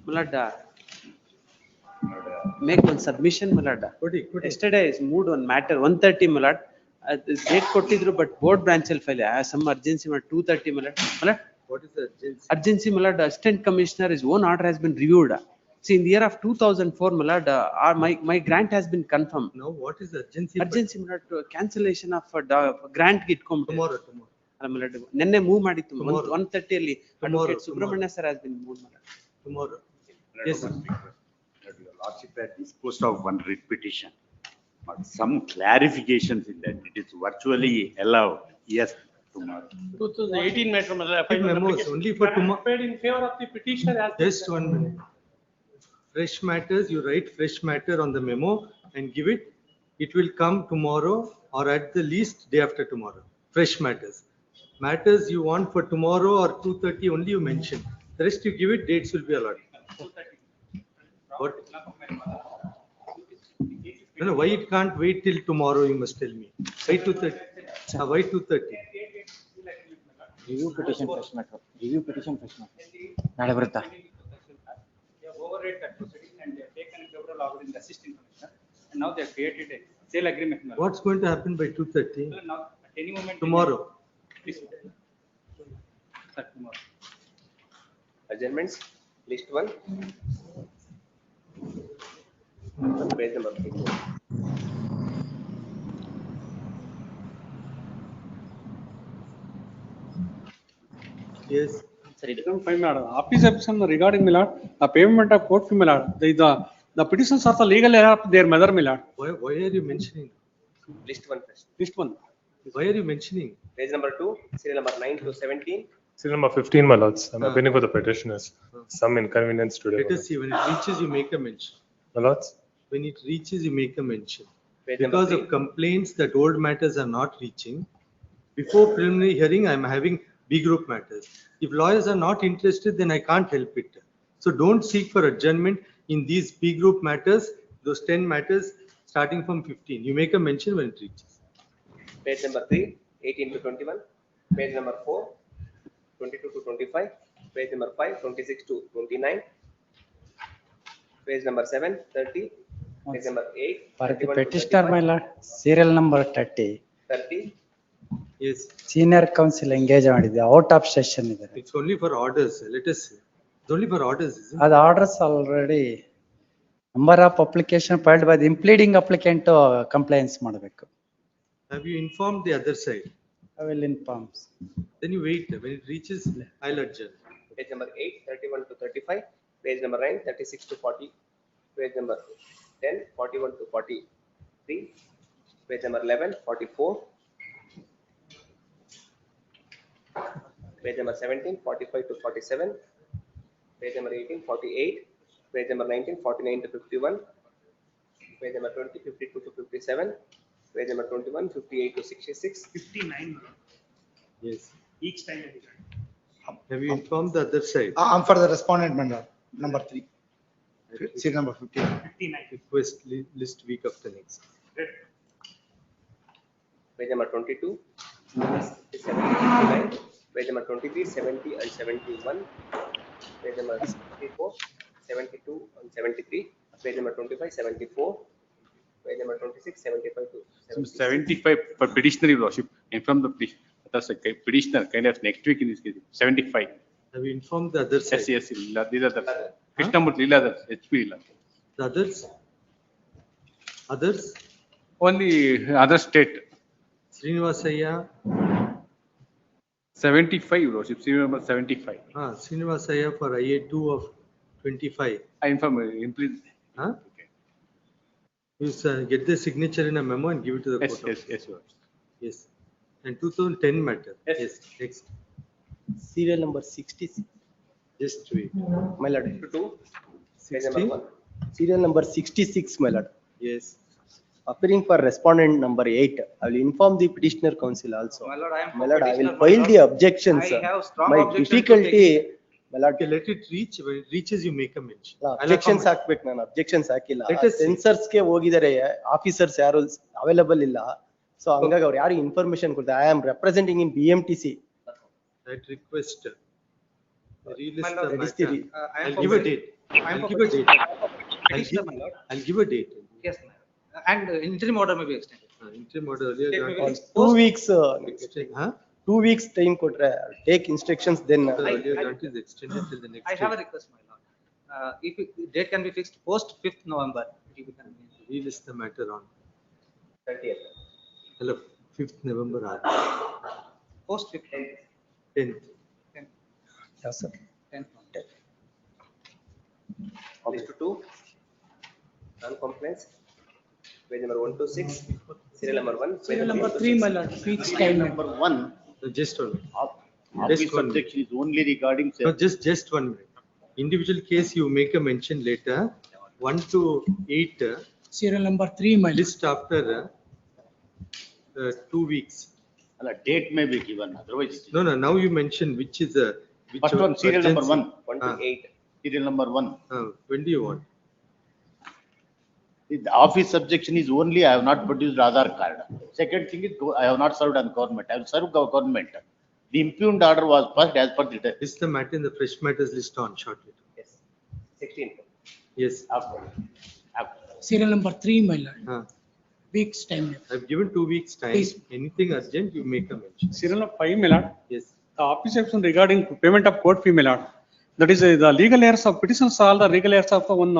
Malad, make one submission, Malad. Yesterday is moved one matter 1:30, Malad. Date kottidru, but board branch will file. I have some urgency, Malad. 2:30, Malad. Malad. What is the urgency? Urgency, Malad. Assistant Commissioner, his own order has been reviewed. See, in the year of 2004, Malad, my grant has been confirmed. No, what is the urgency? Urgency, Malad, cancellation of grant gitkom. Tomorrow. Nenne move ಮಾಡಿತ್ತು 1:30 ಅಲ್ಲಿ Advocate Subramanya sir has been moved. Tomorrow. Yes, sir. Your Lordship had disposed of one writ petition, but some clarifications in that. It is virtually allowed. Yes, tomorrow. 2018 matter. Memos only for tomorrow. Paid in favor of the petitioner as. Just 1 minute. Fresh matters, you write fresh matter on the memo and give it. It will come tomorrow or at the least day after tomorrow. Fresh matters. Matters you want for tomorrow or 2:30 only you mention. The rest you give it, dates will be allotted. What? No, why it can't wait till tomorrow, you must tell me. Why 2:30? Why 2:30? Review petition fresh matter. Review petition fresh matter. Nade barutta. They have overread that proceeding and they have taken several orders in the assistant commissioner, and now they have created a sale agreement. What's going to happen by 2:30? Now, at any moment. Tomorrow. Please. Sir, tomorrow. Adjournments, list 1. Page number 3. Yes. Office action regarding Milad, the payment of court fee Milad, the petitions are the legal error of their mother Milad. Why are you mentioning? List 1 first. List one. Why are you mentioning? Page number 2, serial number 9 to 17. Serial number 15, my lords. I'm appealing for the petitioners. Some inconvenience today. Let us see, when it reaches, you make a mention. My lords, When it reaches, you make a mention. Page number Because of 3. complaints that old matters are not reaching, before preliminary hearing, I am having B group matters. If lawyers are not interested, then I can't help it. So don't seek for adjournment in these B group matters, those 10 matters starting from 15. You make a mention when it reaches. Page number 3, 18 to 21. Page number 4, 22 to 25. Page number 5, 26 to 29. Page number 7, 30. Page number 8, For the 31 to petitioner, 35. my lord, serial number 30. 30. Yes, Senior counsel engage ಮಾಡಿದೆ out of session ಇದೆ. it's only for orders. Let us see. It's only for orders, isn't it? ಅದು orders already number of application filed by the impleading applicant compliance ಮಾಡಬೇಕು. Have you informed the other side? I will inform. Then you wait. When it reaches, I'll adjourn. Page number 8, 31 to 35. Page number 9, 36 to 40. Page number 10, 41 to 43. Page number 11, 44. Page number 17, 45 to 47. Page number 18, 48. Page number 19, 49 to 51. Page number 20, 52 to 57. Page number 21, 58 to 66. 59. Yes. Each time. Have you informed the other side? I'm for the respondent member, number 3. Serial number 15. 59. Request list week after next. Page number 22, 57 to 59. Page number 23, 70 and 71. Page number 64, 72 and 73. Page number 25, 74. Page number 26, 75 to 76. 75 for petitioner, your Lordship, and from the petitioner kind of next week in this case, 75. Have you informed the other side? Yes, these are the Krishnamurthy, Lila, HP. Lila. The others? Others? Only other state, Srinivasaya, 75, your Lordship, serial number 75. Srinivasaya for IA2 of 25. I inform Impleading. Huh? You get the signature in a memo and give it to the Yes, court. yes, yes, your Lordship. Yes. And 2010 matter. Yes. Next. Serial number 66. Just wait. My lord. 2. Page number 60? 1. Serial number 66, my lord. Yes. Appearing for respondent number 8. I will inform the petitioner counsel also. My lord, I am. My lord, I will petitioner, file my the lord. objections. I have strong My objections to difficulty, my lord, Okay, let it reach. When it reaches, you make a mention. I'll objections accommodate. ಹಾಕ್ಬೇಕು ನಾನು objections ಹಾಕಿಲ್ಲ. Let us see. Censors ಗೆ ಹೋಗಿದ್ದಾರೆ, officers ಯಾರು available ಇಲ್ಲ. So ಹಂಗಾಗಿ ಅವ್ರು ಯಾರು ಇನ್ಫಾರ್ಮೇಶನ್ ಕೊಡ್ತಾರೆ. I am representing in BMTC. That request. Relist My lord, the that is the matter. I am I'll for give a date. I'm I'll for give a date. petitioner, my lord. I'll give a date. Yes, my lord. And interim order may be extended. Interim order earlier Date may be granted. fixed 2 post- weeks, Extend, huh? 2 weeks time kotre, take instructions then. The earlier grant is extended till the next I have a date. request, my lord. Date can be fixed post 5th November. it will be convenient. Relist the matter on, 30th. hello, 5th November, Post 5th. 10th. Yes, sir. 10th. List 2, non-compliance, page number 1 to 6, serial number 1. Serial number 3, my lord, week's time. Number one, Just one. office Just one. objection is only regarding. No, just 1 minute. Individual case you make a mention later, 1 to 8, Serial number 3, my lord. list after 2 weeks. Date may be given, otherwise. No, now you mention which is a. which First one, serial number urgency. 1, 1 to 8. serial number 1. When do you want? The office objection is only I have not produced Aadhaar card. Second thing is I have not served on government. I have served government. The impugned order was passed as per the. Is the matter in the fresh matters list on shortly? Yes. 16th. Yes. After. Serial number 3, my lord, Uh, week's time. I've given 2 weeks time. Please. Anything urgent, you make a mention. Serial number 5, my lord. Yes. The office action regarding payment of court fee, my lord. That is the legal errors of petitions, all the legal errors of the one,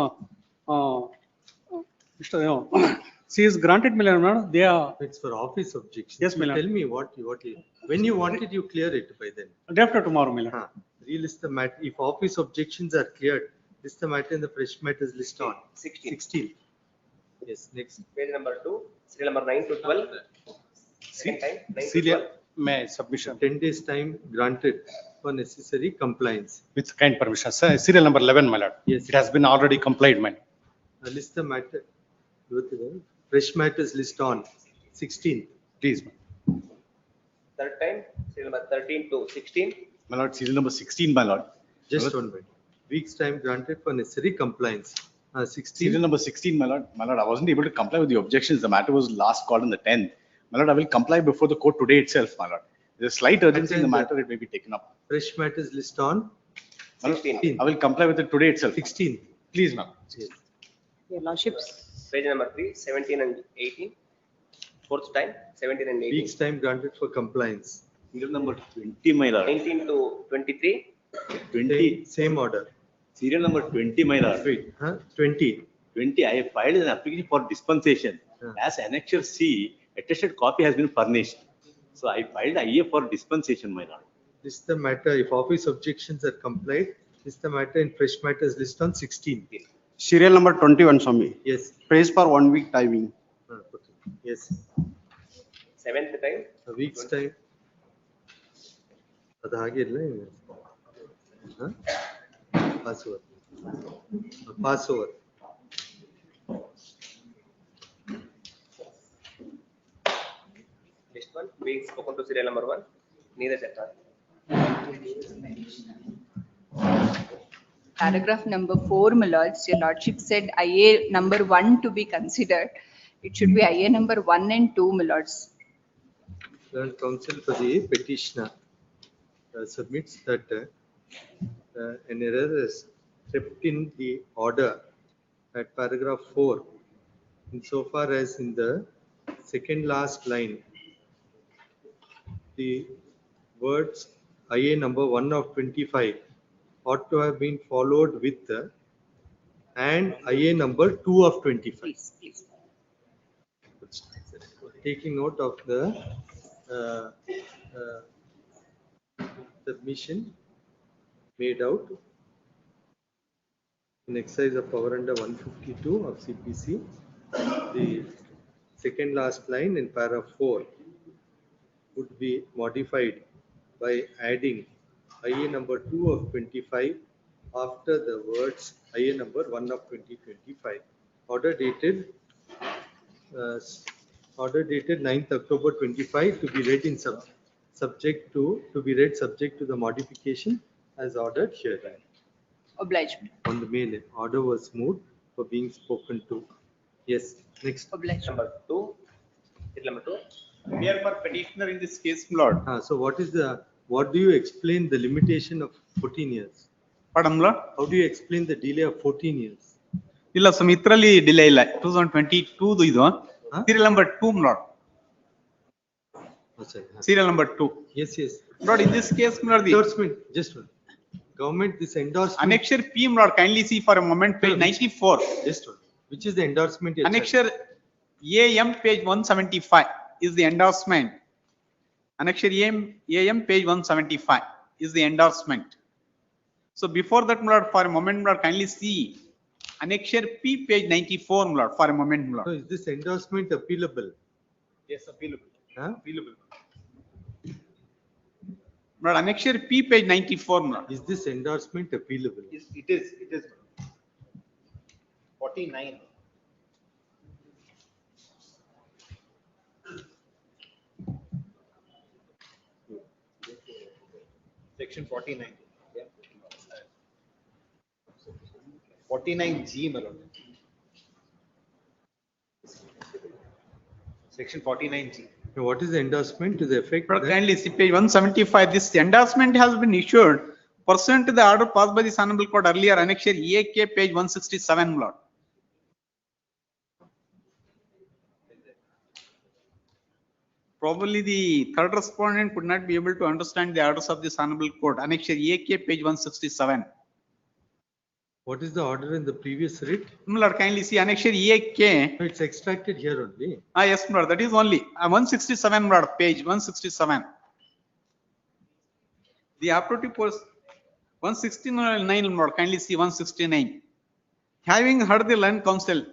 she is granted, my lord, they are, It's for office objections. Yes, You my lord. Tell me when you want it, you clear it by then. day after tomorrow, my lord. Relist the matter. If office objections are cleared, list the matter in the fresh matters list on. 16th. 16. Yes, next. Page number 2, serial number 9 to 12. Second time, 9 to Serial, 12. may submission 10 days time granted for necessary compliance. with kind permission. Sir, serial number 11, my lord. Yes. It has been already complied, man. List the matter. Fresh matters list on 16th. Please, ma'am. Third time, serial number 13 to 16. My lord, serial number 16, my lord. Just 1 minute. Weeks time granted for necessary compliance. 16. Serial number 16, my lord. My lord, I wasn't able to comply with the objections. The matter was last called on the 10th. My lord, I will comply before the court today itself, my lord. There's a slight urgency in the matter, it may be taken up. Fresh matters list on My lord, 16. I will comply with it today itself. 16. Please, ma'am. Your lordships, Page number 3, 17 and 18. Fourth time, 17 and 18. Weeks time granted for compliance. Serial number 20, my lord. 19 to 23. 20, Same order. serial number 20, my lord. Wait, 20. 20, I have filed an application for dispensation. As annexure C, attested copy has been furnished. So I filed IA for dispensation, my lord. This is the matter. If office objections are complied, this is the matter in fresh matters list on 16. Serial number 21, Swami. Yes. Praise for 1 week timing. Okay. Yes. Seventh time, A week's time. ಅದು ಹಾಗೆ ಇಲ್ಲ pass over list 1, being spoken to serial number 1. Neither Chatra. paragraph number 4, my lords, your lordship said IA number 1 to be considered. It should be IA number 1 and 2, my lords. Learned counsel for the petitioner submits that an error is kept in the order at paragraph 4 insofar as in the second last line the words IA number 1 of 25 ought to have been followed with and IA number 2 of 25. Please, please. Taking note of the submission made out in exercise of power under 152 of CPC, the second last line in paragraph 4 would be modified by adding IA number 2 of 25 after the words IA number 1 of 2025. Order dated 9th October 25 to be read in subject to the modification as ordered here. Obliged, On the mail, order was moved for being spoken to. Yes, next. obliged. Number 2, serial number 2. Here for petitioner in this case, my lord. So what do you explain the limitation of 14 years? Pardon, Lord? How do you explain the delay of 14 years? ಇಲ್ಲ ಸ್ವಾಮಿ ಇದ್ರಲ್ಲಿ delay ಇಲ್ಲ 2022 ಇದು serial number 2 Lord. Oh, sorry. Serial number 2. Yes, yes. Lord, in this case, Lord, the Endorsement, just one. Government, this endorsement. annexure P, Lord, kindly see for a moment, page 94. Just one. Which is the endorsement? you're Annexure AM, page 175 is the endorsement. Annexure AM, page 175 is the endorsement. So before that, Lord, for a moment, Lord, kindly see annexure P, page 94, Lord, for a moment, So Lord. is this endorsement appealable? Yes, appealable. Huh? Appealable. Lord, annexure P, page 94, Lord. Is this endorsement appealable? It is 49. Section 49. Yeah. 49G, my lord. Section 49G. Now, what is the endorsement to the effect? Lord, that- kindly see page 175. This endorsement has been issued pursuant to the order passed by the Honorable Court earlier, annexure EAK, page 167, Lord. Probably the third respondent could not be able to understand the orders of this Honorable Court, annexure EAK, page 167. What is the order in the previous writ? Lord, kindly see annexure EAK. No, it's extracted here only. Yes, Lord, that is only 167, Lord, page 167. The operative post 169, Lord, kindly see 169. Having heard the land counsel,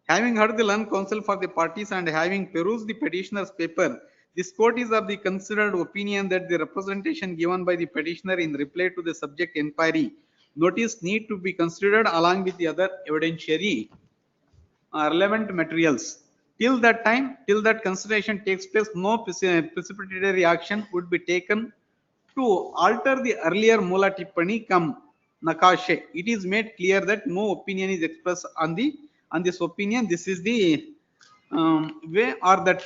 having heard the land counsel for the parties and having perused the petitioner's paper, this court is of the considered opinion that the representation given by the petitioner in reply to the subject inquiry notice need to be considered along with the other evidentiary relevant materials. Till that time, till that consideration takes place, no precipitatory action would be taken to alter the earlier Mula Tippani cum Nakashe. It is made clear that no opinion is expressed on this opinion. This is the way or that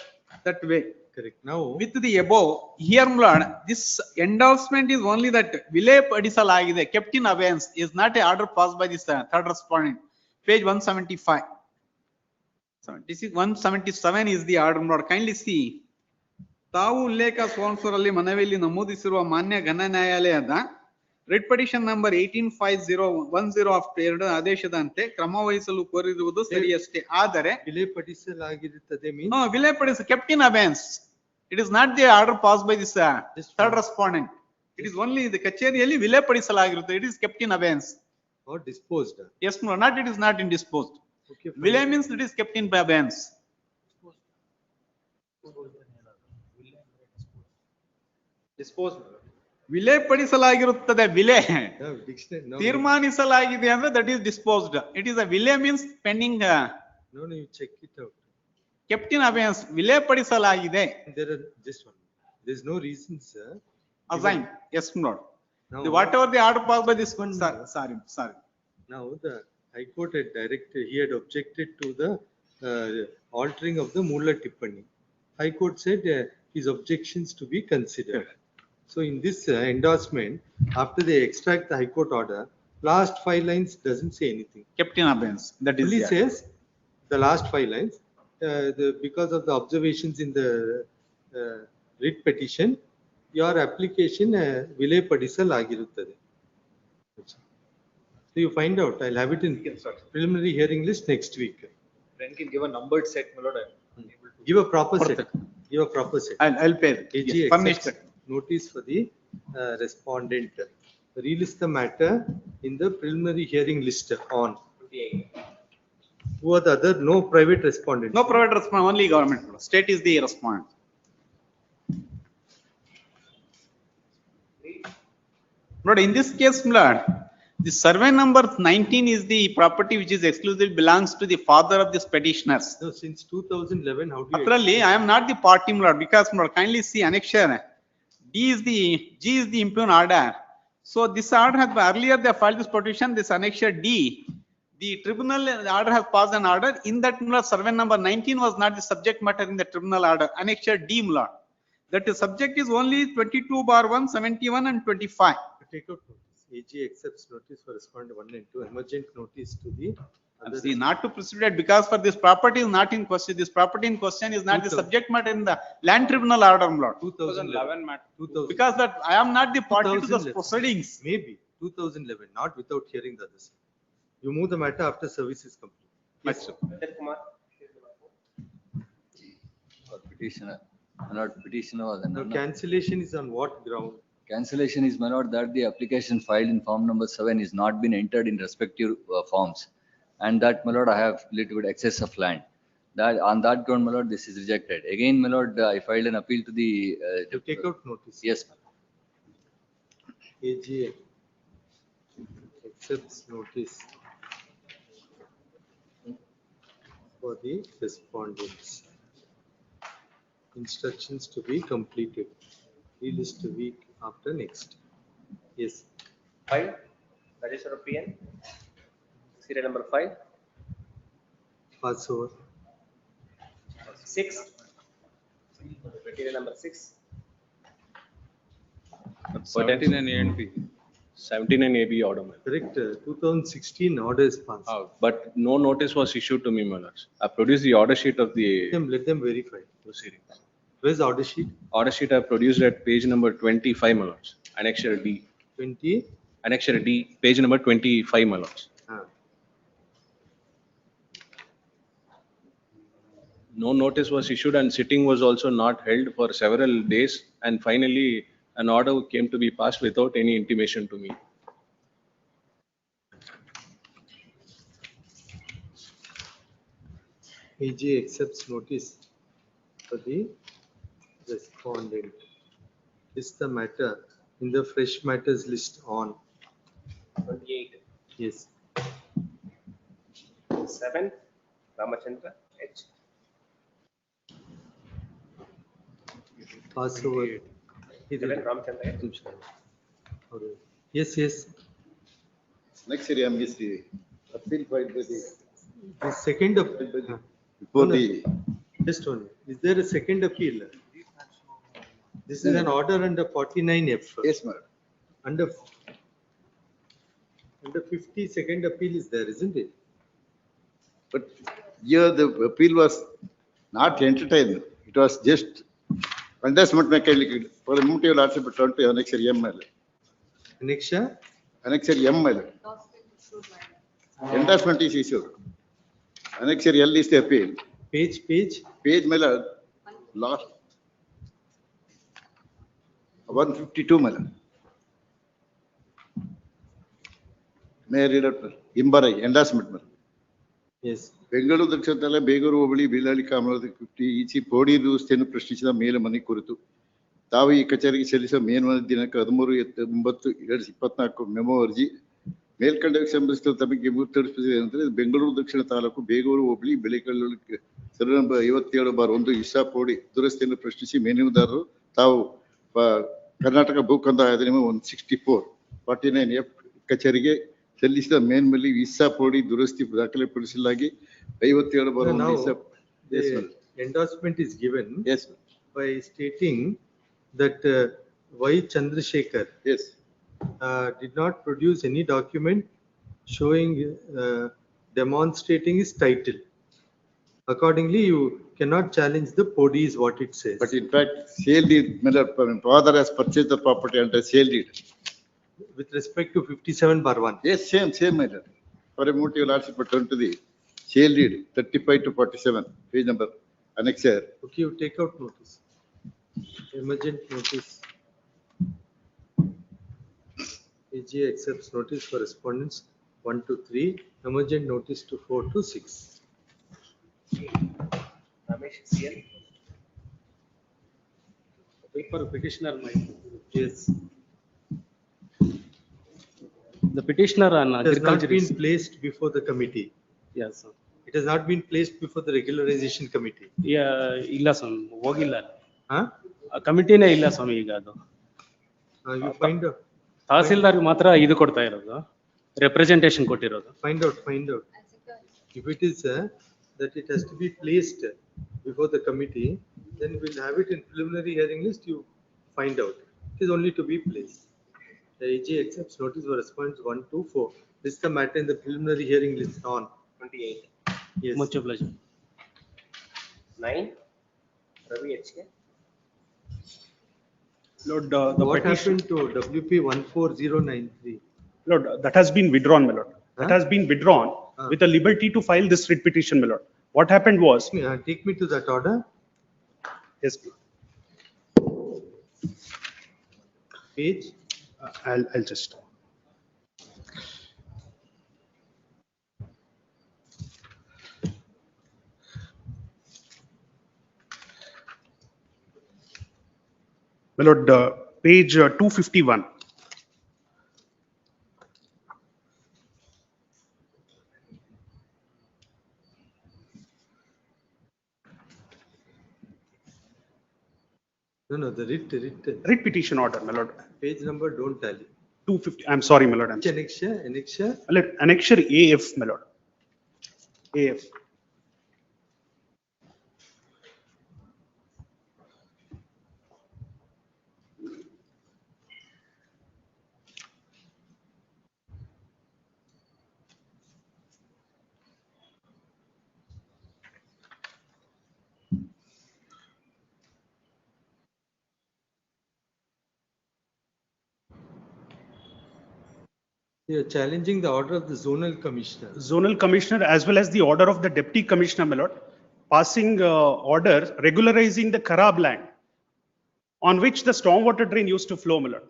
way. Correct. Now, With the above, here, Lord, this endorsement is only that Vile Padisal kept in abeyance is not a order passed by this third respondent. Page 175. So this is 177 is the order, Lord. Kindly see. ತಾವು ಉಲ್ಲೇಖ ಸ್ವಾಂಸರಲ್ಲಿ ಮನವಿಯಲ್ಲಿ ನಮೂದಿಸಿರುವ ಮಾನ್ಯ ಘನ ನ್ಯಾಯಾಲಯದ writ petition number 185010 of 2 ಆದೇಶದಂತೆ ಕ್ರಮ ವಹಿಸಲು ಕೋರಿರುವುದು ಸರಿಯಷ್ಟೇ. ಆದರೆ ವಿಲೇಪಡಿಸಲಾಗಿರುತ್ತದೆ ವಿಲೇಪಡಿಸ kept in abeyance. It is not the order passed by this third respondent. It is only the ಕಚೇರಿಯಲ್ಲಿ ವಿಲೇಪಡಿಸಲಾಗಿರುತ್ತದೆ. It is kept in abeyance. or disposed. Yes, no, not it is not indisposed. Okay. Vile means it is kept in abeyance. Disposed. ವಿಲೇಪಡಿಸಲಾಗಿರುತ್ತದೆ ವಿಲೆ No, dictionary. No, ತೀರ್ಮಾನಿಸಲಾಗಿದೆ ಅಂದ್ರೆ that is disposed. It is a ವಿಲೆ means pending no, you check it out. kept in abeyance. ವಿಲೇಪಡಿಸಲಾಗಿದೆ. There are just one. There is no reason, sir. Assigned. Yes, Lord. Now, Whatever the order passed by this one, sorry. now the High Court had directed, he had objected to the altering of the Mula Tippani. High Court said his objections to be considered. So in this endorsement, after they extract the High Court order, last 5 lines doesn't say anything. Kept in abeyance. That is Only the- says the last 5 lines, because of the observations in the writ petition, your application ವಿಲೇಪಡಿಸಲಾಗಿರುತ್ತದೆ. So you find out, I'll have it in preliminary hearing list next week. Then can give a numbered set, my lord. Give a proper set. Give a proper set. I'll pay. AG Yes, furnished. accepts notice for the respondent. Relist the matter in the preliminary hearing list on. Who are the other? No private respondent. No private respondent, only government. State is the respondent. Lord, in this case, Lord, the survey number 19 is the property which is exclusively belongs to the father of these petitioners. So since 2011, how do you? Actually, I am not the party, Lord, because Lord, kindly see annexure. G is the impugned order. So this order has earlier they filed this petition, this annexure D. The tribunal order has passed an order. In that survey number 19 was not the subject matter in the tribunal order. Annexure D, Lord. That is subject is only 22/1, 71 and 25. Take out notice. AG accepts notice for respondent 1 and 2, emergent notice to the other. See, not to proceed it because for this property is not in question. This property in question is not the 2000. subject matter in the land tribunal order, my lord. 2011 matter. 2000. Because that I am not the party to the 2011. proceedings. Maybe 2011, not without hearing the others. You move the matter after service is complete. Yes, sir. Rajat Kumar. For petitioner, my lord, petitioner was Now an cancellation is on what ground? cancellation is, my lord, that the application filed in form number 7 is not been entered in respective forms. And that, my lord, I have little bit excess of land. That, on that ground, my lord, this is rejected. Again, my lord, I filed an appeal to the. You take out notice. Yes, my lord. AG accepts notice for the respondents. Instructions to be completed. Relist a week after next. Yes. 5, Register of PN. Serial number 5. Pass over. 6. Serial number 6. 79 ANP, 79 AB order, my lord. Correct. 2016 order is passed. But no notice was issued to me, my lords. I produced the order sheet of the Let them verify. proceedings. Where's the order sheet? Order sheet I produced at page number 25, my lords. Annexure D. 20. Annexure D, page number 25, my lords. No notice was issued and sitting was also not held for several days. And finally, an order came to be passed without any intimation to me. AG accepts notice for the respondent. Is the matter in the fresh matters list on? 28. Yes. 7, Ramachandra H. Pass over. 7, Ramachandra H. Yes, yes. Next area is the appeal filed by The second appeal. before the. Just one. Is there a second appeal? This is an order under 49F. Yes, madam. Under 50 second appeal is there, isn't it? But here the appeal was not entertained. It was just endorsement mechanically for the motive lordship return to annexure ML. Annexure? Annexure ML. Endorsement is issued. Annexure L is the appeal. Page. Page my lord, last 152 my lord. May I read out? Imbarai, endorsement my lord. Yes. Bengaluru ದಕ್ಷಿಣ ಬೇಗೂರು ಹೋಬಳಿ ಬೀಳಾಳಿ ಕಾಮರಾಜ 50 ಈಚಿ ಪೋಡಿ ದುರಸ್ತಿಯನ್ನು ಪ್ರಶ್ನಿಸಿದ ಮೇಲ್ಮನವಿ ಕುರಿತು ತಾವು ಈ ಕಚೇರಿಗೆ ಸಲ್ಲಿಸುವ ಮೇಲ್ಮನವಿ ದಿನಾಂಕ 13/9/2024 ಮೆಮೊ ಅರ್ಜಿ ಮೇಲ್ಕಂಡ ಸಂಬಂಧಿಸಿದ ತಮಗೆ ತಿಳಿಸಿದಂತೆ ಬೆಂಗಳೂರು ದಕ್ಷಿಣ ತಾಲೂಕು ಬೇಗೂರು ಹೋಬಳಿ ಬೆಳೆಕಲ್ಲು ಸರ್ವೆ ನಂಬರ್ 57/1 ಇಸಾ ಪೋಡಿ ದುರಸ್ತಿಯನ್ನು ಪ್ರಶ್ನಿಸಿ ಮೇಲ್ಮನವಿದಾರರು ತಾವು ಕರ್ನಾಟಕ ಭೂಕಂದ ಅಧಿನಿಯಮ 164 49F ಕಚೇರಿಗೆ ಸಲ್ಲಿಸಿದ ಮೇಲ್ಮನವಿ ಇಸಾ ಪೋಡಿ ದುರಸ್ತಿ ದಾಖಲೆಪಡಿಸಲಾಗಿ 57/1 Isa. Yes, sir. Endorsement is given. Yes, sir. By stating that Y. Chandrasekhar. Yes. Did not produce any document showing, demonstrating his title. Accordingly, you cannot challenge the POD is what it says. But in fact, sale deed, father has purchased the property under sale deed. With respect to 57/1. Yes, same matter. For a motive lordship return to the sale deed 35 to 47, page number annexure. Okay, you take out notice. Emergent notice. AG accepts notice for respondents 1 to 3, emergent notice to 4 to 6. Ramesh CL. For petitioner, Yes. the petitioner on It has not agriculture. been placed before the committee. Yes, sir. It has not been placed before the regularization committee. ಇಲ್ಲ ಸ್ವಾಮಿ ಹೋಗಿಲ್ಲ Huh? ಕಮಿಟಿನೇ ಇಲ್ಲ ಸ್ವಾಮಿ ಈಗ ಅದು You find out. ತಹಸೀಲ್ದಾರ್ಗೆ ಮಾತ್ರ ಇದು ಕೊಡ್ತಾ ಇರೋದು representation ಕೊಟ್ಟಿರೋದು. Find out. If it is that it has to be placed before the committee, then we'll have it in preliminary hearing list, you find out. It is only to be placed. The AG accepts notice for response 1 to 4. This is the matter in the preliminary hearing list on. 28. Yes. Much obliged. 9. Ravi HK. Lord, What happened to WP 14093? Lord, that has been withdrawn, my lord. That Huh? has been withdrawn with the liberty to file this writ petition, my lord. What happened was, Take me to that order. yes, Page. I'll just. My lord, page 251. No, the writ. Writ petition order, my lord. Page number don't tally. 250, I'm sorry, my lord. I'm Which annexure? Annexure? My lord, annexure AF, my lord. AF. You are challenging the order of the zonal commissioner. Zonal commissioner as well as the order of the deputy commissioner, my lord, passing order regularizing the Kharab land on which the stormwater drain used to flow, my lord.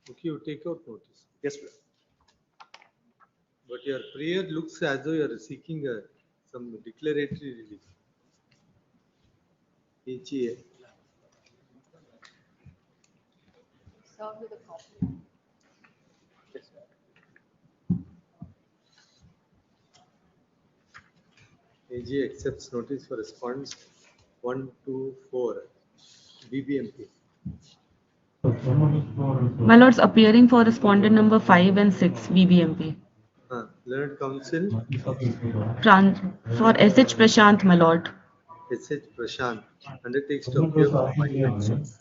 Okay, you take out notice. Yes, my lord. But your prayer looks as though you are seeking some declaratory relief. AGA. Serve with a copy. AG accepts notice for response 1 to 4. BBMP. My lords, appearing for respondent number 5 and 6, VBMP. Learned Council. For SH Prashant, my lord. SH Prashant undertakes to appear for 5 and 6.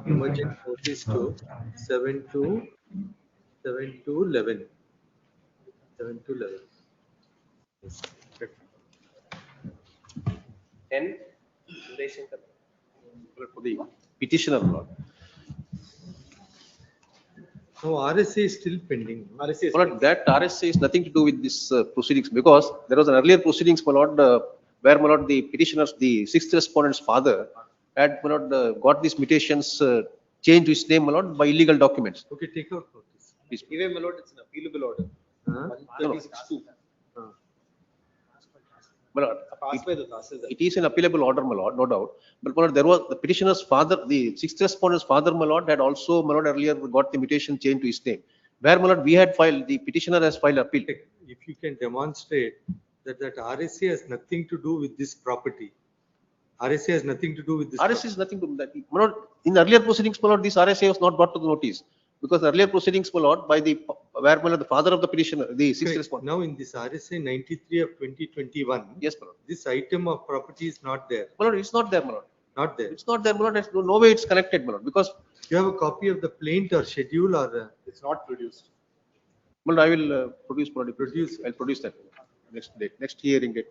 Emergent notice to 7 to 11. 7 to 11. Yes. 10. Duration. For the petitioner, Lord. No, RSA is still pending. RSA is Lord, that RSA is nothing to do with this proceedings because there was an earlier proceedings, my lord, where my lord, the petitioners, the sixth respondent's father had my lord, got these mutations changed to his name, my lord, by illegal documents. Okay, take out notice. Please. Even, my lord, it's an appealable order. 136(2). My lord, Passed by the Tahsildar. it is an appealable order, my lord, no doubt. But my lord, there was the petitioner's father, the sixth respondent's father, my lord, had also, my lord, earlier got the mutation changed to his name. Where, my lord, we had filed, the petitioner has filed appeal. If you can demonstrate that RSA has nothing to do with this property. RSA has nothing to do with this. RSA is nothing to do with that. My lord, in earlier proceedings, my lord, this RSA was not brought to the notice. Because earlier proceedings, my lord, by the, where, my lord, the father of the petitioner, the sixth respondent. Now in this RSA 93 of 2021. Yes, my lord. This item of property is not there. My lord, it's not there, my lord. Not there. It's not there, my lord. There's no way it's connected, my lord, because. You have a copy of the plaint or schedule or? It's not produced. Well, I will produce. I'll produce that next date, next hearing date.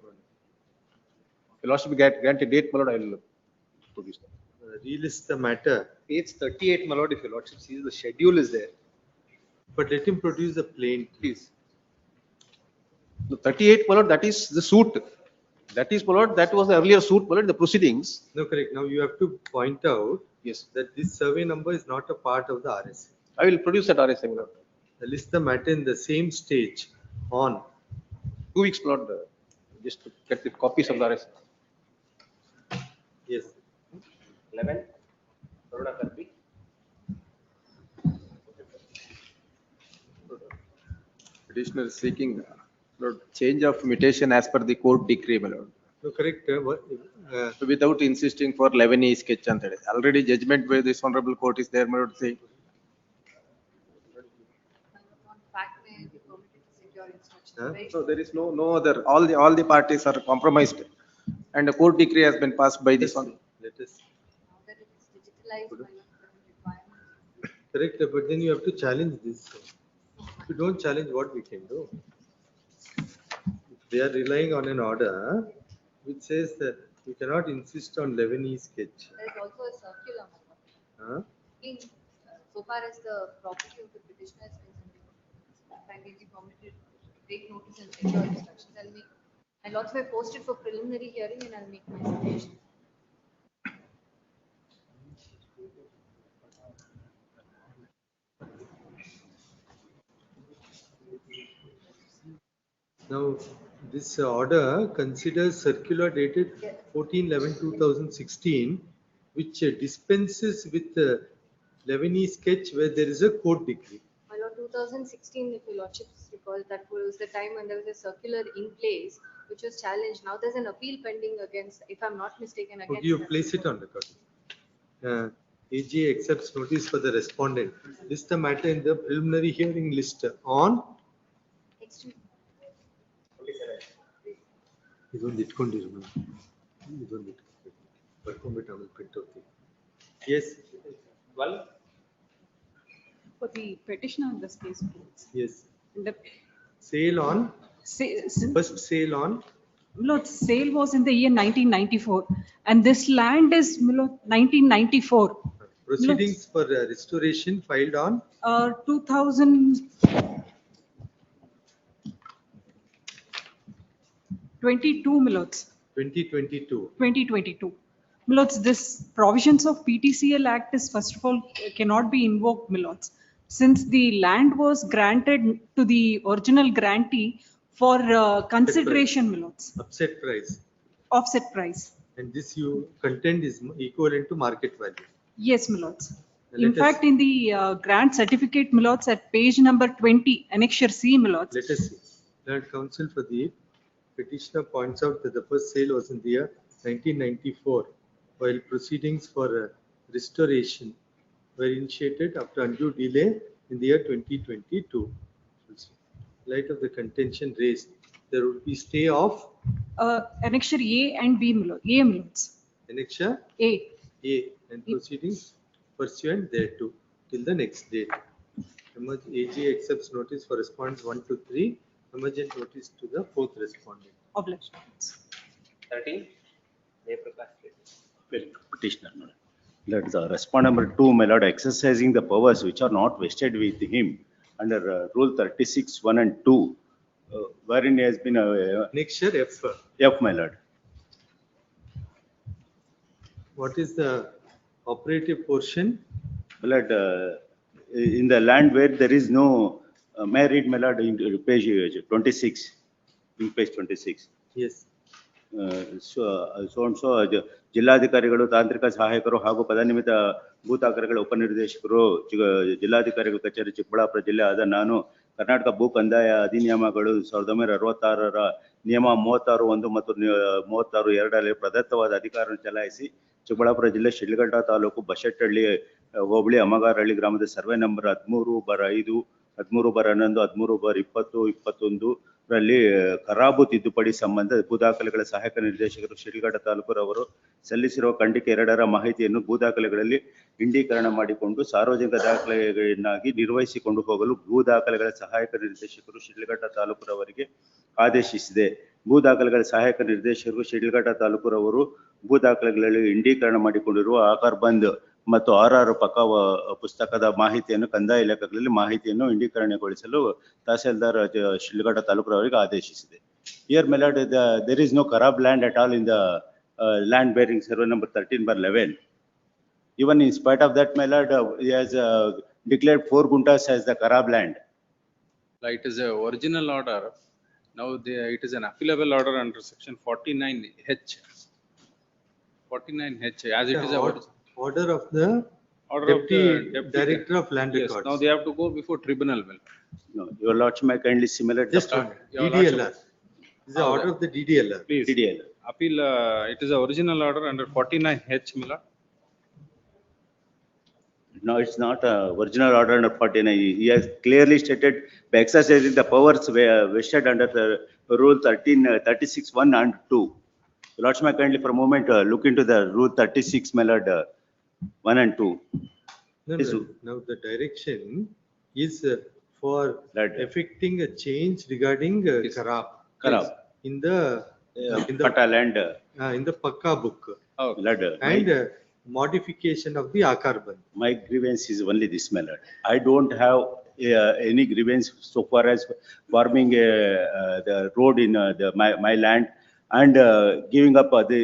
Will also be granted date, my lord. I will produce that. Relist the matter. Page 38, my lord, if your lordship sees the schedule is there. But let him produce the plaint, please. The 38, my lord, that is the suit. That is, my lord, that was the earlier suit, my lord, the proceedings. No, correct. Now you have to point out. Yes. That this survey number is not a part of the RSA. I will produce that RSA, my lord. List the matter in the same stage on. 2 weeks, my lord, just to get the copies of the RSA. Yes. 11. Karuna Karpi. Petitioner is seeking Lord, change of mutation as per the court decree, my lord. No, correct. Without insisting for 11E sketch and that. Already judgment by this honorable court is there, my lord, saying. So there is no other, all the parties are compromised and a court decree has been passed by this one. Let us. Correct, but then you have to challenge this. If you don't challenge, what we can do? They are relying on an order which says that you cannot insist on Lebanese sketch. There is also a circular. Huh? In so far as the property of the petitioner is concerned, can be permitted to take notice and secure instructions. I'll also post it for preliminary hearing and I'll make my submission. Now, this order considers circular dated 14/11/2016, which dispenses with the Lebanese sketch where there is a court decree. My lord, 2016, if your lordships recall, that was the time when there was a circular in place which was challenged. Now there's an appeal pending against, if I'm not mistaken, against. Okay, you place it on record. AG accepts notice for the respondent. List the matter in the preliminary hearing list on. ಇದೊಂದು ಇಟ್ಕೊಂಡಿರು ಇದೊಂದು ಬರ್ಕೊಂಡ್ಬಿಟ್ಟು ಆಮೇಲೆ print ಹೋಗ್ತೀವಿ. Yes. 12. For the petitioner in this case. Yes. The Sale on. First sale on. Lord, sale was in the year 1994 and this land is 1994. Proceedings for restoration filed on. 2022, Milots. 2022. 2022. Milots, this provisions of PTCL Act is first of all cannot be invoked, Milots, since the land was granted to the original grantee for consideration, Milots. Upset price. Offset price. And this you contend is equivalent to market value. Yes, Milots. In fact, in the grant certificate, Milots, at page number 20, annexure C, Milots. Let us see. Lord Counsel for the petitioner points out that the first sale was in the year 1994, while proceedings for restoration were initiated after undue delay in the year 2022. In light of the contention raised, there would be stay of Annexure A and B, Milots. A, Milots. annexure A. And proceedings pursuant thereto till the next date. AG accepts notice for respondents 1 to 3. Emergent notice to the fourth respondent. Obliged. 13. Petitioner. Let the respondent number 2, my lord, exercising the powers which are not vested with him under rule 36, 1 and 2, wherein he has been Annexure F. F, my lord. What is the operative portion? My lord, in the land where there is no, may I read, my lord, in page 26, in page 26. Yes. So and so ಜಿಲ್ಲಾಧಿಕಾರಿಗಳು ತಾಂತ್ರಿಕ ಸಹಾಯಕರು ಹಾಗೂ ಪದನಿಮಿತ್ತ ಭೂತಾಕರಗಳ ಉಪನಿರ್ದೇಶಕರು ಜಿಲ್ಲಾಧಿಕಾರಿಗಳ ಕಚೇರಿ ಚಿಕ್ಕಬಳ್ಳಾಪುರ ಜಿಲ್ಲೆ ಆದ ನಾನು ಕರ್ನಾಟಕ ಭೂ ಕಂದಾಯ ಅಧಿನಿಯಮಗಳು 1966ರ ನಿಯಮ 36(1) ಮತ್ತು 36(2) ಪ್ರದತ್ತವಾದ ಅಧಿಕಾರವನ್ನು ಚಲಾಯಿಸಿ ಚಿಕ್ಕಬಳ್ಳಾಪುರ ಜಿಲ್ಲೆ ಶಿಡ್ಲಘಟ್ಟ ತಾಲೂಕು ಬಶೆಟ್ಟಹಳ್ಳಿ ಹೋಬಳಿ ಅಮಗಾರಹಳ್ಳಿ ಗ್ರಾಮದ ಸರ್ವೆ ನಂಬರ್ 13/5, 13/11, 13/20, 21 ರಲ್ಲಿ ಖರಾಬು ತಿದ್ದುಪಡಿ ಸಂಬಂಧ ಭೂದಾಖಲೆಗಳ ಸಹಾಯಕ ನಿರ್ದೇಶಕರು ಶಿಡ್ಲಘಟ್ಟ ತಾಲೂಕುರವರು ಸಲ್ಲಿಸಿರುವ ಖಂಡಿಕೆ 2ರ ಮಾಹಿತಿಯನ್ನು ಭೂದಾಖಲೆಗಳಲ್ಲಿ ಇಂಡೀಕರಣ ಮಾಡಿಕೊಂಡು ಸಾರ್ವಜನಿಕ ದಾಖಲೆಗಳನ್ನಾಗಿ ನಿರ್ವಹಿಸಿಕೊಂಡು ಹೋಗಲು ಭೂದಾಖಲೆಗಳ ಸಹಾಯಕ ನಿರ್ದೇಶಕರು ಶಿಡ್ಲಘಟ್ಟ ತಾಲೂಕುರವರಿಗೆ ಆದೇಶಿಸಿದೆ. ಭೂದಾಖಲೆಗಳ ಸಹಾಯಕ ನಿರ್ದೇಶಕರು ಶಿಡ್ಲಘಟ್ಟ ತಾಲೂಕುರವರು ಭೂದಾಖಲೆಗಳಲ್ಲಿ ಇಂಡೀಕರಣ ಮಾಡಿಕೊಂಡಿರುವ ಆಕಾರಬಂದ್ ಮತ್ತು 6 ಪಕ್ಕ ಪುಸ್ತಕದ ಮಾಹಿತಿಯನ್ನು ಕಂದಾಯ ಇಲಾಖೆಗಳಲ್ಲಿ ಮಾಹಿತಿಯನ್ನು ಇಂಡೀಕರಣಗೊಳಿಸಲು ತಹಸೀಲ್ದಾರ್ ಶಿಡ್ಲಘಟ್ಟ ತಾಲೂಕುರವರಿಗೆ ಆದೇಶಿಸಿದೆ. Here, my lord, there is no Karab land at all in the land bearing survey number 13/11. Even in spite of that, my lord, he has declared 4 guntas as the Karab land. It is a original order. Now it is an appealable order under section 49H. 49H, as it is a order of the deputy director of land yes, records. now they have to go before tribunal. No, your lordship may kindly similar. Just DDLR. This is the order of the DDLR. Please. DDLR. Appeal, it is a original order under 49H, my lord. No, it's not a original order under 49. He has clearly stated by exercising the powers vested under the rule 36, 1 and 2. Your lordship may kindly for a moment look into the rule 36, my lord, 1 and 2. No, Yes, no, now the direction is for Right. effecting a change regarding Karab. Karab. In the Pata land, in the Pakka book lad, and modification of the Akar Band. my grievance is only this, my lord. I don't have any grievance so far as forming the road in my land and giving up the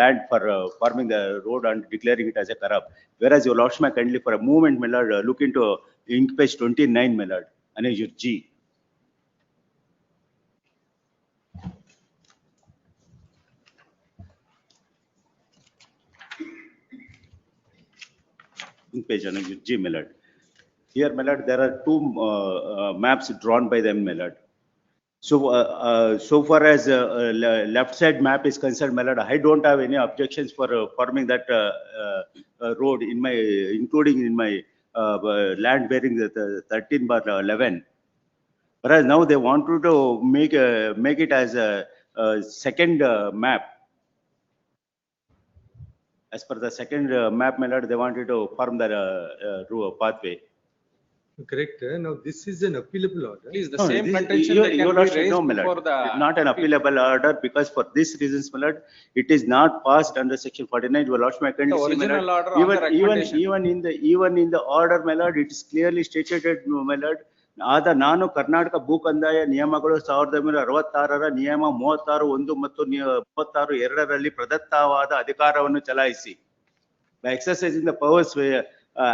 land for forming the road and declaring it as a Karab. Whereas your lordship may kindly for a moment, my lord, look into ink page 29, my lord, and your G. Ink page and your G, my lord. Here, my lord, there are two maps drawn by them, my lord. So, so far as left side map is concerned, my lord, I don't have any objections for forming that road in my, including in my land bearing the 13/11. Whereas now they wanted to make it as a second map. As per the second map, my lord, they wanted to form the pathway. Correct. Now this is an appealable order. Please, the No, same this is- contention your that can be lordship, raised no, my lord. before the. It's not an appealable order because for this reasons, my lord, it is not passed under section 49. Your lordship, I kindly The see, my original lord. order on the recommendation. Even in the order, my lord, it is clearly stated, my lord. ಆದ ನಾನು ಕರ್ನಾಟಕ ಭೂ ಕಂದಾಯ ನಿಯಮಗಳು 1966ರ ನಿಯಮ 36(1) ಮತ್ತು 36(2) ಪ್ರದತ್ತವಾದ ಅಧಿಕಾರವನ್ನು ಚಲಾಯಿಸಿ. By exercising the powers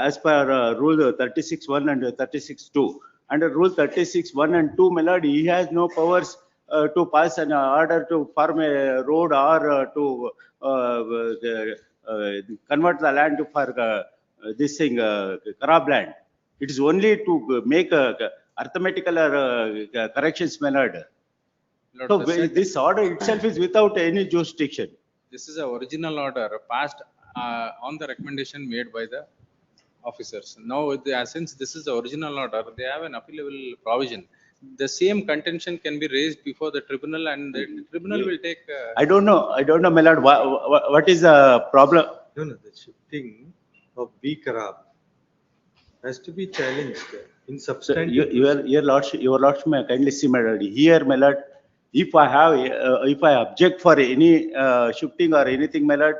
as per rule 36(1) and 36(2). Under rule 36(1) and 2, my lord, he has no powers to pass an order to form a road or to convert the land for this thing, Karab land. It is only to make arithmetical corrections, my lord. Lord, So the said- this order itself is without any jurisdiction. This is a original order passed on the recommendation made by the officers. Now, since this is the original order, they have an appealable provision. The same contention can be raised before the tribunal and the tribunal will take. I don't know, my lord, what is the problem? No, no, the shifting of B Karab has to be challenged in So substantive. your lordship may kindly see, my lord. Here, my lord, if I object for any shifting or anything, my lord,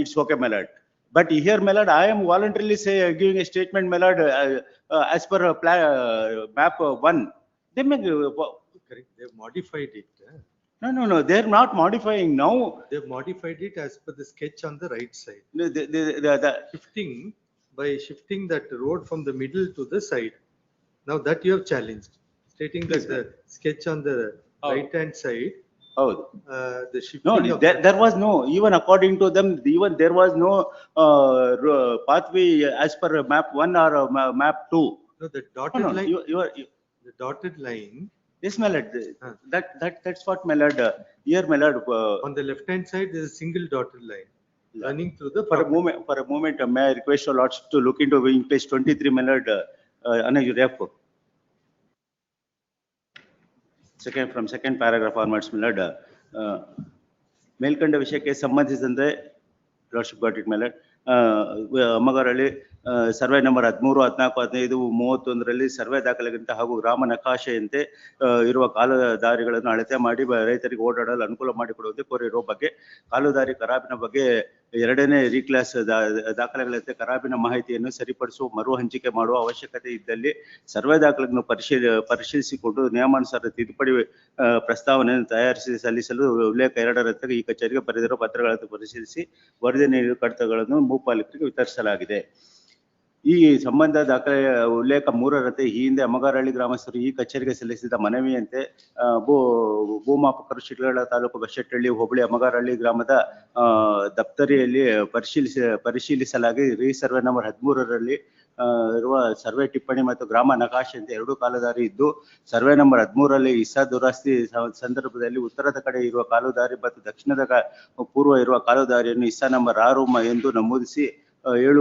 it's okay, my lord. But here, my lord, I am voluntarily giving a statement, my lord, as per map 1. They may Correct, they've modified it. no, they're not modifying now. They've modified it as per the sketch on the right side. The Shifting, by shifting that road from the middle to the side. Now that you have challenged, stating that the sketch on the right hand side, the shifting No, of there was no, even according to them, even there was no pathway as per map 1 or map 2. No, the dotted No, line. you The dotted line. Yes, my lord. That's what, my lord. Here, my lord. On the left hand side, there is a single dotted line running through the. For a moment, may I request your lordship to look into page 23, my lord, ref. From second paragraph onwards, my lord. ಮೇಲ್ಕಂಡ ವಿಷಯಕ್ಕೆ ಸಂಬಂಧಿಸಿದಂತೆ lordship got it, my lord. Ammagaralli survey number 13, 14, 15, 31ರಲ್ಲಿ survey ದಾಖಲೆಗಿಂತ ಹಾಗೂ ಗ್ರಾಮ ನಕಾಶೆಯಂತೆ ಇರುವ ಕಾಲುದಾರಿಗಳನ್ನು ಅಳತೆ ಮಾಡಿ ರೈತರಿಗೆ ಓಡಾಡಲು ಅನುಕೂಲ ಮಾಡಿಕೊಡುವಂತೆ ಕೋರಿರುವ ಬಗ್ಗೆ ಕಾಲುದಾರಿ ಕರಾಬಿನ ಬಗ್ಗೆ 2ನೇ ರೀಕ್ಲಾಸ್ ದಾಖಲೆಗಳಂತೆ ಕರಾಬಿನ ಮಾಹಿತಿಯನ್ನು ಸರಿಪಡಿಸುವ ಮರು ಹಂಚಿಕೆ ಮಾಡುವ ಅವಶ್ಯಕತೆ ಇದ್ದಲ್ಲಿ ಸರ್ವೆ ದಾಖಲೆಗಳನ್ನು ಪರಿಶೀಲಿಸಿಕೊಂಡು ನಿಯಮಾನುಸಾರ ತಿದ್ದುಪಡಿ ಪ್ರಸ್ತಾವನೆಯನ್ನು ತಯಾರಿಸಿ ಸಲ್ಲಿಸಲು ಉಲ್ಲೇಖ 2ರಂತೆ ಈ ಕಚೇರಿಗೆ ಬರೆದಿರುವ ಪತ್ರಗಳನ್ನು ಪರಿಶೀಲಿಸಿ ವರದಿ ನೀಡಿದ ಕಡತಗಳನ್ನು ಭೂಪಾಲಕರಿಗೆ ವಿತರಿಸಲಾಗಿದೆ. ಈ ಸಂಬಂಧ ದಾಖಲೆಯ ಉಲ್ಲೇಖ 3ರಂತೆ ಈ ಹಿಂದೆ ಅಮಗಾರಹಳ್ಳಿ ಗ್ರಾಮಸ್ಥರು ಈ ಕಚೇರಿಗೆ ಸಲ್ಲಿಸಿದ ಮನವಿಯಂತೆ ಭೂಮಾಪಕರು ಶಿಡ್ಲಘಟ್ಟ ತಾಲೂಕು ಬಶೆಟ್ಟಹಳ್ಳಿ ಹೋಬಳಿ ಅಮಗಾರಹಳ್ಳಿ ಗ್ರಾಮದ ದಫ್ತರಿಯಲ್ಲಿ ಪರಿಶೀಲಿಸಲಾಗಿ ಸರ್ವೆ ನಂಬರ್ 13ರಲ್ಲಿ ಇರುವ ಸರ್ವೆ ಟಿಪ್ಪಣಿ ಮತ್ತು ಗ್ರಾಮ ನಕಾಶೆಯಂತೆ 2 ಕಾಲುದಾರಿ ಇದ್ದು ಸರ್ವೆ ನಂಬರ್ 13ರಲ್ಲಿ ಇಸಾ ದುರಸ್ತಿ ಸಂದರ್ಭದಲ್ಲಿ ಉತ್ತರದ ಕಡೆ ಇರುವ ಕಾಲುದಾರಿ ಮತ್ತು ದಕ್ಷಿಣದ ಪೂರ್ವ ಇರುವ ಕಾಲುದಾರಿಯನ್ನು ಇಸಾ ನಂಬರ್ 6 ಎಂದು ನಮೂದಿಸಿ ಏಳು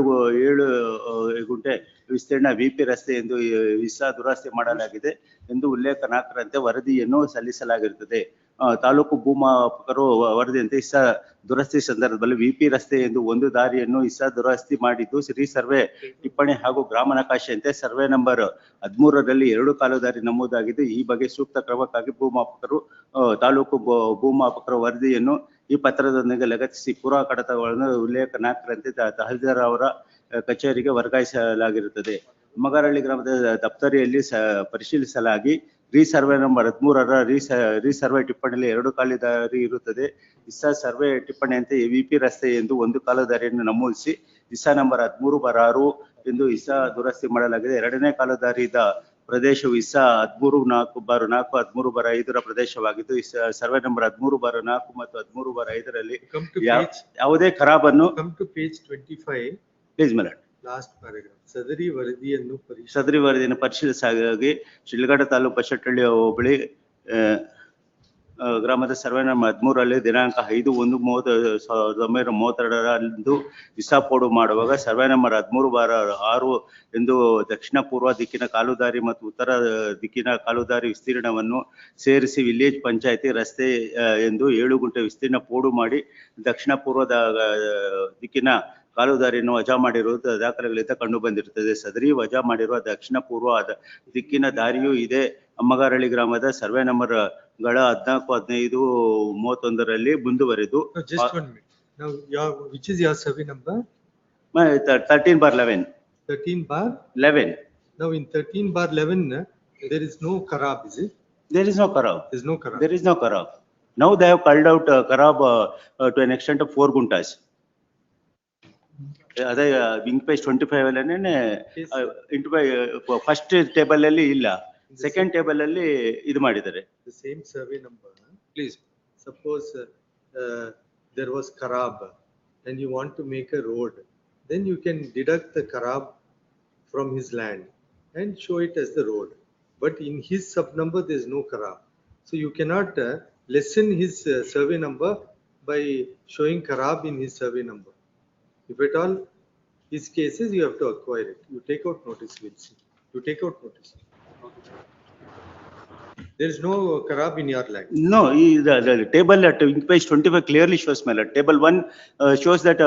ಗುಂಟೆ ವಿಸ್ತೀರ್ಣ ವಿಪಿ ರಸ್ತೆ ಎಂದು ವಿಸಾ ದುರಸ್ತಿ ಮಾಡಲಾಗಿದೆ ಎಂದು ಉಲ್ಲೇಖ 4ರಂತೆ ವರದಿಯನ್ನು ಸಲ್ಲಿಸಲಾಗಿರುತ್ತದೆ. ತಾಲೂಕು ಭೂಮಾಪಕರು ವರದಿಯಂತೆ ಇಸಾ ದುರಸ್ತಿ ಸಂದರ್ಭದಲ್ಲಿ ವಿಪಿ ರಸ್ತೆ ಎಂದು ಒಂದು ದಾರಿಯನ್ನು ಇಸಾ ದುರಸ್ತಿ ಮಾಡಿದ್ದು ಸರ್ವೆ ಟಿಪ್ಪಣಿ ಹಾಗೂ ಗ್ರಾಮ ನಕಾಶೆಯಂತೆ ಸರ್ವೆ ನಂಬರ್ 13ರಲ್ಲಿ 2 ಕಾಲುದಾರಿ ನಮೂದಾಗಿದ್ದು ಈ ಬಗ್ಗೆ ಸೂಕ್ತ ಕ್ರಮಕ್ಕಾಗಿ ತಾಲೂಕು ಭೂಮಾಪಕರ ವರದಿಯನ್ನು ಈ ಪತ್ರದೊಂದಿಗೆ ಲಗತ್ತಿಸಿ ಪೂರ್ವ ಕಡತಗಳನ್ನು ಉಲ್ಲೇಖ 4ರಂತೆ ತಹಸೀಲ್ದಾರ್ ಅವರ ಕಚೇರಿಗೆ ವರ್ಗಾಯಿಸಲಾಗಿರುತ್ತದೆ. ಮಗರಹಳ್ಳಿ ಗ್ರಾಮದ ದಫ್ತರಿಯಲ್ಲಿ ಪರಿಶೀಲಿಸಲಾಗಿ ಸರ್ವೆ ನಂಬರ್ 13ರ ಸರ್ವೆ ಟಿಪ್ಪಣಿಯಲ್ಲಿ 2 ಕಾಲುದಾರಿ ಇರುತ್ತದೆ. ಇಸಾ ಸರ್ವೆ ಟಿಪ್ಪಣಿಯಂತೆ ವಿಪಿ ರಸ್ತೆ ಎಂದು ಒಂದು ಕಾಲುದಾರಿಯನ್ನು ನಮೂದಿಸಿ ಇಸಾ ನಂಬರ್ 13/6 ಎಂದು ಇಸಾ ದುರಸ್ತಿ ಮಾಡಲಾಗಿದೆ. ಎರಡನೇ ಕಾಲುದಾರಿದ ಪ್ರದೇಶವು ಇಸಾ 13/4 13/5 ಪ್ರದೇಶವಾಗಿದ್ದು ಸರ್ವೆ ನಂಬರ್ 13/4 ಮತ್ತು 13/5ರಲ್ಲಿ ಯಾವುದೇ ಖರಾಬನ್ನು Come to page 25. Please madam. Last paragraph. ಸದರಿ ವರದಿಯನ್ನು ಪರಿಶೀಲಿಸಾಗಿ ಶಿಲ್ಘಟ್ಟ ತಾಲೂಕು ಬಶೆಟ್ಟಹಳ್ಳಿ ಹೋಬಳಿ ಗ್ರಾಮದ ಸರ್ವೆ ನಂಬರ್ 13ರಲ್ಲಿ ದಿನಾಂಕ 5/1/1932ರಂದು ವಿಸಾ ಪೋಡು ಮಾಡುವಾಗ ಸರ್ವೆ ನಂಬರ್ 13/6 ಎಂದು ದಕ್ಷಿಣ ಪೂರ್ವ ದಿಕ್ಕಿನ ಕಾಲುದಾರಿ ಮತ್ತು ಉತ್ತರ ದಿಕ್ಕಿನ ಕಾಲುದಾರಿ ವಿಸ್ತೀರ್ಣವನ್ನು ಸೇರಿಸಿ ವಿಲೇಜ್ ಪಂಚಾಯತಿ ರಸ್ತೆ ಎಂದು 7 ಗುಂಟೆ ವಿಸ್ತೀರ್ಣ ಪೋಡು ಮಾಡಿ ದಕ್ಷಿಣ ಪೂರ್ವದ ದಿಕ್ಕಿನ ಕಾಲುದಾರಿಯನ್ನು ವಜಾ ಮಾಡಿರುವುದು ದಾಖಲೆಗಳಿಂದ ಕಂಡು ಬಂದಿರುತ್ತದೆ. ಸದರಿ ವಜಾ ಮಾಡಿರುವ ದಕ್ಷಿಣ ಪೂರ್ವ ದಿಕ್ಕಿನ ದಾರಿಯೂ ಇದೆ. ಅಮ್ಮಗಾರಳ್ಳಿ ಗ್ರಾಮದ ಸರ್ವೆ ನಂಬರ್ಗಳ 14, 15, 31ರಲ್ಲಿ ಮುಂದುವರೆದು Just 1 minute. Now, which is your survey number? 13/11. 13/11. Now, in 13/11, there is no Karab, is it? There is no Karab. There is no Karab. There is no Karab. Now they have called out Karab to an extent of 4 guntas. ಅದೇ wing page 25 ಅಲ್ಲೇನೆ first table ಅಲ್ಲಿ ಇಲ್ಲ, second table ಅಲ್ಲಿ ಇದು ಮಾಡಿದ್ದಾರೆ. The same survey number. Please. Suppose there was Karab and you want to make a road, then you can deduct the Karab from his land and show it as the road. But in his sub number there is no Karab. So you cannot lessen his survey number by showing Karab in his survey number. If at all his cases, you have to acquire it. You take out notice, we'll see. You take out notice. There is no Karab in your land. No, the table at page 25 clearly shows, my lord. Table 1 shows that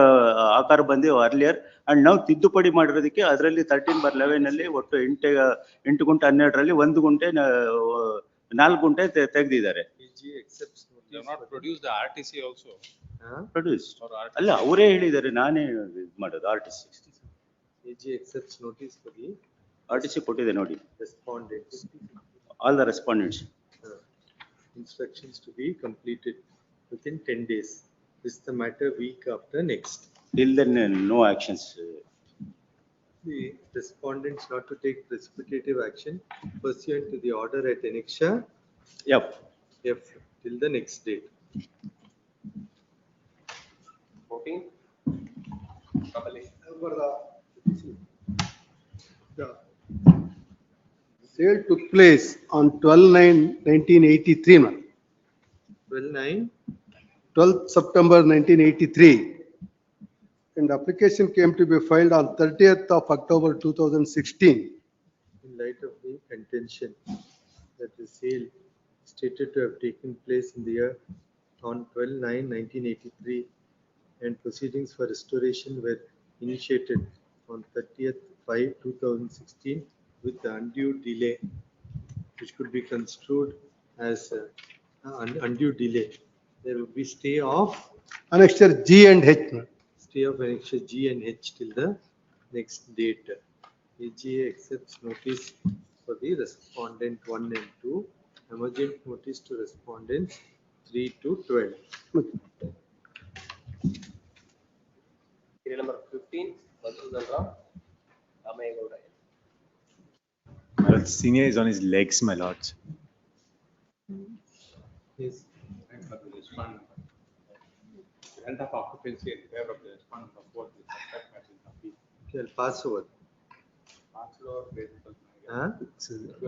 Akar Bandi earlier, and now ತಿದ್ದುಪಡಿ ಮಾಡಿರೋದಕ್ಕೆ ಅದರಲ್ಲಿ 13/11 ಅಲ್ಲಿ ಒಟ್ಟು 8 ಗುಂಟೆ 12ರಲ್ಲಿ 1 ಗುಂಟೆ 4 ಗುಂಟೆ ತೆಗೆದಿದ್ದಾರೆ. They have not produced the RTC also. Produced. ಅಲ್ಲ ಅವರೇ ಹೇಳಿದ್ದಾರೆ, ನಾನೇ ಮಾಡೋದು RTC. AG accepts notice for the RTC ಕೊಟ್ಟಿದೆ ನೋಡಿ. respondents. All the respondents. Instructions to be completed within 10 days. This is the matter week after next. Till then, no actions. The respondents not to take precipitative action pursuant to the order at annexure Yep. F till the next date. 14. Sale took place on 12/9/1983, 12/9. 12th September 1983. And application came to be filed on 30th of October 2016. In light of the contention that the sale stated to have taken place in the year on 12/9/1983 and proceedings for restoration were initiated on 30th 5/2016 with the undue delay, which could be construed as undue delay. There would be stay of Annexure G and H. stay of annexure G and H till the next date. AGA accepts notice for the respondent 1 and 2, emergent notice to respondents 3 to 12. Serial number 15, Madhusudan Rao, Ramayagowda. My lord, senior is on his legs, my lords. Yes. Rent of occupancy in favor of the respondent of both the suspect matters in appeal. Okay, I'll pass over. Pass over basically. Huh?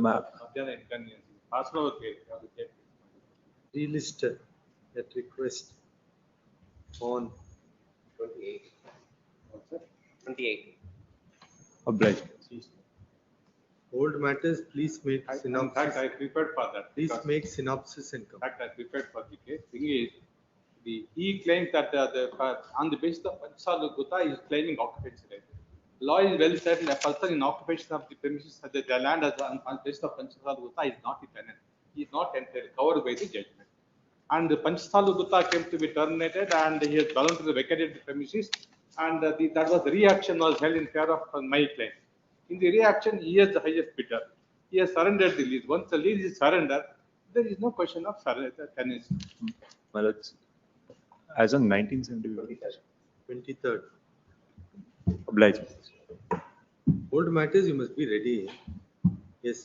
Mabhyana inconvenience. Pass over case. Relist that request on 28. 28. Obliged. Old matters, please make In fact, synopsis. I prepared for that. Please because- make synopsis and In come. fact, I prepared for the case. Thing is, he claims that on the basis of Panchal Gutta is claiming occupancy right. Law is well settled, a person in occupation of the premises, the land as on basis of Panchal Gutta is not a tenant. He is not entirely covered by the judgment. And the Panchal Gutta came to be terminated and he has voluntarily vacated the premises. And that was the reaction was held in favor of my claim. In the reaction, he is the highest bidder. He has surrendered the lease. Once the lease is surrendered, there is no question of tenancy. My lord, as on 1970. 23rd. Obliged. Old matters, you must be ready. Yes.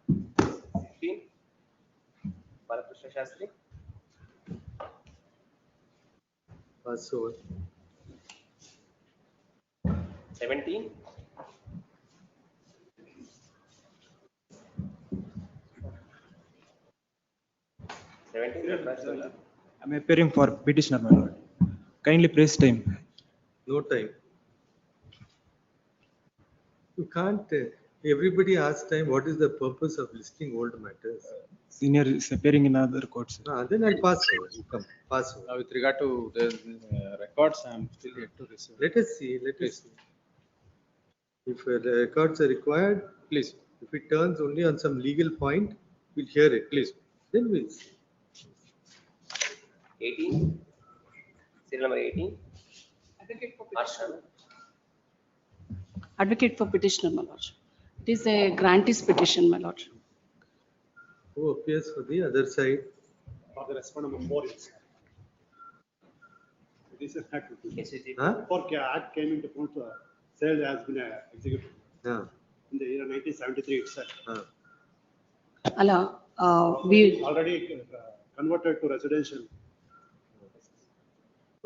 16. Balakrishna Shastri. Pass over. 17. I'm appearing for petitioner, my lord. Kindly press time. No time. You can't, everybody asks time, what is the purpose of listing old matters? Senior is appearing in other courts. Then I'll pass over. You come, pass over. With regard to the records, I am still yet to receive. Let us see, let us see. If the records are required, please. If it turns only on some legal point, we'll hear it, please. Then we'll see. 18. Serial number 18. Harsha. Advocate for petitioner, my lord. It is a grantee's petition, my lord. Who appears for the other side? For the respondent number 4 is. This is fact. Huh? For act came into force, sale has been executed Yeah. in the year 1973 itself. Allah, we already converted to residential.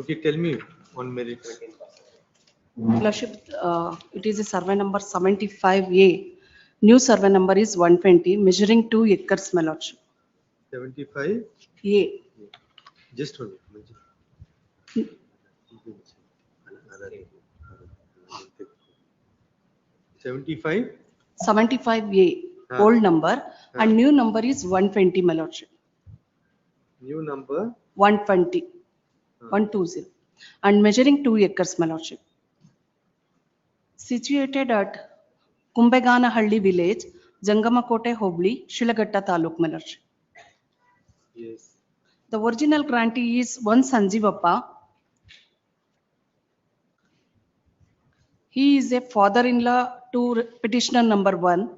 Okay, tell me on merit. Lordship, it is a survey number 75A. New survey number is 120, measuring 2 acres, my lordship. 75? A. Just one. 75? 75A, old number, and new number is 120, my lordship. New number? 120, 120, and measuring 2 acres, my lordship. Situated at Kumbeganahalli village, Jangamakote Hobli, Shilagatta Taluk, my lordship. Yes. The original grantee is one Sanjivappa. He is a father-in-law to petitioner number 1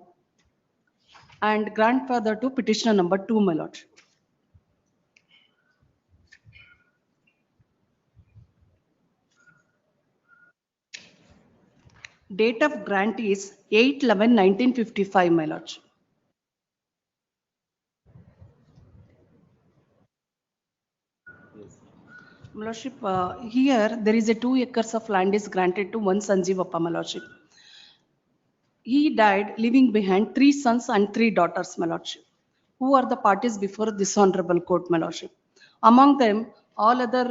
and grandfather to petitioner number 2, my lord. Date of grant is 8/11/1955, my lord. My lordship, here there is a 2 acres of land is granted to one Sanjivappa, my lordship. He died leaving behind 3 sons and 3 daughters, my lordship, who are the parties before this honorable court, my lordship. Among them, all other,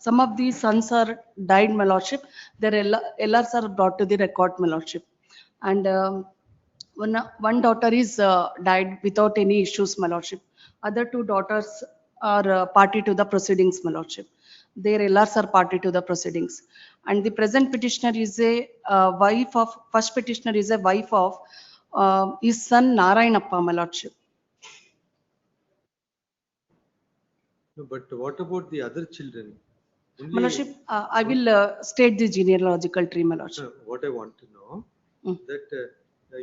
some of these sons are died, my lordship. Their LRs are brought to the record, my lordship. And one daughter is died without any issues, my lordship. Other 2 daughters are party to the proceedings, my lordship. Their LRs are party to the proceedings. And the present petitioner is a wife of, first petitioner is a wife of his son Narayanappa, my lordship. No, but what about the other children? Only- My lordship, I will state the genealogical tree, my lordship. What I want to know, that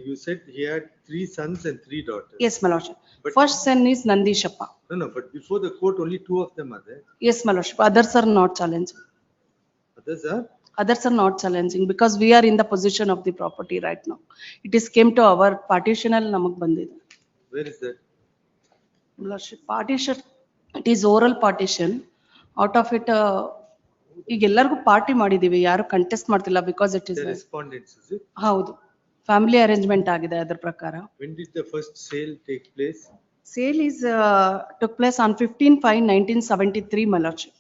you said he had 3 sons and 3 daughters. Yes, my lordship. But- First son is Nandishappa. No, but before the court, only 2 of them are there. Yes, my lordship. Others are not challenging. Others are? Others are not challenging because we are in the possession of the property right now. It is came to our partitional namak bandide. Where is that? Lordship, partition, it is oral partition. Out of it, ಈಗ ಎಲ್ಲರಿಗೂ party ಮಾಡಿದೀವಿ, ಯಾರು contest ಮಾಡ್ತಿಲ್ಲ because it is. The respondents, is it? ಹೌದು, family arrangement ಆಗಿದೆ ಅದರ ಪ್ರಕಾರ. When did the first sale take place? Sale is took place on 15/5/1973, my lordship.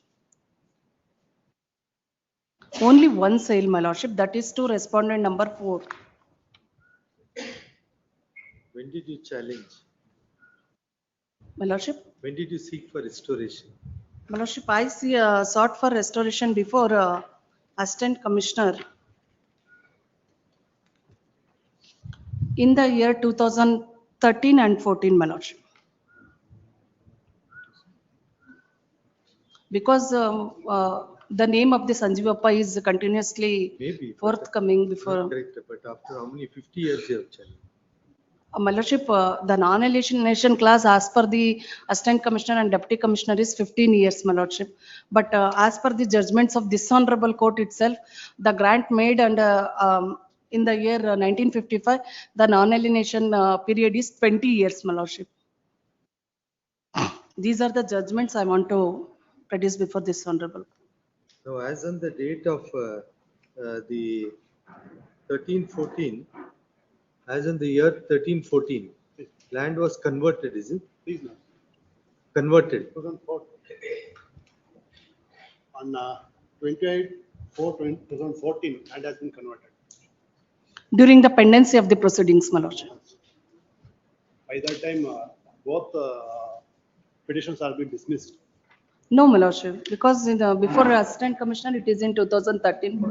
Only one sale, my lordship, that is to respondent number 4. When did you challenge? My lordship, When did you seek for restoration? my lordship, I sought for restoration before Assistant Commissioner in the year 2013 and 14, my lordship. Because the name of the Sanjeevappa is continuously Maybe. but forthcoming not before. Correct, but after how many 50 years you have challenged? My lordship, the non-alienation clause as per the Assistant Commissioner and Deputy Commissioner is 15 years, my lordship. But as per the judgments of this honorable court itself, the grant made and in the year 1955, the non-alienation period is 20 years, my lordship. These are the judgments I want to produce before this honorable. Now, as on the date of the 1314, as in the year 1314, land was converted, is it? Please, no. Converted. 2004. On 28/4/2014, and has been converted. During the pendency of the proceedings, my lordship. By that time, both petitions are being dismissed. No, my lordship, because before Assistant Commissioner, it is in 2013.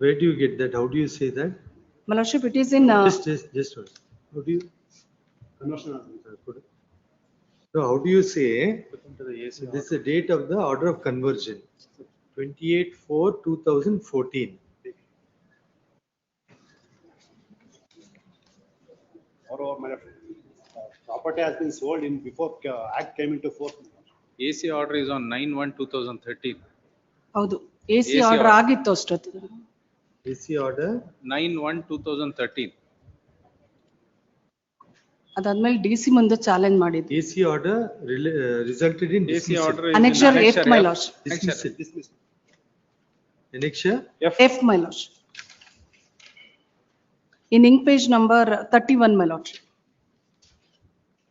Where do you get that? How do you say that? My lordship, it is in, Just one. How do you? Conversion has been done. So how do you say this is the date of the order of conversion? 28/4/2014. Or property has been sold in before act came into force. AC order is on 9/1/2013. ಹೌದು AC AC order order. ಆಗಿತ್ತು ಅಷ್ಟೊತ್ತಿಗೆ. AC order 9/1/2013. ಅದಾದ್ಮೇಲೆ DC ಮುಂದೆ challenge ಮಾಡಿದ್ವಿ. AC order resulted in AC dismissal. order is in Annexure F, Annexure my F. lordship. Dismissal. Dismissed. Annexure F, my lordship. In ink page number 31, my lordship.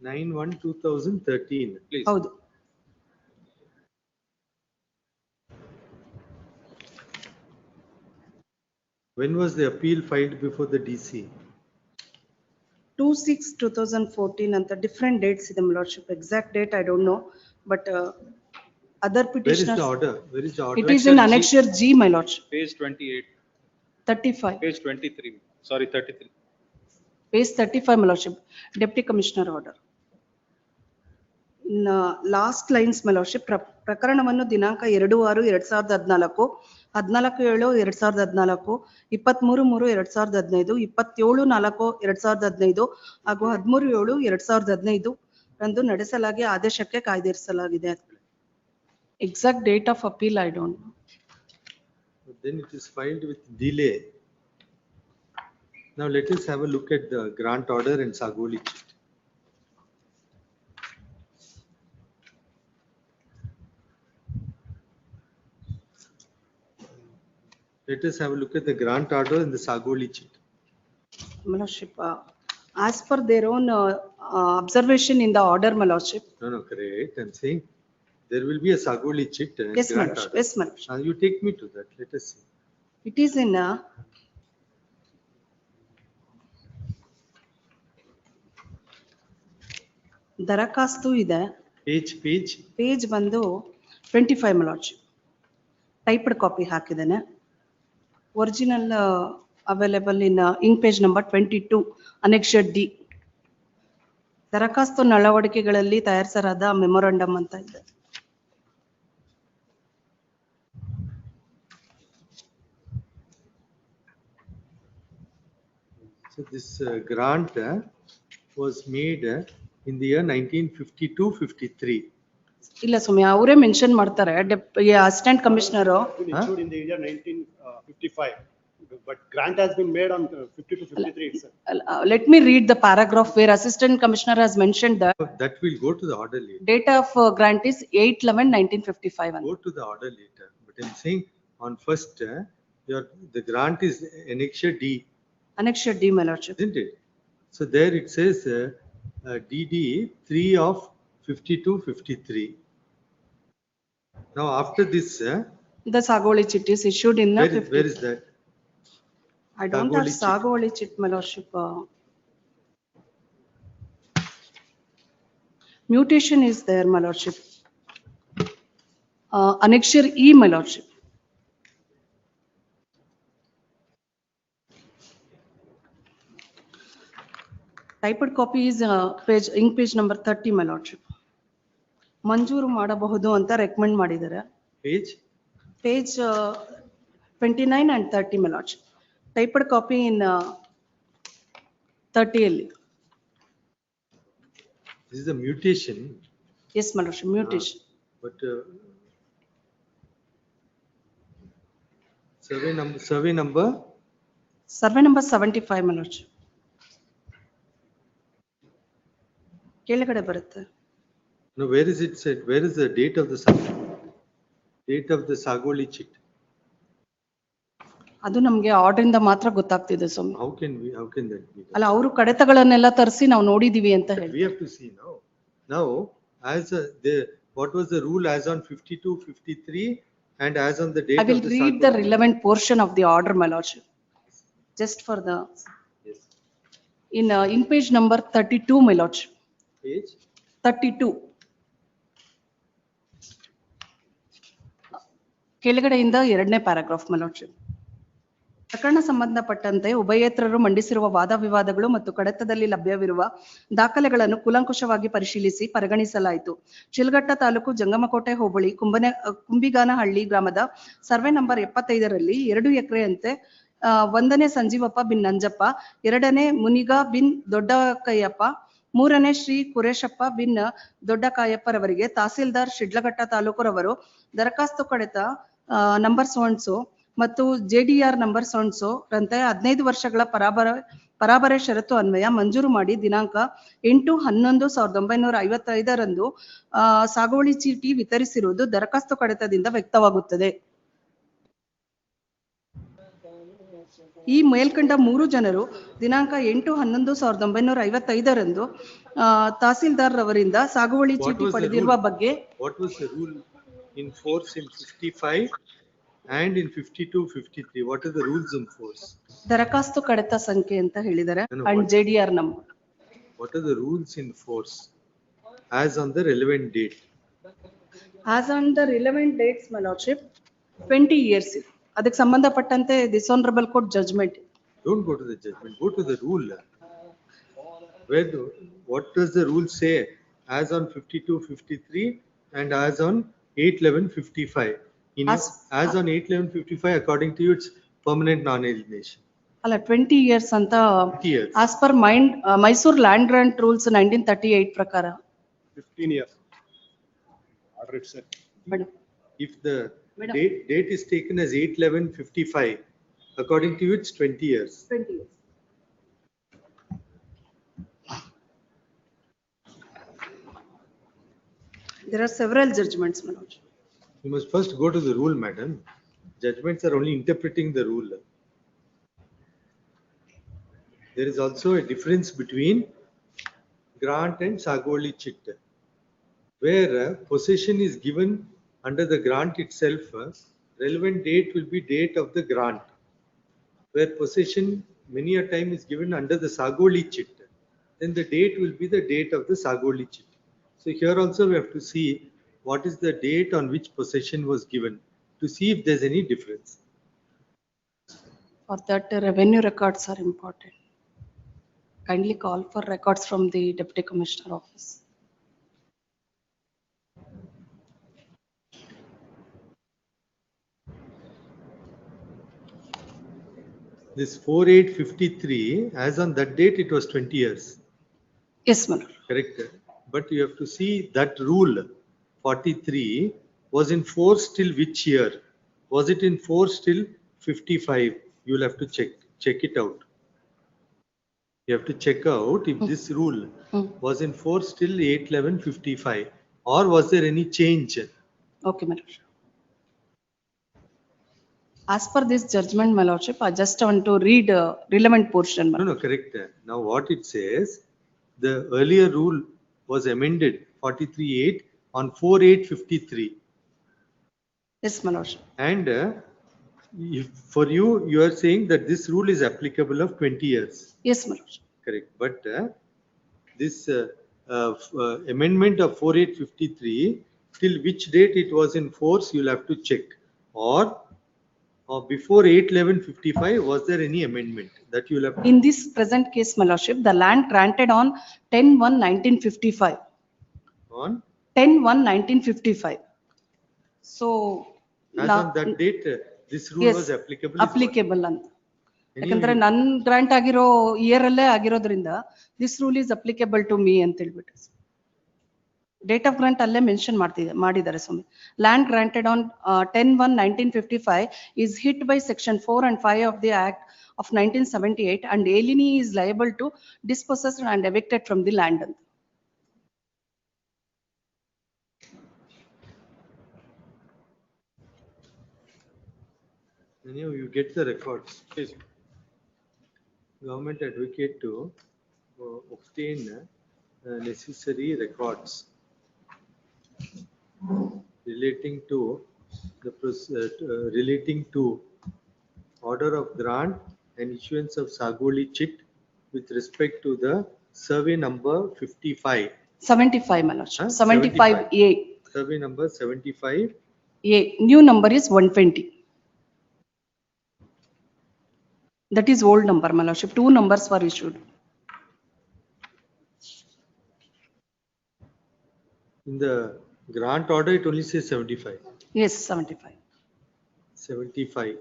9/1/2013. Please. ಹೌದು. When was the appeal filed before the DC? 2/6/2014 ಅಂತ different dates ಇದೆ, my lordship. Exact date I don't know, but other Where is petitioners. the order? Where is the order? It is in Annexure G, my lordship. Page 28, 35. page 23, sorry, 33. Page 35, my lordship. Deputy Commissioner order. In last lines, my lordship, ಪ್ರಕರಣವನ್ನು ದಿನಾಂಕ 2/6/2014, 14/7/2014, 23/3/2015, 27/4/2015 ಹಾಗೂ 13/7/2015 ರಂದು ನಡೆಸಲಾಗಿ ಆದೇಶಕ್ಕೆ ಕಾಯ್ದಿರಿಸಲಾಗಿದೆ. Exact date of appeal I don't know. Then it is filed with delay. Now let us have a look at the grant order and Sagoli chit. Let us have a look at the grant order and the Sagoli chit. My lordship, as per their own observation in the order, my lordship. No, correct. I'm saying there will be a Sagoli chit and Yes, my grant lordship. order. Yes, my lordship. Now you take me to that. Let us see. It is in ದರಖಾಸ್ತು ಇದೆ. Page ಬಂದು 25, my lordship. Typed copy ಹಾಕಿದ್ದೇನೆ. Original available in ink page number 22, Annexure D. ದರಖಾಸ್ತು ನಡವಳಿಕೆಗಳಲ್ಲಿ ತಯಾರಿಸಲಾದ memorandum ಅಂತ ಇದೆ. So this grant was made in the year 1952-53. ಇಲ್ಲ ಸ್ವಾಮಿ, ಅವರೇ mention ಮಾಡ್ತಾರೆ assistant commissioner. Issued in the year 1955, but grant has been made on 52-53 itself. Let me read the paragraph where assistant commissioner has mentioned that That will go to the order later. date of grant is 8/11/1955. Go to the order later. But I'm saying on first, the grant is Annexure D, Annexure D, my lordship. isn't it? So there it says DD 3/52-53. Now after this, The Sagoli chit is issued in the Where is that? I don't have Sagoli chit. Sagoli chit, my lordship. Mutation is there, my lordship. Annexure E, my lordship. Typed copy is page, ink page number 30, my lordship. ಮಂಜೂರು ಮಾಡಬಹುದು ಅಂತ recommend ಮಾಡಿದ್ದಾರೆ. Page? Page 29 and 30, my lordship. Typed copy in 30 ಅಲ್ಲಿ. This is a mutation. Yes, my lordship, mutation. But survey number? Survey number 75, my lordship. ಕೆಳಗಡೆ ಬರುತ್ತೆ. No, where is it said? Where is the date of the Sagoli chit? ಅದು ನಮ್ಗೆ order ಇಂದ ಮಾತ್ರ ಗೊತ್ತಾಗ್ತಿದೆ ಸ್ವಾಮಿ. How can that be? ಅಲ್ಲ ಅವರು ಕಡತಗಳನ್ನೆಲ್ಲ ತರಿಸಿ ನಾವು ನೋಡಿದೀವಿ ಅಂತ ಹೇಳಿ. We have to see now. Now, what was the rule as on 52, 53 and as on the date I will of the read Sagoli? the relevant portion of the order, my lordship. Just for the. Yes. In page number 32, my lordship. Page? 32. ಕೆಳಗಡೆಯಿಂದ ಎರಡನೇ paragraph, my lordship. ಪ್ರಕರಣ ಸಂಬಂಧಪಟ್ಟಂತೆ ಉಭಯೇತರರು ಮಂಡಿಸಿರುವ ವಾದ ವಿವಾದಗಳು ಮತ್ತು ಕಡತದಲ್ಲಿ ಲಭ್ಯವಿರುವ ದಾಖಲೆಗಳನ್ನು ಕೂಲಂಕುಷವಾಗಿ ಪರಿಶೀಲಿಸಿ ಪರಿಗಣಿಸಲಾಯಿತು. ಶಿಲ್ಘಟ್ಟ ತಾಲೂಕು ಜಂಗಮಕೋಟೆ ಹೋಬಳಿ ಕುಂಬಿಗಾನಹಳ್ಳಿ ಗ್ರಾಮದ ಸರ್ವೆ ನಂಬರ್ 75ರಲ್ಲಿ 2 ಎಕರೆಯಂತೆ 1ನೇ ಸಂಜೀವಪ್ಪ ಬಿನ್ ನಂಜಪ್ಪ, 2ನೇ ಮುನಿಗಾ ಬಿನ್ ದೊಡ್ಡಕಯ್ಯಪ್ಪ, 3ನೇ ಶ್ರೀ ಕುರೇಶಪ್ಪ ಬಿನ್ ದೊಡ್ಡಕಾಯಪ್ಪರವರಿಗೆ ತಹಸೀಲ್ದಾರ್ ಶಿಡ್ಲಘಟ್ಟ ತಾಲೂಕುರವರು ದರಖಾಸ್ತು ಕಡತ ನಂಬರ್ ಸೋನ್ಸೋ ಮತ್ತು JDR ನಂಬರ್ ಸೋನ್ಸೋ ರಂತೆ 15 ವರ್ಷಗಳ ಪರಾಬರೆ ಷರತ್ತು ಅನ್ವಯ ಮಂಜೂರು ಮಾಡಿ ದಿನಾಂಕ 8/11/1955ರಂದು ಸಾಗುವಳಿ ಚೀಟಿ ವಿತರಿಸಿರುವುದು ದರಖಾಸ್ತು ಕಡತದಿಂದ ವ್ಯಕ್ತವಾಗುತ್ತದೆ. ಈ ಮೇಲ್ಕಂಡ 3 ಜನರು ದಿನಾಂಕ 8/11/1955ರಂದು ತಹಸೀಲ್ದಾರ್ ರವರಿಂದ ಸಾಗುವಳಿ ಚೀಟಿ ಪಡೆದಿರುವ ಬಗ್ಗೆ. What was the rule in force in 55 and in 52, 53? What are the rules in force? ದರಖಾಸ್ತು ಕಡತ ಸಂಖ್ಯೆ ಅಂತ ಹೇಳಿದ್ದಾರೆ and JDR number. What are the rules in force as on the relevant date? As on the relevant dates, my lordship, 20 years. ಅದಕ್ಕೆ ಸಂಬಂಧಪಟ್ಟಂತೆ dishonorable court judgment. Don't go to the judgment, go to the rule. What does the rule say as on 52, 53 and as on 8/11/55? As on 8/11/55, according to you, it's permanent non-alienation. ಅಲ್ಲ 20 years ಅಂತ 20 years. as per Mysuru land grant rules 1938 ಪ್ರಕಾರ 15 years. Order itself. If the date is taken as 8/11/55, according to you, it's 20 years. 20 years. There are several judgments, my lordship. You must first go to the rule, madam. Judgments are only interpreting the rule. There is also a difference between grant and Sagoli chit, where possession is given under the grant itself. Relevant date will be date of the grant, where possession many a time is given under the Sagoli chit. Then the date will be the date of the Sagoli chit. So here also we have to see what is the date on which possession was given to see if there's any difference. For that, revenue records are important. Kindly call for records from the Deputy Commissioner office. This 4853, as on that date, it was 20 years. Yes, madam. Correct. But you have to see that rule 43 was in force till which year? Was it in force till 55? You will have to check it out. You have to check out if this rule was in force till 8/11/55 or was there any change? Okay, my lordship. As per this judgment, my lordship, I just want to read relevant portion. No, correct. Now what it says, the earlier rule was amended 43(8) on 4/8/53. Yes, my lordship. And if for you, you are saying that this rule is applicable of 20 years. Yes, my lordship. Correct. But this amendment of 4853, till which date it was in force, you'll have to check. Or before 8/11/55, was there any amendment that you'll have? In this present case, my lordship, the land granted on 10/1/1955. On? 10/1/1955. So. As now- on that date, this rule Yes, was applicable. is what? applicable ಅಂತ. Any- ಯಾಕಂದ್ರೆ ನನ್ grant ಆಗಿರೋ year ಅಲ್ಲೇ ಆಗಿರೋದ್ರಿಂದ this rule is applicable to me ಅಂತ ಹೇಳ್ಬಿಟ್ಟು date of grant ಅಲ್ಲೇ mention ಮಾಡಿದ್ದಾರೆ ಸ್ವಾಮಿ. Land granted on 10/1/1955 is hit by section 4 and 5 of the Act of 1978 and alienee is liable to dispossessed and evicted from the land ಅಂತ. You get the records. Please. Government advocate to obtain necessary records relating to order of grant and issuance of Sagoli chit with respect to the survey number 55. 75, my lordship. 75A. Survey number 75. A. New number is 120. That is old number, my lordship. 2 numbers were issued. In the grant order, it only says 75. Yes, 75. 75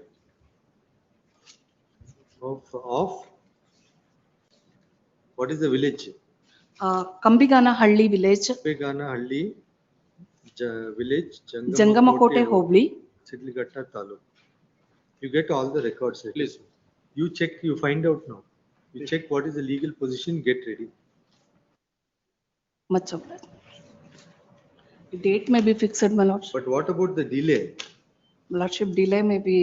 of what is the village? Kambigana Halli village. Kambigana Halli village. Jangamakote Hobli. Sidligatta Taluk. You get all the records. Please. You check, you find out now. You check what is the legal position, get ready. Much obliged. The date may be fixed, my lordship. But what about the delay? Lordship, delay may be,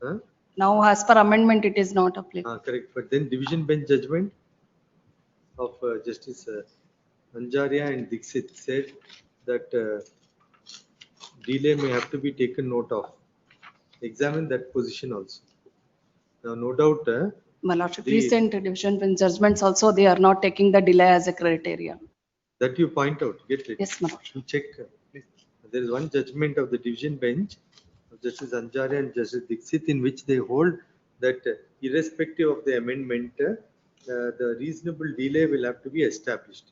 Huh? now as per amendment, it is not applicable. Correct. But then division bench judgment of Justice Anjaria and Dixit said that delay may have to be taken note of. Examine that position also. Now, no doubt. My lordship, recent division bench judgments also, they are not taking the delay as a criteria. That you point out, get ready. Yes, my lordship. You check. There is one judgment of the division bench of Justice Anjaria and Justice Dixit in which they hold that irrespective of the amendment, the reasonable delay will have to be established.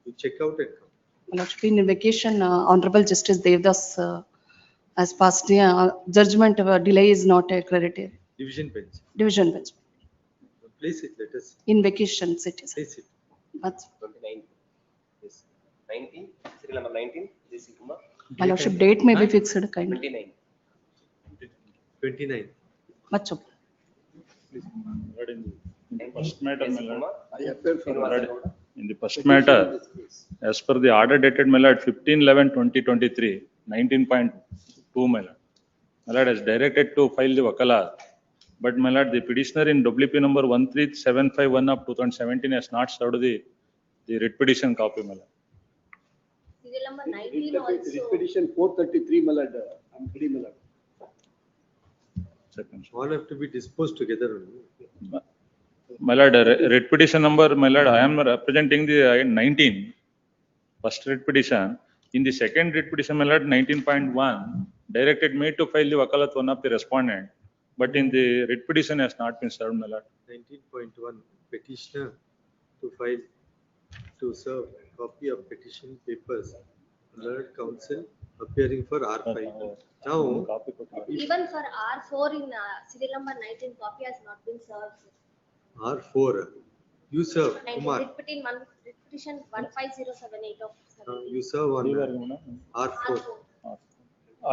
You check out and come. My lordship, in vacation, Honorable Justice Devdas has passed the judgment delay is not a criteria. Division bench. Division bench. Place it, let us. In vacation, it is. Place it. But 29. Yes. 19, serial number 19, J.C. Kumar. my lordship, date may be fixed, kind. 29. 29. Much obliged. In the first matter, my lord. Kumar. In the first matter, as per the order dated, my lord, 15/11/2023, 19.2, my lord. My lord has directed to file the wakalat. But my lord, the petitioner in WP number 13751 of 2017 has not served the writ petition copy, my lord. Serial number 19 also. Petition 433, my lord. I'm ready, my lord. Second. All have to be disposed together only. My lord, writ petition number, my lord, I am representing the 19, first writ petition. In the second writ petition, my lord, 19.1, directed me to file the wakalat one of the respondent. But in the writ petition has not been served, my lord. 19.1, petitioner to file, to serve copy of petition papers, alert counsel appearing for R5. Now, Even for R4 in serial number 19, copy has not been served. R4, you serve, 19, Kumar. writ petition 15078 of. You serve on R4.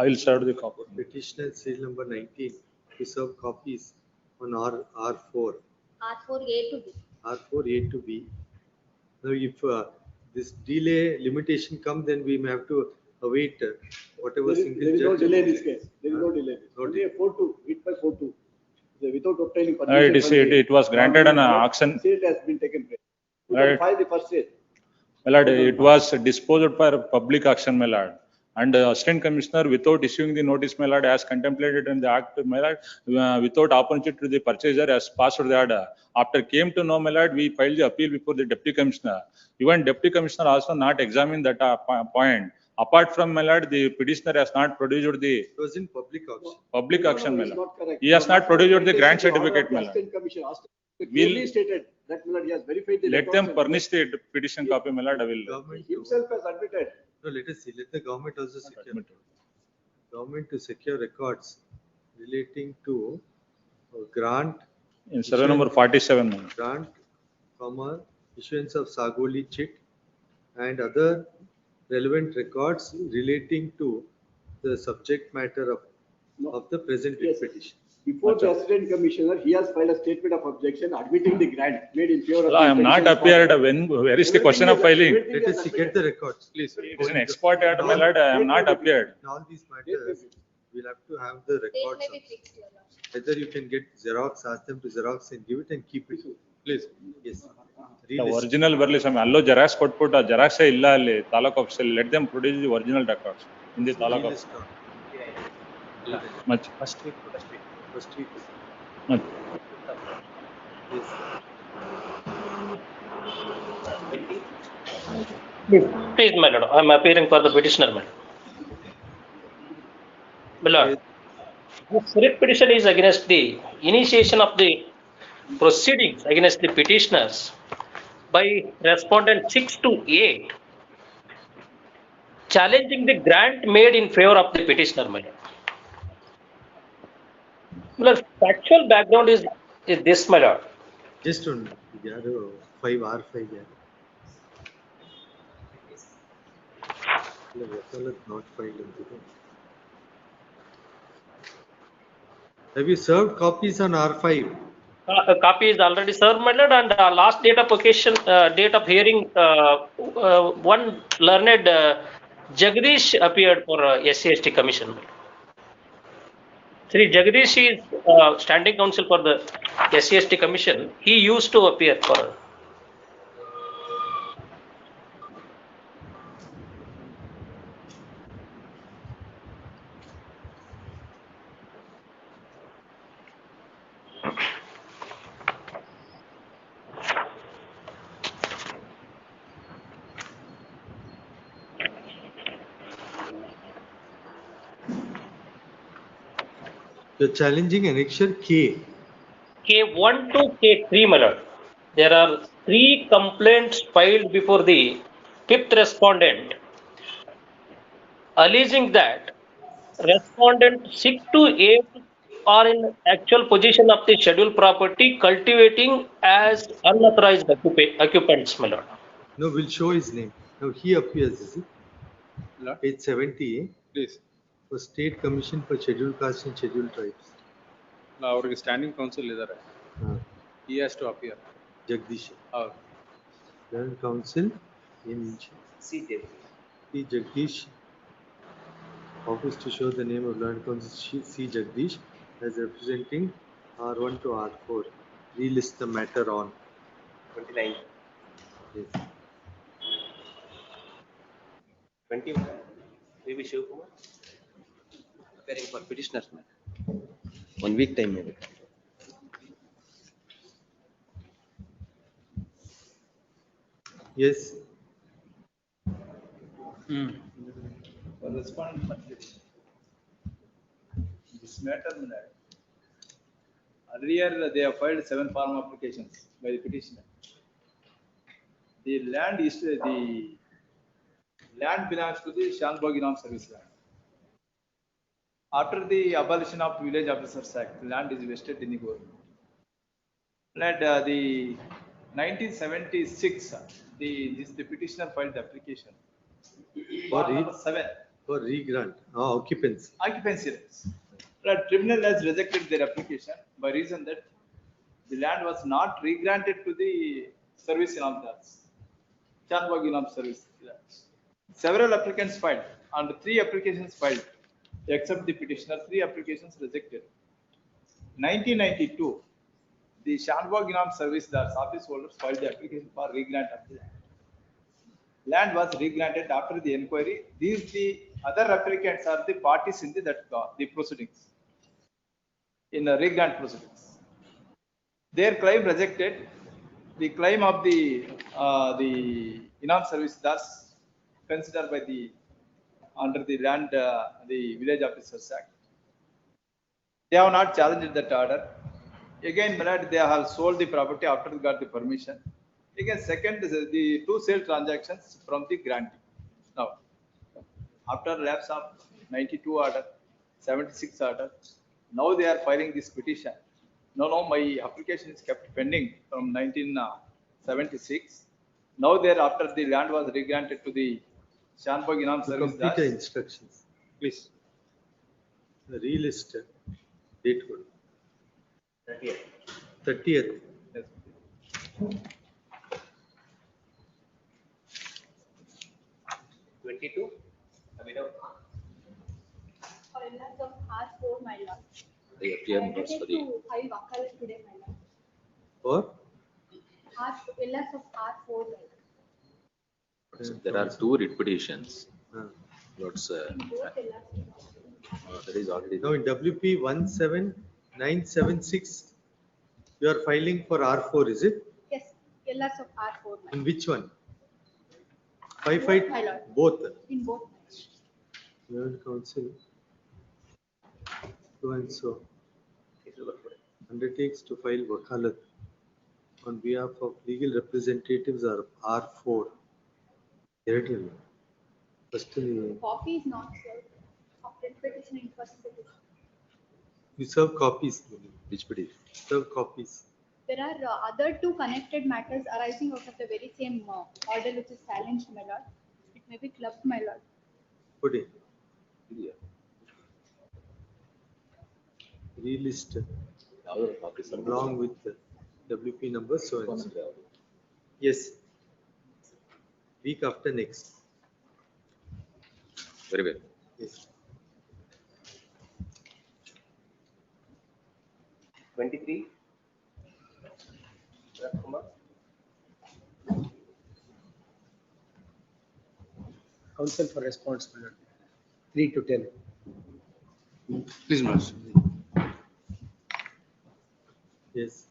I will serve the copy. Petitioner serial number 19, you serve copies on R4. R4A to B. R4 A to B. Now, if this delay limitation comes, then we may have to await whatever single There is no judge. delay in this case. There is no delay. Only a 4-2, hit by 4-2. Without obtaining It was granted on auction. It has been taken place. Right. File the first state. My lord, it was disposed for public auction, my lord. And Assistant Commissioner, without issuing the notice, my lord, as contemplated in the act, my lord, without opportunity to the purchaser, has passed the order. After came to know, my lord, we filed the appeal before the Deputy Commissioner. Even Deputy Commissioner also not examined that point. Apart from, my lord, the petitioner has not produced the It was in public auction. public action, my It's lord. not correct. He has not produced the grant The order of certificate, the my lord. Assistant Commission asked, clearly stated that my lord, he has verified the Let records them and furnish the petition copy, my lord, I will. Government he himself has admitted. No, let us see. Let the government also secure. Government to secure records relating to grant. In survey number 47, my lord. Grant, comma, issuance of Sagoli chit and other relevant records relating to the subject matter of the present Yes. petition. Before the Assistant Commissioner, he has filed a statement of objection admitting the grant made in favor of. I am not appeared when, where is the question of filing? Let us see, get the records, please. It is an export order, my lord, I am not appeared. In all these matters, we'll have to have the Date records. may of- be fixed, Your Lordship. Whether you can get Xerox, ask them to Xerox and give it and keep it. Please. Yes. The Relist. original ಬರ್ಲಿ ಸ್ವಾಮಿ ಅಲ್ಲೋ xerox ಕೊಟ್ಬಿಟ್ಟು ಆ ಜೆರಾಕ್ಸೇ ಇಲ್ಲ ಅಲ್ಲಿ ತಾಲೂಕು ಆಫೀಸಲ್ಲಿ let them produce the original records in the taluk office Relist on. Much First week. Much Yes. Please, my lord, I am appearing for the petitioner, my lord. My lord, this writ petition is against the initiation of the proceedings against the petitioners by respondent 6 to 8, challenging the grant made in favor of the petitioner, my lord. My lord, factual background is this, my lord. Just on, ಯಾರು 5R5 ಯಾರು? ಇಲ್ಲ, ವಕಾಲತ್ not filed ಅಂತಿದೆ. Have you served copies on R5? A copy is already served, my lord, and last date of occasion, date of hearing, one learned Jagdish appeared for SC/ST commission. Sri Jagdish is standing counsel for the SC/ST commission. He used to appear for. You're challenging annexure K. K1 to K3, my lord. There are 3 complaints filed before the 5th respondent, alleging that respondent 6 to 8 are in actual possession of the scheduled property, cultivating as unauthorized occupants, my lord. No, we'll show his name. Now he appears, is it? Lord. Page 70 Please. for State Commission for Scheduled Castes and Scheduled Tribes. ಅವ್ರಿಗೆ standing council ಇದ್ದಾರೆ. He has to appear. Jagdish. ಹೌದು. Learned Council in C. Jagdish. Office to show the name of Learned Council C. Jagdish as representing R1 to R4. Relist the matter on 29. Yes. 21. Maybe Shivkumar. Preparing for petitioners. 1 week time maybe. Yes. For respondent, this matter, earlier they have filed 7 form applications by the petitioner. The land belongs to the Shanbog Inam Service land. After the abolition of Village Officers Act, the land is vested in the government. And the 1976, the petitioner filed the application. For Number 7. For re-grant. Occupancy. Occupancy rights. The tribunal has rejected their application by reason that the land was not re-granted to the service inamdars, Shanbog Inam service. Several applicants filed, and 3 applications filed, except the petitioner, 3 applications rejected. 1992, the Shanbog Inam service office holders filed the application for re-grant of the land. Land was re-granted after the inquiry. These the Other applicants are the parties in the proceedings, in the regrant proceedings. Their claim rejected, the claim of the in-arm service thus considered by under the the Village Officers Act. They have not challenged that order. Again, my lord, they have sold the property after they got the permission. Again, second is the two sale transactions from the grantee. Now, after lapse of 92 order, 76 order, now they are filing this petition. No, my application is kept pending from 1976. Now there, after the land was regranted to the Shanbog Inam To Service. complete the instructions, please. The relist date code. 30th. 30th. Yes. 22. Abhinav. For illness of R4, my lord. They appear members for the, To file wakalat today, my lord. Or Illness of R4, my lord. there are two writ petitions. uh, What's, Both illness. that is already. now in WP 17976, you are filing for R4, is it? Yes, illness of R4, my In lord. which one? 5 Both, my lord. both. In both, my lord. Learned counsel. So and so undertakes to file wakalat on behalf of legal representatives are R4. Irritating. First, Copy is not served. After petition in first petition. you serve copies. Which petition? There are other two connected matters arising out of the very same order which is challenged, my lord. It may be clubbed, my lord. Put in. Relist along with the WP number so and so. Yes. Week after next. Very well. Yes. 23. Kumar. Counsel for response, my lord. 3 to 10. Please, my lord. Yes.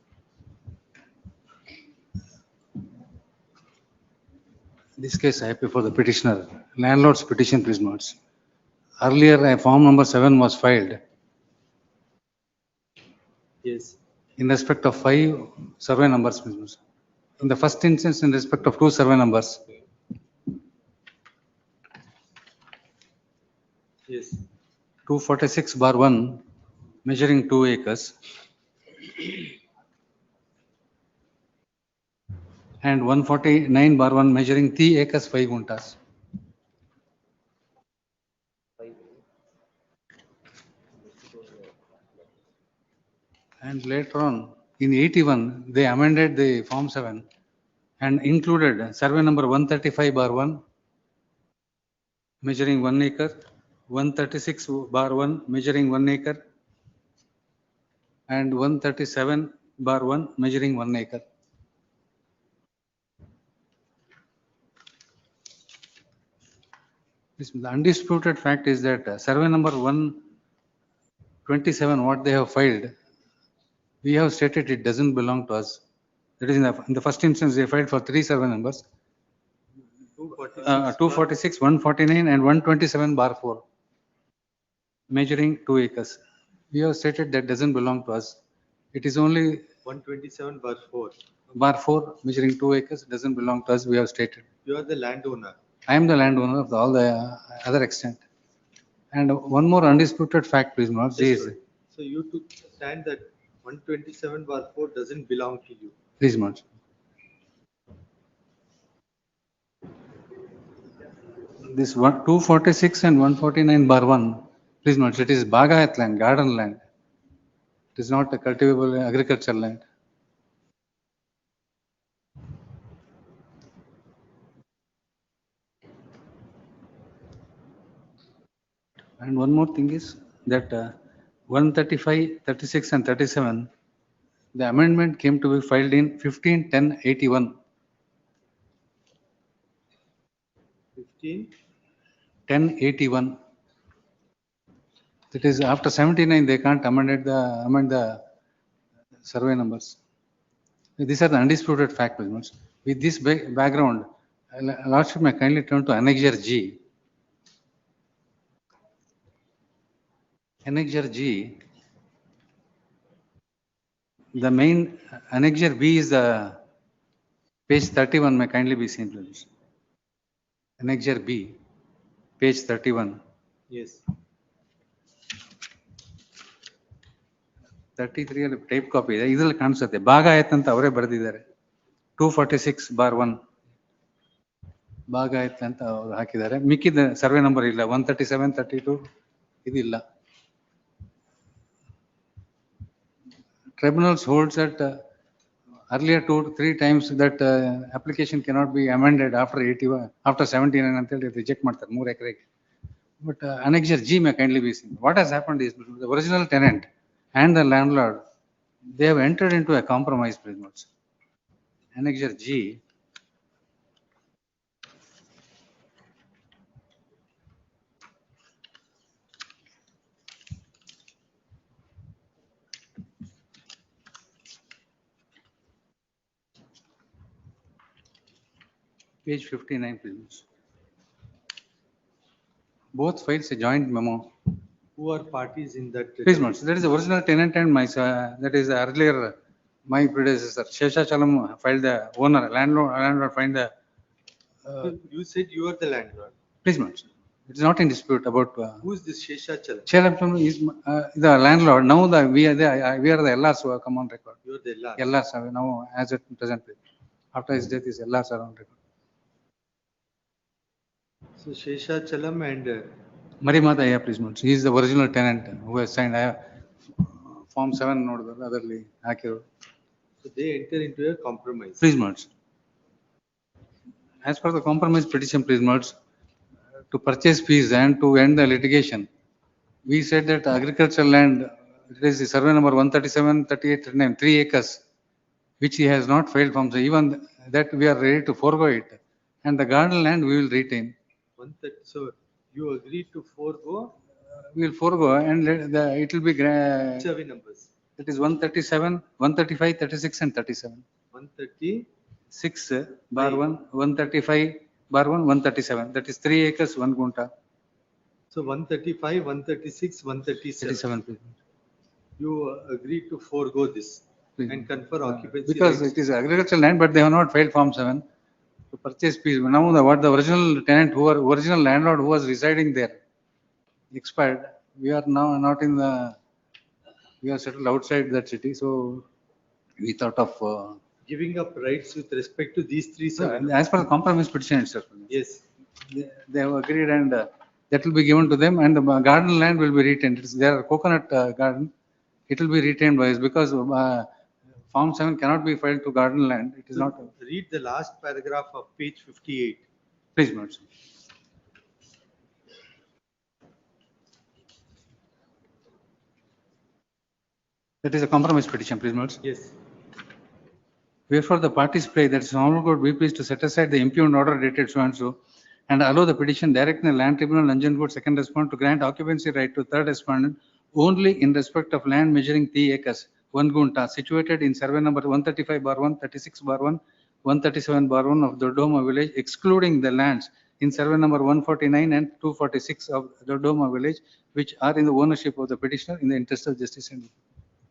In this case, I appeal for the petitioner, landlord's petition, please, my lords. Earlier, form number 7 was filed Yes. in respect of 5 survey numbers, please, my lords. In the first instance, in respect of 2 survey numbers, Yes. 246/1 measuring 2 acres and 149/1 measuring 3 acres 5 guntas. And later on, in 81, they amended the Form 7 and included survey number 135/1 measuring 1 acre, 136/1 measuring 1 acre, and 137/1 measuring 1 acre. The undisputed fact is that survey number 127, what they have filed, we have stated it doesn't belong to us. That is in the first instance, they filed for 3 survey numbers, 246, 149 and 127/4 measuring 2 acres. We have stated that doesn't belong to us. It is only 127/4. /4 measuring 2 acres doesn't belong to us, we have stated. You are the landowner. I am the landowner of all the other extent. And one more undisputed fact, please, not Yes, is, sir. So you took stand that 127/4 doesn't belong to you. please, not. This 246 and 149/1, please note, it is Bhagayat land, garden land. It is not a cultivable agricultural land. And one more thing is that 135, 36 and 37, the amendment came to be filed in 15/10/81. 15. 1081. That is after 79, they can't amend the survey numbers. These are the undisputed facts. With this background, Lordship may kindly turn to Annexure G. Annexure G, the main Annexure B is the page 31, may kindly be seen, please. Annexure B, page 31. Yes. 33 ಅಲ್ಲಿ type copy ಇದೆ, ಇದ್ರಲ್ಲಿ ಕಾಣಿಸುತ್ತೆ ಭಾಗ ಆಯ್ತು ಅಂತ ಅವರೇ ಬರೆದಿದ್ದಾರೆ. 246/1 ಭಾಗ ಆಯ್ತು ಅಂತ ಅವರು ಹಾಕಿದ್ದಾರೆ. ಮಿಕ್ಕಿದ ಸರ್ವೆ ನಂಬರ್ ಇಲ್ಲ, 137, 32 ಇದಿಲ್ಲ. Tribunals holds that earlier 2-3 times that application cannot be amended after 81, after 79 ಅಂತ ಹೇಳಿ ರಿಜೆಕ್ಟ್ ಮಾಡ್ತಾರೆ 3 ಎಕರೆಗೆ. But Annexure G may kindly be seen. What has happened is the original tenant and the landlord, they have entered into a compromise, pretty much. Annexure G, page 59, please. Both files a joint memo. Who are parties in that? Please, that is the original tenant and my, that is earlier my predecessor. CH-07 filed the owner, landlord find the. You said you are the landlord. Please, it is not in dispute about. Who is this CH-07? CH-07 is the landlord. Now we are the LRs who have come on record. You are the LR. LRs are now as at present. After his death, his LRs are on record. So CH-07 and Marimata, yeah, please. He is the original tenant who has signed. Form 7 node otherly accurate. So they enter into a compromise. Please, as per the compromise petition, please, to purchase fees and to end the litigation, we said that agricultural land, it is the survey number 137, 38, 39, 3 acres, which he has not filed from. So even that we are ready to forego it, and the garden land we will retain. 130. So you agree to forego? We will forego, and it will be. Survey numbers. That is 137, 135, 36, and 37. 136/1, 135/1, 137. That is 3 acres, 1 gunta. So 135, 136, 137. You agree to forego this and confer occupancy because rights. It is agricultural land, but they have not filed Form 7 to purchase fees. Now what the original tenant, original landlord who was residing there expired. We are now not in the. We are settled outside that city, so we thought of giving up rights with respect to these 3 surveys. As per the compromise petition itself. Yes. They have agreed, and that will be given to them, and the garden land will be retained. It's their coconut garden. It will be retained by us because Form 7 cannot be filed to garden land. It is not. Read the last paragraph of page 58. Please, That is a compromise petition, please, Yes. Wherefore the parties pray that Honorable Court be pleased to set aside the impugned order dated so and so, and allow the petition directing the Land Tribunal Nanjangud second respondent to grant occupancy right to third respondent only in respect of land measuring 3 acres, 1 gunta, situated in survey number 135/1, 36/1, 137/1 of Dodoma village, excluding the lands in survey number 149 and 246 of Dodoma village, which are in the ownership of the petitioner in the interest of justice and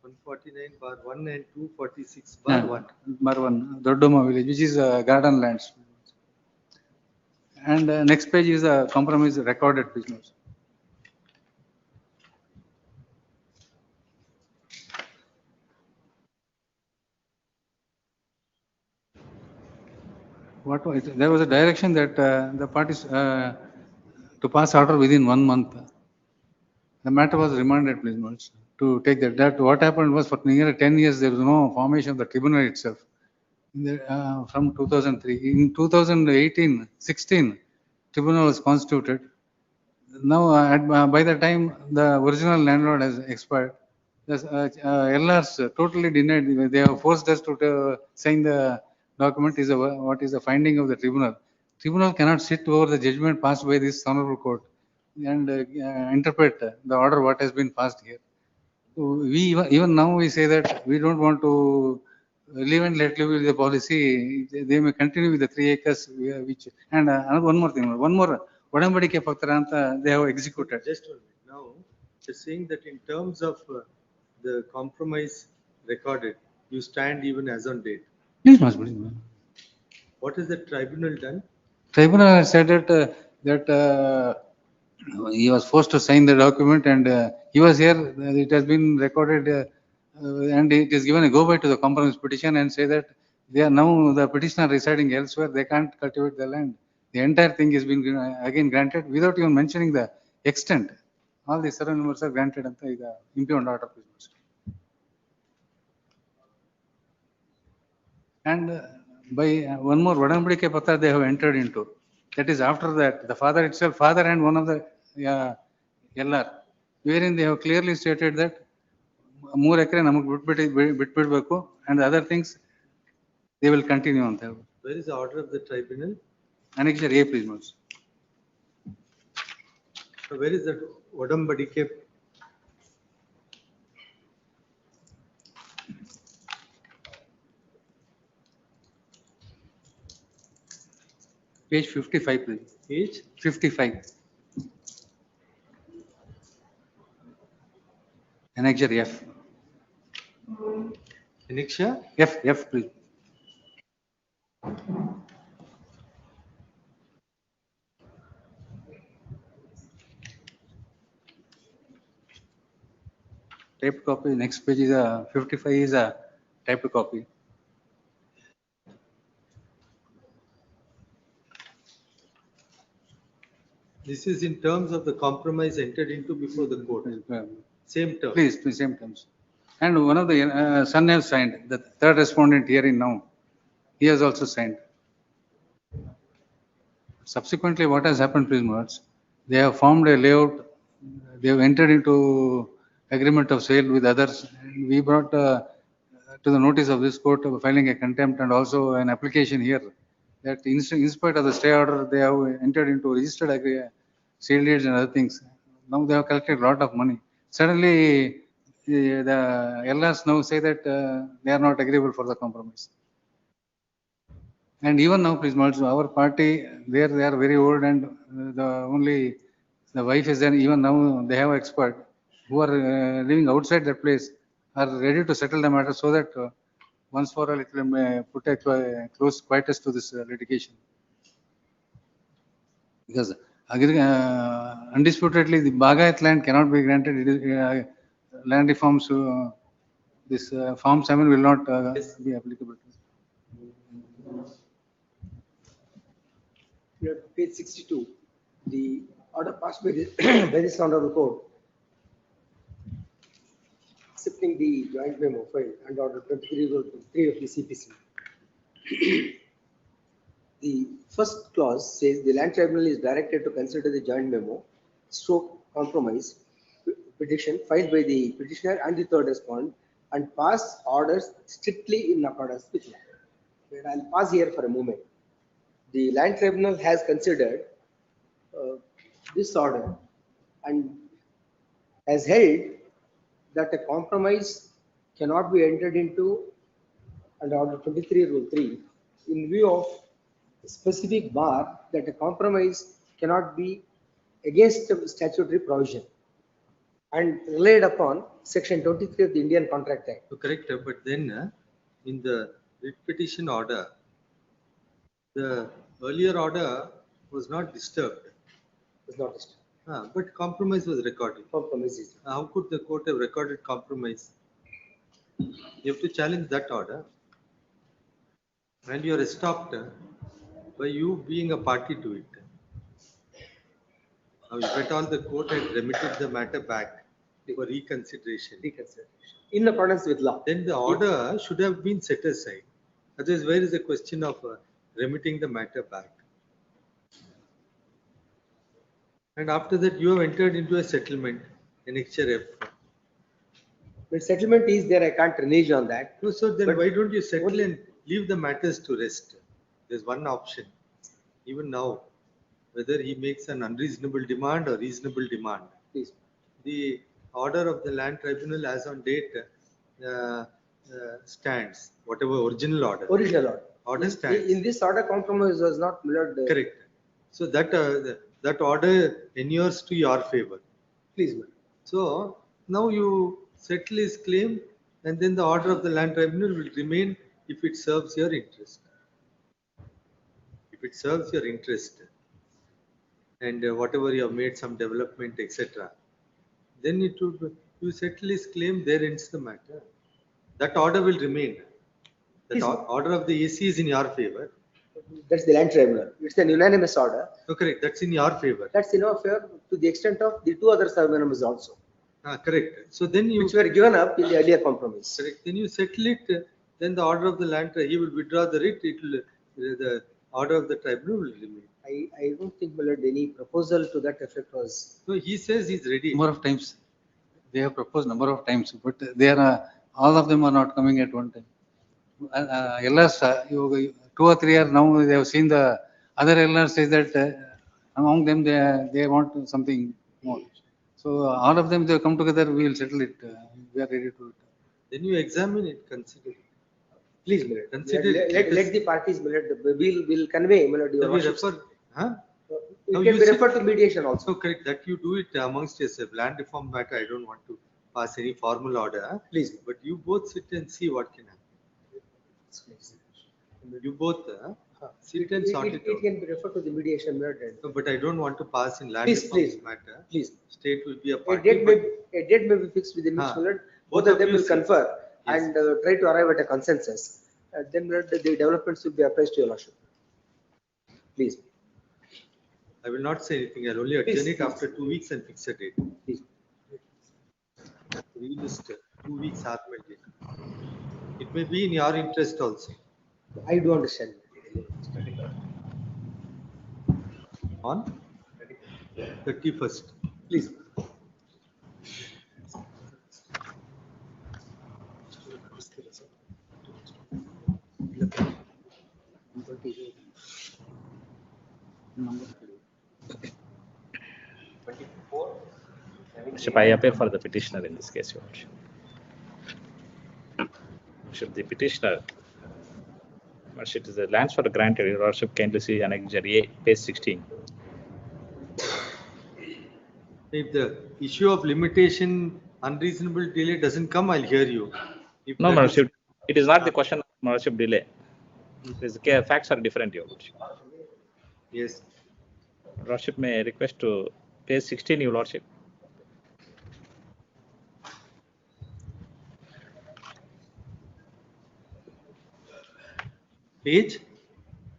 149/1 and 246/1. Bar1, Dodoma village, which is garden lands. And next page is a compromise recorded business. There was a direction that the parties to pass order within 1 month. The matter was remanded, please, to take that. What happened was for nearly 10 years, there was no formation of the tribunal itself. From 2003. In 2018-16, tribunal was constituted. Now, by the time the original landlord has expired, the LRs totally denied. They have forced us to sign the document. What is the finding of the tribunal? Tribunal cannot sit over the judgment passed by this honorable court and interpret the order what has been passed here. So we even now we say that we don't want to live and let live with the policy. They may continue with the 3 acres which, and one more thing, one more. Odambadike Patra anta they have executed. Just one minute. Now, you're saying that in terms of the compromise recorded, you stand even as on date. Please, must please. What has the tribunal done? Tribunal has said that he was forced to sign the document and he was here. It has been recorded and it is given a go by to the compromise petition and say that they are now the petitioner residing elsewhere. They can't cultivate the land. The entire thing has been again granted without even mentioning the extent. All the surrounding members are granted and the impugned order. And by one more Vadambadike Patra they have entered into. That is after that, the father itself, father and one of the LR, wherein they have clearly stated that 3 acre namak bitbidbeku and the other things they will continue on that. Where is the order of the tribunal? Annexure A, please, Mons. So where is that Odambadike? Page 55, please. Page 55. Annexure F. Annexure? F, please. Typed copy. Next page is a 55 is a typed copy. This is in terms of the compromise entered into before the court. Same term. Please, same terms. And one of the son has signed. The third respondent herein now, he has also signed. Subsequently, what has happened, please, Mons? They have formed a layout. They have entered into agreement of sale with others. We brought to the notice of this court filing a contempt and also an application here that in spite of the stay order, they have entered into registered sale deeds and other things. Now they have collected a lot of money. Suddenly, the LRs now say that they are not agreeable for the compromise. And even now, please, Mons, our party, they are very old and the wife is there. Even now, they have expert who are living outside that place are ready to settle the matter so that once for all it will put a close quietus to this litigation. Because undisputedly the Bagayat land cannot be granted. It is land reforms. This Form 7 will not be applicable. Here, page 62, the order passed by this honorable court accepting the joint memo filed under order 23 of the CPC. The first clause says the land tribunal is directed to consider the joint memo stroke compromise petition filed by the petitioner and the third respondent and pass orders strictly in accordance with law. But I'll pause here for a moment. The land tribunal has considered this order and has held that a compromise cannot be entered into under order 23 rule 3 in view of a specific bar that a compromise cannot be against the statutory provision and relied upon section 23 of the Indian Contract Act. Correct, but then in the writ petition order, the earlier order was not disturbed. Was not disturbed. But compromise was recorded. Compromise is. How could the court have recorded compromise? You have to challenge that order. And you are stopped by you being a party to it. Now, if at all the court had remitted the matter back for reconsideration. In accordance with law. Then the order should have been set aside. Otherwise, where is the question of remitting the matter back? And after that, you have entered into a settlement, annexure F. But settlement is there, I can't renege on that. No, so then why don't you settle and leave the matters to rest? There's one option. even now, whether he makes an unreasonable demand or reasonable demand. Please. The order of the land tribunal as on date stands, whatever original order. Original order. Order stands. In this order, compromise was not, my lord. Correct. So that order inures to your favor. Please, my lord. So now you settle his claim, and then the order of the land tribunal will remain if it serves your interest. If it serves your interest, and whatever you have made some development, etc., then it would, you settle his claim, there ends the matter. That order will remain. That order of the AC is in your favor. That's the land tribunal. It's an unanimous order. No, correct. That's in your favor. That's in our favor to the extent of the two other unanimous also. Correct. So then you, which were given up in the earlier compromise. Correct. Then you settle it. Then the order of the land, he will withdraw the writ. It will, the order of the tribunal will remain. I don't think, my lord, any proposal to that effect was. No, he says he's ready. Number of times. They have proposed number of times, but they are all of them are not coming at one time. LRs, 2 or 3 are now, they have seen the other LRs say that among them they want something more. So all of them, they come together, we will settle it. We are ready to. Then you examine it, consider it. Please, my lord. Consider Let the parties, my lord, will convey, my lord, your refer, it can be referred to mediation also. So correct, that you do it amongst yourself. Land reform matter, I don't want to pass any formal order. Please. But you both sit and see what can happen. You both sit and sort it out. It can be referred to the mediation, my lord. No, but I don't want to pass in land reform matter. Please. State will be a party. A date may be fixed with the my lord. Both of them will confer and try to arrive at a consensus. Then, my lord, the developments will be appraised to your lordship. Please. I will not say anything. I'll only adjourn it after 2 weeks and fix a date. Please. We just 2 weeks argument. It may be in your interest also. I do understand. On 31st. Please. Bishop, I appear for the petitioner in this case, Your Worship. Bishop, the petitioner, Worship, is the lands for granted, Your Worship, kindly see Annexure A, page 16. If the issue of limitation, unreasonable delay doesn't come, I'll hear you. If No, that is- Worship, it is not the question of Worship delay. The facts are different, Your Worship. Yes. Worship, may I request to page 16, Your Worship. Page?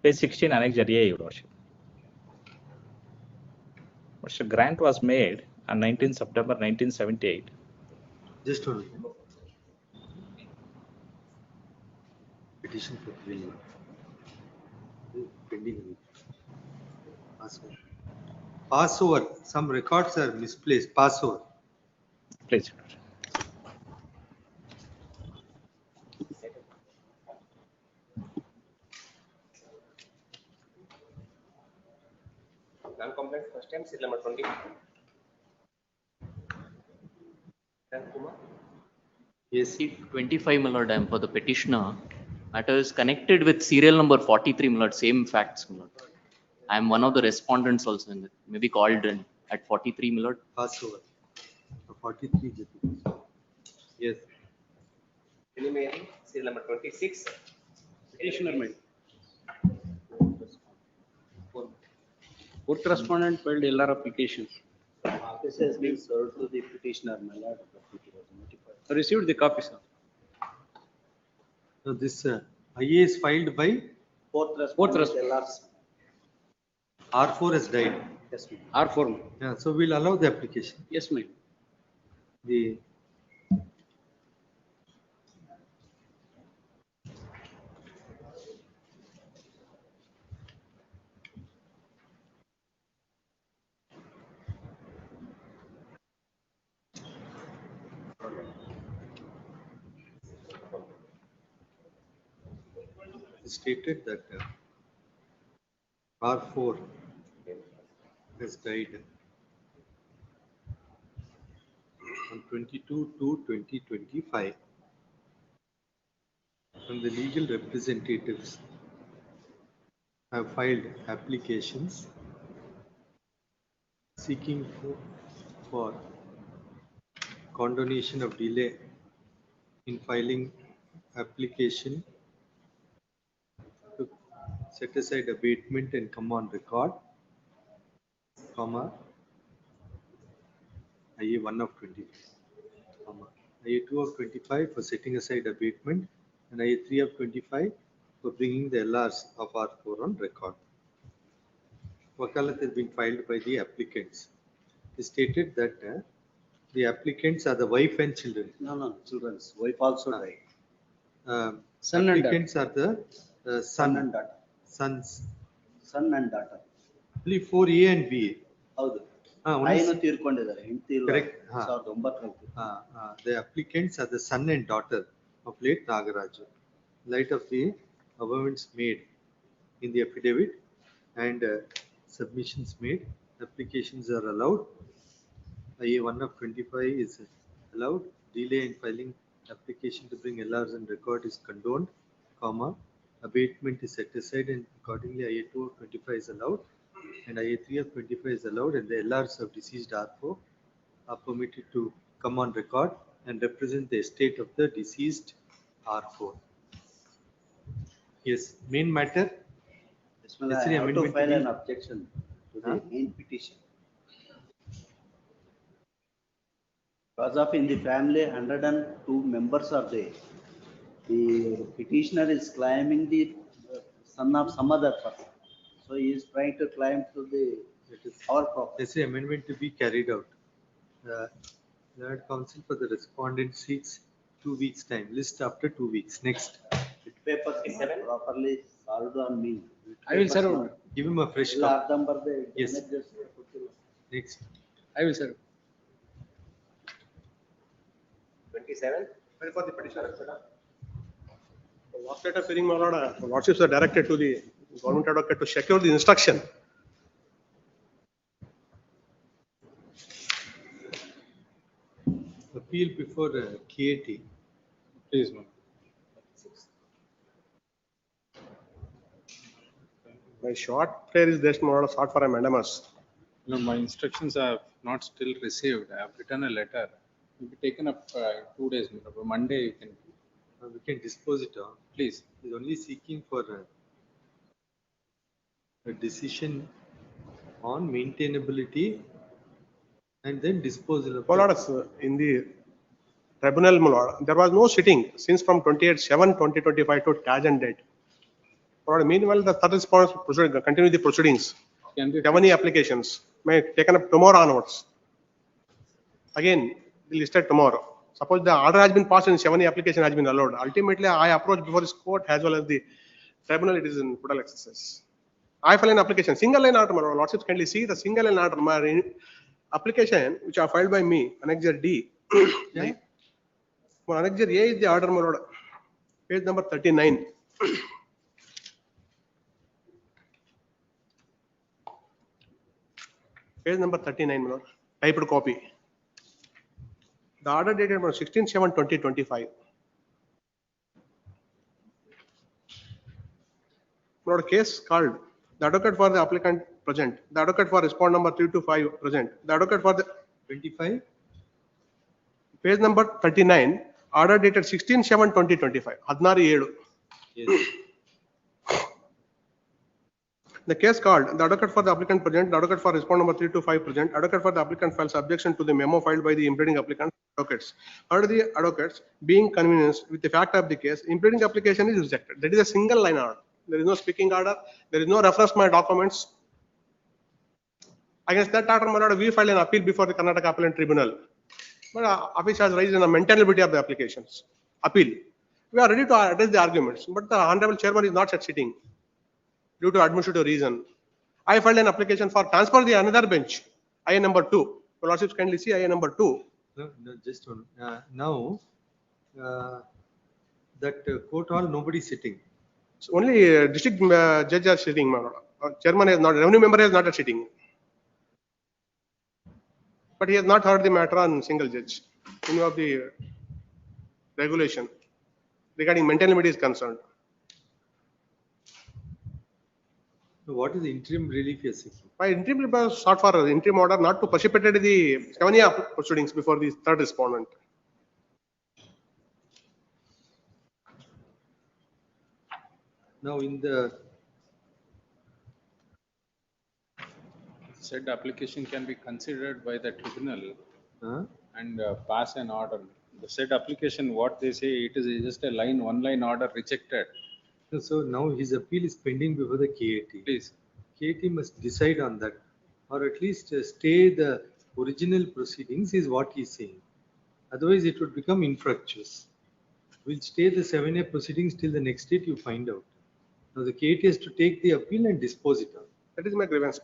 Page 16, Annexure A, Your Worship. Worship, grant was made on 19 September 1978. Just hold it. Petition for renewal. Pending. Passover. Some records are misplaced. Passover. Please. Non-compliant first time, serial number 20. Kumar. Yes. 25, my lord, I am for the petitioner. Matter is connected with serial number 43, my lord, same facts, my lord. I am one of the respondents also in it, maybe called in at 43, my lord. Passover. 43. Yes. Preliminary, serial number 26. Petitioner made. Fourth respondent filed LR application. This has been served to the petitioner, my lord. I received the copy, sir. So this IA is filed by Fourth respondent, LRs. R4 has died. Yes, ma'am. R4. Yeah, so we'll allow the application. Yes, ma'am. The stated that R4 has died on 22/2/2025. And the legal representatives have filed applications seeking for condonation of delay in filing application to set aside abatement and come on record, comma, IA 1 of 25, comma, IA 2 of 25 for setting aside abatement, and IA 3 of 25 for bringing the LRs of R4 on record. Wakalat has been filed by the applicants. It stated that the applicants are the wife and children. No, children's wife also died. Son and applicants are the Son and daughter. sons. Son and daughter. Only 4A and B. ಹೌದು. Only ತಾಯಿನೂ ತೀರ್ಕೊಂಡಿದ್ದಾರೆ, ಹೆಂಡತಿ ಇಲ್ಲ. correct. 1909. The applicants are the son and daughter of late Nagaraju. In light of the amendments made in the affidavit and submissions made, applications are allowed. IA 1 of 25 is allowed. Delay in filing application to bring LRs and record is condoned, comma, abatement is set aside, and accordingly IA 2 of 25 is allowed, and IA 3 of 25 is allowed, and the LRs of deceased R4 are permitted to come on record and represent the estate of the deceased R4. Yes, main matter. Yes, I have to file an objection to the main petition. Because of in the family 102 members are there. The petitioner is claiming the son of some other person. So he is trying to claim to the our property. There's an amendment to be carried out. Third counsel for the respondent seeks 2 weeks time. List after 2 weeks. Next. Paper 7 Properly solved on me. I will serve. Give him a fresh copy. Yes. Next. I will serve. 27. For the petitioner. Last letter hearing, my lord, lordships are directed to the government advocate to secure the instruction. Appeal before KAT. Please, ma'am. My short prayer is this, my lord, sought for a mandamus. No, my instructions are not still received. I have written a letter. It will be taken up 2 days. Monday you can. We can dispose it on. Please. He's only seeking for a decision on maintainability and then disposal of. My lord, in the tribunal, my lord, there was no sitting since from 28/7/2025 to present date. My lord, meanwhile, the third response continue the proceedings. Can be 70 applications may taken up tomorrow onwards. Again, listed tomorrow. Suppose the order has been passed and 70 application has been allowed. Ultimately, I approach before this court as well as the tribunal. It is in total exercise. I file an application, single line order. My lordships kindly see the single line order. My application which are filed by me, Annexure D. Yeah. Annexure A is the order, my lord. Page number 39. Page number 39, my lord. Typed copy. The order dated 16/7/2025. Lord, case called. The advocate for the applicant present. The advocate for respondent number 325 present. The advocate for the 25. Page number 39. Order dated 16/7/2025. 16/7. Yes. The case called. The advocate for the applicant present. The advocate for respondent number 325 present. Advocate for the applicant files objection to the memo filed by the impleading applicant advocates. Order the advocates being convenienced with the fact of the case, impleading application is rejected. That is a single line order. There is no speaking order. There is no reference to my documents. Against that order, my lord, we filed an appeal before the Karnataka Appellate Tribunal. But office has raised in the maintainability of the applications. Appeal. We are ready to address the arguments, but the honorable chairman is not yet sitting due to administrative reason. I filed an application for transfer the another bench, IA number 2. Your lordships kindly see IA number 2. No, just one. Now, that court hall, nobody sitting. So only district judge are sitting, my lord. Chairman has not, revenue member has not a sitting. But he has not heard the matter on single judge. In view of the regulation regarding mental limit is concerned. So what is the interim relief you're seeking? By interim relief was sought for interim order not to precipitate the 7A proceedings before the third respondent. Now in the Said application can be considered by the tribunal Huh? and pass an order. The said application, what they say, it is just a line, one line order rejected. So now his appeal is pending before the KAT. Please. KAT must decide on that, or at least stay the original proceedings is what he's saying. Otherwise, it would become infructuous. We'll stay the 7A proceedings till the next date you find out. Now the KAT has to take the appeal and dispose it on. That is my grievance.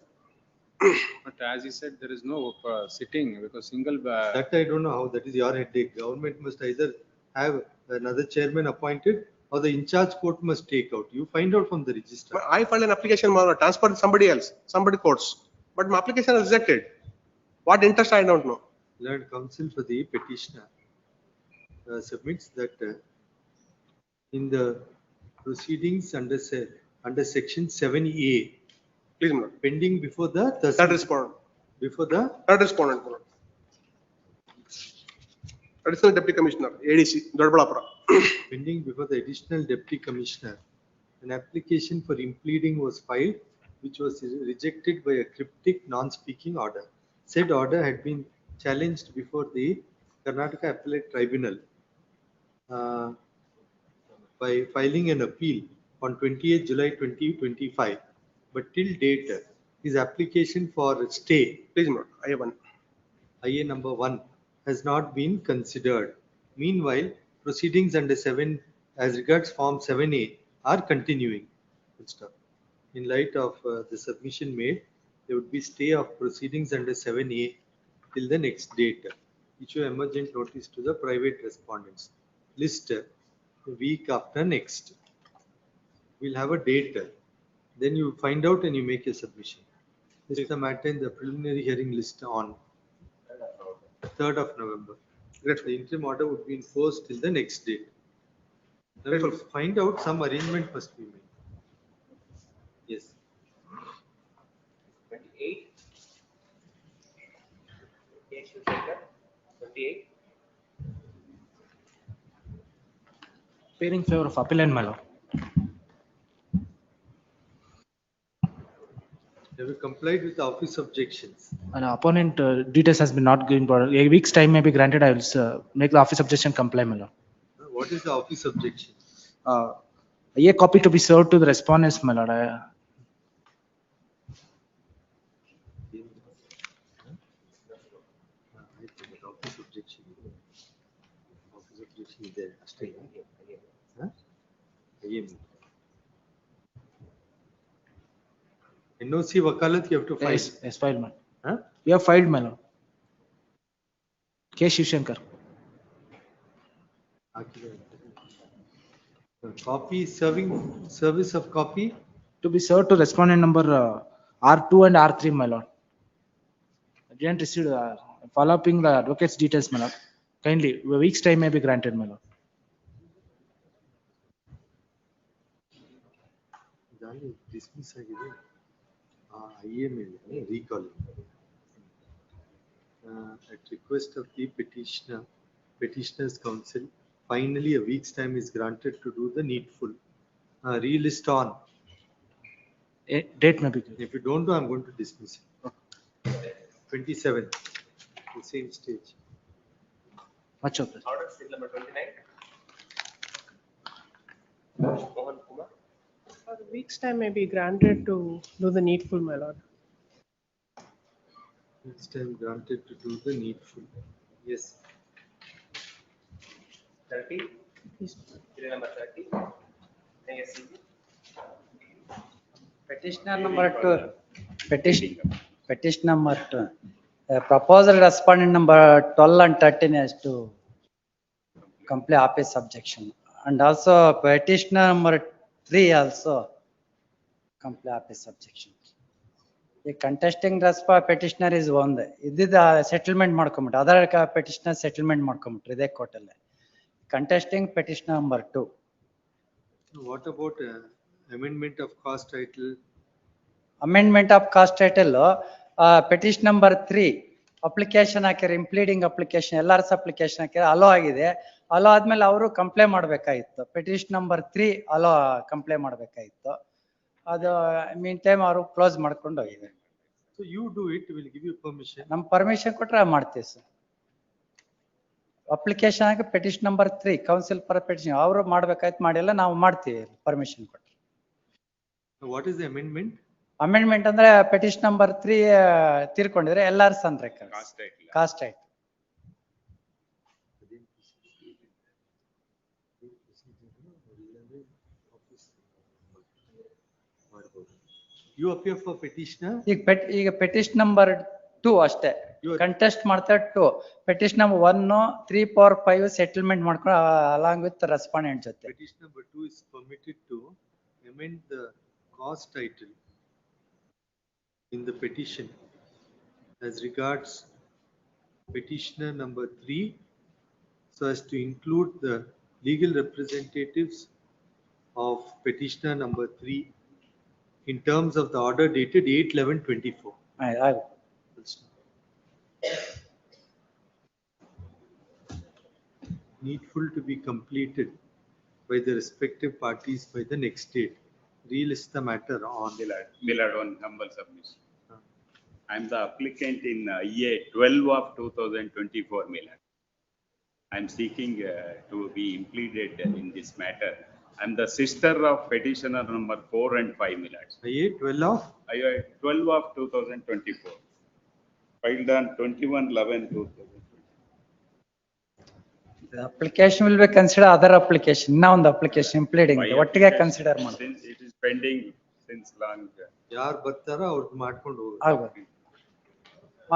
But as he said, there is no sitting because single. That I don't know how, that is your headache. Government must either have another chairman appointed or the in-charge court must take out. You find out from the registrar. I filed an application, transferred to somebody else, somebody courts, but my application is rejected. What interest I don't know. Learned counsel for the petitioner submits that in the proceedings under section 7A, please, my lord, pending before the third respondent. Before the third respondent, my lord. Additional Deputy Commissioner, ADC, Doddaballapura. Pending before the additional deputy commissioner, an application for impleading was filed, which was rejected by a cryptic non-speaking order. Said order had been challenged before the Karnataka Appellate Tribunal by filing an appeal on 28 July 2025. But till date, his application for stay, please, IA1. IA number 1, has not been considered. Meanwhile, proceedings under 7 as regards Form 7A are continuing. In light of the submission made, there would be stay of proceedings under 7A till the next date. Issue emergent notice to the private respondents. List a week after next. We'll have a date. Then you find out and you make a submission. This is the matter in the preliminary hearing list on 3rd of November. The interim order would be enforced till the next date. Now we will find out some arrangement must be made. Yes. 28. CH-07, 28. Appearing in favor of appellant, my lord. Have you complied with the office objections? An opponent details has been not given. A week's time may be granted. I will make the office objection comply, my lord. What is the office objection? A copy to be served to the respondents, my lord. Office objection. Office objection is there. Stay. Huh? NOC wakalat you have to file. Yes, filed, my lord. Huh? We have filed, my lord. Shankar. Copy service of copy to be served to respondent number R2 and R3, my lord. I didn't receive follow-upping the advocate's details, my lord. Kindly, a week's time may be granted, my lord. Dismiss ಆಗಿದೆ. IA ಮೇಲೆ recall. At request of the petitioner's counsel, finally a week's time is granted to do the needful. Relist on. Date may be given. If you don't do, I'm going to dismiss it. 27, the same stage. Much of it. Order still number 29. Mohan Kumar. A week's time may be granted to do the needful, my lord. Week's time granted to do the needful. Yes. 30. Please. Serial number 30. ASCP. Petitioner number 2. Petition number 2. Proposal respondent number 12 and 13 has to complete office objection. And also petitioner number 3 also Complete opposite objection. The contesting petitioner is one. This settlement ಮಾಡ್ಕೊಂಬಿಟ್ಟು other petitioner settlement ಮಾಡ್ಕೊಂಬಿಟ್ರು ಇದೇ court ಅಲ್ಲಿ. Contesting petitioner number 2. What about amendment of cause title? Amendment of cause title, petition number 3. Application ಹಾಕಿರ impleading application LRS application ಹಾಕಿರ allow ಆಗಿದೆ. Allow ಆದ್ಮೇಲೆ ಅವರು complaint ಮಾಡಬೇಕಾಗಿತ್ತು. petition number 3 hello complaint ಮಾಡಬೇಕಾಗಿತ್ತು. ಅದು ಮೀನ್ ಟೈಮ್ ಅವರು ಕ್ಲೋಸ್ ಮಾಡ್ಕೊಂಡು ಹೋಗಿದೆ. So you do it, we'll give you permission. ನಮ್ ಪರ್ಮಿಷನ್ ಕೊಟ್ರೆ ಮಾಡ್ತೀವಿ ಸರ್. ಅಪ್ಲಿಕೇಶನ್ ಆಗಿ petition number 3 council for petition ಅವರು ಮಾಡ್ಬೇಕಾಯ್ತು ಮಾಡಿಲ್ಲ ನಾವು ಮಾಡ್ತೀವಿ ಪರ್ಮಿಷನ್ ಕೊಟ್ರೆ. What is the amendment? Amendment ಅಂದ್ರೆ petition number 3 ತೀರ್ಕೊಂಡಿದ್ರೆ LRS ಅಂದ್ರೆ ಕಾಸ್ಟ್ ಆಯ್ತು. You appear for petitioner? ಈಗ petition number 2 ಅಷ್ಟೇ ಕಂಟೆಸ್ಟ್ ಮಾಡ್ತಾರೆ 2. petition number 1 3 4 5 ಸೆಟಲ್ಮೆಂಟ್ ಮಾಡ್ಕೊಂಡು along with respondent ಜೊತೆ. Petition number 2 is permitted to amend the cause title in the petition as regards petitioner number 3 so as to include the legal representatives of petitioner number 3 in terms of the order dated 8/11/24. Needful to be completed by the respective parties by the next date. Relist the matter on. Millard, one humble submission. I am the applicant in EA 12 of 2024, Millard. I am seeking to be impleaded in this matter. I am the sister of petitioner number 4 and 5, Millard. EA 12 of? EA 12 of 2024. Filed on 21/11/2024. The application will be considered other application. Now on the application pleading. ಒಟ್ಟಿಗೆ consider ಮಾಡಿ. Since it is pending since long. ಯಾರು ಬರ್ತಾರ ಅವ್ರದ್ದು ಮಾಡ್ಕೊಂಡು ಹೋಗಿ.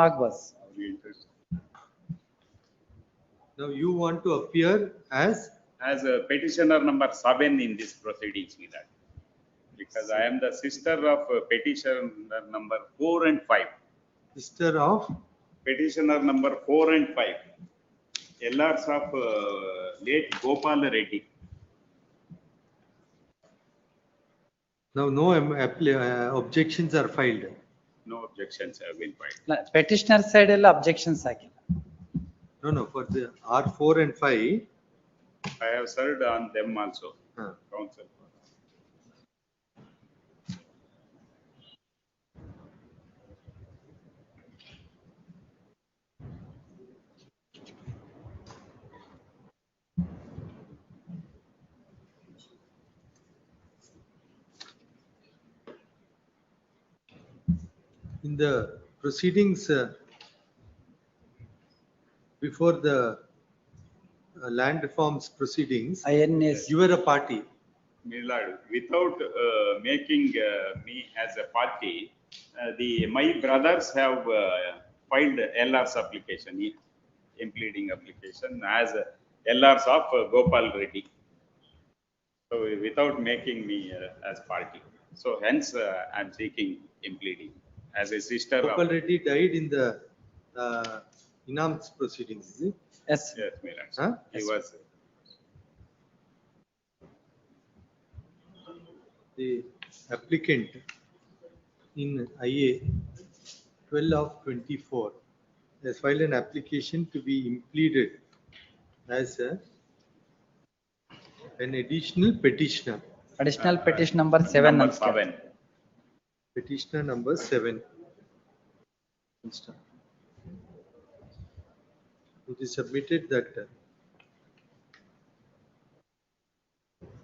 ಆಗ್ಬೋದು. Now you want to appear as a petitioner number 7 in this proceedings, Millard. Because I am the sister of petitioner number 4 and 5. Sister of? Petitioner number 4 and 5. LRs of late Gopal Reddy. Now no objections are filed. No objections have been filed. Petitioner side ಎಲ್ಲ objections ಹಾಕಿಲ್ಲ. No, for the R4 and 5. I have served on them also. Council. In the proceedings before the land reforms proceedings, you were a party. Millard, without making me as a party, my brothers have filed LR's application, Impleading application as LR's of Gopal Reddy. So without making me as party. So hence I am seeking Impleading as a sister. Gopal Reddy died in the Inam's proceedings, is it? Yes. Yes, Millard. He was. The applicant in IA 12 of 24 has filed an application to be impleaded as an additional petitioner. Additional petition number 7. Number 7. Petitioner number 7. It is submitted that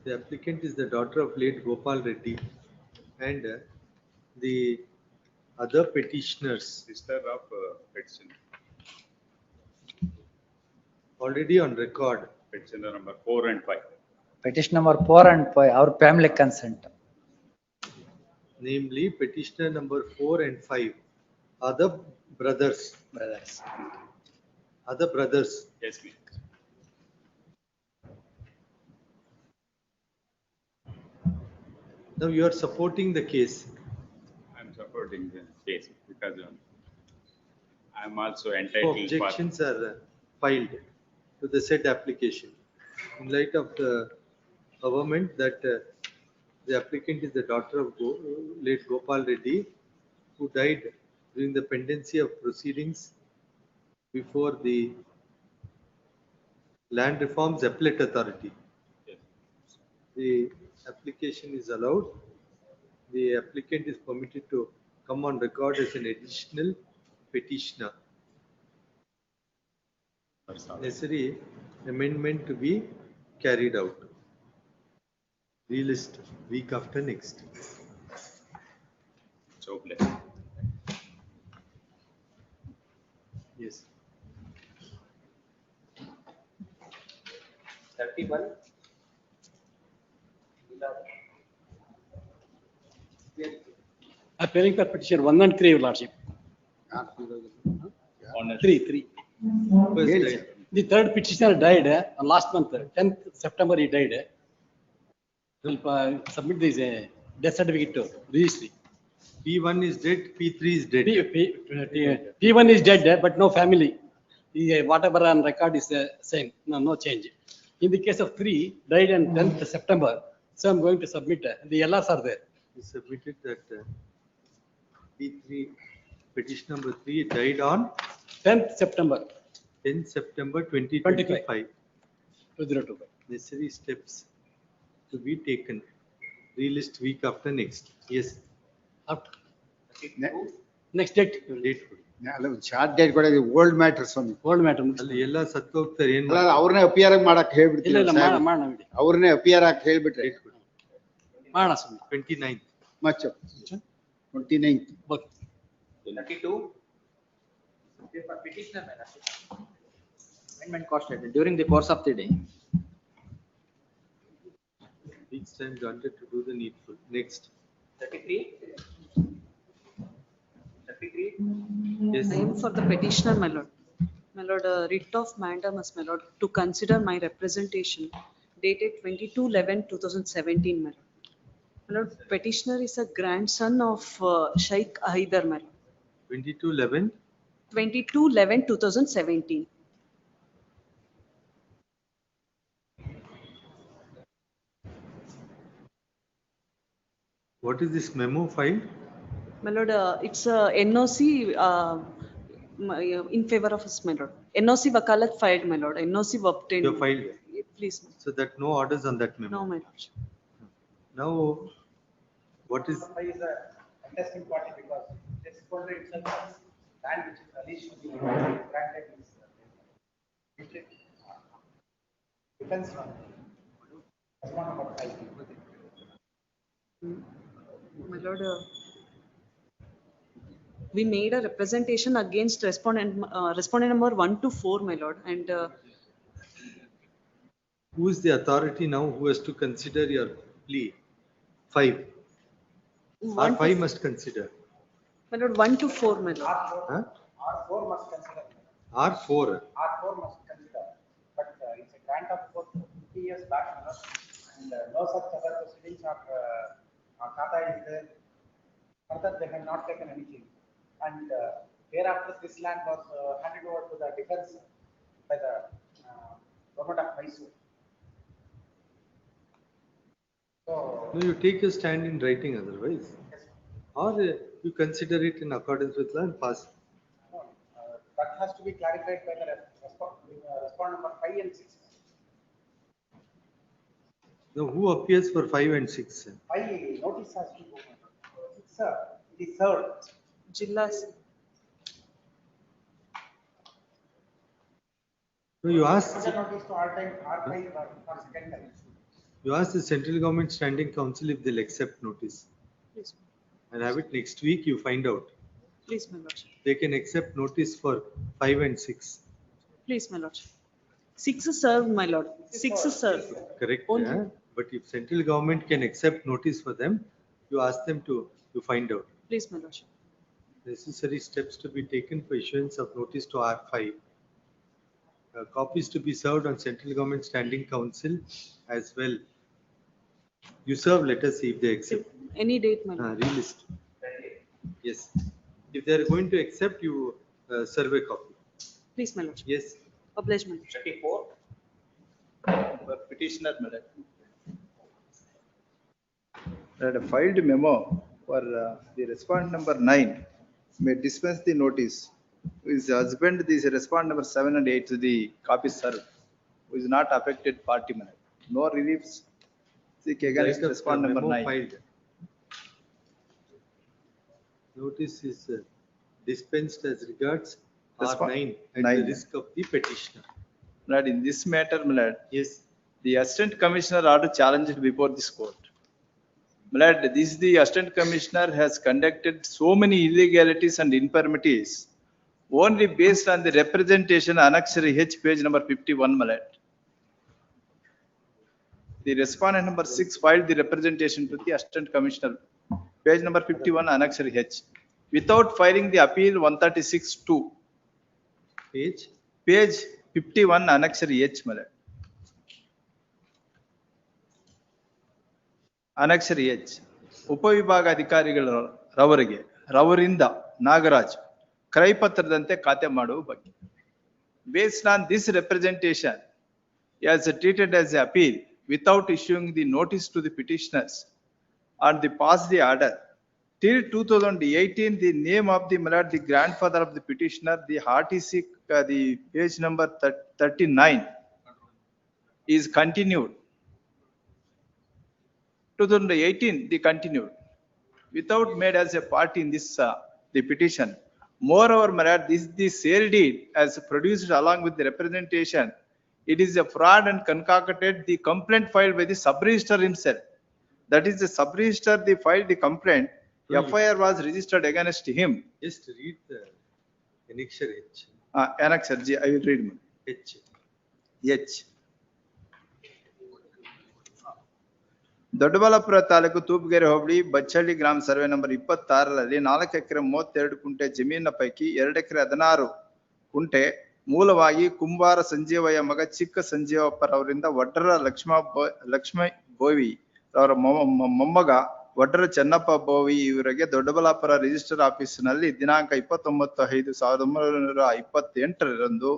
the applicant is the daughter of late Gopal Reddy and the other petitioners. Sister of petitioner. Already on record. Petitioner number 4 and 5. Petition number 4 and 5, our family consent. Namely, petitioner number 4 and 5 are the brothers. Other brothers. Yes, please. Now you are supporting the case. I'm supporting the case because I'm also So entitled. objections are filed to the said application. In light of the government that the applicant is the daughter of late Gopal Reddy, who died during the pendency of proceedings before the Land Reforms Appellate Authority. The application is allowed. The applicant is permitted to come on record as an additional petitioner. Necessary amendment to be carried out. Relist week after next. So Yes. 31. Appearing for petition 1 and 3, Your Lordship. 3. The third petitioner died on last month, 10th September he died. Will submit this death certificate to registry. P1 is dead, P3 is dead. P1 is dead, but no family. Whatever on record is same, no change. In the case of 3, died on 10th September, so I'm going to submit. The LRs are there. We submitted that P3, petition number 3 died on 10th September. 10th September 2025. 2025. Necessary steps to be taken. Relist week after next. Yes. Next date. Short date ಕೂಡ old matter ಸ್ವಾಮಿ. Old matter ಅಲ್ಲಿ ಎಲ್ಲ ಸತ್ತು ಹೋಗ್ತಾರೆ ಏನ್ ಅವ್ರನ್ನೇ appear ಮಾಡಕ್ ಹೇಳ್ಬಿಡ್ತೀನಿ. ಇಲ್ಲ ಮಾಡೋಣ. ಅವ್ರನ್ನೇ ಅಪಿಯರ್ ಹಾಕಿ ಹೇಳ್ಬಿಟ್ರೆ ಮಾಡೋಣ ಸ್ವಾಮಿ. 29th. ಮಚ್ಚ 29th. 32. Petitioner amendment constituted during the course of the day. Week's time granted to do the needful. Next. 33. 33. Yes. I am for the petitioner, my lord. My lord, writ of Mandamus, my lord, to consider my representation dated 22/11/2017, my lord. My lord, petitioner is a grandson of Sheikh Haidar, my lord. 22/11. 22/11/2017. What is this memo filed? My lord, it's a NOC in favor of us, my lord. NOC wakalat filed, my lord. NOC obtained. You have filed. Please. So that no orders on that memo. No, my lord. Now, what is? Is a contesting party because this folder itself is land which is alleged to be granted is defense one. That's one of our My lord, we made a representation against respondent number 1 to 4, my lord, and Who is the authority now who has to consider your plea? 5. Or 5 must consider. my lord, 1 to 4, my lord. Huh? R4 must consider. R4. R4 must consider, but it's a grant of 50 years back, you know, and no such other proceedings are Kata is there. Further, they have not taken anything, and thereafter this land was handed over to the defense by the government of Mysore. So No, you take your stand in writing otherwise. Or you consider it in accordance with law and pass. that has to be clarified by the respondent number 5 and 6. Now, who appears for 5 and 6? 5 notice has to go. 6, the third. Jillas. No, you ask. Notice to R5 for second time. You ask the central government standing council if they'll accept notice. Please. And have it next week, you find out. Please, my lord. They can accept notice for 5 and 6. Please, my lord. 6 is served, my lord. 6 is served. Correct. Yeah? But if central government can accept notice for them, you ask them to find out. Please, my lord. Necessary steps to be taken for issuance of notice to R5. Copies to be served on central government standing council as well. You serve, let us see if they accept. Any date, my lord. Relist. Yes. If they are going to accept, you serve a copy. Please, my lord. Yes. Oblige, my lord. 34. For petitioner, madam. That a filed memo for the respondent number 9 may dispense the notice. Who is the husband, this respondent number 7 and 8 to the copy served. Who is not affected party, madam. No reliefs. Seek against Right of respondent number memo 9. filed. Notice is dispensed as regards R9 at the 9. risk of the petitioner. Lord, in this matter, my lord, Yes. the assistant commissioner ought to challenge it before this court. My lord, this the assistant commissioner has conducted so many illegalities and infirmities only based on the representation annexure H page number 51, my lord. The respondent number 6 filed the representation to the assistant commissioner, page number 51, annexure H, without filing the appeal 136-2. Page? Page 51, annexure H, my lord. Annexure H. ಉಪವಿಭಾಗ ರವರಿಂದ ನಾಗರಾಜ್ ಕ್ರಯಪತ್ರದಂತೆ ಖಾತೆ ಮಾಡುವ ಬಗ್ಗೆ. Based on this representation, he has treated as an appeal without issuing the notice to the petitioners and they passed the order. Till 2018, the name of the grandfather of the petitioner, the RTC, the page number 39 is continued. 2018, they continued without made as a party in this the petition. Moreover, my lord, this sale deed as produced along with the representation, it is a fraud and concocted the complaint filed by the sub-registrar himself. That is the sub-registrar, they filed the complaint. FIR was registered against him. Just read the annexure H. Annexure G, I will read. H. H. Doddaballapura taluk ತೂಪಗೆರೆ ಹೋಬಳಿ ಬಚ್ಚಳ್ಳಿ ಗ್ರಾಮ survey number 26ರಲ್ಲಿ 4 ಎಕರೆ 32 ಕುಂಟೆ ಜಮೀನಿನ ಪೈಕಿ 2 ಎಕರೆ 16 ಕುಂಟೆ ಮೂಲವಾಗಿ ಕುಂಬಾರ ಸಂಜೀವಯ್ಯ ಮಗ ಚಿಕ್ಕ ಸಂಜೀವಪ್ಪರವರಿಂದ ಒಡ್ಡರ ಲಕ್ಷ್ಮೀ ಬೋವಿ ಅವರ ಮೊಮ್ಮಗ ಒಡ್ಡರ ಚೆನ್ನಪ್ಪ ಬೋವಿ ಇವರಿಗೆ ದೊಡ್ಡಬಳ್ಳಾಪುರ ರಿಜಿಸ್ಟರ್ ಆಫೀಸಿನಲ್ಲಿ ದಿನಾಂಕ 29/5/1928ರಂದು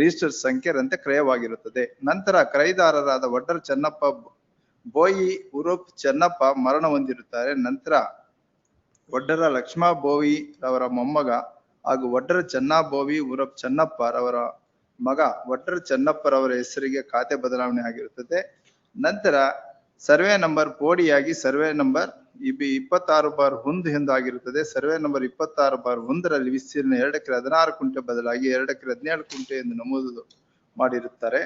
ರಿಜಿಸ್ಟರ್ ಸಂಖ್ಯೆರಂತೆ ಕ್ರಯವಾಗಿರುತ್ತದೆ. ನಂತರ ಕ್ರಯದಾರರಾದ ಒಡ್ಡರ ಚೆನ್ನಪ್ಪ ಬೋಯಿ ಉರುಫ್ ಚೆನ್ನಪ್ಪ ಮರಣ ಹೊಂದಿರುತ್ತಾರೆ. ನಂತರ ಒಡ್ಡರ ಲಕ್ಷ್ಮಾ ಬೋವಿ ರವರ ಮೊಮ್ಮಗ ಹಾಗೂ ಒಡ್ಡರ ಚೆನ್ನಾ ಬೋವಿ ಉರುಫ್ ಚೆನ್ನಪ್ಪ ರವರ ಮಗ ಒಡ್ಡರ ಚೆನ್ನಪ್ಪರವರ ಹೆಸರಿಗೆ ಖಾತೆ ಬದಲಾವಣೆ ಆಗಿರುತ್ತದೆ. ನಂತರ ಸರ್ವೆ ನಂಬರ್ ಪೋಡಿಯಾಗಿ ಸರ್ವೆ ನಂಬರ್ 26/1 ಎಂದು ಆಗಿರುತ್ತದೆ. ಸರ್ವೆ ನಂಬರ್ 26/1ರಲ್ಲಿ ವಿಸ್ತೀರ್ಣ 2 ಎಕರೆ 16 ಕುಂಟೆ ಬದಲಾಗಿ 2 ಎಕರೆ 17 ಕುಂಟೆ ಎಂದು ನಮೂದು ಮಾಡಿರುತ್ತಾರೆ.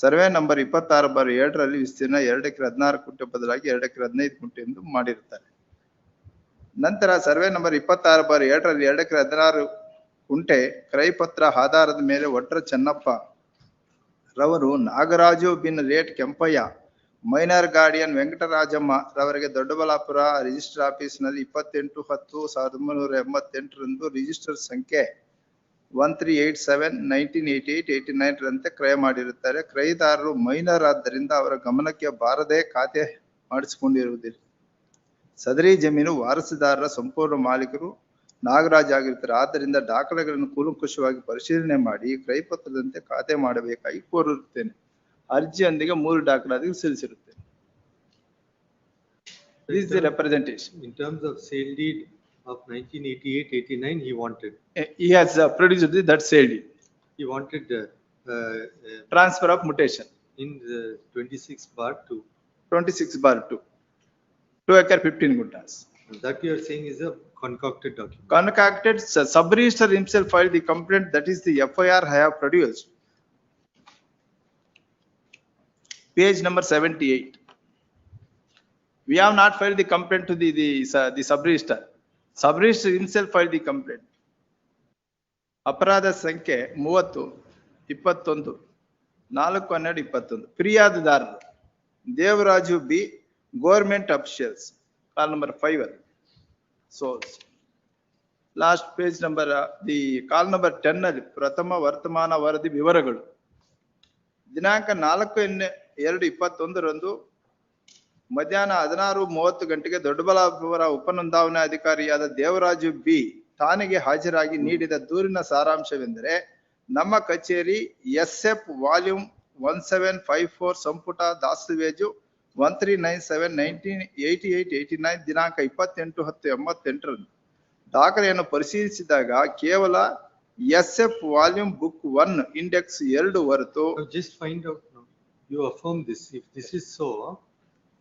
ಸರ್ವೆ ನಂಬರ್ 26/7ರಲ್ಲಿ ವಿಸ್ತೀರ್ಣ 2 ಎಕರೆ 16 ಕುಂಟೆ ಬದಲಾಗಿ 2 ಎಕರೆ 15 ಕುಂಟೆ ಎಂದು ಮಾಡಿರುತ್ತಾರೆ. ನಂತರ ಸರ್ವೆ ನಂಬರ್ 26/7ರಲ್ಲಿ 2 ಎಕರೆ 16 ಕುಂಟೆ ಕ್ರಯಪತ್ರ ಆಧಾರದ ಮೇಲೆ ಒಡ್ಡರ ಚೆನ್ನಪ್ಪ ರವರು ನಾಗರಾಜು ಬಿನ್ late Kempaiah minor guardian Venkatarajamma ರವರಿಗೆ ದೊಡ್ಡಬಳ್ಳಾಪುರ ರಿಜಿಸ್ಟರ್ ಆಫೀಸ್ನಲ್ಲಿ 28/10/1988ರಂದು ರಿಜಿಸ್ಟರ್ ಸಂಖ್ಯೆ 1387/1988-89 ರಂತೆ ಕ್ರಯ ಮಾಡಿರುತ್ತಾರೆ. ಕ್ರಯದಾರರು ಮೈನರ್ ಆದ್ದರಿಂದ ಅವರ ಗಮನಕ್ಕೆ ಬಾರದೆ ಖಾತೆ ಮಾಡಿಸಿಕೊಂಡಿರುವುದಿಲ್ಲ. ಸದರಿ ಜಮೀನು ವಾರಸುದಾರರ ಸಂಪೂರ್ಣ ಮಾಲೀಕರು ನಾಗರಾಜ್ ಆಗಿರ್ತಾರೆ. ಆದ್ದರಿಂದ ದಾಖಲೆಗಳನ್ನು ಕೂಲಂಕುಷವಾಗಿ ಪರಿಶೀಲನೆ ಮಾಡಿ ಕ್ರಯಪತ್ರದಂತೆ ಖಾತೆ ಮಾಡಬೇಕಾಗಿ ಕೋರಿರುತ್ತೇನೆ. ಅರ್ಜಿಯೊಂದಿಗೆ 3 ದಾಖಲಾತಿಗಳು ಸಲ್ಲಿಸಿರುತ್ತೇನೆ. This is the representation. In terms of sale deed of 1988-89, he wanted. He has produced that sale deed. He wanted transfer of mutation in the 26/2. 26/2. 2 acre 15 guntas. That you are saying is a concocted document. Concocted, sub-registrar himself filed the complaint. That is the FIR I have produced. Page number 78. We have not filed the complaint to the sub-registrar. Sub-registrar himself filed the complaint. ಅಪರಾಧ ಸಂಖ್ಯೆ 30-21-4-12-21. ಫಿರ್ಯಾದುದಾರರು Devaraju B, government officials, call number 5. ಸೋಲ್ಸ್ last page number the call number 10 ನಲ್ಲಿ ಪ್ರಥಮ ವರ್ತಮಾನ ವರದಿ ವಿವರಗಳು ದಿನಾಂಕ 4/2/21ರಂದು ಮಧ್ಯಾಹ್ನ 16:30 ಗಂಟೆಗೆ ದೊಡ್ಡಬಳ್ಳಾಪುರ ಉಪನೋಂದಾವಣೆ ಅಧಿಕಾರಿಯಾದ ದೇವರಾಜು ಬಿ ಠಾಣೆಗೆ ಹಾಜರಾಗಿ ನೀಡಿದ ದೂರಿನ ಸಾರಾಂಶವೆಂದರೆ, ನಮ್ಮ ಕಚೇರಿ SF ವಾಲ್ಯೂಮ್ 1754 ಸಂಪುಟ ದಾಸ್ತಾವೇಜು 1397/1988-89 ದಿನಾಂಕ 28/10/88 ದಾಖಲೆಯನ್ನು ಪರಿಶೀಲಿಸಿದಾಗ ಕೇವಲ SF ವಾಲ್ಯೂಮ್ ಬುಕ್ 1 ಇಂಡೆಕ್ಸ್ 2 ಹೊರತು Now just find out now. You affirm this. If this is so,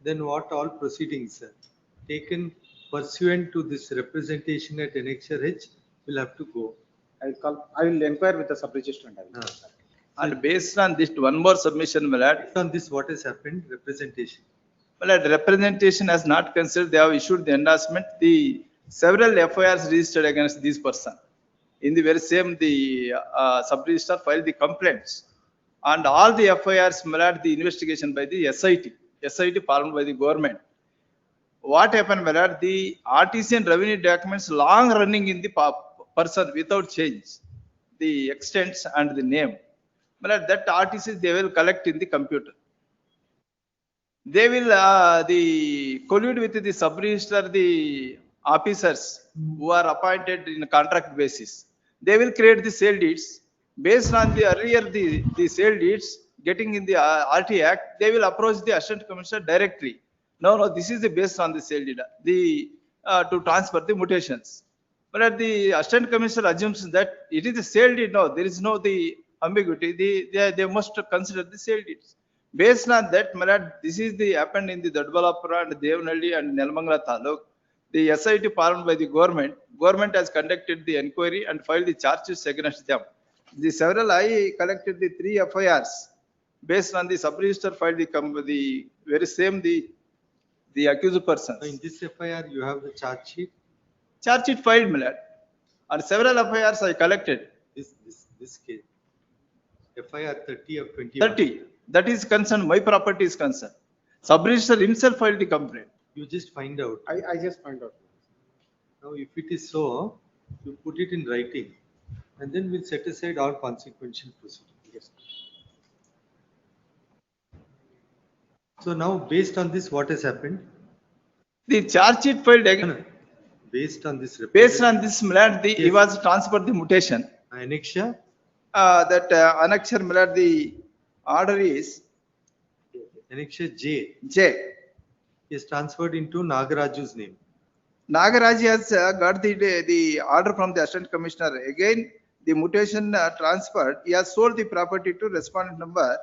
then what all proceedings taken pursuant to this representation at Annexure H will have to go. I will inquire with the sub-registrar and I will. and based on this one more submission, my lord. Based on this, what has happened? Representation. My lord, representation has not considered, they have issued the endorsement, the several FIRs registered against this person. In the very same, the sub-registrar filed the complaints. And all the FIRs, my lord, the investigation by the SIT formed by the government. What happened, my lord, the RTC and revenue documents long running in the person without change, the extents and the name. My lord, that RTC they will collect in the computer. They will the collude with the sub-registrar, the officers who are appointed in a contract basis. They will create the sale deeds based on the earlier the sale deeds getting in the RT Act. They will approach the Assistant Commissioner directly. No, this is the based on the sale deed. The to transfer the mutations. But at the Assistant Commissioner assumes that it is the sale deed. No, there is no the ambiguity. They must consider the sale deeds. Based on that, my lord, this is the happened in the Dadbalapura and Devnalli and Nelmangala Taluk. The SIT formed by the government. Government has conducted the inquiry and filed the charges against them. The several I collected the 3 FIRs based on the sub-registrar filed the very same the accused persons. So in this FIR, you have the charge sheet. Charge sheet filed, my lord. And several FIRs I collected. This case. FIR 30 of 20. 30. That is concerned, my property is concerned. Sub-registrar himself filed the complaint. You just find out. I just find out. Now, if it is so, you put it in writing and then we'll set aside all consequential proceedings. Yes. So now, based on this, what has happened? The charge sheet filed again. Based on this. Based on this, my lord, he was transferred the mutation. Annexure? That annexure, my lord, the order is Annexure J. J. Is transferred into Nagaraju's name. Nagaraj has got the order from the Assistant Commissioner. Again, the mutation transferred. He has sold the property to respondent number.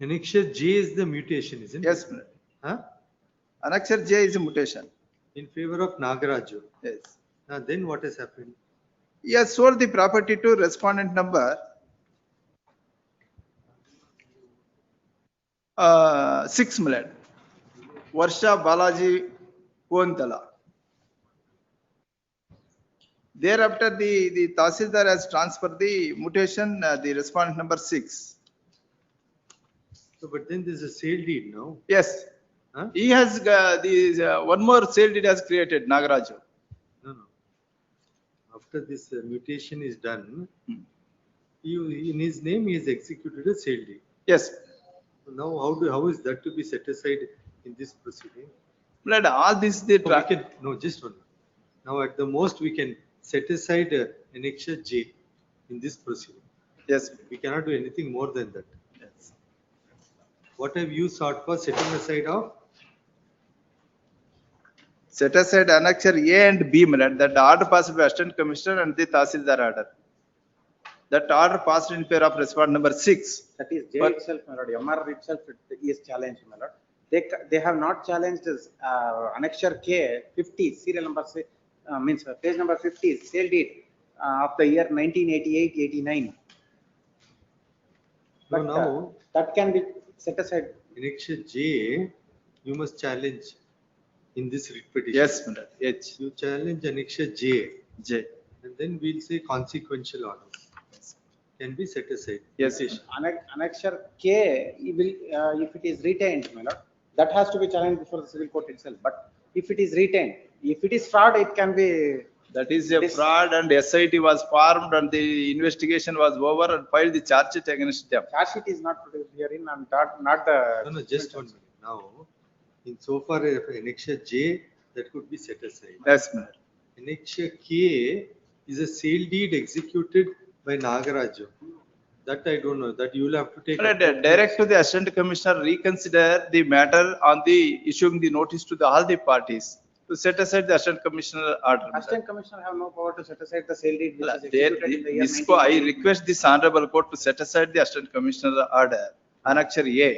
Annexure J is the mutation, isn't Yes, it? Huh? Annexure J is a mutation. In favor of Nagaraju. Yes. Now then what has happened? He has sold the property to respondent number 6 million. Varsha Balaji Kuantala. Thereafter, the Tahsildar has transferred the mutation, the respondent number 6. So, but then there's a sale deed now. Yes. Huh? He has one more sale deed has created, Nagaraju. No. After this mutation is done, in his name he has executed a sale deed. Yes. So now how is that to be set aside in this proceeding? Blood, all this just one. Now at the most we can set aside annexure J in this proceeding. Yes. We cannot do anything more than that. Yes. What have you sought for setting aside of? Set aside annexure A and B, that the order passed by Assistant Commissioner and the Tahsildar order. That order passed in favor of respondent number 6. That is J itself, my lord. MR itself is challenged, my lord. They have not challenged this annexure K 50 serial number means page number 50 sale deed of the year 1988-89. But now that can be set aside. Annexure J, you must challenge in this writ petition. Yes, madam. H. You challenge annexure J. And then we'll say consequential orders can be set aside. Yes. Annexure K, if it is retained, my lord, that has to be challenged before the civil court itself. But if it is retained, if it is fraud, it can be That is a fraud, and SIT was formed and the investigation was over and filed the charge sheet against them. Charge sheet is not produced herein and not the. No, just 1 minute. Now, in so far as annexure J, that could be set aside. Yes, ma'am. Annexure K is a sale deed executed by Nagaraju. That I don't know, that you will have to take. Direct to the Assistant Commissioner reconsider the matter on the issuing the notice to all the parties to set aside the Assistant Commissioner order. Assistant Commissioner have no power to set aside the sale deed which is There, executed in the year this I 1990. request this honorable court to set aside the Assistant Commissioner order, annexure A,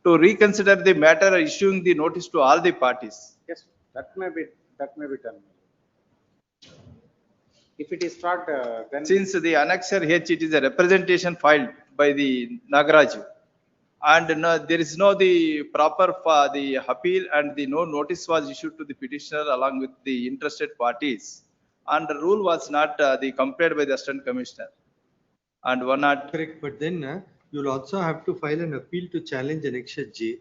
to reconsider the matter issuing the notice to all the parties. Yes, that may be done. If it is fraud, then. Since the annexure H, it is a representation filed by the Nagaraju. And no, there is no the proper the appeal, and the no notice was issued to the petitioner along with the interested parties. And the rule was not the complied by the Assistant Commissioner. And one not. Correct, but then you'll also have to file an appeal to challenge annexure J.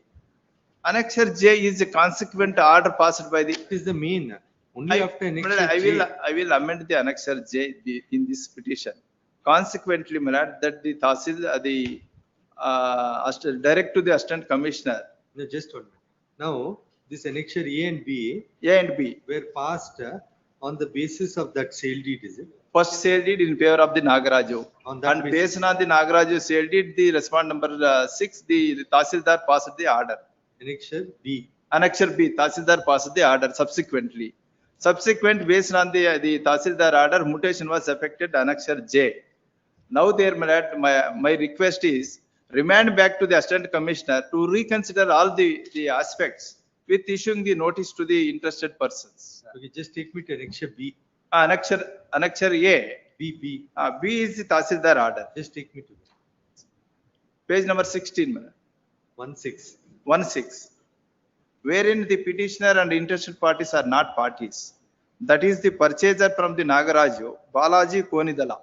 Annexure J is a consequent order passed by the. It is the main. Only after annexure I will amend the annexure J in this petition. Consequently, my lord, that the Tahsil, direct to the Assistant Commissioner. No, just 1 minute. Now, this annexure A and B were passed on the basis of that sale deed, is it? First sale deed in favor of the Nagaraju. On that And basis. based on the Nagaraju sale deed, the respondent number 6, the Tahsildar passed the order. Annexure B. Annexure B, Tahsildar passed the order subsequently. Subsequent, based on the Tahsildar order, mutation was affected annexure J. Now there, my request is remand back to the Assistant Commissioner to reconsider all the aspects with issuing the notice to the interested persons. Okay, just take me to annexure B. Annexure A. B. B is the Tahsildar order. Just take me to Page number 16, madam. 16. Wherein the petitioner and interested parties are not parties. That is the purchaser from the Nagaraju, Balaji Konidala.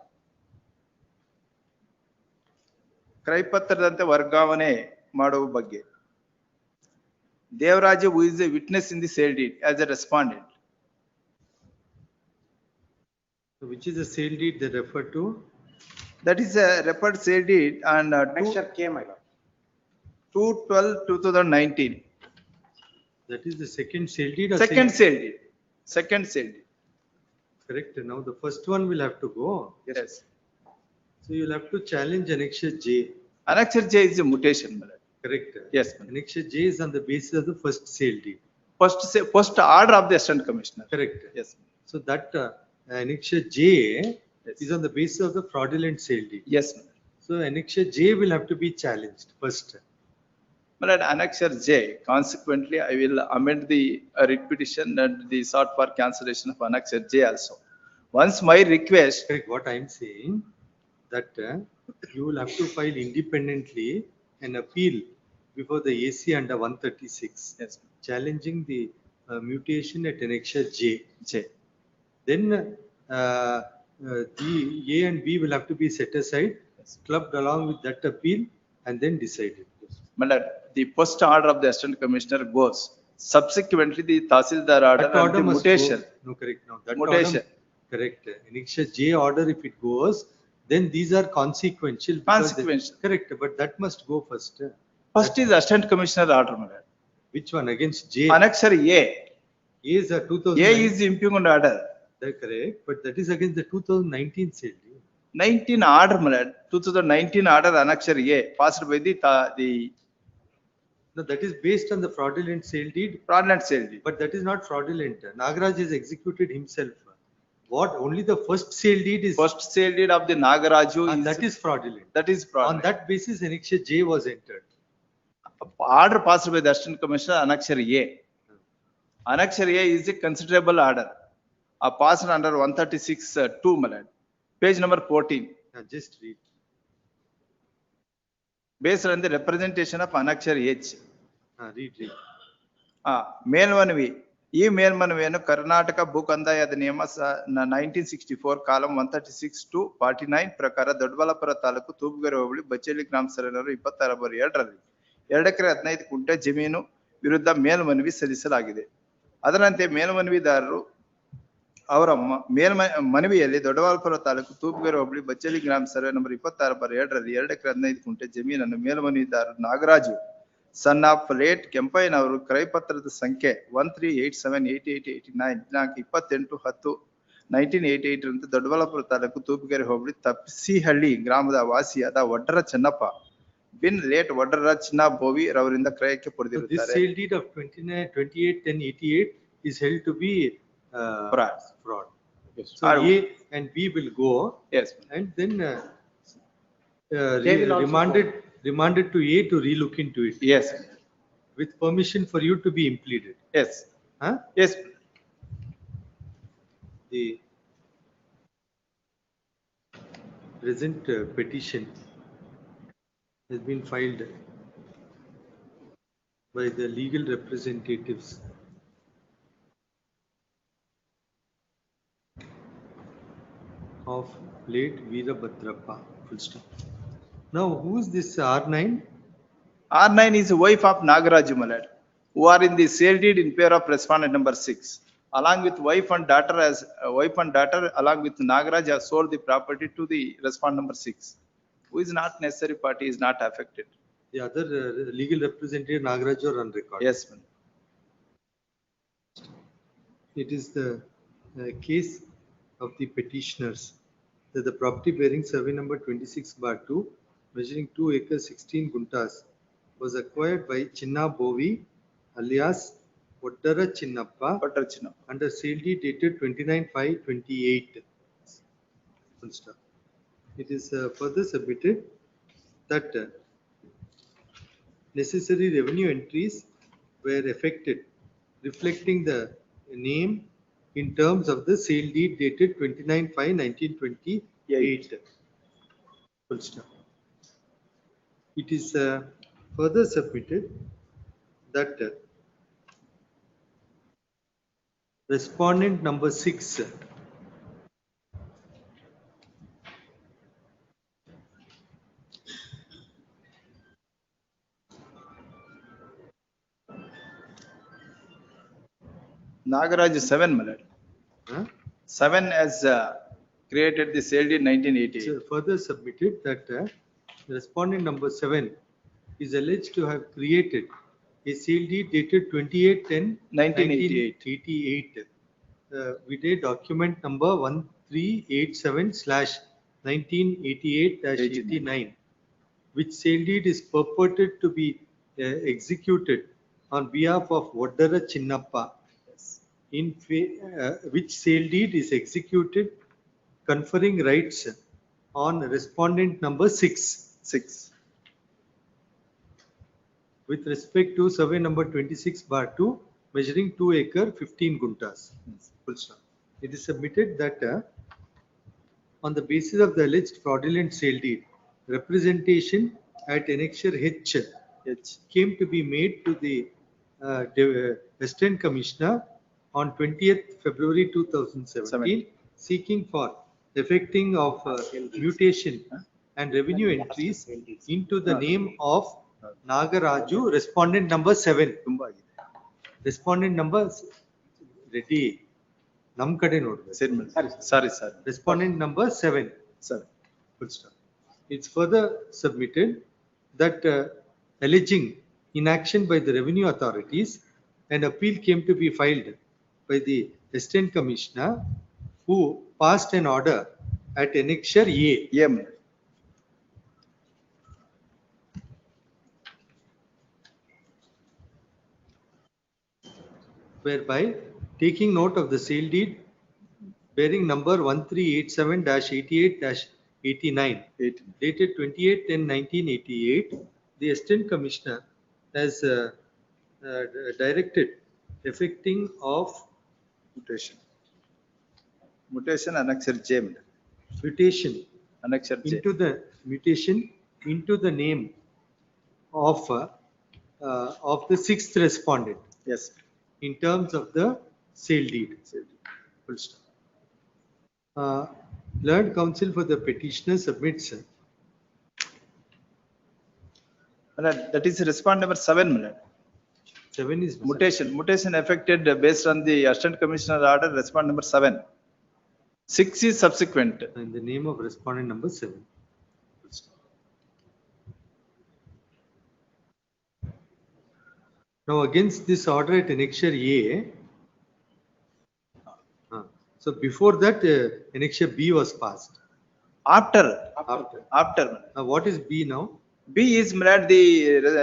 ಕ್ರೈಪತ್ರದಂತೆ ವರ್ಗಾವಣೆ ಮಾಡುವ ಬಗ್ಗೆ. Devaraju, who is a witness in the sale deed as a respondent. So which is the sale deed they refer to? That is a referred sale deed on Annexure K, my lord. 2/12/2019. That is the second sale deed? Or Second sale deed. Second sale deed. Correct. Now the first one will have to go. Yes. So you'll have to challenge annexure J. Annexure J is a mutation, madam. Correct. Yes, madam. Annexure J is on the basis of the first sale deed. First order of the Assistant Commissioner. Correct. Yes. So that annexure J is on the basis of the fraudulent sale deed. Yes, madam. So annexure J will have to be challenged first. But annexure J, consequently, I will amend the writ petition and the sought for cancellation of annexure J also. Once my request. Correct. What I am saying, that you will have to file independently an appeal before the AC under 136. Yes. Challenging the mutation at annexure J. Then the A and B will have to be set aside, clubbed along with that appeal, and then decided. Madam, the first order of the Assistant Commissioner goes. Subsequently, the Tahsildar order That and order the must mutation. go. No, correct. No, that Mutation. order, correct. Annexure J order, if it goes, then these are consequential. because Consequential. Correct, but that must go first. First is Assistant Commissioner order, madam. Which one? Against J? Annexure A. A is a 2000. A is the impugned order. That's correct, but that is against the 2019 sale deed. 19 order, madam. 2019 order annexure A passed by the No, that is based on the fraudulent sale deed. fraudulent sale deed. But that is not fraudulent. Nagaraj has executed himself. What? Only the first sale deed is. First sale deed of the Nagaraju And is. that is fraudulent. That is fraudulent. On that basis, annexure J was entered. Order passed by the Assistant Commissioner, annexure A. Annexure A is a considerable order. Passed under 136(2), madam. Page number 14. Just read. Based on the representation of annexure H. Read. ಮೇಲ್ಮನವಿ ಈ ಮೇಲ್ಮನವಿಯನ್ನು ಕರ್ನಾಟಕ ಭೂ ಕಂದಾಯದ ನಿಯಮ 1964 column 136(2)(49) ಪ್ರಕಾರ ದೊಡ್ಡಬಳ್ಳಾಪುರ ತಾಲೂಕು ತೂಬುಗೆರೆ ಹೋಬಳಿ ಬಚ್ಚೇಲಿ ಗ್ರಾಮ survey number 26/2ರಲ್ಲಿ 2 ಎಕರೆ 15 ಗುಂಟೆ ಜಮೀನು ವಿರುದ್ಧ ಮೇಲ್ಮನವಿ ಸಲ್ಲಿಸಲಾಗಿದೆ. ಅದರಂತೆ ಮೇಲ್ಮನವಿದಾರರು ಅವರ ಮನವಿಯಲ್ಲಿ ದೊಡ್ಡಬಳ್ಳಾಪುರ ತಾಲೂಕು ತೂಪುಗೆರೆ ಹೋಬಳಿ ಬಚ್ಚೇಲಿ ಗ್ರಾಮ ಸರ್ವೆ ನಂಬರ್ 26/2ರಲ್ಲಿ 2 ಎಕರೆ 15 ಗುಂಟೆ ಜಮೀನನ್ನು ಮೇಲ್ಮನವಿದಾರ ನಾಗರಾಜು ಸನ್ ಆಫ್ ಲೇಟ್ ಕೆಂಪಯ್ಯನವರು ಕ್ರಯಪತ್ರದ ಸಂಖ್ಯೆ 13878889 ದಿನಾಂಕ 28/10/1988 ರಂದು ದೊಡ್ಡಬಳ್ಳಾಪುರ ತಾಲೂಕು ತೂಪುಗೆರೆ ಹೋಬಳಿ ತಪ್ಸಿಹಳ್ಳಿ ಗ್ರಾಮದ ವಾಸಿಯಾದ ವಡ್ಡರ ಚೆನ್ನಪ್ಪ ಬಿನ್ ಲೇಟ್ ವಡ್ಡರ ಚಿನ್ನ Bhovi ರವರಿಂದ ಕ್ರಯಕ್ಕೆ This ಪಡೆದಿರುತ್ತಾರೆ. sale deed of 28/10/88 is held to be Fraud. fraud. Yes. So A and B will go. Yes. And then They will also remanded to A to relook into it. Yes. With permission for you to be impleaded. Yes. Huh? Yes. The present petition has been filed by the legal representatives of late Veerabhadrappa. Full stop. Now, who is this R9? R9 is the wife of Nagaraju Malad, who are in the sale deed in pair of respondent number 6. Along with wife and daughter along with Nagaraj have sold the property to the respondent number 6. Who is not necessary party is not affected. The other legal representative Nagaraj are on record. Yes, ma'am. It is the case of the petitioners that the property bearing survey number 26/2 measuring 2 acres 16 guntas was acquired by Chinna Bovi alias Oddara Chinnappa under sale deed dated 29/5/28. Full stop. It is further submitted that necessary revenue entries were effected reflecting the name in terms of the sale deed dated 29/5/1928. Full stop. It is further submitted that respondent number 6 Nagaraj 7 Malad. Huh? 7 has created the sale deed 1988. So further submitted that respondent number 7 is alleged to have created a sale deed dated 28/10/1988 with a document number 1387/1988-89, which sale deed is purported to be executed on behalf of Oddara Chinnappa. Which sale deed is executed conferring rights on respondent number 6 with respect to survey number 26/2 measuring 2 acre 15 guntas. Full stop. It is submitted that on the basis of the alleged fraudulent sale deed, representation at annexure H came to be made to the Assistant Commissioner on 20th February 2017, seeking for effecting of mutation and revenue entries into the name of Nagaraju, respondent number 7. Respondent number ready. Nam kade note. Sorry, sir. Respondent number 7. Full stop. It's further submitted that alleging inaction by the revenue authorities, an appeal came to be filed by the Assistant Commissioner who passed an order at annexure A. Whereby taking note of the sale deed bearing number 1387-88-89 dated 28/10/1988, the Assistant Commissioner has directed effecting of mutation annexure J. Mutation Annexure J. into the name of the 6th respondent. Yes. In terms of the sale deed. Full stop. Learned counsel for the petitioner submits. That is respondent number 7 Malad. 7 is mutation affected based on the Assistant Commissioner order respondent number 7. 6 is subsequent. In the name of respondent number 7. Now against this order at annexure A, so before that annexure B was passed. After. Now what is B now? B is the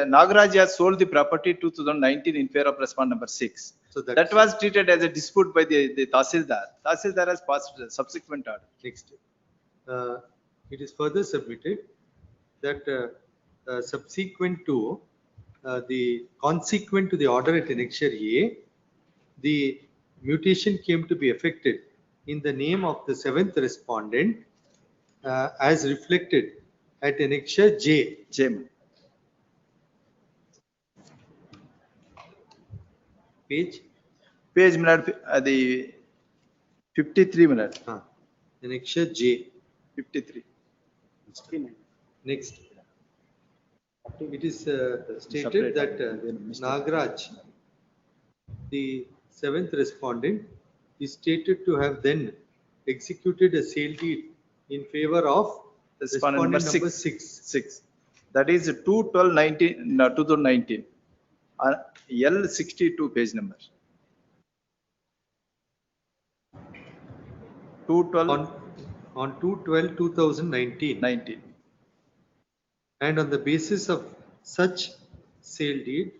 Nagaraj has sold the property 2019 in favor of respondent number 6. So That was treated as a dispute by the Tahsildar. Tahsildar has passed a subsequent order. Next. It is further submitted that subsequent to the consequent to the order at annexure A, the mutation came to be effected in the name of the 7th respondent as reflected at annexure J. Page the 53 minute. Annexure J. 53. Next. It is stated that Nagaraj, the 7th respondent, is stated to have then executed a sale deed in favor of respondent number 6. That is 2019. L62 page number. 212. On 2/12/2019. And on the basis of such sale deed,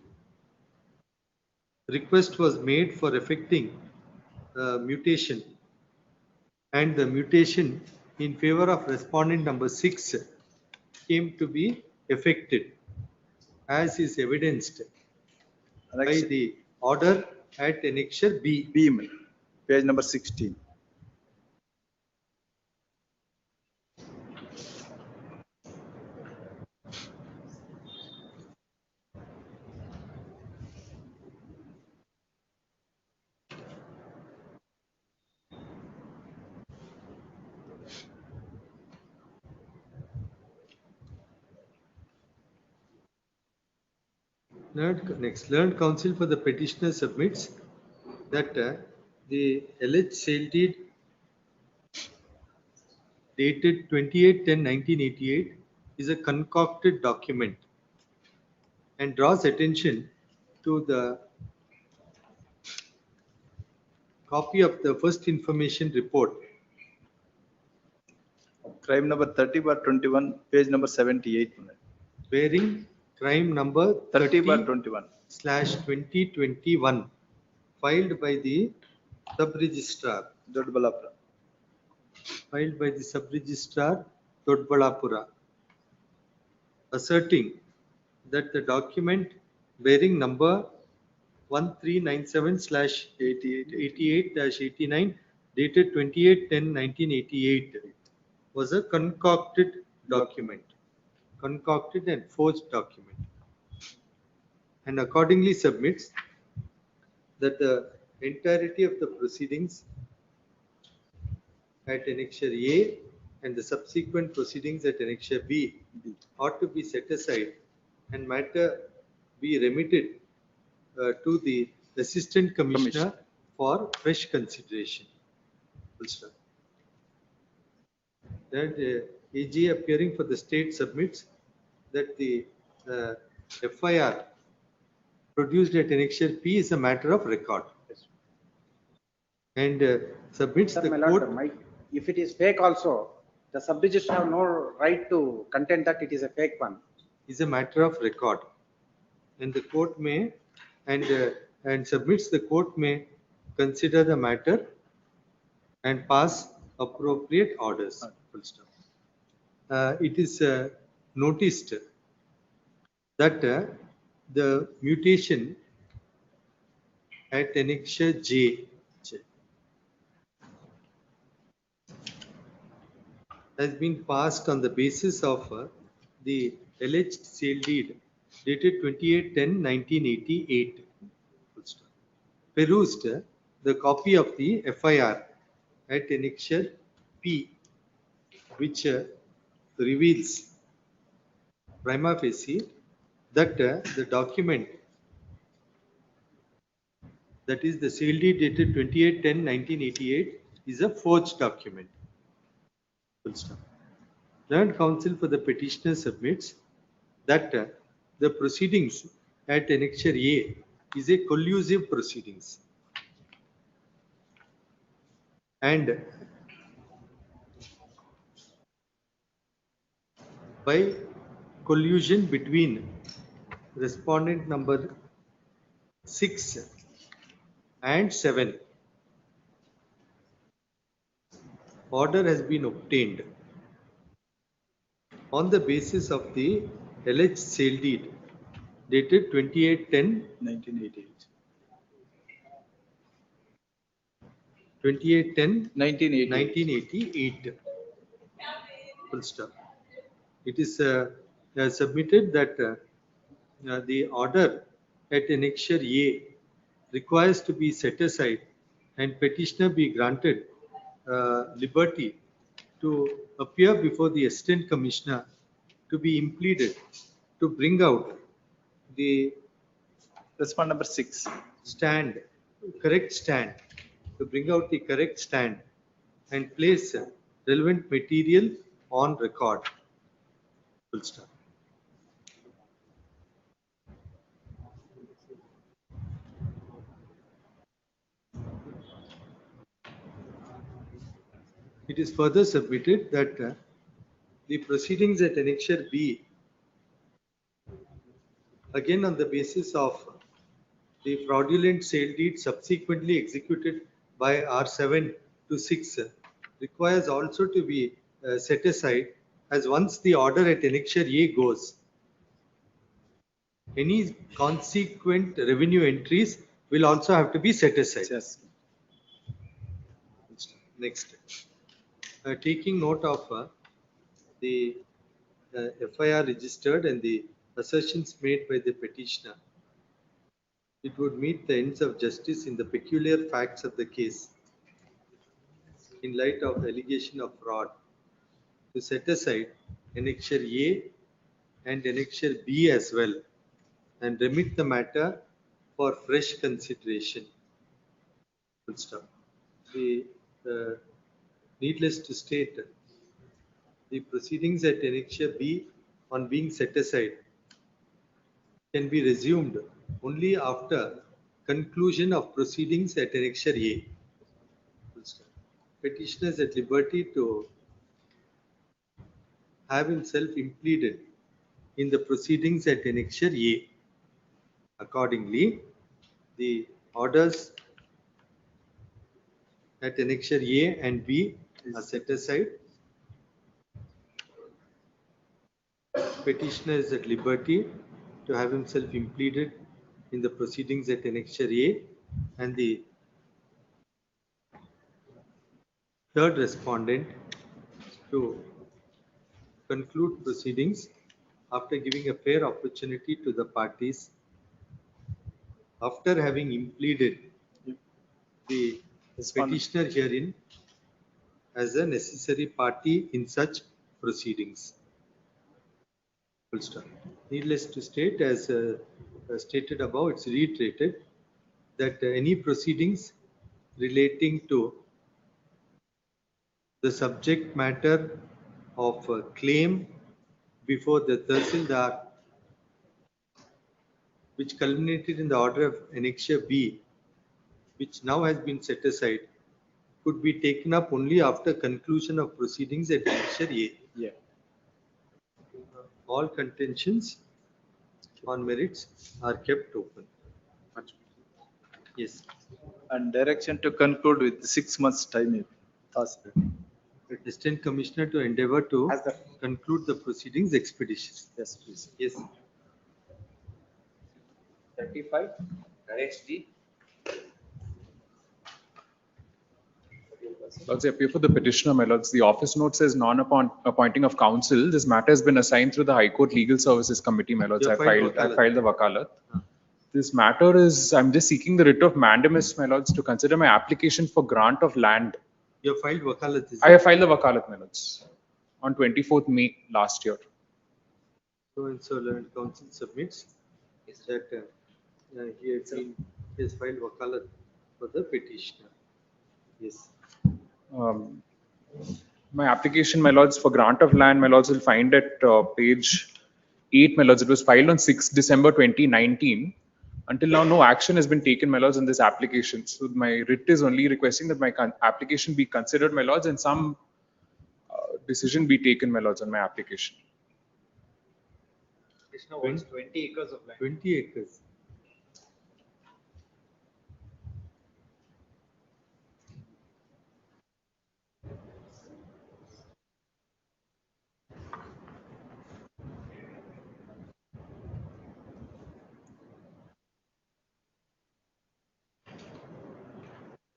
request was made for effecting mutation, and the mutation in favor of respondent number 6 came to be effected, as is evidenced by the order at annexure B. Page number 16. Learned counsel for the petitioner submits that the alleged sale deed dated 28/10/1988 is a concocted document and draws attention to the copy of the first information report. Crime number 30/21, page number 78. Bearing crime number 30/21/2021, filed by the sub-registrar. Dodbalapura. Filed by the sub-registrar Dodbalapura, asserting that the document bearing number 1397/88-89 dated 28/10/1988 was a concocted document, concocted and forged document, and accordingly submits that the entirety of the proceedings at annexure A and the subsequent proceedings at annexure B ought to be set aside and matter be remitted to the Assistant Commissioner for fresh consideration. That AG appearing for the state submits that the FIR produced at annexure P is a matter of record, and submits the court. If it is fake also, the sub-registrar have no right to contend that it is a fake one. Is a matter of record, and the court may and submits the court may consider the matter and pass appropriate orders. It is noticed that the mutation at annexure J has been passed on the basis of the alleged sale deed dated 28/10/1988. Perused the copy of the FIR at annexure P, which reveals prima facie that the document, that is the sale deed dated 28/10/1988, is a forged document. Full stop. Learned counsel for the petitioner submits that the proceedings at annexure A is a collusive proceedings. And by collusion between respondent number 6 and 7, order has been obtained on the basis of the alleged sale deed dated 28/10/1988. 28/10/1988. Full stop. It is submitted that the order at annexure A requires to be set aside and petitioner be granted liberty to appear before the Assistant Commissioner to be impleaded to bring out the Respond number 6. correct stand, to bring out the correct stand and place relevant material on record. Full stop. It is further submitted that the proceedings at annexure B, again on the basis of the fraudulent sale deed subsequently executed by R7 to 6, requires also to be set aside, as once the order at annexure A goes, any consequent revenue entries will also have to be set aside. Yes. Next, taking note of the FIR registered and the assertions made by the petitioner, it would meet the ends of justice in the peculiar facts of the case, in light of allegation of fraud, to set aside annexure A and annexure B as well, and remit the matter for fresh consideration. Full stop. Needless to state, the proceedings at annexure B on being set aside can be resumed only after conclusion of proceedings at annexure A. Petitioner is at liberty to have himself impleaded in the proceedings at annexure A. Accordingly, the orders at annexure A and B are set aside. Petitioner is at liberty to have himself impleaded in the proceedings at annexure A, and the third respondent to conclude proceedings after giving a fair opportunity to the parties after having impleaded the petitioner herein as a necessary party in such proceedings. Full stop. Needless to state, as stated above, it's reiterated that any proceedings relating to the subject matter of a claim before the Tahsildar, which culminated in the order of annexure B, which now has been set aside, could be taken up only after conclusion of proceedings at annexure A. Yeah. All contentions on merits are kept open. Yes. And direction to conclude with 6 months time. Assistant Commissioner to endeavor to conclude the proceedings expeditiously. Yes, please. Yes. 35, Ganesh G. Lords, I appear for the petitioner, my lords. The office note says non-appointing of counsel. This matter has been assigned through the High Court Legal Services Committee, my lords. I filed the wakalat. This matter is, I'm just seeking the writ of Mandamus, my lords, to consider my application for grant of land. You have filed wakalat? I have filed the wakalat, my lords, on 24th May last year. So and so learned counsel submits that he has filed wakalat for the petitioner. Yes. My application, my lords, for grant of land, my lords will find at page 8, my lords. It was filed on 6th December 2019. Until now, no action has been taken, my lords, on this application. So my writ is only requesting that my application be considered, my lords, and some decision be taken, my lords, on my application. Krishna wants 20 acres of land. 20 acres.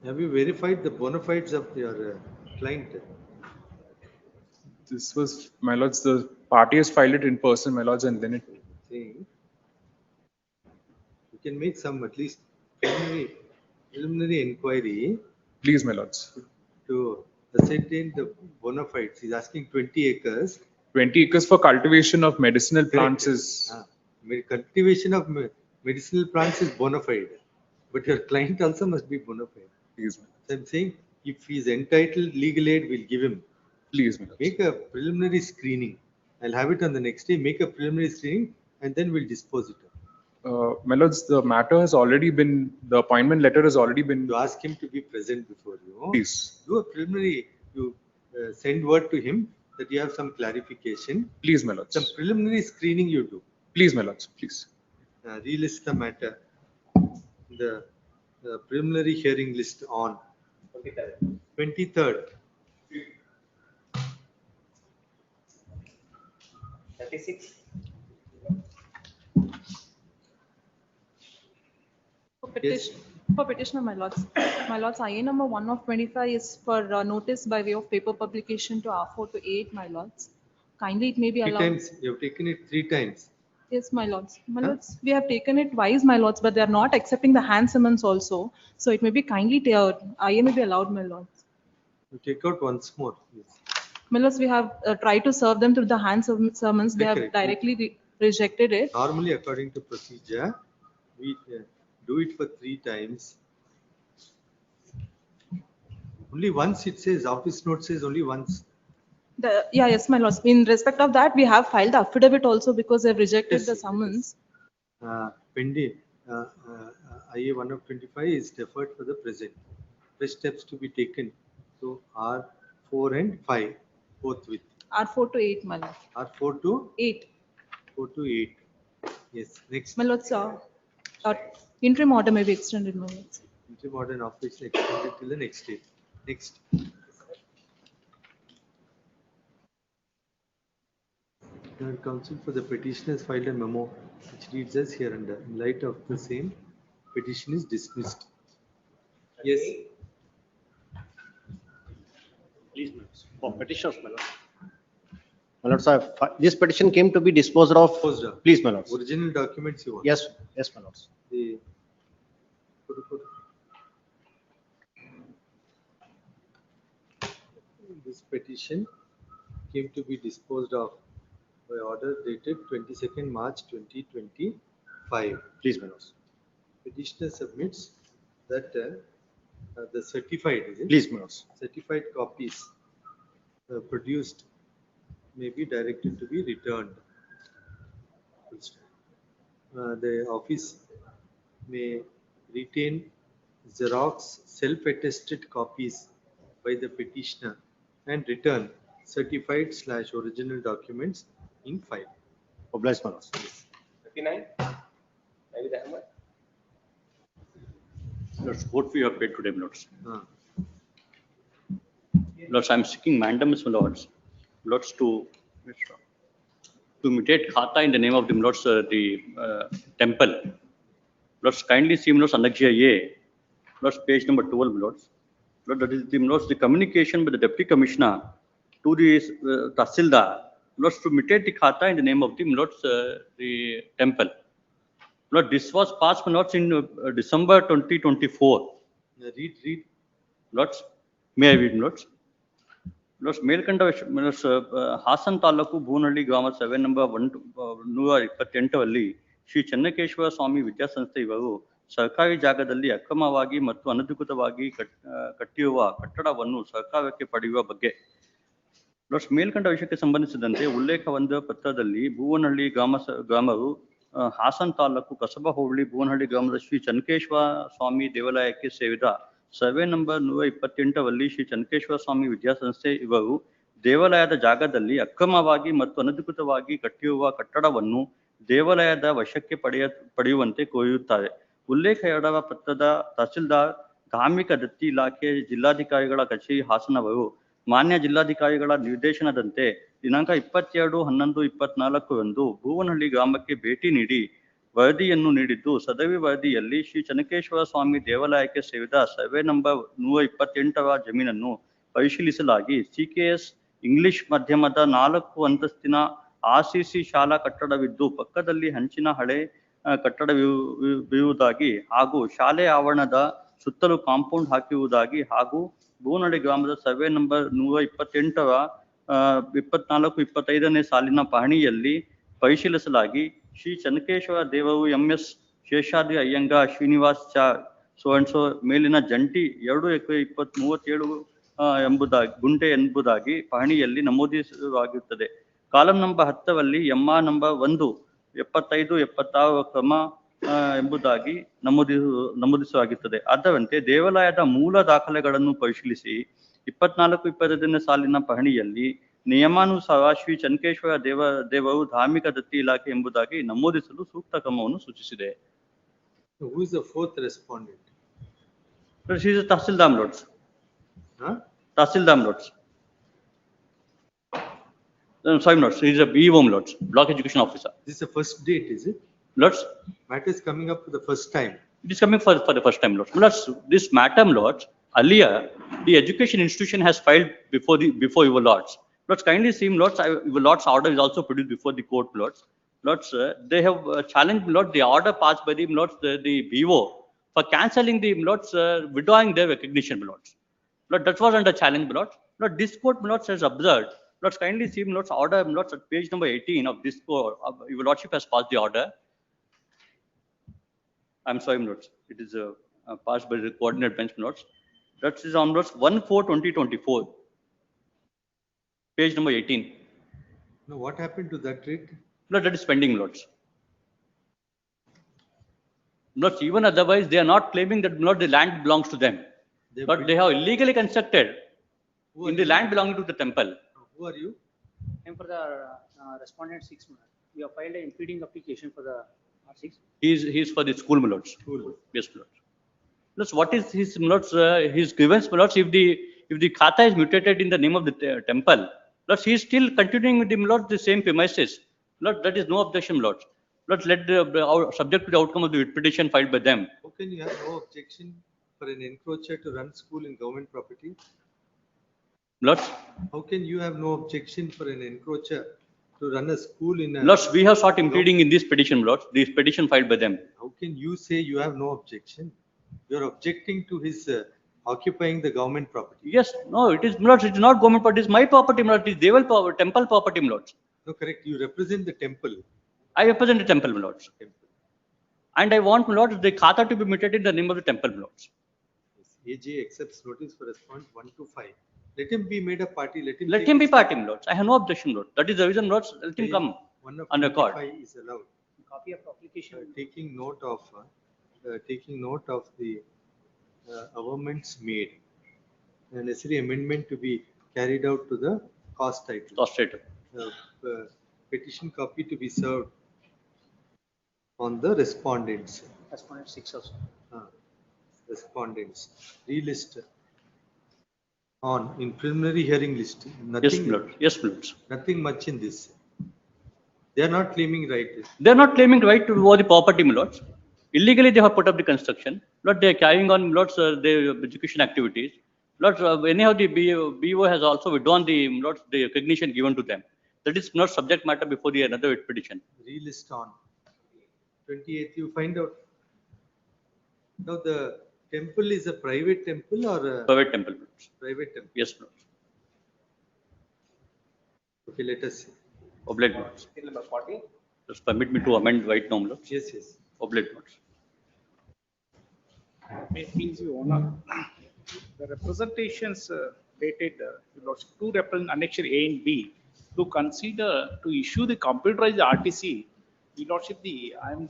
Have you verified the bona fides of your client? This was, my lords, the party has filed it in person, my lords, and then it. Saying you can make some at least preliminary inquiry. Please, my lords. To ascertain the bona fides. He's asking 20 acres. 20 acres for cultivation of medicinal plants is. Cultivation of medicinal plants is bona fide, but your client also must be bona fide. Please, so I'm saying if he's entitled legal aid, we'll give him. Please, make a preliminary screening. I'll have it on the next day. Make a preliminary screening, and then we'll dispose it. My lords, the matter has already been. The appointment letter has already been. You ask him to be present before you. Please. Do a preliminary. You send word to him that you have some clarification. Please, my lords. Some preliminary screening you do. Please, my lords. Please. Relist the matter. The preliminary hearing list on 23rd. 36. For petitioner, my lords. My lords, IA number 1 of 25 is for notice by way of paper publication to R4 to 8, my lords. Kindly, it may be allowed. 3 times. You have taken it 3 times. Yes, my lords. My lords, we have taken it twice, my lords, but they are not accepting the hand summons also. So it may be kindly, IA may be allowed, my lords. You take out once more, please. My lords, we have tried to serve them through the hand summons. They have directly rejected it. Normally, according to procedure, we do it for 3 times. Only once it says, office note says only once. Yes, my lords. In respect of that, we have filed the affidavit also because they have rejected the summons. Pending, IA 1 of 25 is deferred for the present. Fresh steps to be taken. So R4 and 5, both with. R4 to 8, my lord. R4 to 8. 4 to 8. Yes, next. My lords, interim order may be extended, my lords. Interim order and operation extended till the next day. Next. Third counsel for the petitioners filed a memo which reads as hereunder. In light of the same, petition is dismissed. Yes. Please, for petitioners, my lord. My lord, sir, this petition came to be disposed of. Please, my lord. Original documents you want. Yes, yes, my lord. This petition came to be disposed of by order dated 22nd March 2025. Please, my lord. Petitioner submits that the certified, is it? Please, my lord. Certified copies produced may be directed to be returned. The office may retain Xerox self-attested copies by the petitioner and return certified/original documents in file. Obliged, my lord. 39. Naveed Ahmed. Lords, what we have paid today, Lords. Lords, I am seeking mandamus, Lords. Lords, to mutate khata in the name of the Lords, the temple. Lords, kindly see Lords Annexure A. Lords, page number 12, Lords. Lord, that is the Lords, the communication with the Deputy Commissioner to the Tahsildar. Lords, to mutate the khata in the name of the Lords, the temple. Lord, this was passed, Lords, in December 2024. Read. Lords, may I read, Lords? Lords, ಮೇಲ್ಕಂಡ Haasan taluk ಭೂನಹಳ್ಳಿ ಗ್ರಾಮ 7 number 128 ಅಲ್ಲಿ ಶ್ರೀ ಚೆನ್ನಕೇಶ್ವರ ಸ್ವಾಮಿ ವಿದ್ಯಾಸಂಸ್ಥೆ ಇವರು ಸರ್ಕಾರಿ ಜಾಗದಲ್ಲಿ ಅಕ್ರಮವಾಗಿ ಮತ್ತು ಅನಧಿಕೃತವಾಗಿ ಕಟ್ಟಿರುವ ಕಟ್ಟಡವನ್ನು ಸರ್ಕಾರಕ್ಕೆ ಪಡೆಯುವ ಬಗ್ಗೆ ಮೇಲ್ಕಂಡ ವಿಷಯಕ್ಕೆ ಸಂಬಂಧಿಸಿದಂತೆ ಉಲ್ಲೇಖ ಹೊಂದಿದ ಪತ್ರದಲ್ಲಿ ಭೂವನಹಳ್ಳಿ ಗ್ರಾಮರು ಹಾಸನ್ ತಾಲೂಕು ಕಸಬಾ ಹೋಬಳಿ ಭೂವನಹಳ್ಳಿ ಗ್ರಾಮದ ಶ್ರೀ ಚನ್ನಕೇಶ್ವರ ಸ್ವಾಮಿ ದೇವಾಲಯಕ್ಕೆ ಸೇರಿದ ಸರ್ವೆ ನಂಬರ್ 128ರಲ್ಲಿ ಶ್ರೀ ಚನ್ನಕೇಶ್ವರ ಸ್ವಾಮಿ ವಿದ್ಯಾಸಂಸ್ಥೆ ಇವರು ದೇವಾಲಯದ ಜಾಗದಲ್ಲಿ ಅಕ್ರಮವಾಗಿ ಮತ್ತು ಅನಧಿಕೃತವಾಗಿ ಕಟ್ಟಿರುವ ಕಟ್ಟಡವನ್ನು ದೇವಾಲಯದ ವಶಕ್ಕೆ ಪಡೆಯುವಂತೆ ಕೋರಿರುತ್ತಾರೆ. ಉಲ್ಲೇಖ 2ರ ಪತ್ರದ ತಹಸೀಲ್ದಾರ್ ಧಾರ್ಮಿಕ ದತ್ತಿ ಇಲಾಖೆ ಜಿಲ್ಲಾಧಿಕಾರಿಗಳ ಕಚೇರಿ ಹಾಸನವರು ಮಾನ್ಯ ಜಿಲ್ಲಾಧಿಕಾರಿಗಳ ನಿರ್ದೇಶನದಂತೆ ದಿನಾಂಕ 22/11/24ರಂದು ಭೂವನಹಳ್ಳಿ ಗ್ರಾಮಕ್ಕೆ ಭೇಟಿ ನೀಡಿ ವರದಿಯನ್ನು ನೀಡಿದ್ದು, ಸದರಿ ವರದಿಯಲ್ಲಿ ಶ್ರೀ ಚನ್ನಕೇಶ್ವರ ಸ್ವಾಮಿ ದೇವಾಲಯಕ್ಕೆ ಸೇರಿದ ಸರ್ವೆ ನಂಬರ್ 128ರ ಜಮೀನನ್ನು ಪರಿಶೀಲಿಸಲಾಗಿ ಸಿಕೆಎಸ್ ಇಂಗ್ಲಿಷ್ ಮಾಧ್ಯಮದ 4 ಅಂತಸ್ತಿನ ಆರ್ಸಿಸಿ ಶಾಲಾ ಕಟ್ಟಡವಿದ್ದು ಪಕ್ಕದಲ್ಲಿ ಹಂಚಿನ ಹಳೆ ಕಟ್ಟಡವಿರುವುದಾಗಿ ಹಾಗೂ ಶಾಲೆ ಆವರಣದ ಸುತ್ತಲೂ ಕಾಂಪೌಂಡ್ ಹಾಕಿರುವುದಾಗಿ ಹಾಗೂ ಭೂವನಹಳ್ಳಿ ಗ್ರಾಮದ ಸರ್ವೆ ನಂಬರ್ 128ರ 24-25ನೇ ಸಾಲಿನ ಪಹಣಿಯಲ್ಲಿ ಪರಿಶೀಲಿಸಲಾಗಿ ಶ್ರೀ ಚನ್ನಕೇಶ್ವರ ದೇವರು MS ಶೇಷಾದ್ರಿ ಅಯ್ಯಂಗಾರ್ ಶ್ರೀನಿವಾಸ್ ಸೋನ್ಸೋ ಮೇಲಿನ ಜಂಟಿ 2 ಎಕರೆ 37 ಗುಂಟೆ ಎಂಬುದಾಗಿ ಪಹಣಿಯಲ್ಲಿ ನಮೂದಿಸಲಾಗಿರುತ್ತದೆ. ಕಾಲಂ ನಂಬರ್ 10ರಲ್ಲಿ MR ನಂಬರ್ 1 75-76 ಕ್ರಮ ಎಂಬುದಾಗಿ ನಮೂದಿಸಲಾಗುತ್ತದೆ. ಅದರಂತೆ ದೇವಾಲಯದ ಮೂಲ ದಾಖಲೆಗಳನ್ನು ಪರಿಶೀಲಿಸಿ 24-25ನೇ ಸಾಲಿನ ಪಹಣಿಯಲ್ಲಿ ನಿಯಮಾನುಸಾರ ಶ್ರೀ ಚನ್ನಕೇಶ್ವರ ದೇವರು ಧಾರ್ಮಿಕ ದತ್ತಿ ಇಲಾಖೆ ಎಂಬುದಾಗಿ ನಮೂದಿಸಲು ಸೂಕ್ತ ಕ್ರಮವನ್ನು ಸೂಚಿಸಿದೆ. Who is the fourth respondent? She is a Tahsildar Lords. Tahsildar Lords. Sorry, Lords. He is a BEO Lords, Block Education Officer. This is the first date, is it? Lords. Matter is coming up for the first time. It is coming for the first time, Lords. Lords, this matter, Lords, earlier the education institution has filed before your Lords. Lords, kindly see, Lords, your Lords' order is also produced before the court, Lords. Lords, they have challenged, Lords, the order passed by the Lords, the BO for cancelling the Lords, withdrawing their recognition, Lords. Lord, that was under challenge, Lords. Lord, this court, Lords, has observed. Lords, kindly see, Lords, order, Lords, at page number 18 of this court, your Lordship has passed the order. I'm sorry, Lords. It is passed by the coordinate bench, Lords. That is on Lords 1/4/2024, page number 18. Now, what happened to that writ? Lord, that is pending, Lords. Lords, even otherwise, they are not claiming that Lord, the land belongs to them. But they have illegally constructed in the land belonging to the temple. Who are you? And for the respondent 6, we have filed an impleading application for the R6. He is for the school, Lords. School. Yes, Lords. Lords, what is his Lords? His grievance, Lords, if the khata is mutated in the name of the temple, Lords, he is still continuing with the Lords the same premises. Lord, that is no objection, Lords. Lords, let subject to the outcome of the petition filed by them. How can you have no objection for an encroacher to run school in government property? Lords, how can you have no objection for an encroacher to run a school in a... Lords, we have sought impleading in this petition, Lords, this petition filed by them. How can you say you have no objection? You are objecting to his occupying the government property. Yes, no, it is, Lords, it is not government property, it is my property, Lords, it is Deval temple property, Lords. No, correct, you represent the temple. I represent the temple, Lords. And I want, Lords, the khata to be mutated in the name of the temple, Lords. AJ accepts notice for response 1 to 5. Let him be made a party. Let him be party, Lords. I have no objection, Lord. That is the reason, Lords. Let him come on record. Is allowed. Copy of application. Taking note of the amendments made. A necessary amendment to be carried out to the cost title. Cost title. Petition copy to be served on the respondents. Respondent 6 also. Respondents. Relist on in preliminary hearing list. Nothing, yes, Lord. Yes, Lord. Nothing much in this. They are not claiming right. They are not claiming right to over the property, Lords. Illegally, they have put up the construction. Lord, they are carrying on, Lords, their education activities. Lords, anyhow, the BO has also withdrawn the Lords, the recognition given to them. That is not subject matter before the another petition. Relist on 28th, you find out. Now the temple is a private temple or a private temple, Lords. Private temple. Yes, Lords. Okay, let us see. Oblate, Lords. Number 40. Just permit me to amend right now, Lords. Yes, yes. Oblate, Lords. May it please you, Honor. The representations dated, Your Lordship, two represent annexure A and B to consider to issue the computerized RTC. Your Lordship, I am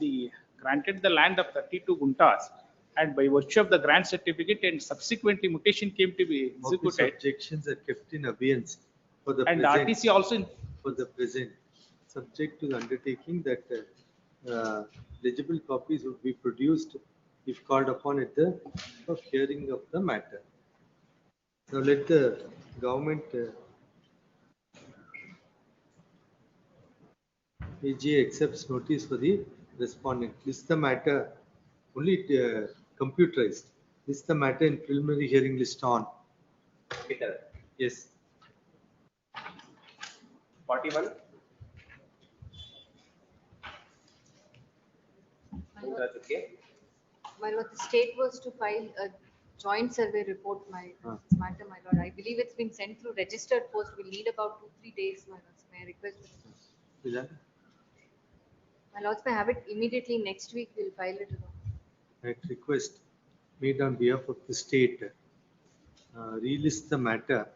granted the land of 32 guntas, and by virtue of the grant certificate and subsequently mutation came to be Office executed. objections are kept in abeyance for the And present. RTC also in For the present, subject to the undertaking that legible copies would be produced if called upon at the hearing of the matter. Now let the government AG accepts notice for the respondent. List the matter only computerized. List the matter in preliminary hearing list on. Yes. 41. Okay. My lord, the state was to file a joint survey report, my matter, my lord. I believe it's been sent through registered post. We'll need about 2-3 days, my lord. May I request? My lords, may I have it immediately next week. We'll file it. At request made on behalf of the state, relist the matter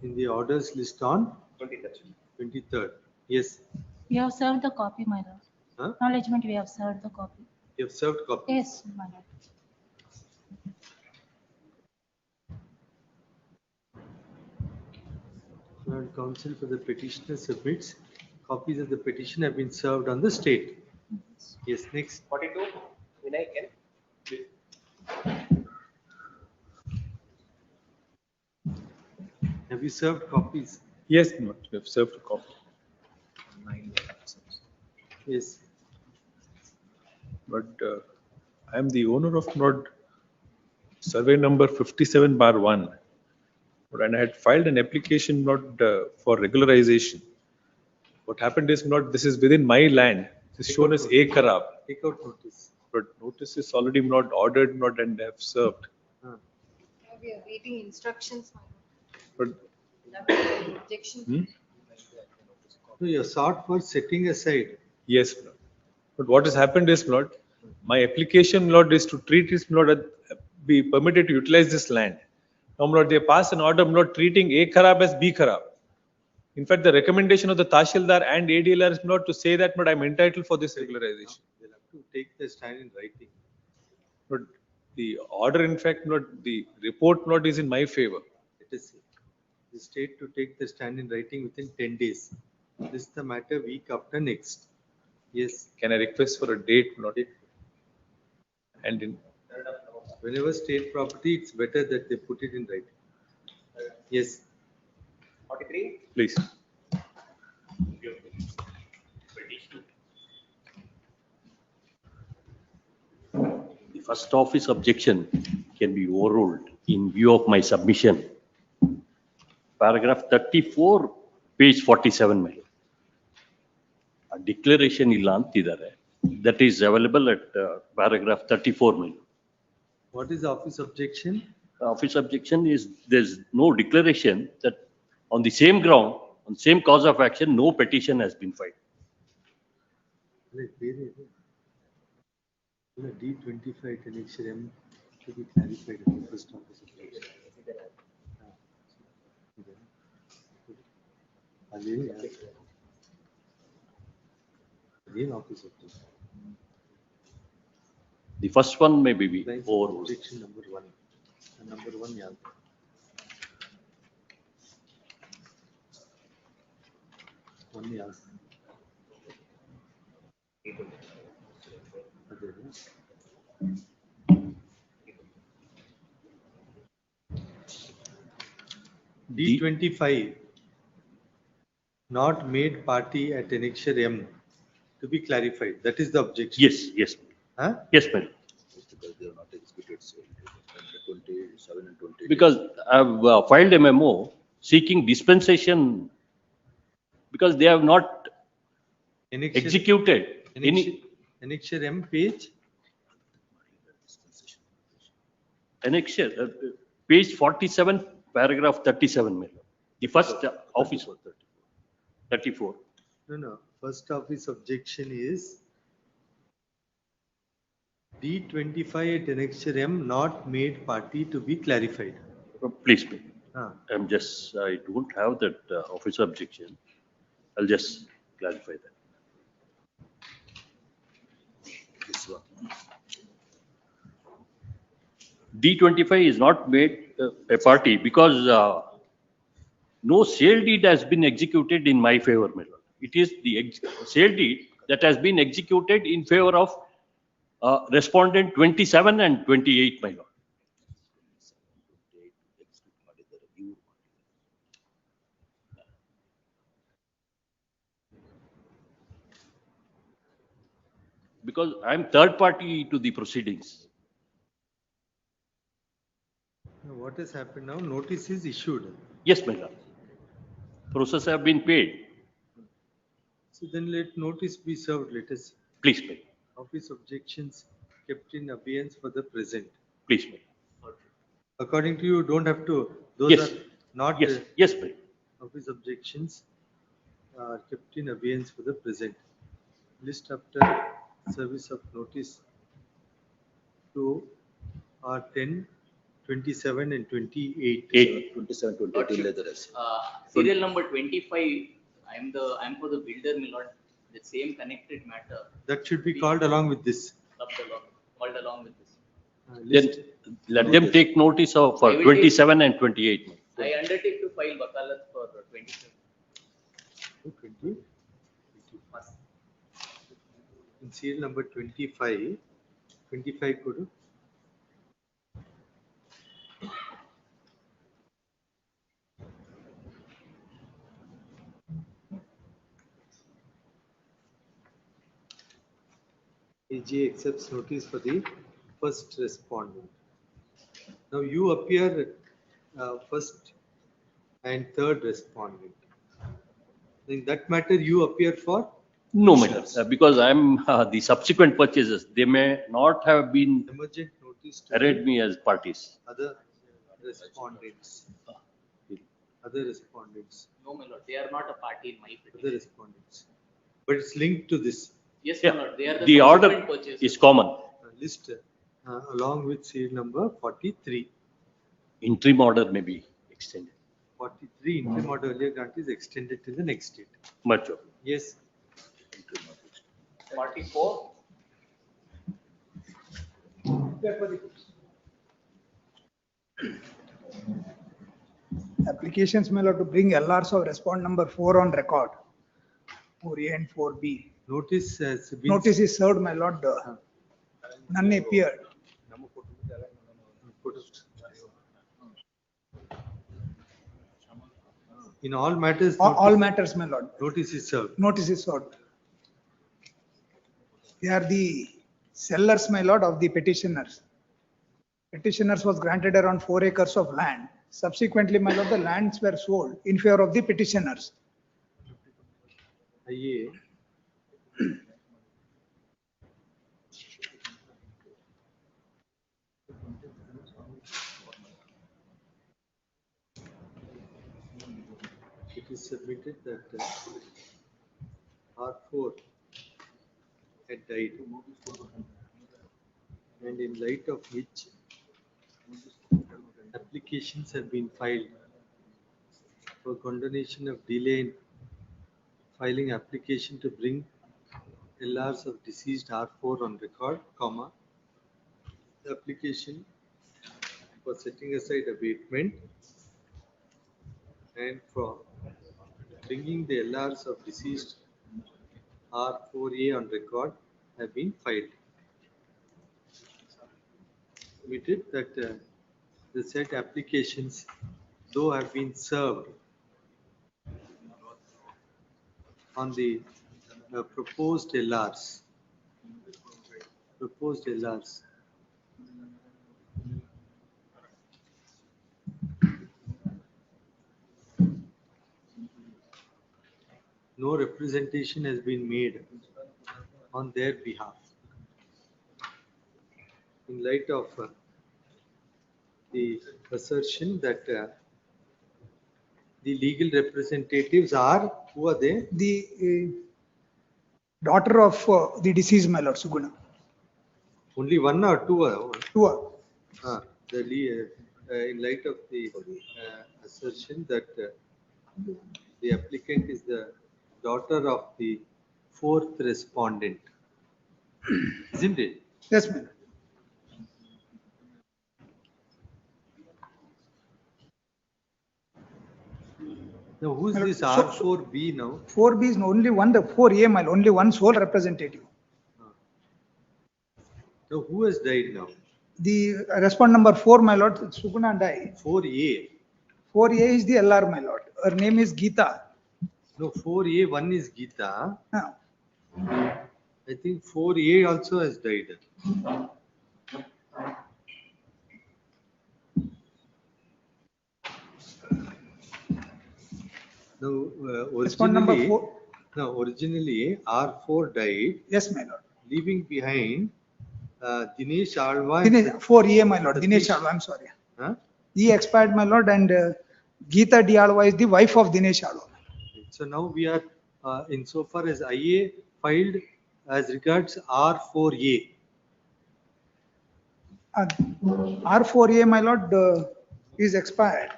in the orders list on 23rd. Yes. We have served the copy, my lord. Huh? Acknowledgement, we have served the copy. You have served copy. Yes, my lord. Lord Counsel for the petitioner submits. Copies of the petition have been served on the state. Yes, next. 42. Vinay, can. Have you served copies? Yes, no, we have served a copy. Yes. But I am the owner of survey number 57/1. And I had filed an application for regularization. What happened is this is within my land. This is shown as A Karab. Take out notice. But notice is already not ordered, and have served. We are waiting instructions, my But lord. Objection. So you sought for setting aside. Yes, Lord. But what has happened is, Lord, my application, Lord, is to treat this, Lord, be permitted to utilize this land. Now, Lord, they pass an order, Lord, treating A Kharab as B Kharab. In fact, the recommendation of the Tahsildar and ADLR is not to say that, but I'm entitled for this regularization. They'll have to take the stand in writing. But the order, in fact, the report, is in my favor. Let us see. The state to take the stand in writing within 10 days. This is the matter week after next. Yes. Can I request for a date, Lord? And in whenever state property, it's better that they put it in writing. Yes. 43. Please. The first office objection can be overruled in view of my submission. Paragraph 34, page 47. A declaration illa antidare. That is available at paragraph 34. What is the office objection? Office objection is there's no declaration that on the same ground, on same cause of action, no petition has been filed. D25 annexure M to be clarified in the first office objection. Again, office objection. The first one may be overruled. Objection number 1. Number 1, yeah. One, yeah. D25 not made party at annexure M to be clarified. That is the objection. Yes, yes. Huh? Yes, madam. Because they are not executed, so 27 and 28. Because I've filed a memo seeking dispensation because they have not executed any. Annexure M page? Annexure, page 47, paragraph 37, madam. The first office. 34. No. First office objection is D25 at annexure M not made party to be clarified. Please, please. Ah. I don't have that officer objection. I'll just clarify that. This one. D25 is not made a party because no sale deed has been executed in my favor, my lord. It is the sale deed that has been executed in favor of respondent 27 and 28, my lord. Because I am third party to the proceedings. Now, what has happened now? Notice is issued. Yes, my lord. Process have been paid. So then let notice be served. Let us. Please, pay. Office objections kept in abeyance for the present. Please, pay. According to you, don't have to. Those Yes. are not. Yes. Yes, pay. Office objections are kept in abeyance for the present. List after service of notice to R10, 27 and 28. 27, 28 letters. Serial number 25, I'm for the builder, my lord. The same connected matter. That should be called along with this. Called along with this. Then let them take notice of 27 and 28. I undertake to file wakalat for 27. 20. In serial number 25, 25 could. AG accepts notice for the first respondent. Now you appear first and third respondent. In that matter, you appear for? No, madam, because I'm the subsequent purchases. They may not have been emergent notice to arrayed me as parties. Other respondents. Other respondents. No, my lord, they are not a party in my petition. Other respondents. But it's linked to this. Yes, Yeah. my lord, they are The order subsequent purchasers. is common. List along with serial number 43. Interim order may be extended. 43 interim order earlier grant is extended till the next date. Much of. Yes. 44. Applications may have to bring LRs of respond number 4 on record. 4A and 4B. Notice has been. Notice is served, my lord. None appeared. In all matters. All matters, my lord. Notice is served. Notice is served. They are the sellers, my lord, of the petitioners. Petitioners was granted around 4 acres of land. Subsequently, my lord, the lands were sold in favor of the petitioners. IA. It is submitted that R4 had died, and in light of which applications have been filed for condonation of delay in filing application to bring LRs of deceased R4 on record, comma, the application for setting aside abatement and for bringing the LRs of deceased R4A on record have been filed. Submitted that the said applications, though have been served on the proposed LRs, no representation has been made on their behalf. In light of the assertion that the legal representatives are, who are they? The daughter of the deceased, my lord, Suguna. Only one or two? Two are. In light of the assertion that the applicant is the daughter of the fourth respondent, isn't it? Yes, my lord. Now, who's My lord, this so- R4B now? 4B is only one, the 4A, my lord, only one sole representative. Now, who has died now? The respondent number 4, my lord, Suguna died. 4A. 4A is the LR, my lord. Her name is Geeta. No, 4A, one is Geeta. Ah. I think 4A also has died. No, Respondent number originally, 4. no, originally R4 died, Yes, my lord. leaving behind Dinesh Alva. Dinesh, 4A, my lord, Dinesh Alva, I'm sorry. Huh? He expired, my lord, and Geeta D. Alva is the wife of Dinesh Alva. So now we are, insofar as IA filed as regards R4A. R4A, my lord, is expired.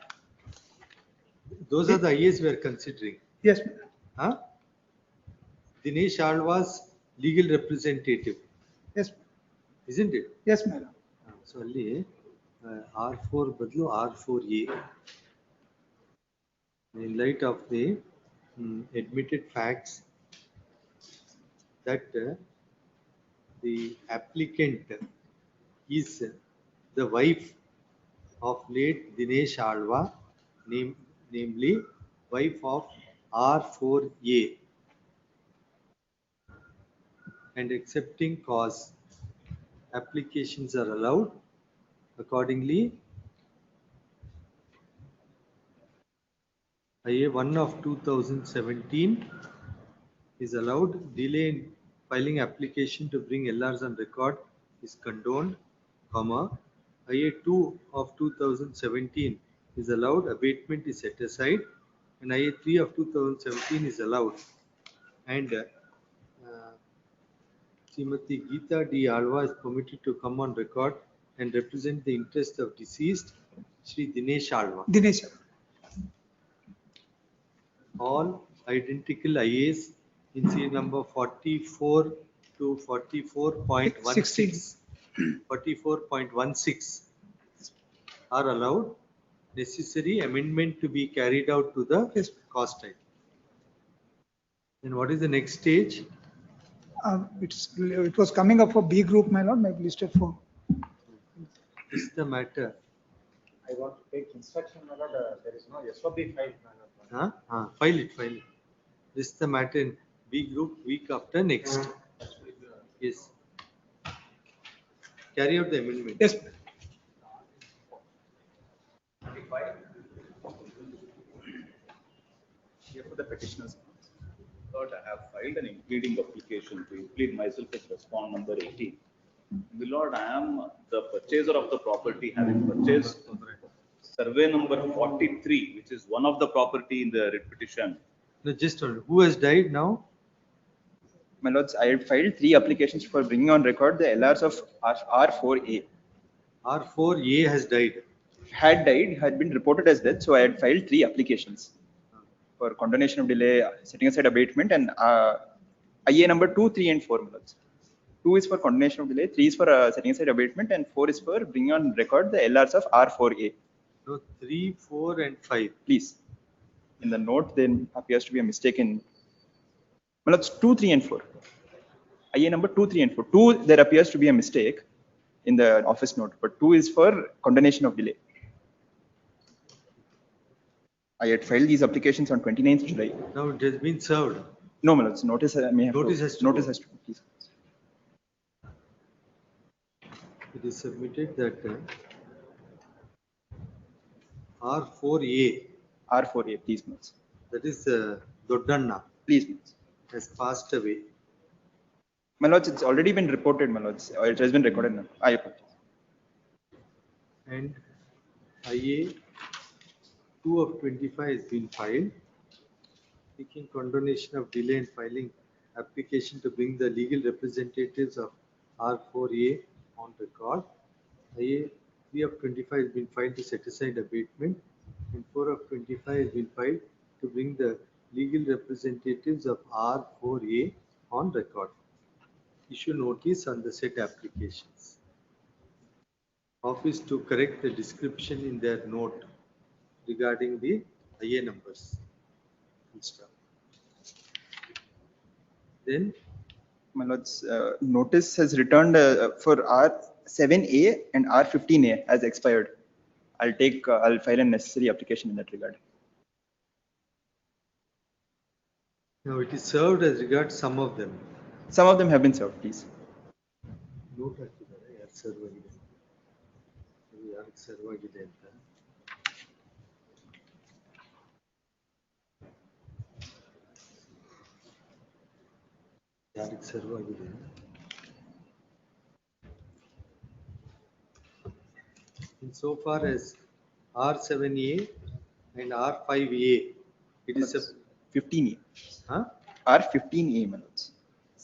Those are the IAs we are considering. Yes, my lord. Huh? Dinesh Alva's legal representative, Yes, isn't it? yes, my lord. So only R4 badlu R4A. In light of the admitted facts that the applicant is the wife of late Dinesh Alva, namely wife of R4A, and accepting cause applications are allowed. Accordingly, IA 1 of 2017 is allowed. Delay in filing application to bring LRs on record is condoned, comma. IA 2 of 2017 is allowed. Abatement is set aside. And IA 3 of 2017 is allowed. And Srimati Geeta D. Alva is permitted to come on record and represent the interest of deceased Shri Dinesh Alva. Dinesh Alva. All identical IAs in serial number 44 to 44.16. 44.16 are allowed. Necessary amendment to be carried out to the cost type. Then what is the next stage? It was coming up for B group, my lord, maybe listed for. This is the matter. I want to take instruction, my lord, there is no SOB file, my lord. File it. This is the matter in B group week after next. Yes. Carry out the amendment. Yes. Here for the petitioners. Lord, I have filed an impleading application to implead myself as respondent number 18. My Lord, I am the purchaser of the property, having purchased survey number 43, which is one of the property in the writ petition. No, just one. Who has died now? My lords, I had filed 3 applications for bringing on record the LRs of R4A. R4A has died. Had died, had been reported as death, so I had filed 3 applications for condonation of delay, setting aside abatement, and IA number 2, 3, and 4. My lords. 2 is for condonation of delay, 3 is for setting aside abatement, and 4 is for bringing on record the LRs of R4A. No, 3, 4, and 5. Please. In the note, there appears to be a mistake in. My lords, 2, 3, and 4. IA number 2, 3, and 4. 2, there appears to be a mistake in the office note, but 2 is for condonation of delay. I had filed these applications on 29th July. Now it has been served. No, my lords, notice may have Notice has to go. please. It is submitted that R4A. R4A, please, my lords. That is Doddanna. Please, my lords. Has passed away. My lords, it's already been reported, my lords. It has been recorded now. I apologize. And IA 2 of 25 has been filed, seeking condonation of delay in filing application to bring the legal representatives of R4A on record. IA 3 of 25 has been filed to set aside abatement, and 4 of 25 has been filed to bring the legal representatives of R4A on record. Issue notice on the said applications. Office to correct the description in their note regarding the IA numbers. and stuff. Then My lords, notice has returned for R7A and R15A has expired. I'll file a necessary application in that regard. now it is served as regards some of them. Some of them have been served, please. Note ಹಾಕಿದ್ದಾರೆ ಯಾರು serve ಆಗಿದೆ ಅದು ಯಾರಿಗೆ serve ಆಗಿದೆ ಅಂತ. ಯಾರಿಗೆ serve ಆಗಿದೆ. Insofar as R7A and R5A, it is a 15A. Huh? R15A, my lords.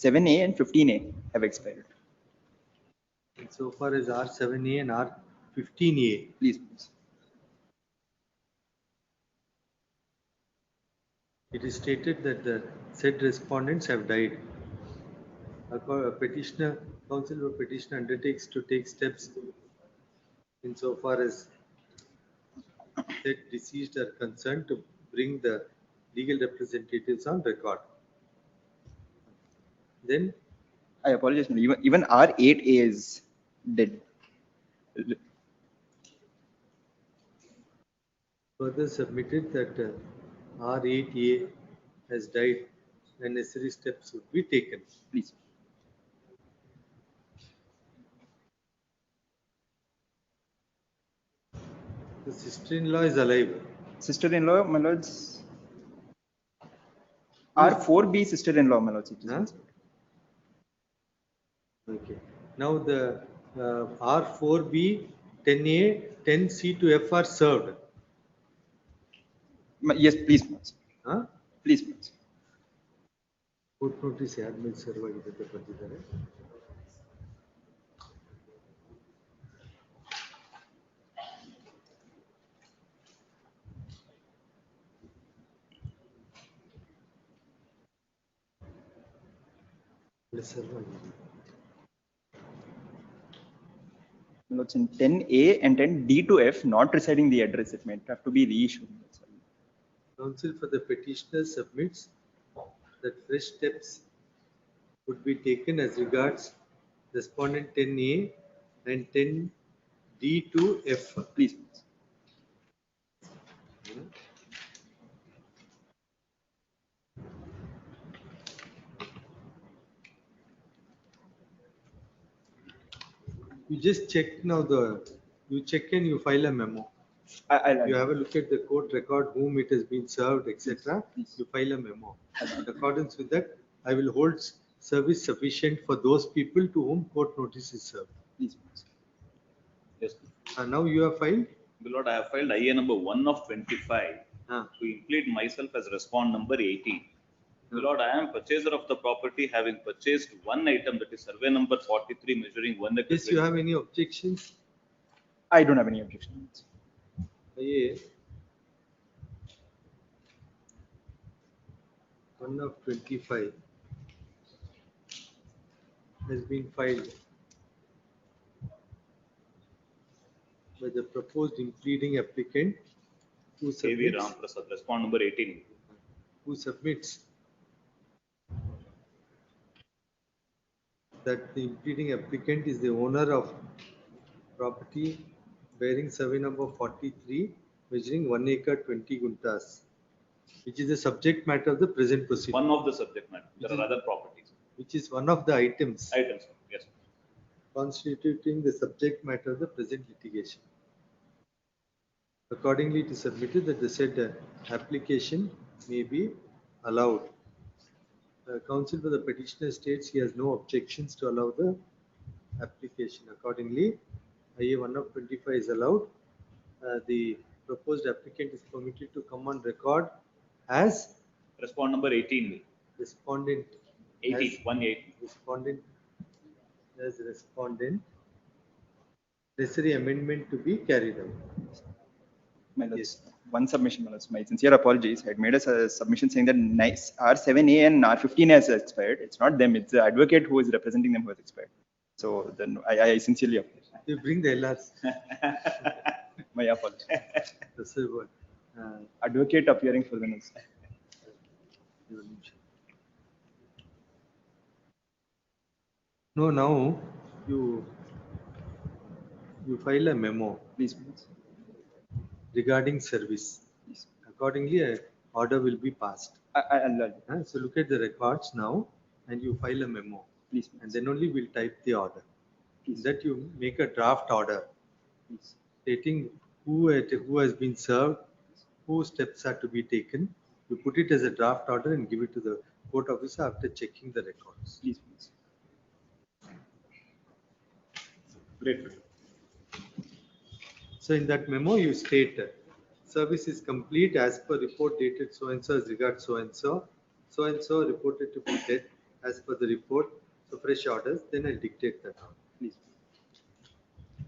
7A and 15A have expired. Insofar as R7A and R15A, Please. it is stated that the said respondents have died. Petitioner, counsel for petitioner undertakes to take steps insofar as said deceased are concerned to bring the legal representatives on record. Then I apologize, even R8A is dead. Further submitted that R8A has died and necessary steps would be taken. Please. The sister-in-law is alive. Sister-in-law, my lords. R4B sister-in-law, my lords. Huh? Okay. Now the R4B, 10A, 10C to F are served. Yes, please. Huh? Please. Court notice ಯಾರ ಮೇಲೆ serve ಆಗಿದೆ ಅಂತ ಬಂದಿದ್ದಾರೆ. Serve ಆಗಿದೆ. Lords, in 10A and 10D to F, not residing the address, it might have to be reissued. Counsel for the petitioner submits that fresh steps would be taken as regards respondent 10A and 10D to F. Please. You just check now you check and you file a memo. You have a look at the court record, whom it has been served, etc. You file a memo. In accordance with that, I will hold service sufficient for those people to whom court notice is served. Please. Yes. And now you have filed? My lord, I have filed IA number 1 of 25 to implead myself as respond number 18. My lord, I am purchaser of the property having purchased one item, that is survey number 43 measuring 1 acre. Yes, you have any objections? I don't have any objections. IA 1 of 25 has been filed by the proposed impleading applicant who submits, Ram Prasad, respond number 18. Who submits that the impleading applicant is the owner of property bearing survey number 43 measuring 1 acre 20 guntas, which is the subject matter of the present proceeding. One of the subject matter. There are other properties. Which is one of the items. Yes. Constituting the subject matter of the present litigation. Accordingly, it is submitted that the said application may be allowed. Counsel for the petitioner states he has no objections to allow the application. Accordingly, IA 1 of 25 is allowed. The proposed applicant is permitted to come on record as respond number 18. Respondent 18. 18. Respondent as respondent necessary amendment to be carried out. My lords, one submission, my lords. My sincere apologies. I had made a submission saying that R7A and R15 has expired. It's not them, it's the advocate who is representing them who has expired. So then I sincerely apologize. You bring the LRs. My apologies. This is what. Advocate appearing for the news. No, now you file a memo. Please. Regarding service. Accordingly, an order will be passed. So look at the records now and you file a memo. Please. And then only we'll type the order. That you make a draft order. Please. Stating who has been served, whose steps are to be taken. You put it as a draft order and give it to the court officer after checking the records. Please. Great. So in that memo, you state service is complete as per report dated so and so as regards so and so. So and so reported to be dead as per the report. So fresh orders. Then I'll dictate that out. Please.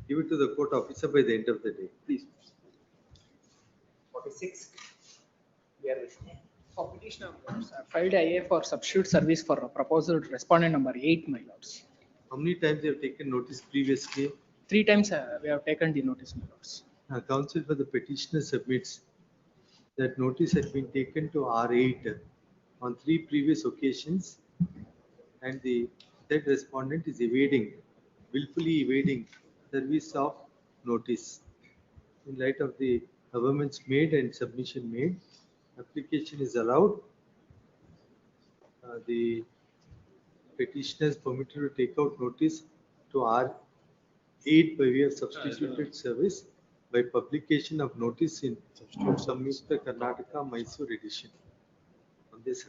Give it to the court officer by the end of the day. Please. 46. We are listening. For petitioner, I filed IA for substitute service for proposal respondent number 8, my lords. How many times you have taken notice previously? 3 times we have taken the notice, my lords. Counsel for the petitioner submits that notice had been taken to R8 on 3 previous occasions and the said respondent is willfully evading service of notice. In light of the government's made and submission made, application is allowed. The petitioner is permitted to take out notice to R8 by way of substituted service by publication of notice in Samyukta Karnataka Mysore edition. On this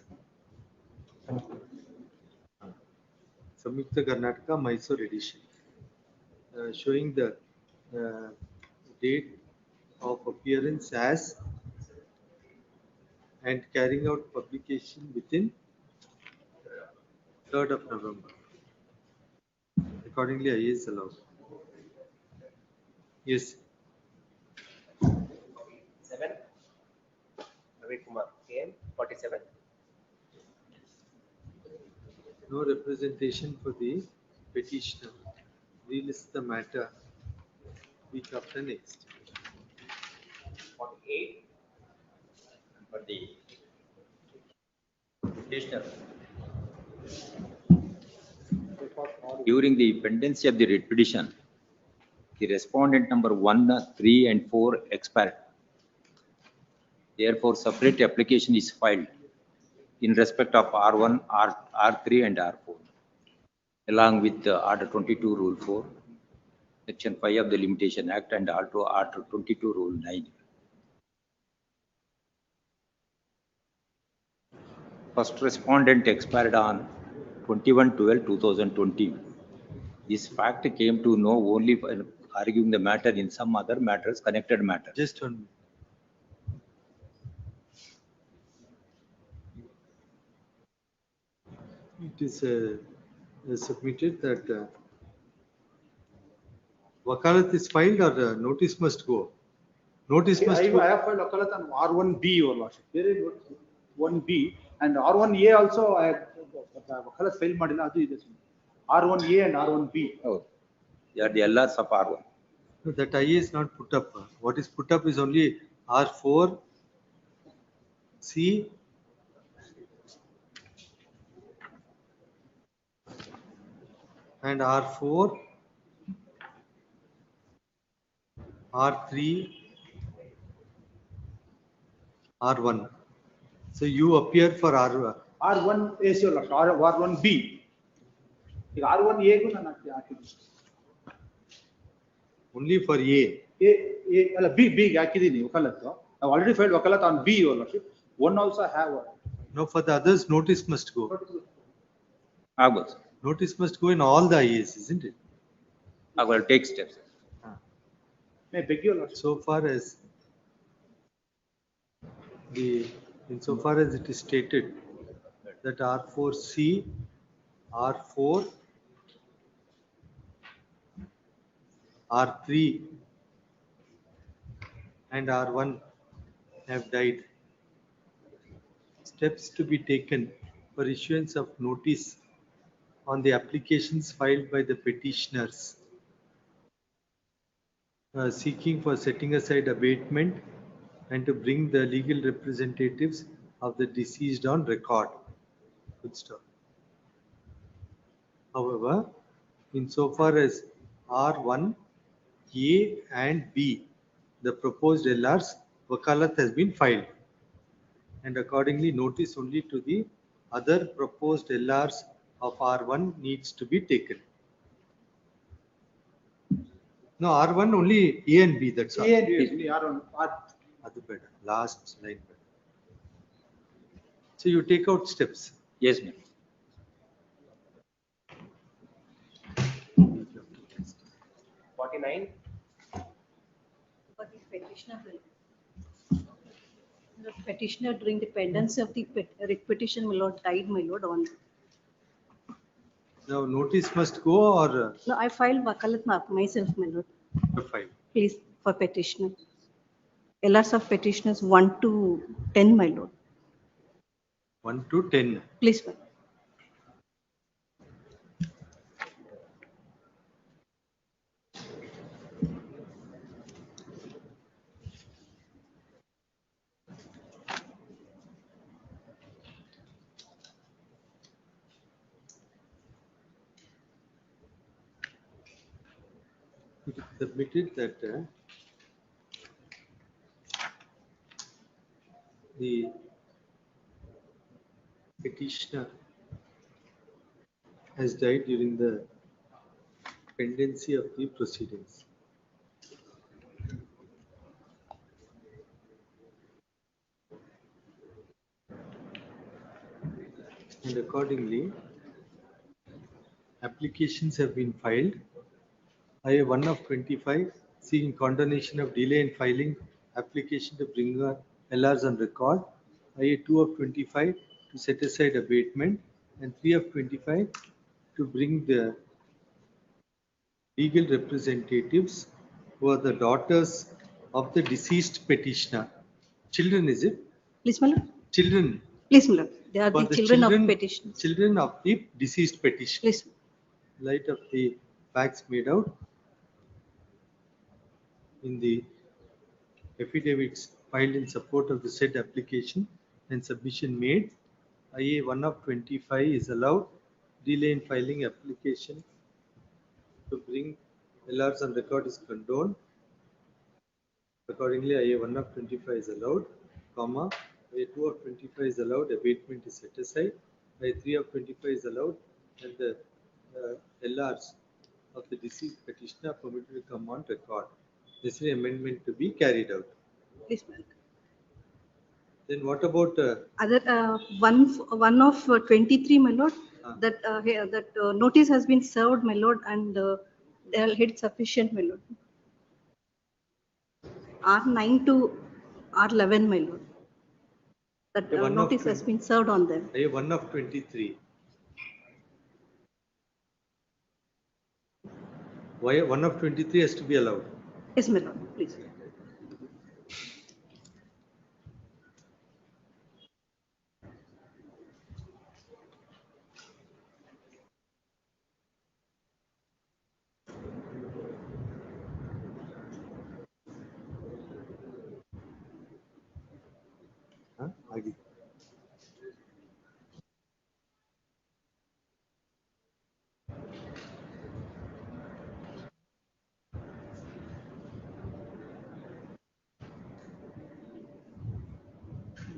Samyukta Karnataka Mysore edition, showing the date of appearance as and carrying out publication within 3rd of November. Accordingly, IA is allowed. Yes. 7. Ravi Kumar, KM 47. No representation for the petitioner. Relist the matter week after next. 48. For the petitioner. During the pendency of the writ petition, the respondent number 1, 3 and 4 expired. Therefore, separate application is filed in respect of R1, R3 and R4, along with Order 22 Rule 4, Section 5 of the Limitation Act and also Order 22 Rule 9. First respondent expired on 21/12/2020. This fact came to know only when arguing the matter in some other matters, connected matters. Just one. It is submitted that wakalat is filed or notice must go. Notice must go. I have filed wakalat on R1B, Your Lordship. There is 1B and R1A also. I have wakalat filed madila. R1A and R1B. Oh, they are the LRs of R1. No, that IA is not put up. What is put up is only R4, C, and R4, R3, R1. So you appear for R1 is your lordship, R1B. R1A gu nanu ಹಾಕಿದ್ದೀನಿ. Only for A. ಅಲ್ಲ B ಹಾಕಿದ್ದೀನಿ ವಕಾಲತ್ತು. I have already filed wakalat on B, Your Lordship. One also have. No, for the others, notice must go. Notice must go in all the IAs, isn't it? I will take steps. May I beg your lordship? So far as insofar as it is stated that R4C, R4, R3 and R1 have died. Steps to be taken for issuance of notice on the applications filed by the petitioners seeking for setting aside abatement and to bring the legal representatives of the deceased on record. Good stop. However, insofar as R1, A and B, the proposed LRs, Wakalat has been filed. And accordingly, notice only to the other proposed LRs of R1 needs to be taken. No, R1 only A and B, that's all. A and B, R1, Adu better, last line better. So you take out steps. Yes, ma'am. 49. For the petitioner, the petitioner during the pendency of the petition, my lord, died, my lord, on. Now notice must go or? No, I filed wakalat myself, my lord. File. Please, for petitioner. LRs of petitioners 1 to 10, my lord. 1 to 10. Please, my lord. It is submitted that the petitioner has died during the pendency of the proceedings. And accordingly, applications have been filed. IA 1 of 25 seeking condonation of delay in filing application to bring LRs on record. IA 2 of 25 to set aside abatement, and 3 of 25 to bring the legal representatives who are the daughters of the deceased petitioner. Children, is it? Please, my lord. Children. Please, my lord. They are For the children of petitioners. Children of the deceased petitioner. Please. Light of the facts made out in the affidavits filed in support of the said application and submission made, IA 1 of 25 is allowed. Delay in filing application to bring LRs on record is condoned. Accordingly, IA 1 of 25 is allowed, comma, IA 2 of 25 is allowed, abatement is set aside. IA 3 of 25 is allowed, and the LRs of the deceased petitioner are permitted to come on record. This is amendment to be carried out. Please, my lord. Then what about Other one of 23, my lord, that notice has been served, my lord, and they are hit sufficient, my lord. R9 to R11, my lord. That notice has been served on them. IA 1 of 23? Why 1 of 23 has to be allowed? Yes, my lord, please. Agi.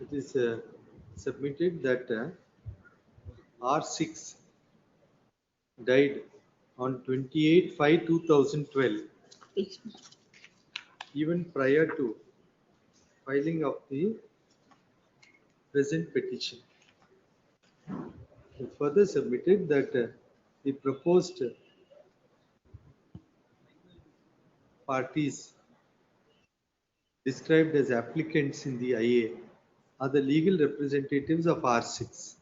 It is submitted that R6 died on 28/5/2012, even prior to filing of the present petition. It further submitted that the proposed parties described as applicants in the IA are the legal representatives of R6,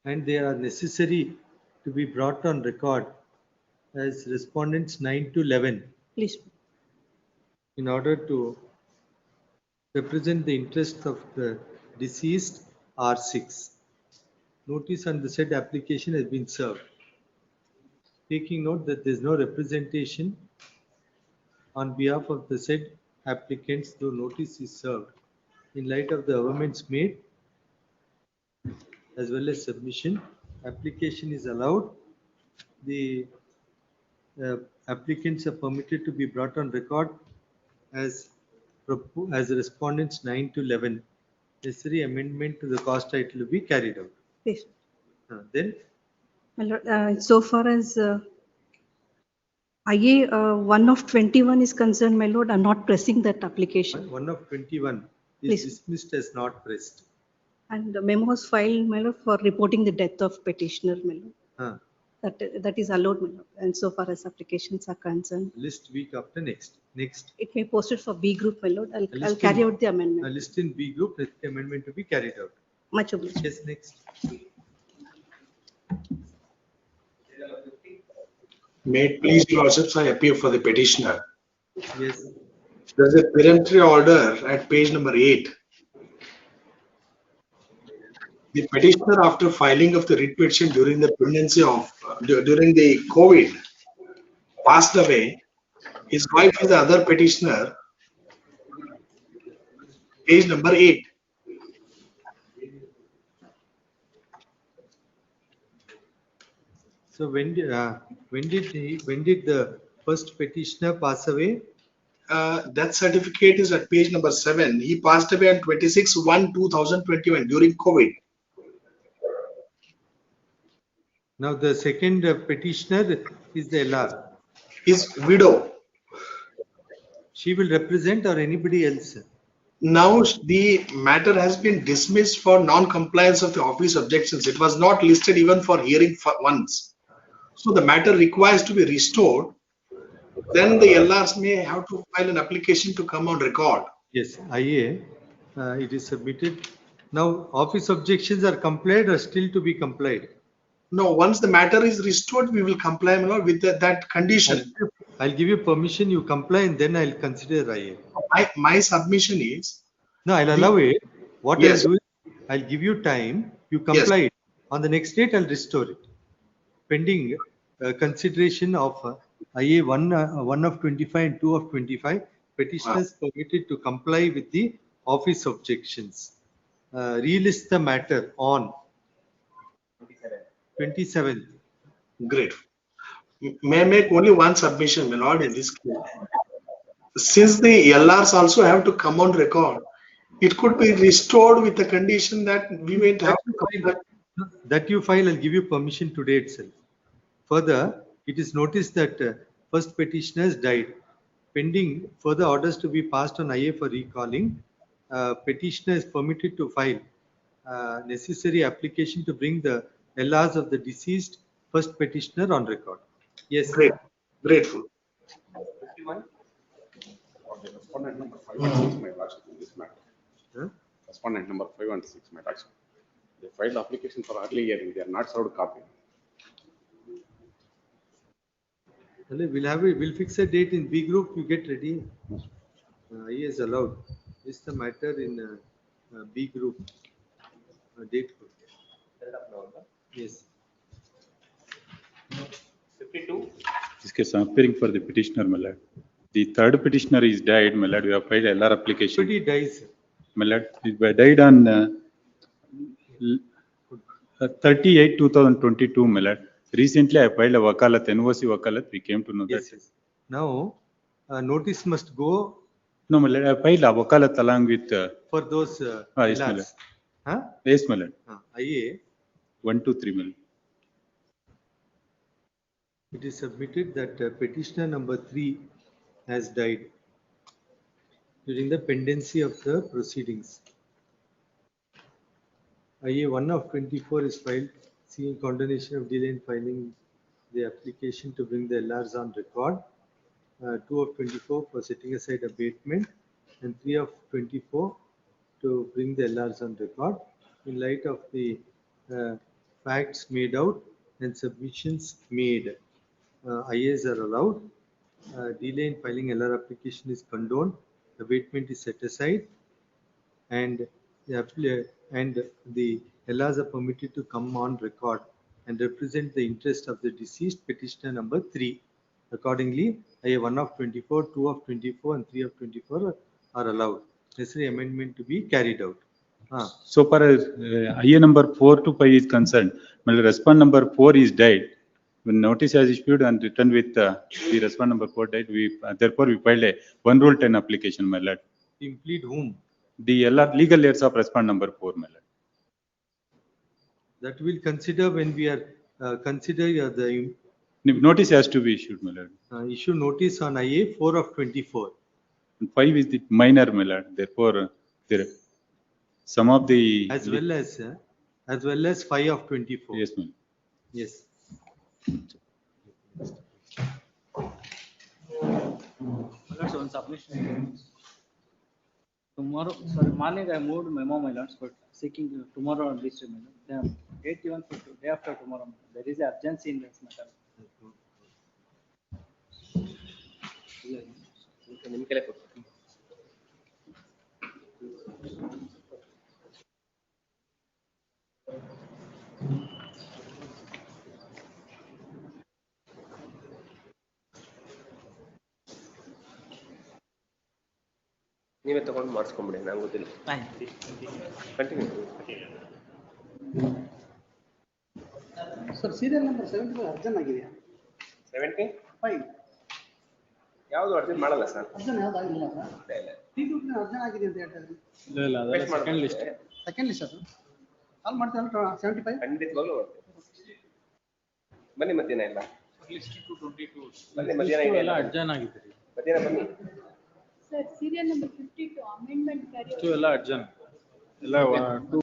and they are necessary to be brought on record as respondents 9 to 11. Please. In order to represent the interests of the deceased R6. Notice on the said application has been served. Taking note that there is no representation on behalf of the said applicants, though notice is served. In light of the amendments made as well as submission, application is allowed. The applicants are permitted to be brought on record as respondents 9 to 11. Necessary amendment to the cost title to be carried out. Please. Then My lord, so far as IA 1 of 21 is concerned, my lord, I'm not pressing that application. 1 of 21 is Please. dismissed as not pressed. And the memo was filed, my lord, for reporting the death of petitioner, my lord. Huh. That is allowed, my lord. And so far as applications are concerned, List week after next. Next. it may post it for B group, my lord. I'll list carry in- out the A amendment. list in B group, let the amendment to be carried out. Much obliged. Yes, next. May it please your lordships, I appear for the petitioner. Yes. There's a peremptory order at page number 8. The petitioner, after filing of the writ petition during the pendency of during the COVID, passed away. His wife is the other petitioner. Page number 8. So when did the first petitioner pass away? Death certificate is at page number 7. He passed away on 26/1/2021 during COVID. Now the second petitioner is the LR. His widow. She will represent or anybody else? Now the matter has been dismissed for non-compliance of the office objections. It was not listed even for hearing for once. So the matter requires to be restored. Then the LRs may have to file an application to come on record. Yes, IA, it is submitted. Now office objections are complied or still to be complied? No, once the matter is restored, we will comply with that condition. I'll give you permission, you comply and then I'll consider IA. My submission is. No, I'll allow it. What Yes. I'll do is, I'll give you time, you comply it. On the next date, I'll restore it. Pending consideration of IA 1 of 25 and 2 of 25, petitioners permitted to comply with the office objections. Relist the matter on 27. Great. May I make only one submission, my lord, in this case? Since the LRs also have to come on record, it could be restored with the condition that we may have to comply. That you file, I'll give you permission today itself. Further, it is noticed that first petitioners died. Pending further orders to be passed on IA for recalling, petitioner is permitted to file necessary application to bring the LRs of the deceased first petitioner on record. Yes. Great. Grateful. 51. Respondent number 5 and 6, my lordship, in this matter. Huh? Respondent number 5 and 6, my lordship. They filed application for early hearing. They are not served copy. We'll fix a date in B group. You get ready. IA is allowed. Is the matter in B group date? Yes. 52. This case, I'm appearing for the petitioner, my lord. The third petitioner is died, my lord. We have filed LR application. But he dies. My lord, he died on 38/2022, my lord. Recently, I filed a wakalat, NOC wakalat. We came to know Yes, that. yes. Now, notice must go. No, my lord, I filed a wakalat along with. For those yes, my lord. LRs. Huh? Yes, my lord. IA. 1, 2, 3, my lord. It is submitted that petitioner number 3 has died during the pendency of the proceedings. IA 1 of 24 is filed, seeing condemnation of delay in filing the application to bring the LRs on record. 2 of 24 for setting aside abatement, and 3 of 24 to bring the LRs on record. In light of the facts made out and submissions made, IAs are allowed. Delay in filing LR application is condoned. Abatement is set aside, and the LRs are permitted to come on record and represent the interest of the deceased petitioner number 3. Accordingly, IA 1 of 24, 2 of 24, and 3 of 24 are allowed. Necessary amendment to be carried out. So far as IA number 4 to 5 is concerned, well, respond number 4 is died. When notice has issued and returned with the respond number 4 died, therefore we filed a 1 rule 10 application, my lord. Implead whom? The LR legal heirs of respond number 4, my lord. That we'll consider when we are consider the notice has to be issued, my lord. Issue notice on IA 4 of 24. And 5 is the minor, my lord. Therefore, some of the as well as 5 of 24. Yes, ma'am. Yes. Lords, on submission. Tomorrow, sorry, morning I moved memo, my lords, but seeking tomorrow on this, my lord. Date given for day after tomorrow. There is urgency in this matter. ನೀವೇ ತಗೊಂಡು ಮಾಡಿಸ್ಕೊಂಬಿಡಿ, ನಂಗೆ ಗೊತ್ತಿಲ್ಲ. Continue. Sir serial number 70 urgent ಆಗಿದೆಯಾ? 75 ಯಾವುದು urgent ಮಾಡಲ್ಲ sir. Urgent ಯಾವ್ದು ಆಗಿಲ್ಲ sir. ಇಲ್ಲ T2 ಅರ್ಜೆಂಟ್ ಆಗಿದೆ ಅಂತ ಹೇಳ್ತಾರೆ. ಇಲ್ಲ ಅದೆಲ್ಲ ಸೆಕೆಂಡ್ ಲಿಸ್ಟ್. ಸೆಕೆಂಡ್ ಲಿಸ್ಟ್ ಅದು. ಕಾಲ್ ಮಾಡ್ತಾರೆ 75. ಖಂಡಿತವಾಗ್ಲೂ ಬನ್ನಿ ಮಧ್ಯಾಹ್ನ ಇಲ್ಲ. ಲಿಸ್ಟ್ 22 ಬನ್ನಿ ಮಧ್ಯಾಹ್ನ ಎಲ್ಲ ಅರ್ಜೆಂಟ್ ಆಗಿದೆ. ಮಧ್ಯಾಹ್ನ ಬನ್ನಿ. Sir serial number 52 amendment carry ಎಲ್ಲ ಅರ್ಜೆಂಟ್ ಎಲ್ಲ 2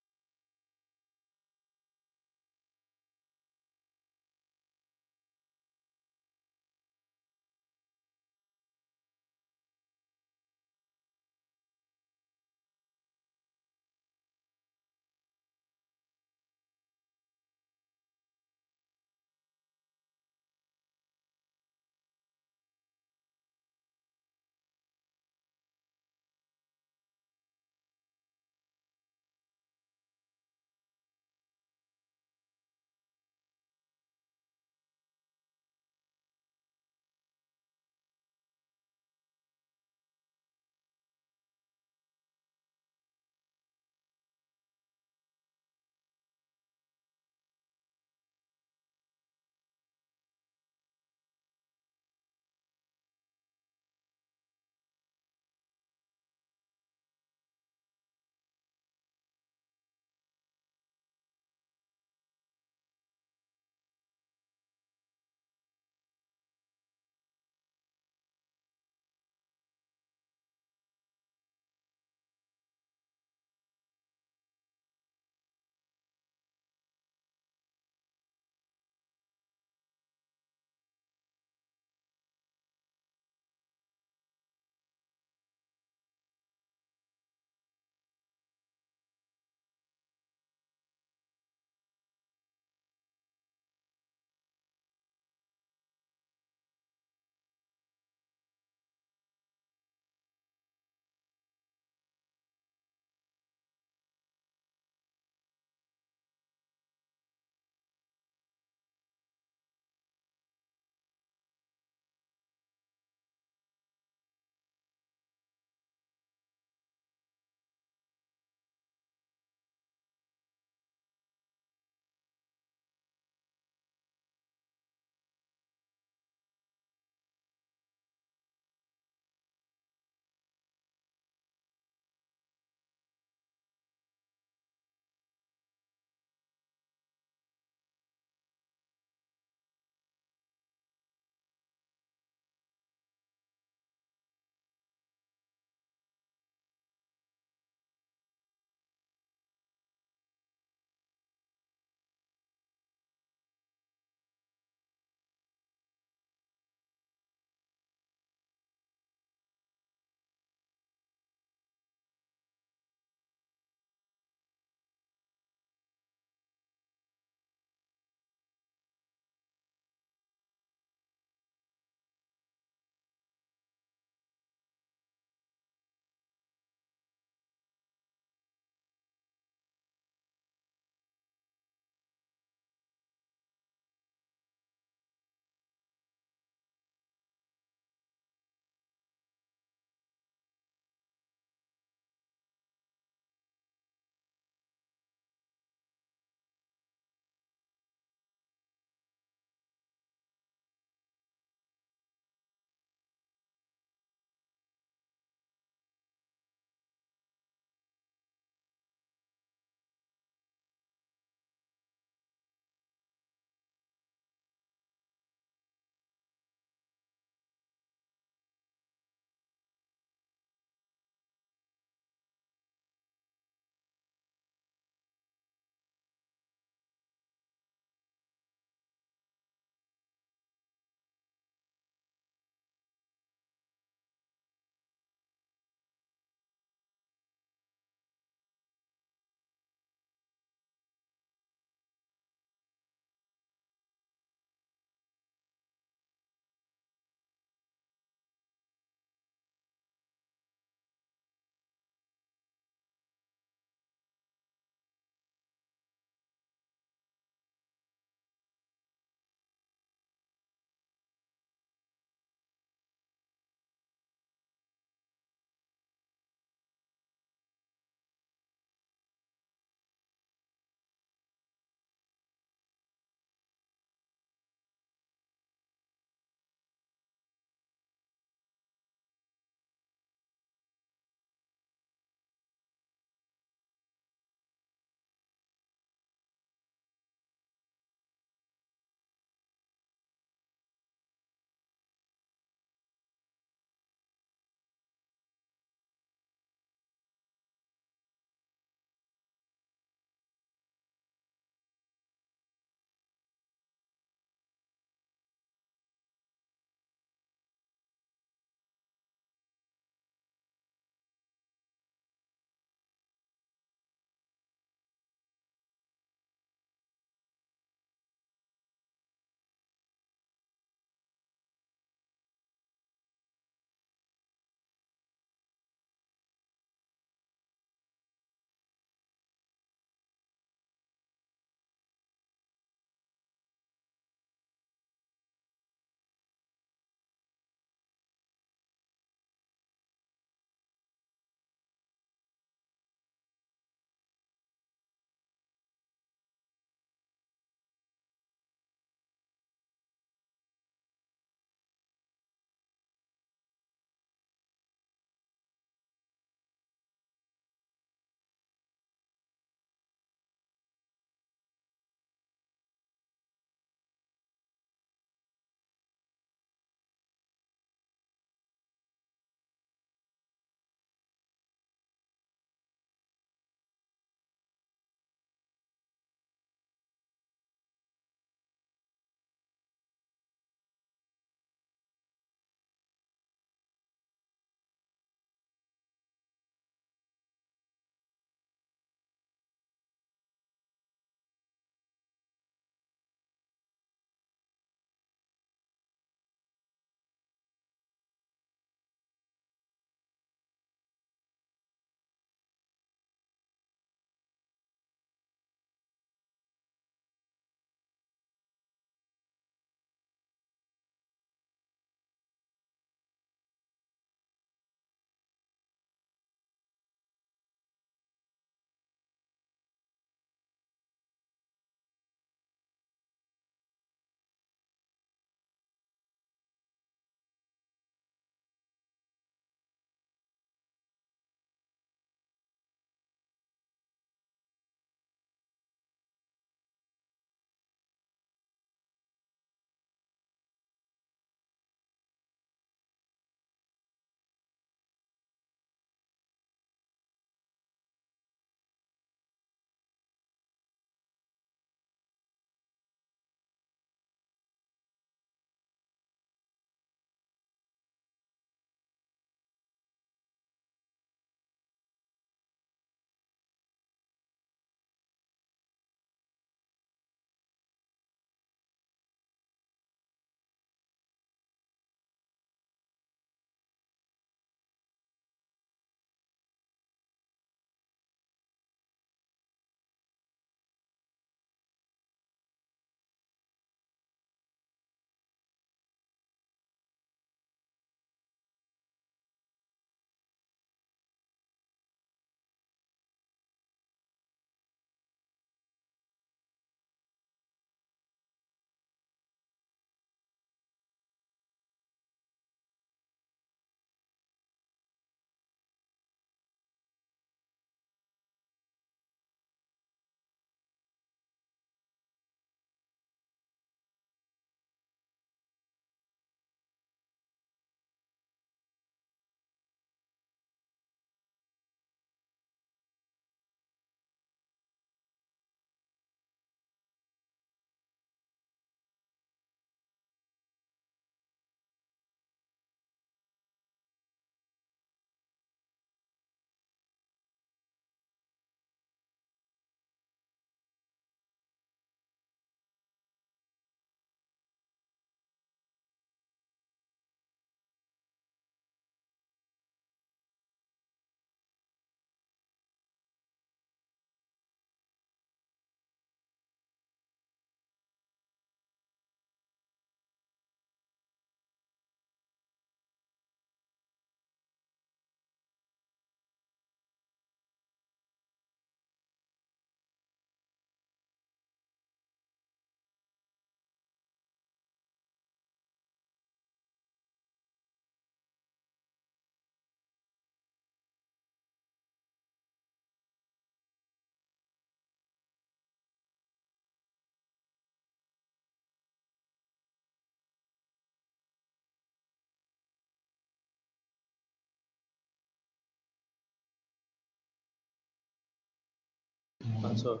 also.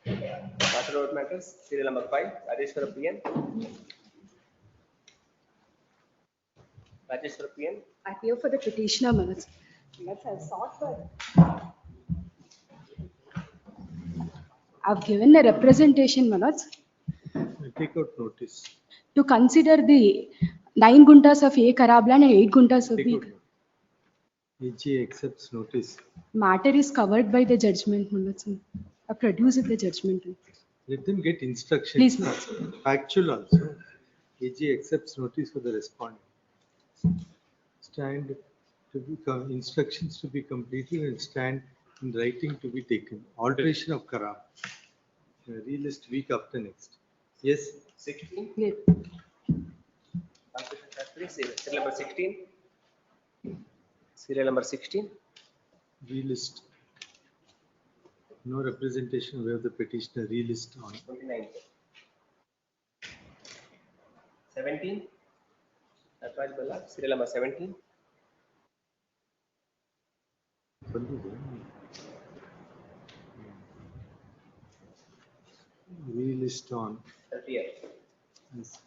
Master Road Matters, serial number 5, Rajeshwara PN. Rajeshwara PN. I appear for the petitioner minutes. I've sought for. I've given a representation minutes Take out notice. to consider the 9 guntas of A Karablan and 8 guntas of Take B. out notice. AG accepts notice. Matter is covered by the judgment minutes. I produce the judgment. Let them get instructions. Please. Factual also. AG accepts notice for the respondent. Stand to be instructions to be completed and stand in writing to be taken. Alteration of Karab. Relist week after next. Yes. 16. Yes. Serial number 16. Serial number 16. Relist. No representation where the petitioner relist on. 29. 17. Raj Balla, serial number 17. Relist on. 30th. Yes.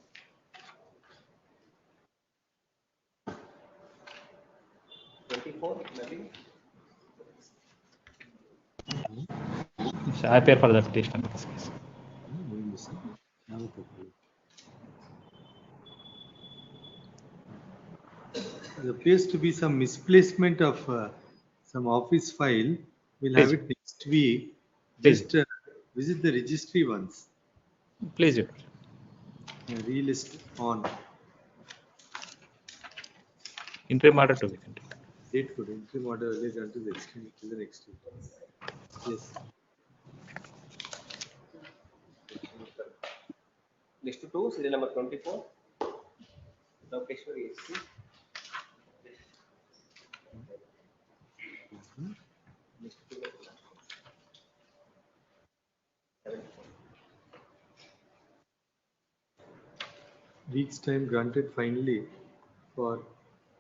24. Nothing. I appear for the petition in this case. There appears to be some misplacement of some office file. We'll have it next week. Please. Just visit the registry once. Please do. Relist on. Interim order to be continued. Date for the interim order released until the next week. Yes. List 2, serial number 24. Lokeshwari SC. List 2. 74. Week's time granted finally for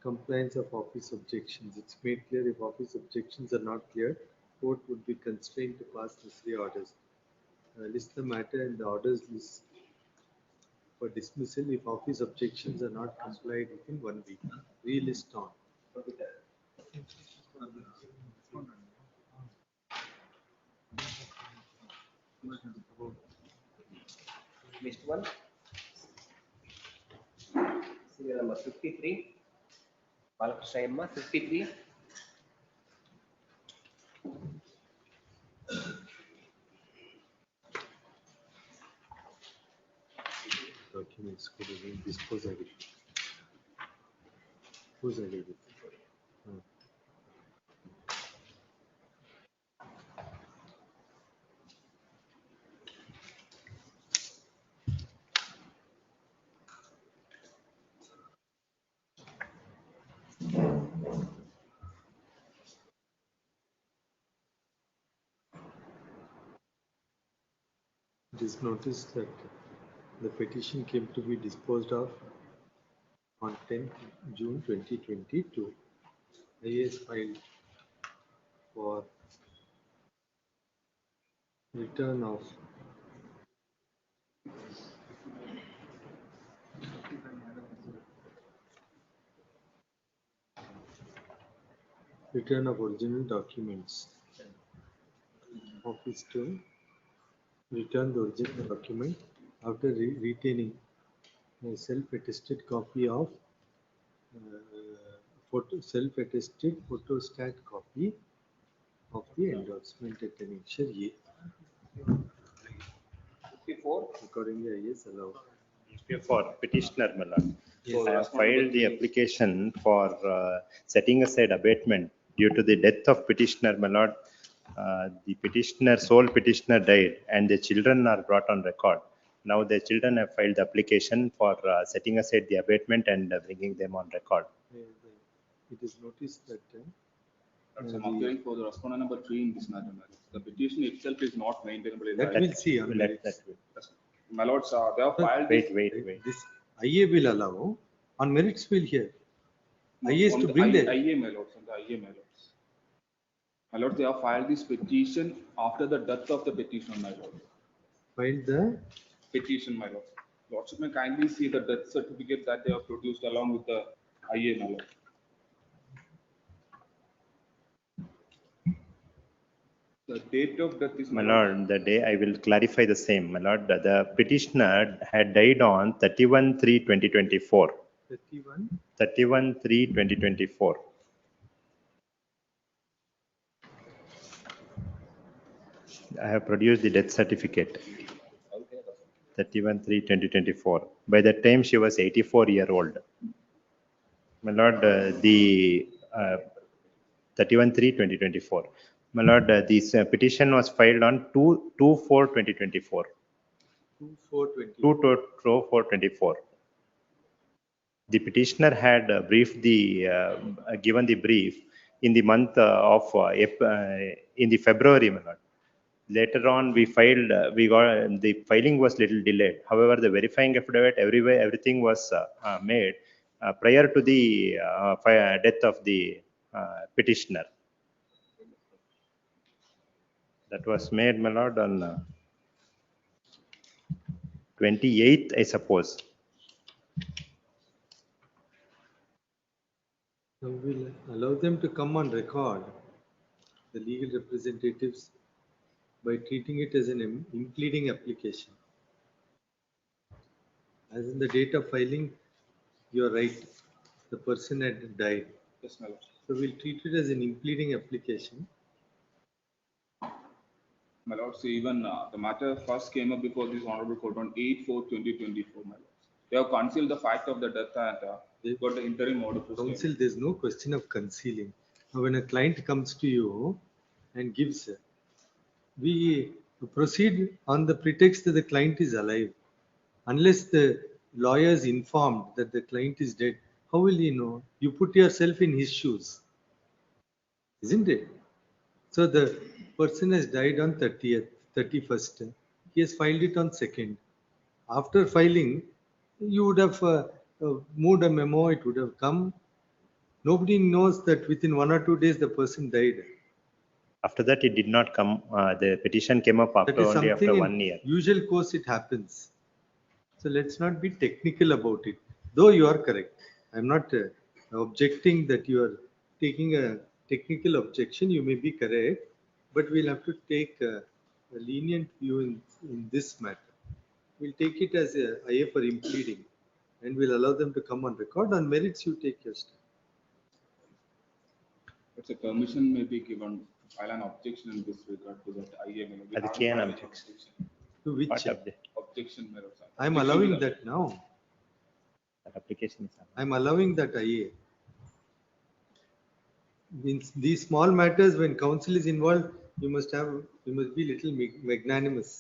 compliance of office objections. It's made clear if office objections are not clear, court would be constrained to pass necessary orders. List the matter in the orders list for dismissal if office objections are not complied within 1 week. Relist on. List 1. Serial number 53. Balakrishna Emma, 53. Documents could have been disposed of. Who's agreed with it? It is noticed that the petition came to be disposed of on 10th June 2022. IAS filed for return of original documents. Office to return the original document after retaining a self-attested copy of self-attested photostat copy of the endorsement at annexure A. 54. Accordingly, IAS allowed. For petitioner, my lord. Yes. I have filed the application for setting aside abatement due to the death of petitioner, my lord. The sole petitioner died and the children are brought on record. Now the children have filed the application for setting aside the abatement and bringing them on record. It is noticed that I'm appearing for the respondent number 3 in this matter. The petition itself is not maintainable. that we'll see. On merits. My lords, they have filed. Wait. This IA will allow. On merits, we'll hear. IA is to bring the IA, my lords, on the IA, my lords. My lord, they have filed this petition after the death of the petitioner, my lord. Filed the Petition, my lord. Lordship may kindly see the death certificate that they have produced along with the IA, my lord. The date of death is, My lord, the day I will clarify the same. My lord, the petitioner had died on 31/3/2024. 31. 31/3/2024. I have produced the death certificate. 31/3/2024. By that time, she was 84-year-old. My lord, the 31/3/2024. My lord, this petition was filed on 2/4/2024. 2/4/20. 2/4/24. The petitioner had given the brief in the month of in the February, my lord. Later on, we filed. The filing was little delayed. However, the verifying affidavit everything was made prior to the death of the petitioner. That was made, my lord, on 28th, I suppose. Now we'll allow them to come on record, the legal representatives, by treating it as an impleading application. As in the date of filing, you're right, the person had died. Yes, my lord. So we'll treat it as an impleading application. My lord, so even the matter first came up before this honorable court on 8/4/2024, my lord. They have concealed the fact of the death and they got the interim order. Counsel, there's no question of concealing. Now, when a client comes to you and gives, we proceed on the pretext that the client is alive. Unless the lawyer is informed that the client is dead, how will he know? You put yourself in his shoes, isn't it? So the person has died on 30th, 31st. He has filed it on 2nd. After filing, you would have moved a memo, it would have come. Nobody knows that within 1 or 2 days the person died. After that, it did not come. The petition came up That after is only after something 1 in year. usual course it happens. So let's not be technical about it. Though you are correct. I'm not objecting that you are taking a technical objection. You may be correct, but we'll have to take a lenient view in this matter. We'll take it as a IA for impleading, and we'll allow them to come on record. On merits, you take your stand. It's a permission may be given to file an objection in this regard to that IA. ಅದಕ್ಕೆ ಏನು objection? To which? What Objection, my lord. I'm allowing that now. That application is I'm allowing that IA. In these small matters, when counsel is involved, you must be little magnanimous.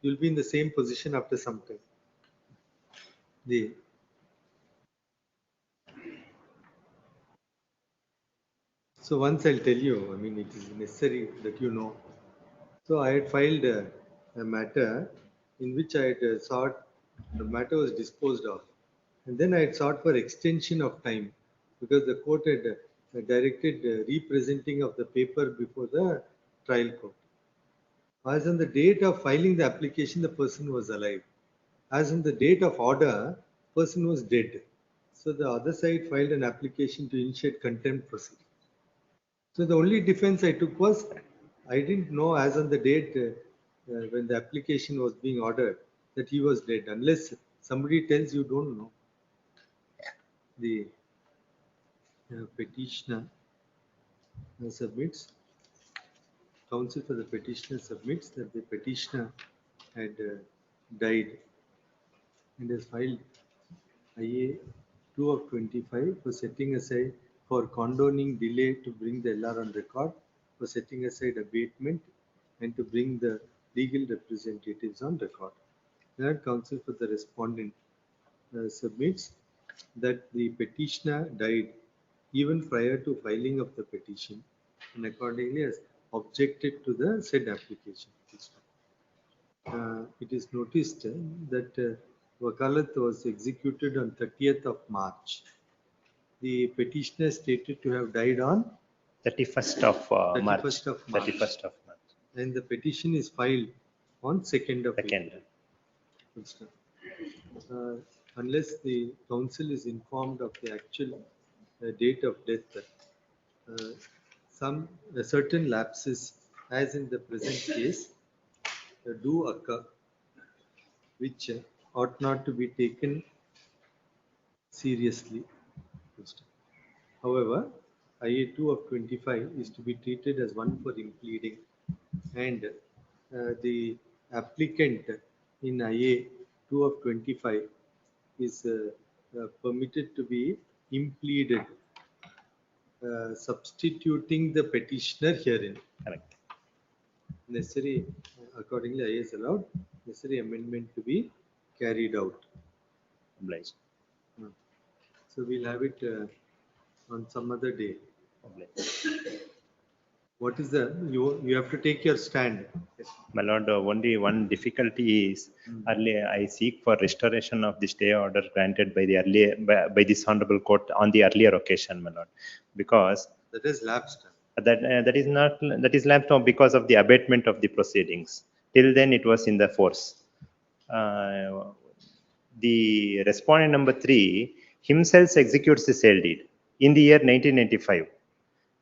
You'll be in the same position after some time. So once I'll tell you, I mean, it is necessary that you know. So I had filed a matter in which I had sought, the matter was disposed of. And then I had sought for extension of time because the court had directed representing of the paper before the trial court. As on the date of filing the application, the person was alive. As on the date of order, person was dead. So the other side filed an application to initiate contempt proceeding. So the only defense I took was I didn't know as on the date when the application was being ordered that he was dead. Unless somebody tells you don't know. The petitioner submits, counsel for the petitioner submits that the petitioner had died and has filed IA 2 of 25 for setting aside for condoning delay to bring the LR on record, for setting aside abatement and to bring the legal representatives on record. Third, counsel for the respondent submits that the petitioner died even prior to filing of the petition and accordingly has objected to the said application. It is noticed that Wakalat was executed on 30th of March. The petitioner stated to have died on 31st of March. 31st of March. 31st of March. And the petition is filed on 2nd of Second. April. Unless the council is informed of the actual date of death, certain lapses, as in the present case, do occur, which ought not to be taken seriously. However, IA2 of 25 is to be treated as one for impleading, and the applicant in IA2 of 25 is permitted to be impleaded, substituting the petitioner herein. Correct. Necessary, accordingly, IA is allowed necessary amendment to be carried out. Obliged. So we'll have it on some other day. What is the, you have to take your stand. My lord, only one difficulty is earlier I seek for restoration of the stay order granted by the earlier by this honorable court on the earlier occasion, my lord, because that is lapsed. That is lapsed because of the abatement of the proceedings. Till then it was in the force. The respondent number 3 himself executes the sale deed in the year 1995.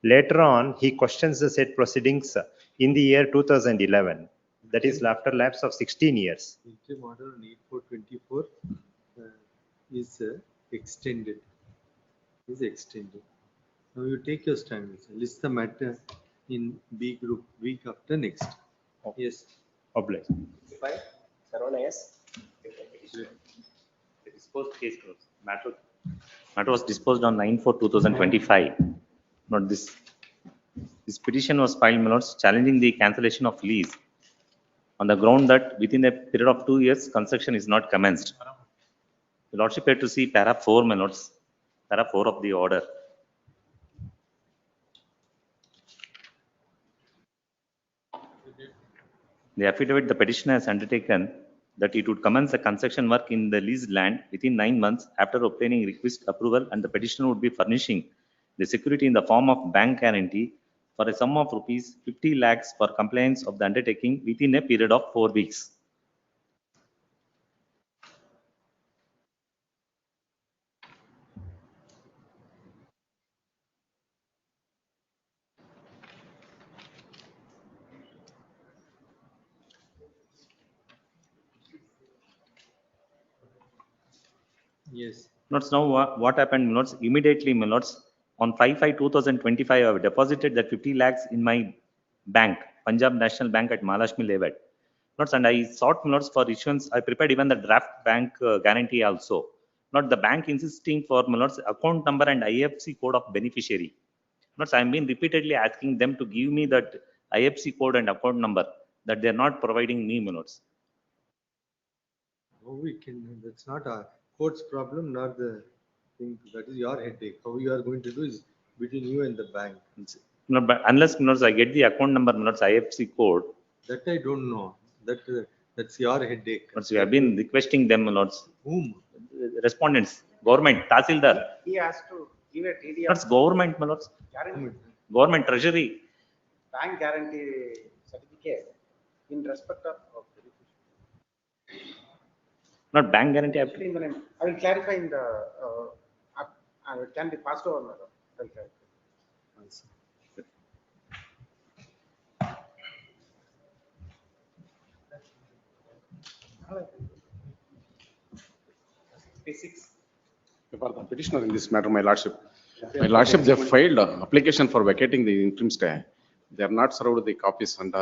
Later on, he questions the said proceedings in the year 2011. That is after lapse of 16 years. Interim order on 8424 is extended. Now you take your stand. List the matter in B group week after next. Yes. Obliged. Disposed case closed. Matter was disposed on 9/4/2025. Not this. This petition was filed, my lords, challenging the cancellation of lease on the ground that within a period of 2 years, construction is not commenced. The lordship had to see para 4, my lords, para 4 of the order. The affidavit the petitioner has undertaken that it would commence the construction work in the leased land within 9 months after obtaining requisite approval, and the petitioner would be furnishing the security in the form of bank guarantee for a sum of rupees 50 lakhs for compliance of the undertaking within a period of 4 weeks. Yes. Notes now what happened, notes immediately, my lords, on 5/5/2025, I have deposited that 50 lakhs in my bank, Punjab National Bank at Mahalakshmi Layout. Notes, and I sought, my lords, for issuance. I prepared even the draft bank guarantee also. Not the bank insisting for, my lords, account number and IFSC code of beneficiary. Notes, I have been repeatedly asking them to give me that IFSC code and account number that they are not providing me, my lords. Oh, we can. That's not our court's problem, not the thing. That is your headache. How you are going to do is between you and the bank. No, but unless, my lords, I get the account number, my lords, IFSC code. That I don't know. That's your headache. Lords, we have been requesting them, my lords. Whom? Respondents, government, Tahsildar. He has to give a TD That's government, my lords. guarantee, Government, treasury. bank guarantee certificate in respect of Not bank guarantee. Actually, in the name. I will clarify in the, it can be passed over, madam. I will clarify. For the petitioner in this matter, my lordship. My lordship, they filed an application for vacating the interim stay. They are not served the copies, and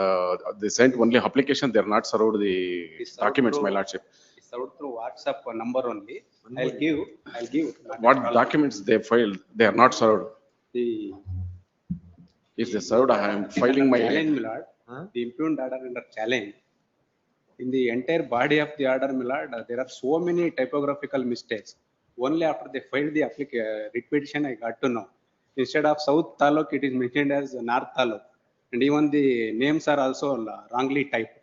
they sent only application. They are not served the documents, my lordship. It's served through WhatsApp number only. I'll give. What documents they filed, they are not served. The If they served, I am filing my. challenge, my lord. The impugned order under challenge. In the entire body of the order, my lord, there are so many typographical mistakes. Only after they filed the writ petition, I got to know. Instead of South Taluk, it is mentioned as North Taluk. And even the names are also wrongly typed.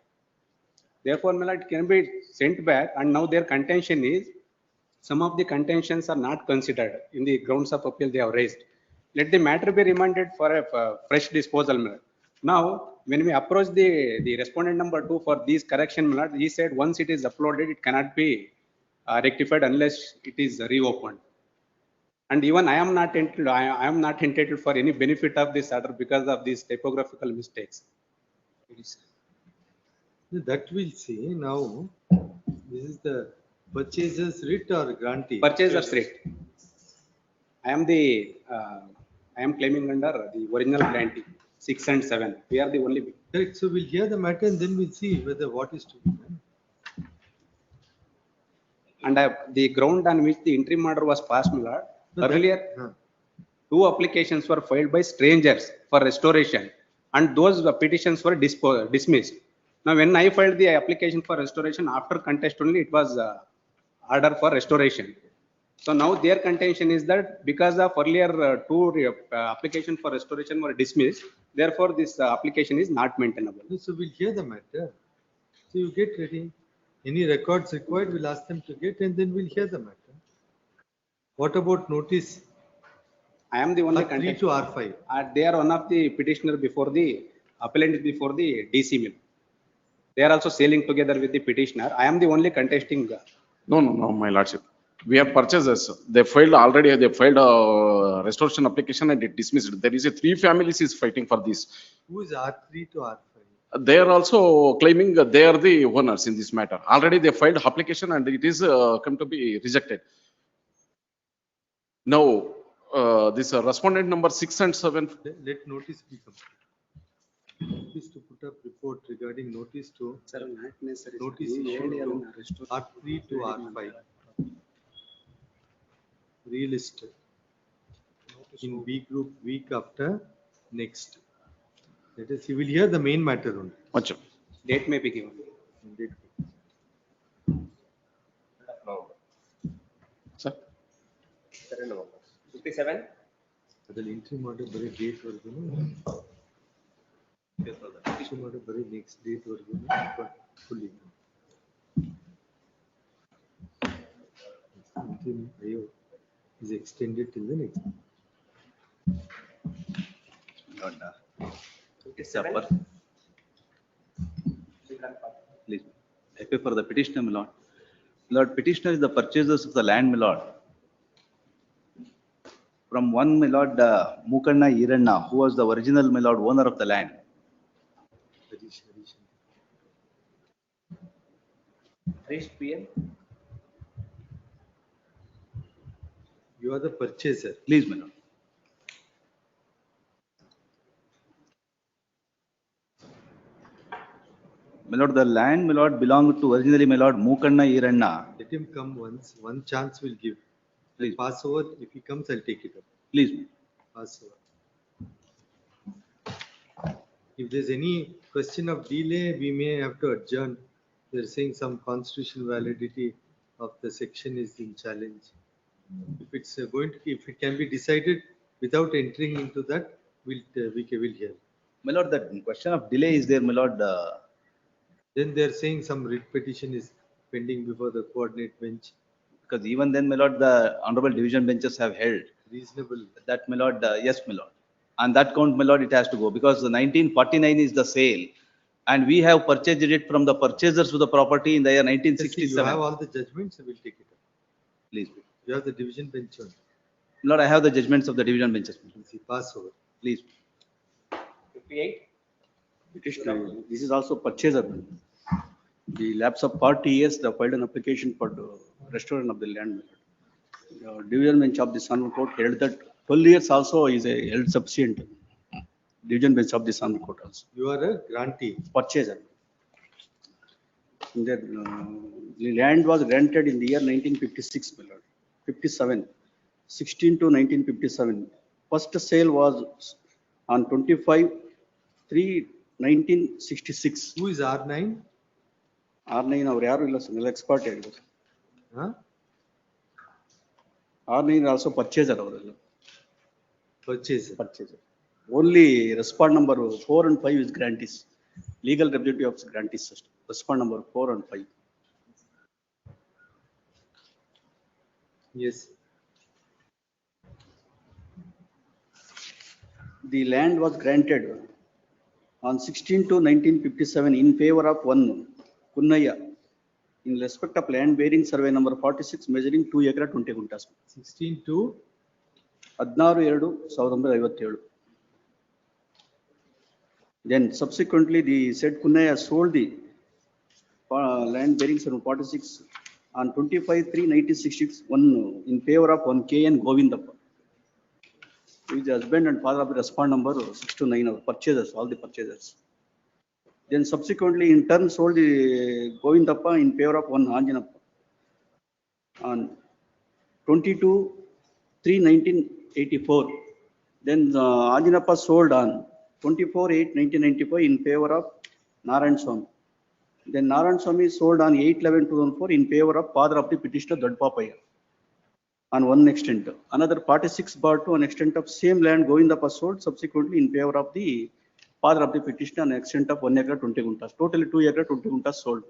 Therefore, my lord, it can be sent back. And now their contention is, some of the contentions are not considered in the grounds of appeal they have raised. let the matter be remanded for a fresh disposal. My lord. Now, when we approach the respondent number 2 for these correction, my lord, he said once it is uploaded, it cannot be rectified unless it is reopened. And even I am not entitled for any benefit of this order because of these typographical mistakes. That we'll see. Now, this is the purchaser's writ or grantee? Purchaser's writ. I am claiming under the original grantee 6 and 7. We are the only. Correct. So we'll hear the matter and then we'll see whether what is to be done. And the ground on which the interim order was passed, my lord, So that- earlier, two applications were filed by strangers for restoration, and those petitions were dismissed. Now, when I filed the application for restoration after contest only, it was order for restoration. So now their contention is that because of earlier two application for restoration were dismissed, therefore this application is not maintainable. So we'll hear the matter. So you get ready. Any records required, we'll ask them to get and then we'll hear the matter. What about notice? I am the only R3 to R5. They are one of the petitioner before the appellant before the DC mill. They are also sailing together with the petitioner. I am the only contesting. No, my lordship. We are purchasers. They filed a restoration application and it dismissed. There is a 3 families is fighting for this. Who is R3 to R5? They are also claiming they are the owners in this matter. Already they filed application and it is come to be rejected. Now, this respondent number 6 and 7. Let notice be complete. Notice to put up report regarding notice to notice issued to R3 to R5. Relisted in B group week after next. Let us see. We'll hear the main matter only. Achha. Date may be given. Date. Sir. 57. Adal interim order bari date vargunu. Interim order bari next date vargunu. But fully. Interim IO is extended till the next. It's a please. I pay for the petitioner, my lord. Lord, petitioner is the purchasers of the land, my lord. From one, my lord, Mukanna Iranna, who was the original, my lord, owner of the land. Harish PM. You are the purchaser. Please, my lord. My lord, the land, my lord, belonged to originally, my lord, Mukanna Iranna. Let him come once. One chance we'll give. Please pass over. If he comes, I'll take it up. Please. Pass over. If there's any question of delay, we may have to adjourn. They're saying some constitutional validity of the section is in challenge. If it's if it can be decided without entering into that, we will hear. My lord, the question of delay is there, my lord. Then they're saying some writ petition is pending before the coordinate bench. Because even then, my lord, the honorable division benches have held. Reasonable. That, my lord, yes, my lord. On that count, my lord, it has to go because the 1949 is the sale. And we have purchased it from the purchasers of the property in the year 1967. You have all the judgments, so we'll take it up. Please. You have the division bench on. Lord, I have the judgments of the division benches. Pass over. Please. 58. This is also purchaser. The lapse of 40 years, they filed an application for the restoration of the land. The division bench of the Honorable Court held that 12 years also is a held sufficient. Division bench of the Honorable Court also. You are a grantee. Purchaser. The land was granted in the year 1956, 57, 16 to 1957. First sale was on 25/3/1966. Who is R9? R9 ಅವರು ಯಾರು ಇಲ್ಲ sir expert ಹೇಳಿದ್ರು R9 also purchaser ಅವರೆಲ್ಲ purchaser only respond number 4 and 5 is grantees legal representative of grantees system respond number 4 and 5 yes the land was granted on 16 to 1957 in favor of one Kunnaya in respect of land bearing survey number 46 measuring 2 acre 20 guntas. 16 to 16/2/1957. Then subsequently the said Kunnaya sold the land bearing survey 46 on 25/3/1966 one in favor of one K.N. Govindappa, who is the husband and father of the respond number 6 to 9 of purchasers, all the purchasers. Then subsequently in turn sold the Govindappa in favor of one Anjanappa on 22/3/1984. Then Anjanappa sold on 24/8/1995 in favor of Narayan Swami. Then Narayan Swami sold on 8/11/2004 in favor of father of the petitioner Dadpapaya on one extent. Another 46/2 on extent of same land Govindappa sold subsequently in favor of the father of the petitioner on extent of 1 acre 20 guntas. Totally 2 acre 20 guntas sold.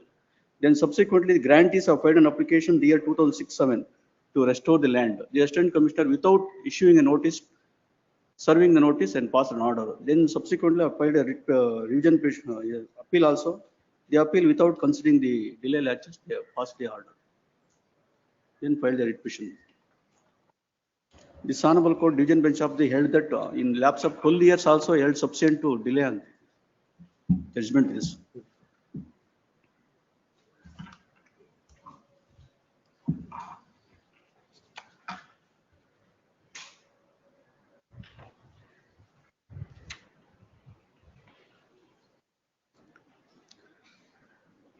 Then subsequently the grantees have filed an application the year 2006-7 to restore the land. The assistant commissioner without issuing a notice, serving the notice and passed an order. Then subsequently I filed a revision appeal also. The appeal without considering the delay latches, they have passed the order. Then filed the writ petition. This honorable court division bench of the held that in lapse of 12 years also held sufficient to delay on judgment is.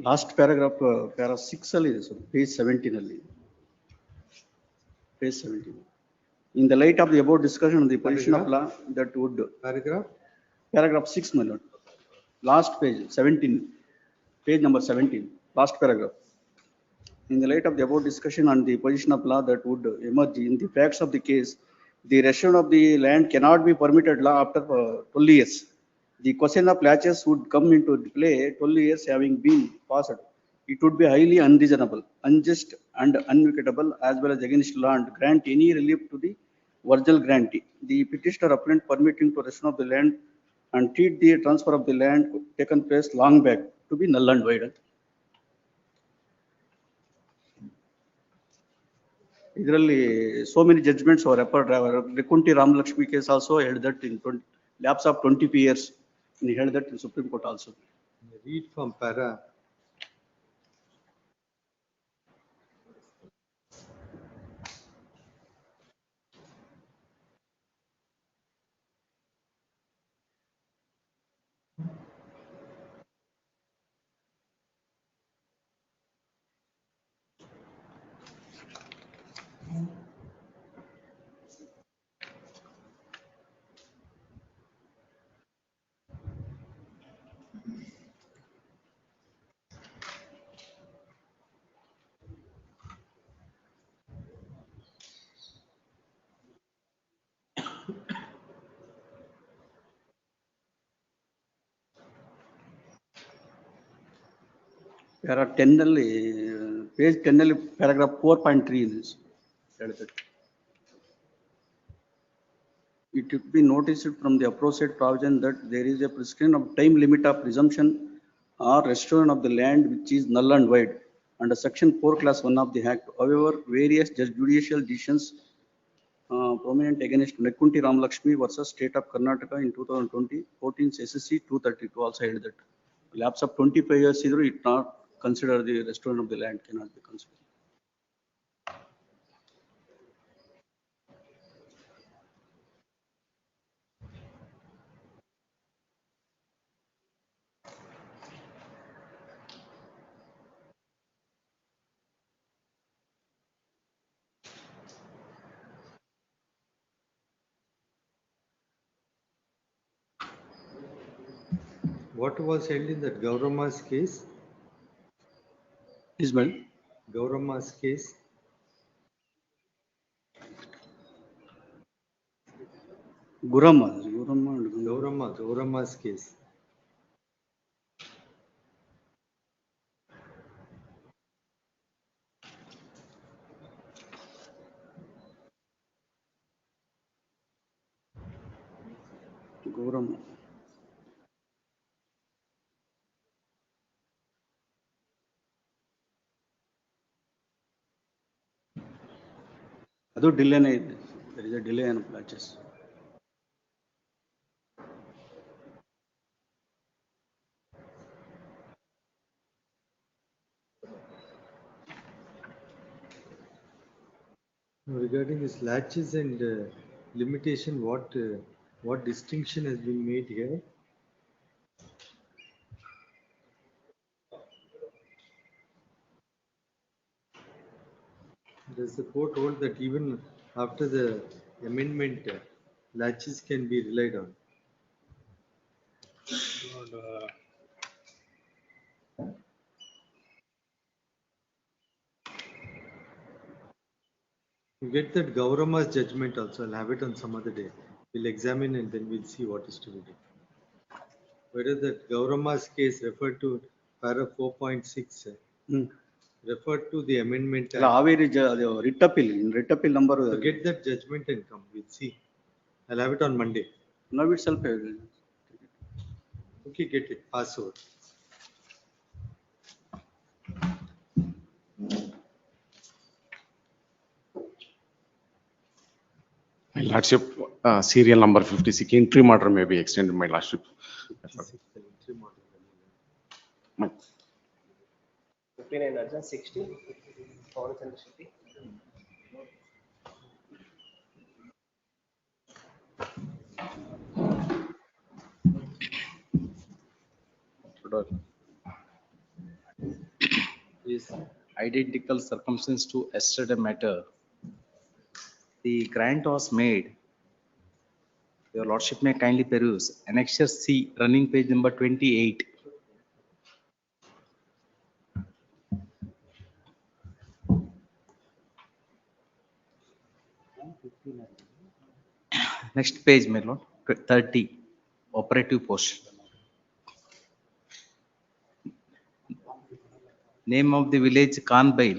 Last paragraph, paragraph 6 ಅಲ್ಲಿ ಇದೆ sir, page 17 ಅಲ್ಲಿ. Page 17. In the light of the above discussion on the position of law that would. Paragraph 6, my lord. Last page, 17, page number 17, last paragraph. In the light of the above discussion on the position of law that would emerge in the facts of the case, the restoration of the land cannot be permitted law after 12 years. The question of latches would come into play 12 years having been passed. It would be highly unreasonable, unjust and unequitable as well as against law and grant any relief to the original grantee. The petitioner appellant permitting to restoration of the land and treat the transfer of the land taken place long back to be null and void. ಇದರಲ್ಲಿ so many judgments were referred. Rekunti Ramalakshmi case also held that in lapse of 20 years. And he held that in Supreme Court also. Read from para. There are 10 ಅಲ್ಲಿ page 10 ಅಲ್ಲಿ paragraph 4.3 is ಹೇಳಿದೆ. It should be noticed from the aforesaid provision that there is a prescription of time limit of presumption or restoration of the land which is null and void under section 4 class 1 of the act. However, various judicial decisions prominent against Rekunti Ramalakshmi versus State of Karnataka in 2020, 14 SSC 232 also held that lapse of 25 years either it not consider the restoration of the land cannot be considered. What was held in that Gaurama's case? Ismail? Gaurama's case. Gaurama's case. Quorum. ಅದು ಡಿಲೇನೇ ಇದೆ. There is a delay in purchase. Regarding this latches and limitation, what distinction has been made here? Does the court hold that even after the amendment, latches can be relied on? You get that Gaurama's judgment also. I'll have it on some other day. We'll examine and then we'll see what is to be done. Whether that Gaurama's case referred to paragraph 4.6 referred to the amendment. ಇಲ್ಲ Haveri writ appeal number So get that judgment and come. We'll see. I'll have it on Monday. ನಾವು it ಸ್ವಲ್ಪ Okay, get it. Pass over. My Lordship, serial number 56, interim order may be extended, my Lordship. 59 urgent, 60. Pawan Chandra Shetty. Is identical circumstance to yesterday matter. The grant was made. Your Lordship may kindly peruse Annexure C, running page number 28. Next page, my lord, 30, operative portion. Name of the village Kanbail.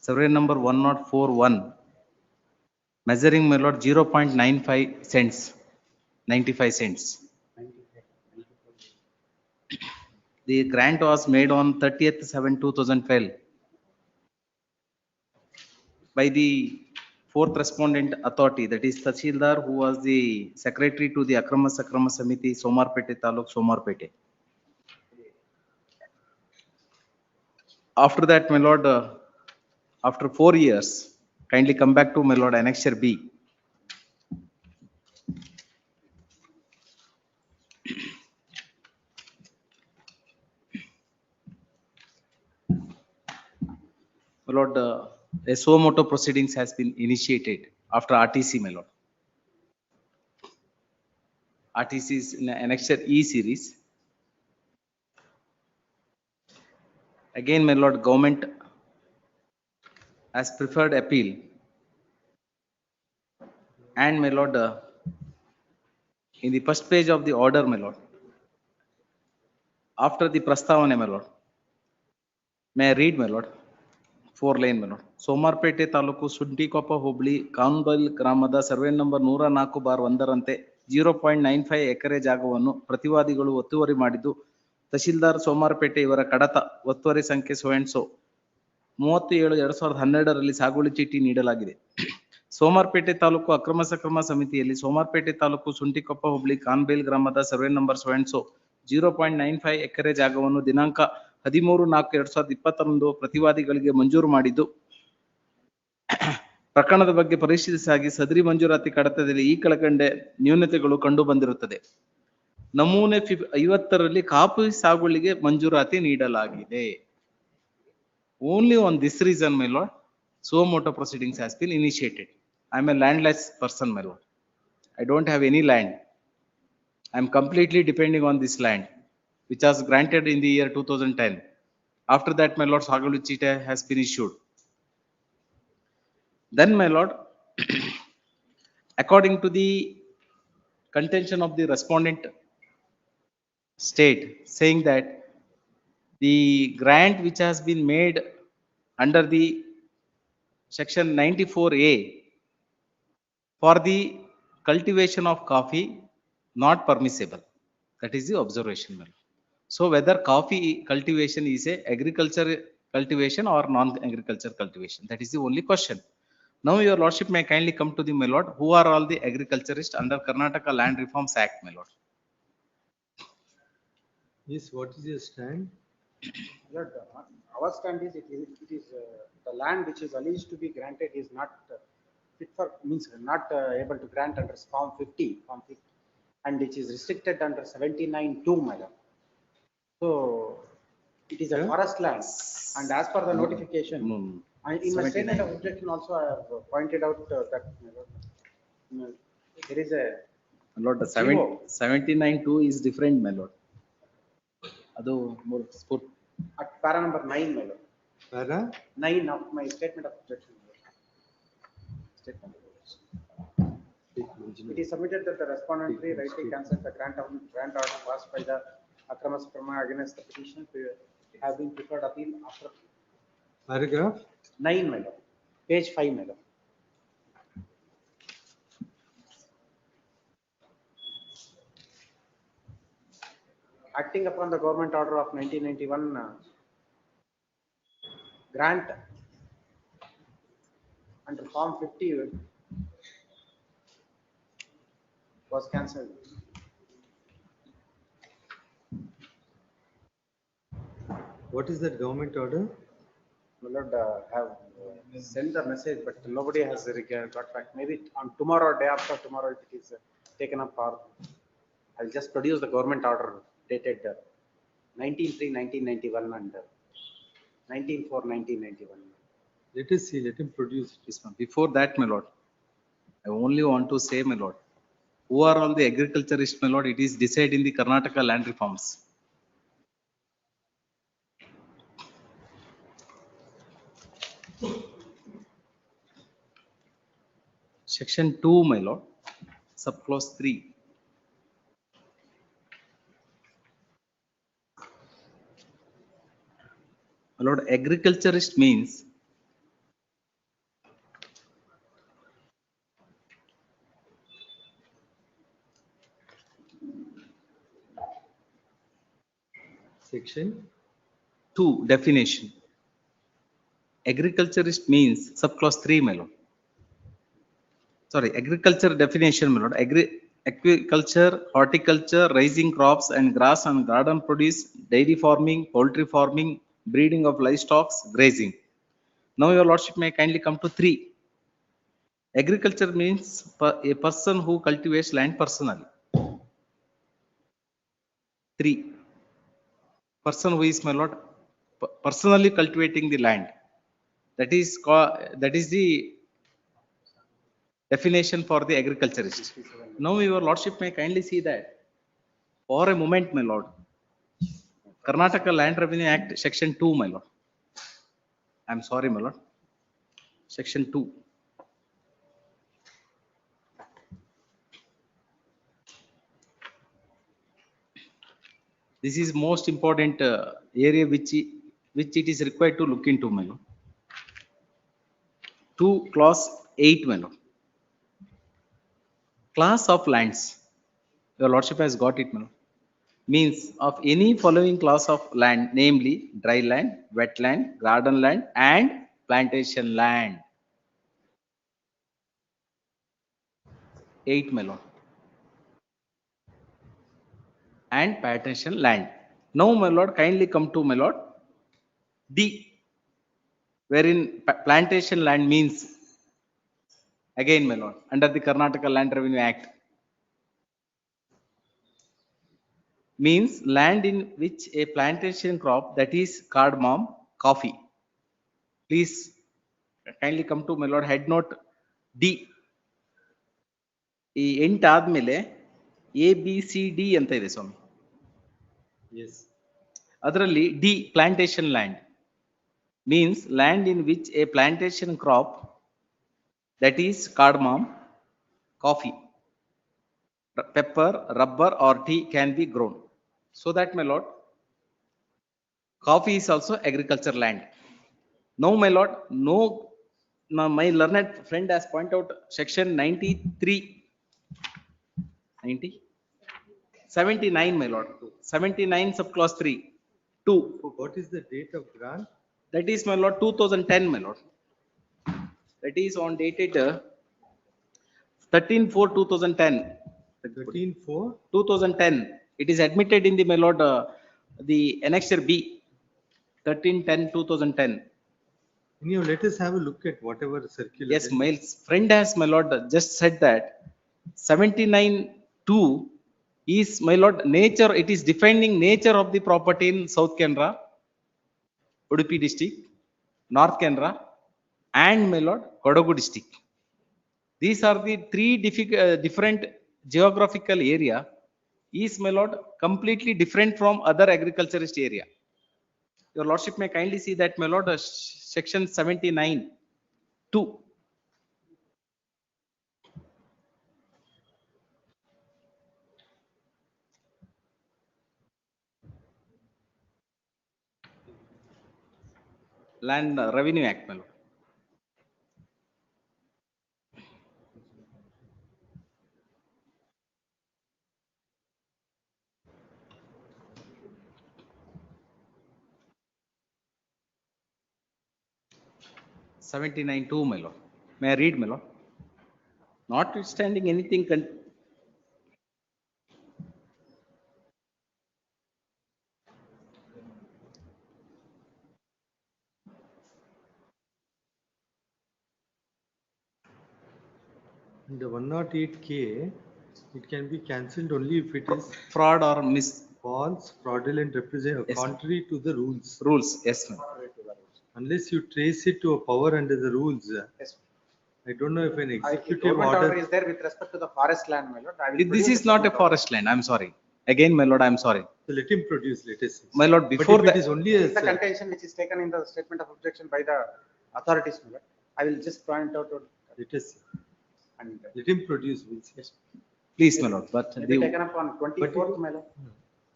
Survey number 1041. Measuring, my lord, 0.95 cents, 95 cents. The grant was made on 30th/7/2012 by the fourth respondent authority, that is Tahsildar, who was the secretary to the Akrama Sakrama Samiti, Somarpete Taluk, Somarpete. After that, my lord, after 4 years, kindly come back to, my lord, Annexure B. My lord, a suo motu proceedings has been initiated after RTC, my lord. RTC is in Annexure E series. Again, my lord, government has preferred appeal. And my lord, in the first page of the order, my lord, after the prastavane, my lord, may I read, my lord? 4 line, my lord. Somarpete Taluku, Suntikoppa Hubli, Kanbal Gramada, survey number 104/1 0.95 ಎಕರೆ ಜಾಗವನ್ನು ಪ್ರತಿವಾದಿಗಳು ಒತ್ತುವರಿ ಮಾಡಿದ್ದು ತಹಶೀಲ್ದಾರ್ ಸೋಮಾರ್ಪೇಟೆ ಇವರ ಕಡತ ಒತ್ತುವರಿ ಸಂಖ್ಯೆ ಸೊಎನ್ಸೋ 37/2012 ಸಾಗುವಳಿ ಚೀಟಿ ನೀಡಲಾಗಿದೆ. ಸೋಮಾರ್ಪೇಟೆ ತಾಲೂಕು ಅಕ್ರಮ ಸಕ್ರಮ ಸಮಿತಿಯಲ್ಲಿ ಸೋಮಾರ್ಪೇಟೆ ತಾಲೂಕು ಸುಂಟಿಕೊಪ್ಪ ಹೋಬಳಿ ಕಾನ್ಬೇಲ್ ಗ್ರಾಮದ ಸರ್ವೆ ನಂಬರ್ ಸೊಎನ್ಸೋ 0.95 ಎಕರೆ ಜಾಗವನ್ನು ದಿನಾಂಕ 13/4/2020 ಪ್ರತಿವಾದಿಗಳಿಗೆ ಮಂಜೂರು ಮಾಡಿದ್ದು ಪ್ರಕರಣದ ಬಗ್ಗೆ ಪರಿಶೀಲಿಸಾಗಿ ಸದರಿ ಮಂಜೂರಾತಿ ಕಡತದಲ್ಲಿ ಈ ಕೆಳಕಂಡ ನ್ಯೂನತೆಗಳು ಕಂಡು ಬಂದಿರುತ್ತದೆ. ನಮೂನೆ 50ರಲ್ಲಿ ಕಾಪು ಸಾಗುವಳಿಗೆ ಮಂಜೂರಾತಿ ನೀಡಲಾಗಿದೆ. Only on this reason, my lord, suo motu proceedings has been initiated. I am a landless person, my lord. I don't have any land. I am completely depending on this land, which was granted in the year 2010. After that, my lord, Sagalu Chita has been issued. Then, my lord, according to the contention of the respondent state, saying that the grant which has been made under the section 94A for the cultivation of coffee not permissible. That is the observation, my lord. So whether coffee cultivation is a agriculture cultivation or non-agriculture cultivation, that is the only question. Now your lordship may kindly come to the, my lord, who are all the agriculturists under Karnataka Land Reforms Act, my lord. Yes, what is your stand? Lord, our stand is it is the land which is alleged to be granted is not fit for means not able to grant under Form 50, and which is restricted under 79(2), my lord. So it is a Yeah. forest land, and as per the No. notification, No, no. in my statement 79. of objection also I have pointed out that there is a My lord, the GO. 79(2) is different, my lord. Adu more sport. At para number 9, my lord. Para? 9 of my statement of objection. Statement. It is submitted that the respondent rightly cancelled the grant order passed by the Akrama Suprema against the petition have been preferred appeal after Paragraph? 9, my lord. Page 5, my lord. Acting upon the government order of 1991, grant under Form 50 was cancelled. What is that government order? My lord, have sent the message, but nobody has got back. Maybe on tomorrow or day after tomorrow, if it is taken up, or I'll just produce the government order dated 19/3/1991 and 19/4/1991. Let us see, let him produce this one. Before that, my lord, I only want to say, my lord, who are all the agriculturists, my lord? It is decided in the Karnataka Land Reforms. Section 2, my lord, subclause 3. My lord, agriculturist means section 2 definition. Agriculturist means subclause 3, my lord. Sorry, agriculture definition, my lord. Agriculture, horticulture, raising crops and grass and garden produce, dairy farming, poultry farming, breeding of livestock, grazing. Now your lordship may kindly come to 3. Agriculture means a person who cultivates land personally. 3. Person who is, my lord, personally cultivating the land. That is the definition for the agriculturist. Now your lordship may kindly see that. For a moment, my lord. Karnataka Land Revenue Act, Section 2, my lord. I'm sorry, my lord. Section 2. This is most important area which it is required to look into, my lord. 2 clause 8, my lord. Class of lands. Your lordship has got it, my lord. Means of any following class of land, namely dry land, wetland, garden land, and plantation land. 8, my lord. And plantation land. Now, my lord, kindly come to, my lord, D, wherein plantation land means, again, my lord, under the Karnataka Land Revenue Act, means land in which a plantation crop, that is cardamom, coffee. Please kindly come to, my lord, head note D. ಈ 8 ಆದ್ಮೇಲೆ ABCD ಅಂತ ಇದೆ ಸ್ವಾಮಿ. Yes. ಅದರಲ್ಲಿ D, plantation land, means land in which a plantation crop, that is cardamom, coffee, pepper, rubber or tea can be grown. So that, my lord, coffee is also agriculture land. Now, my lord, now my learned friend has pointed out section 93 90? 79, my lord. 79 subclause 3, 2. So what is the date of grant? That is, my lord, 2010, my lord. That is on dated 13/4/2010. 13/4? 2010. It is admitted in the, my lord, the annexure B, 13/10/2010. Anyhow, let us have a look at whatever circular. Yes, my friend has, my lord, just said that 79(2) is, my lord, nature, it is defining nature of the property in South Canara, Udupi district, North Canara, and, my lord, Kodagu district. These are the three different geographical area. Is, my lord, completely different from other agriculturist area. Your lordship may kindly see that, my lord, section 79(2). Land Revenue Act, my lord. (79)(2), my lord. May I read, my lord? Notwithstanding anything In the 108K, it can be cancelled only if it is fraud or false, fraudulent, represent Yes, contrary to the rules. rules. Yes, ma'am. Unless you trace it to a power under the rules. Yes. I don't know if an The executive government order order. is there with respect to the forest land, my lord. I will This produce is the not a government order. forest land. I'm sorry. Again, my lord, I'm sorry. So let him produce, let us see. My lord, before but if that, it is only This is a the contention which is taken in the statement of objection by the authorities, my lord. I will just point out. Let us see. And Let him produce. We'll see. please, my lord. But will the be taken up on 24th, my lord.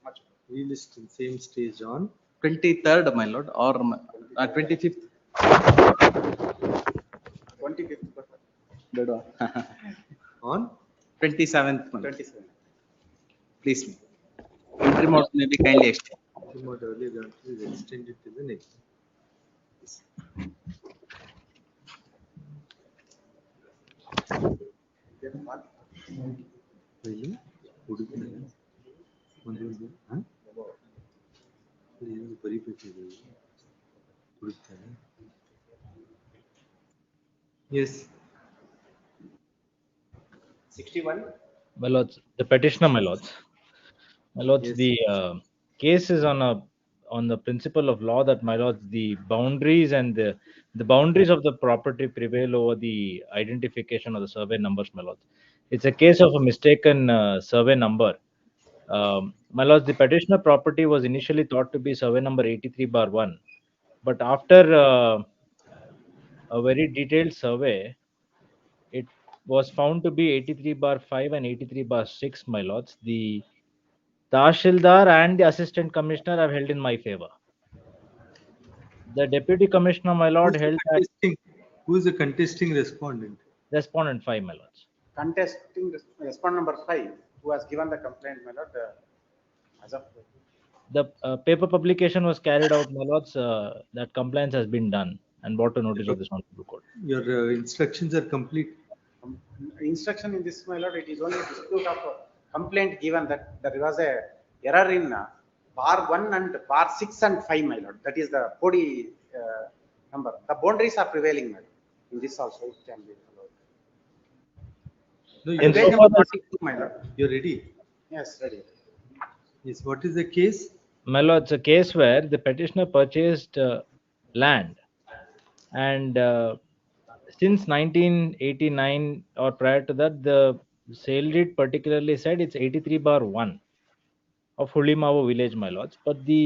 Much. We list in same stage on 23rd, my lord, or 25th. 25th. on 27th, my lord. 27th. Please, me. Interim order may be kindly extended. remote earlier grant is extended to the next. Really? ಹುಡುಕ್ತಾರೆ ಒಂದು ಏನು ಬರಿಬೇಕಿದೆ ಹುಡುಕ್ತಾರೆ. Yes. 61. My lords, the petitioner, my lords. My lords, Yes. the case is on the principle of law that, my lords, the boundaries and the boundaries of the property prevail over the identification of the survey numbers, my lords. It's a case of a mistaken survey number. My lords, the petitioner property was initially thought to be survey number 83/1, but after a very detailed survey, it was found to be 83/5 and 83/6, my lords. The Tahsildar and the Assistant Commissioner have held in my favor. The Deputy Commissioner, my lord, held that Who is the contesting respondent? respondent 5, my lords. Contesting respondent number 5, who has given the complaint, my lord. As of The paper publication was carried out, my lords. That compliance has been done and brought to notice of this honorable court. Your instructions are complete. instruction in this, my lord, it is only dispute of complaint given that there was a error in bar 1 and bar 6 and 5, my lord. That is the body number. The boundaries are prevailing, my lord. In this also it can be followed. No, And you're so ready. far the- 42, my lord. You're ready. Yes, ready. Yes. What is the case? My lords, a case where the petitioner purchased land, and since 1989 or prior to that, the sale deed particularly said it's 83/1 of Hulimavu village, my lords. But the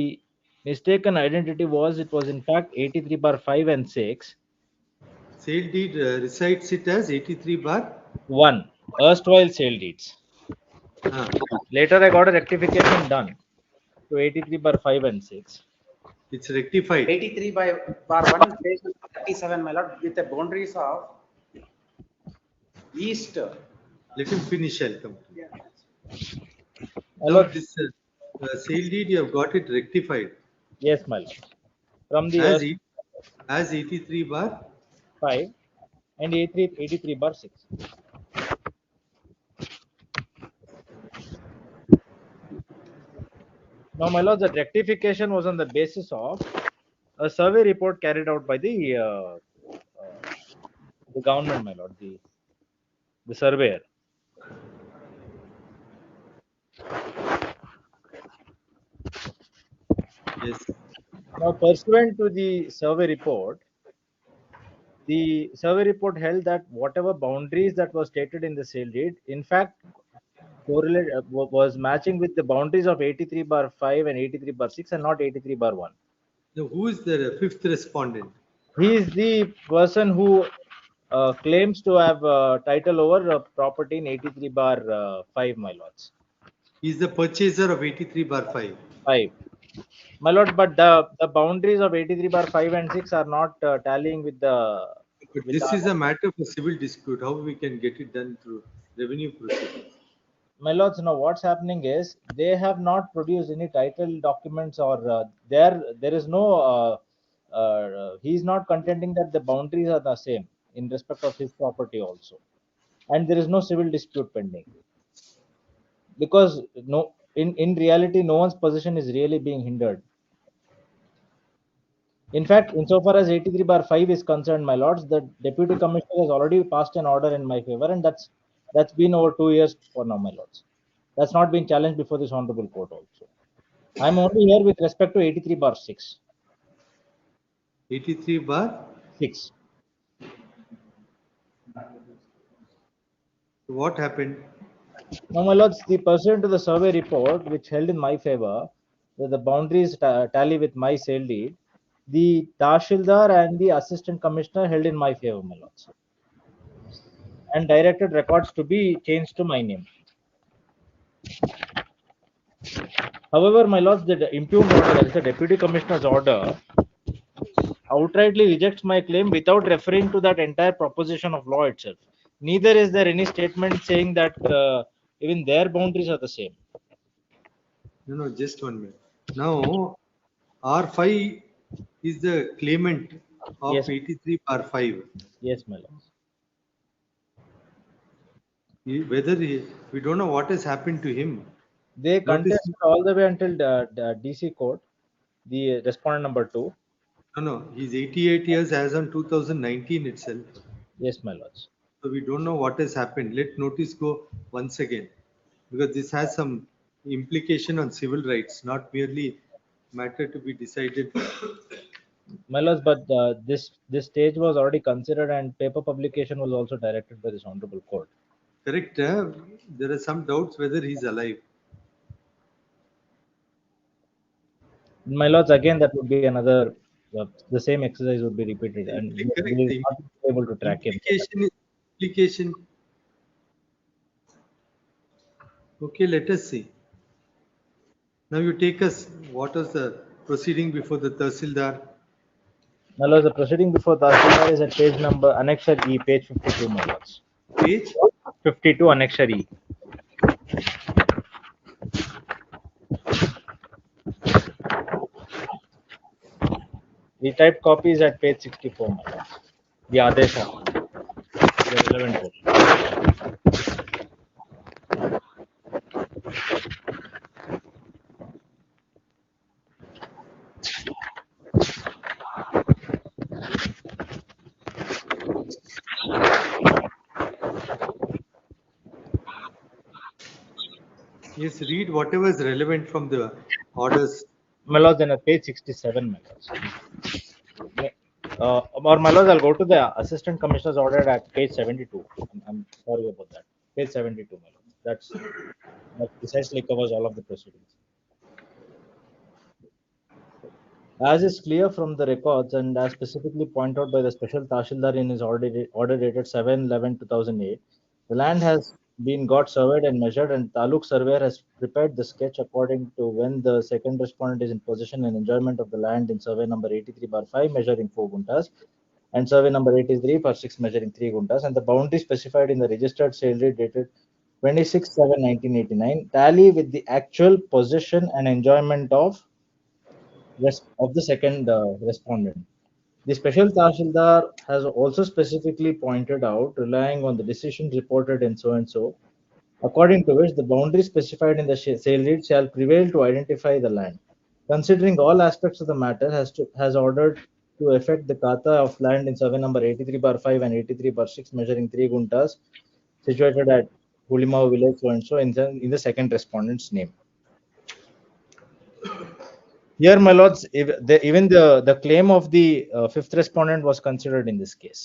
mistaken identity was, it was in fact 83/5 and 6. Sale deed recites it as 83/1. Erstwhile sale deeds. Ah. Later I got a rectification done to 83/5 and 6. It's rectified. 83 by bar 1, page 37, my lord, with the boundaries of east. Let him finish. I'll come. Now Lord, this sale deed, you have got it rectified yes, my lord. From the as, as 83 bar 5 and 83 bar 6. Now, my lord, the rectification was on the basis of a survey report carried out by the government, my lord, the surveyor. Yes. Now, pursuant to the survey report held that whatever boundaries that was stated in the sale deed, in fact, was matching with the boundaries of 83 bar 5 and 83 bar 6 and not 83 bar 1. Now, who is the fifth respondent? He is the person who claims to have title over property in 83 bar 5, my lords. He is the purchaser of 83 bar 5. 5. My lord, but the boundaries of 83 bar 5 and 6 are not tallying with the. But this is a matter for civil dispute. How we can get it done through revenue proceedings? My lords, now what's happening is they have not produced any title documents or there is no. He is not contending that the boundaries are the same in respect of his property also, and there is no civil dispute pending because no, in reality, no one's position is really being hindered. In fact, insofar as 83 bar 5 is concerned, my lords, the deputy commissioner has already passed an order in my favor, and that's been over 2 years for now, my lords. That's not been challenged before this honorable court also. I'm only here with respect to 83 bar 6. 83 bar 6. What happened? Now, my lords, the pursuant to the survey report, which held in my favor, that the boundaries tally with my sale deed, the Tashildar and the assistant commissioner held in my favor, my lords, and directed records to be changed to my name. However, my lords, the impugned order, that is the deputy commissioner's order, outrightly rejects my claim without referring to that entire proposition of law itself. Neither is there any statement saying that even their boundaries are the same. No, just 1 minute. Now, R5 is the claimant of Yes. 83 bar 5. Yes, my lords. We don't know what has happened to him. They contested all the way until the DC court, the respondent number 2. No, he's 88 years as on 2019 itself. Yes, my lords. So we don't know what has happened. Let notice go once again, because this has some implication on civil rights, not merely matter to be decided. My lords, but this stage was already considered and paper publication was also directed by this honorable court. Correct. There are some doubts whether he's alive. My lords, again, that would be another, the same exercise would be repeated, and we will not be able to track him. Implication. Okay, let us see. Now you take us, what was the proceeding before the Tahsildar? My lords, the proceeding before Tahsildar is at page number, Annexure E, page 52, my lords. Page? 52, Annexure E. The typed copy is at page 64, my lords. The Adesha, the relevant portion. Yes, read whatever is relevant from the orders. My lords, then at page 67, my lords. Or my lords, I'll go to the assistant commissioner's order at page 72. I'm sorry about that. Page 72, my lords. That precisely covers all of the proceedings. As is clear from the records and as specifically pointed out by the special Tashildar in his order dated 7/11/2008, the land has been got surveyed and measured, and Taluk surveyor has prepared the sketch according to when the second respondent is in possession and enjoyment of the land in survey number 83 bar 5 measuring 4 guntas and survey number 83 for 6 measuring 3 guntas, and the boundary specified in the registered sale deed dated 26/7/1989 tally with the actual possession and enjoyment of the second respondent. The special Tahsildar has also specifically pointed out, relying on the decision reported in so and so, according to which the boundary specified in the sale deed shall prevail to identify the land. Considering all aspects of the matter, has ordered to effect the kata of land in survey number 83/5 and 83/6, measuring 3 guntas, situated at Hulimau village, so and so, in the second respondent's name. Here, my lords, even the claim of the fifth respondent was considered in this case.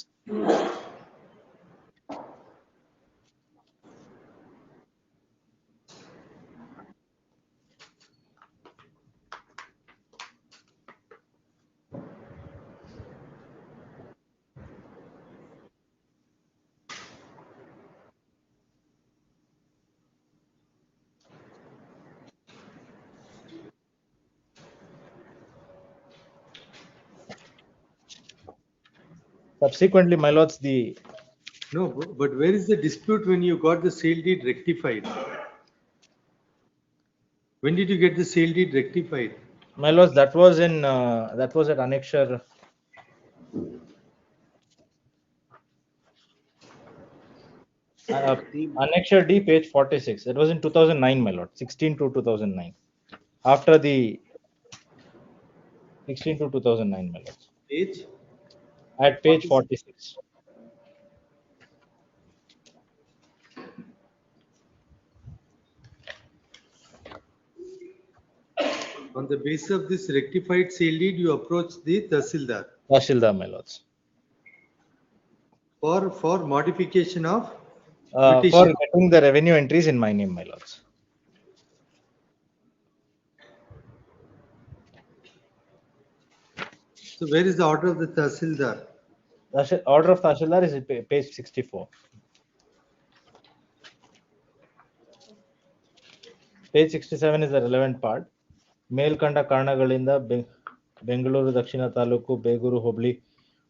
Subsequently, my lords, No, but where is the dispute when you got the sale deed rectified? When did you get the sale deed rectified? my lords, that was at Annexure. Annexure D, page 46. It was in 2009, my lord, 16 to 2009. After the 16 to 2009, my lords. Page? At page 46. On the basis of this rectified sale deed, you approached the Tahsildar Tahsildar, my lords. for modification of For petition. getting the revenue entries in my name, my lords. So where is the order of the Tahsildar? Order of Tahsildar is at page 64. Page 67 is the relevant part. ಮೇಲ್ಕಂಡ ಕಾರಣಗಳಿಂದ ಬೆಂಗಳೂರು ದಕ್ಷಿಣ ತಾಲೂಕು ಬೇಗೂರು ಹೋಬಳಿ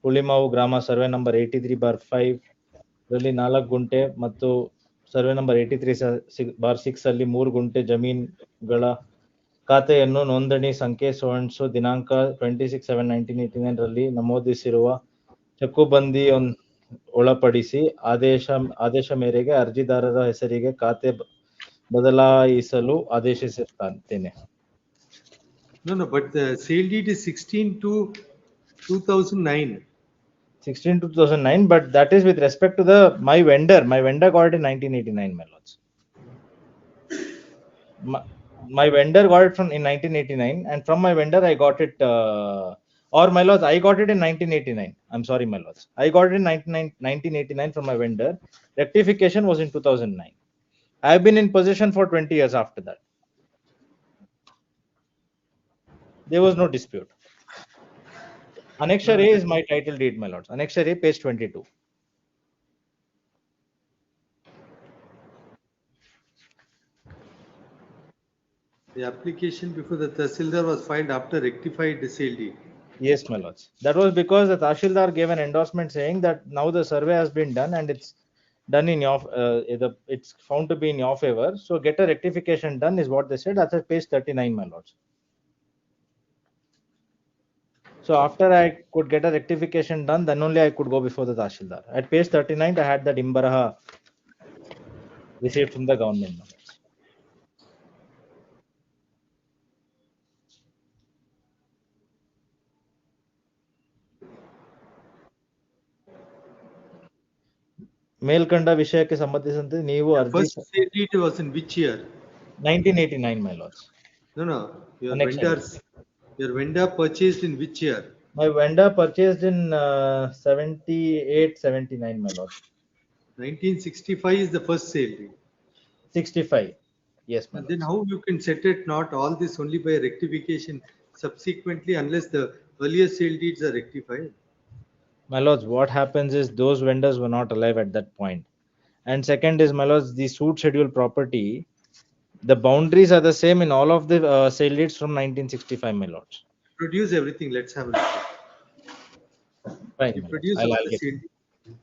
ಹುಳಿಮಾವು ಗ್ರಾಮ survey number 83/5 ರಲ್ಲಿ 4 ಗುಂಟೆ ಮತ್ತು survey number 83/6 ಅಲ್ಲಿ 3 ಗುಂಟೆ ಜಮೀನುಗಳ ಖಾತೆಯನ್ನು ನೋಂದಣಿ ಸಂಖ್ಯೆ ಸೋನ್ಸೋ ದಿನಾಂಕ 26/7/1989 ರಲ್ಲಿ ನಮೂದಿಸಿರುವ ಚಕ್ಕುಬಂದಿ ಒಳಪಡಿಸಿ ಆದೇಶ ಮೇರೆಗೆ ಅರ್ಜಿದಾರರ ಹೆಸರಿಗೆ ಖಾತೆ ಬದಲಾಯಿಸಲು ಆದೇಶಿಸುತ್ತೇನೆ. No, but the sale deed is 16 to 2009. 16 to 2009, but that is with respect to my vendor. My vendor got it in 1989, my lords. My vendor got it in 1989, and from my vendor I got it, or my lords, I got it in 1989. I'm sorry, my lords. I got it in 1989 from my vendor. Rectification was in 2009. I have been in possession for 20 years after that. There was no dispute. Annexure A is my title deed, my lords. Annexure A, page 22. The application before the Tahsildar was filed after rectified sale deed. Yes, my lords. That was because the Tahsildar gave an endorsement saying that now the survey has been done and it's done in your, it's found to be in your favor. So get a rectification done is what they said. That's at page 39, my lords. So after I could get a rectification done, then only I could go before the Tahsildar. At page 39, I had that Imbaraha received from the government. ಮೇಲ್ಕಂಡ ವಿಷಯಕ್ಕೆ ಸಂಬಂಧಿಸಿದಂತೆ ನೀವು ಅರ್ಜಿ First sale deed was in which year? 1989, my lords. No. Your vendor purchased in which year? My vendor purchased in 78-79, my lord. 1965 is the first sale deed. 65. Yes, my lord. Then how you can set it not all this only by rectification subsequently unless the earlier sale deeds are rectified? My lords, what happens is those vendors were not alive at that point. And second is, my lords, the suit schedule property, the boundaries are the same in all of the sale deeds from 1965, my lords. Produce everything. Let's have a look. Fine, You produce I'll all the get sale deeds.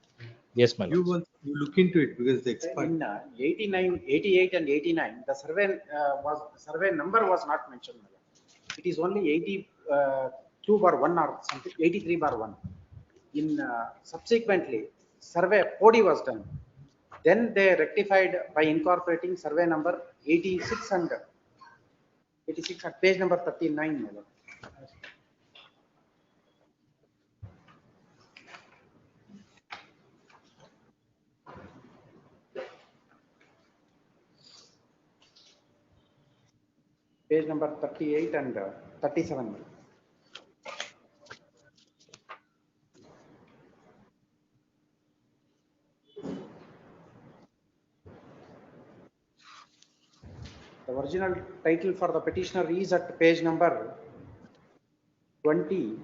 Yes, my You lords. want, you look into it because the expert. In 89, 88 and 89, the survey number was not mentioned. It is only 82 bar 1 or something, 83 bar 1. In subsequently, survey 40 was done. Then they rectified by incorporating survey number 86 and 86 at page number 39. Page number 38 and 37. The original title for the petitioner is at page number 20,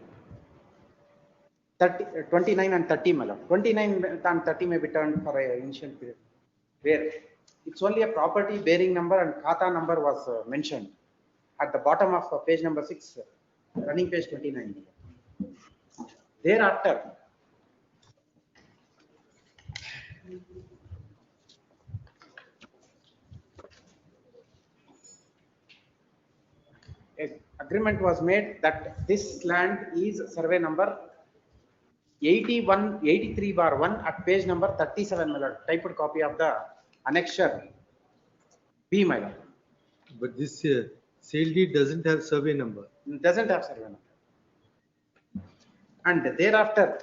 30, 29 and 30, my lord. 29 and 30 may be turned for an initial period, where it's only a property bearing number and khata number was mentioned at the bottom of page number 6, running page 29. Thereafter, agreement was made that this land is survey number 81, 83 bar 1 at page number 37, my lord. Typed copy of the annexure B, my lord. But this sale deed doesn't have survey number. Doesn't have survey number. And thereafter,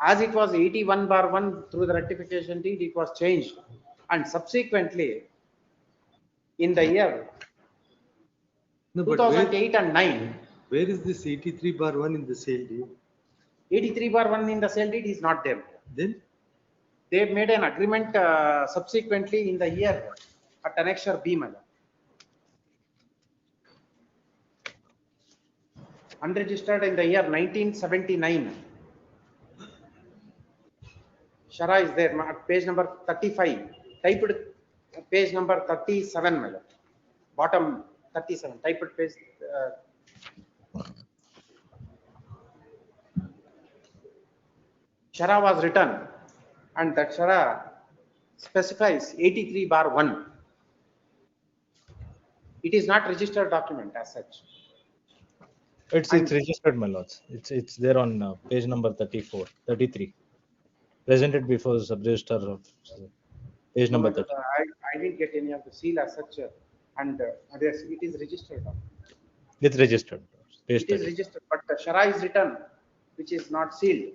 as it was 81 bar 1 through the rectification deed, it was changed. And subsequently, in the year No, but 2008 and 9, where is this 83 bar 1 in the sale deed? 83 bar 1 in the sale deed is not there. Then They made an agreement subsequently in the year at annexure B, my lord. Unregistered in the year 1979. Shara is there at page number 35. Typed page number 37, my lord. Bottom 37. Typed page. Shara was written, and that Shara specifies 83 bar 1. It is not registered document as such. It's registered, my lords. It's there on page number 34, 33. Presented before the sub-register of page number 30. I didn't get any of the seal as such, and yes, it is registered document. It's registered. Page It is 30. registered, but the Shara is written, which is not sealed.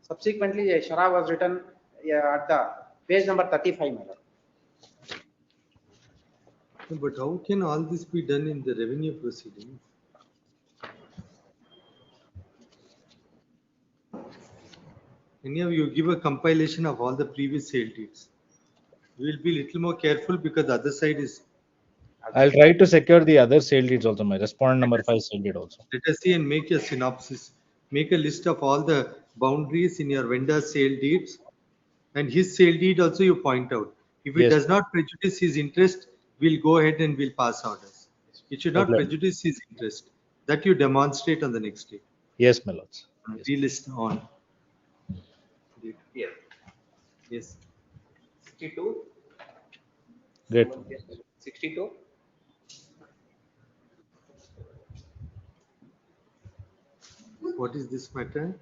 Subsequently, a Shara was written at the page number 35, my lord. No, but how can all this be done in the revenue proceedings? Anyhow, you give a compilation of all the previous sale deeds. We will be little more careful because the other side is. I'll try to secure the other sale deeds also, my respondent number 5 sale deed also. Let us see and make a synopsis. Make a list of all the boundaries in your vendor's sale deeds, and his sale deed also you point out. If it Yes. does not prejudice his interest, we'll go ahead and we'll pass orders. It should not Okay. prejudice his interest. That you demonstrate on the next day. Yes, my lords. Relist on. Here. Yes. 62. Great. 62. What is this matter?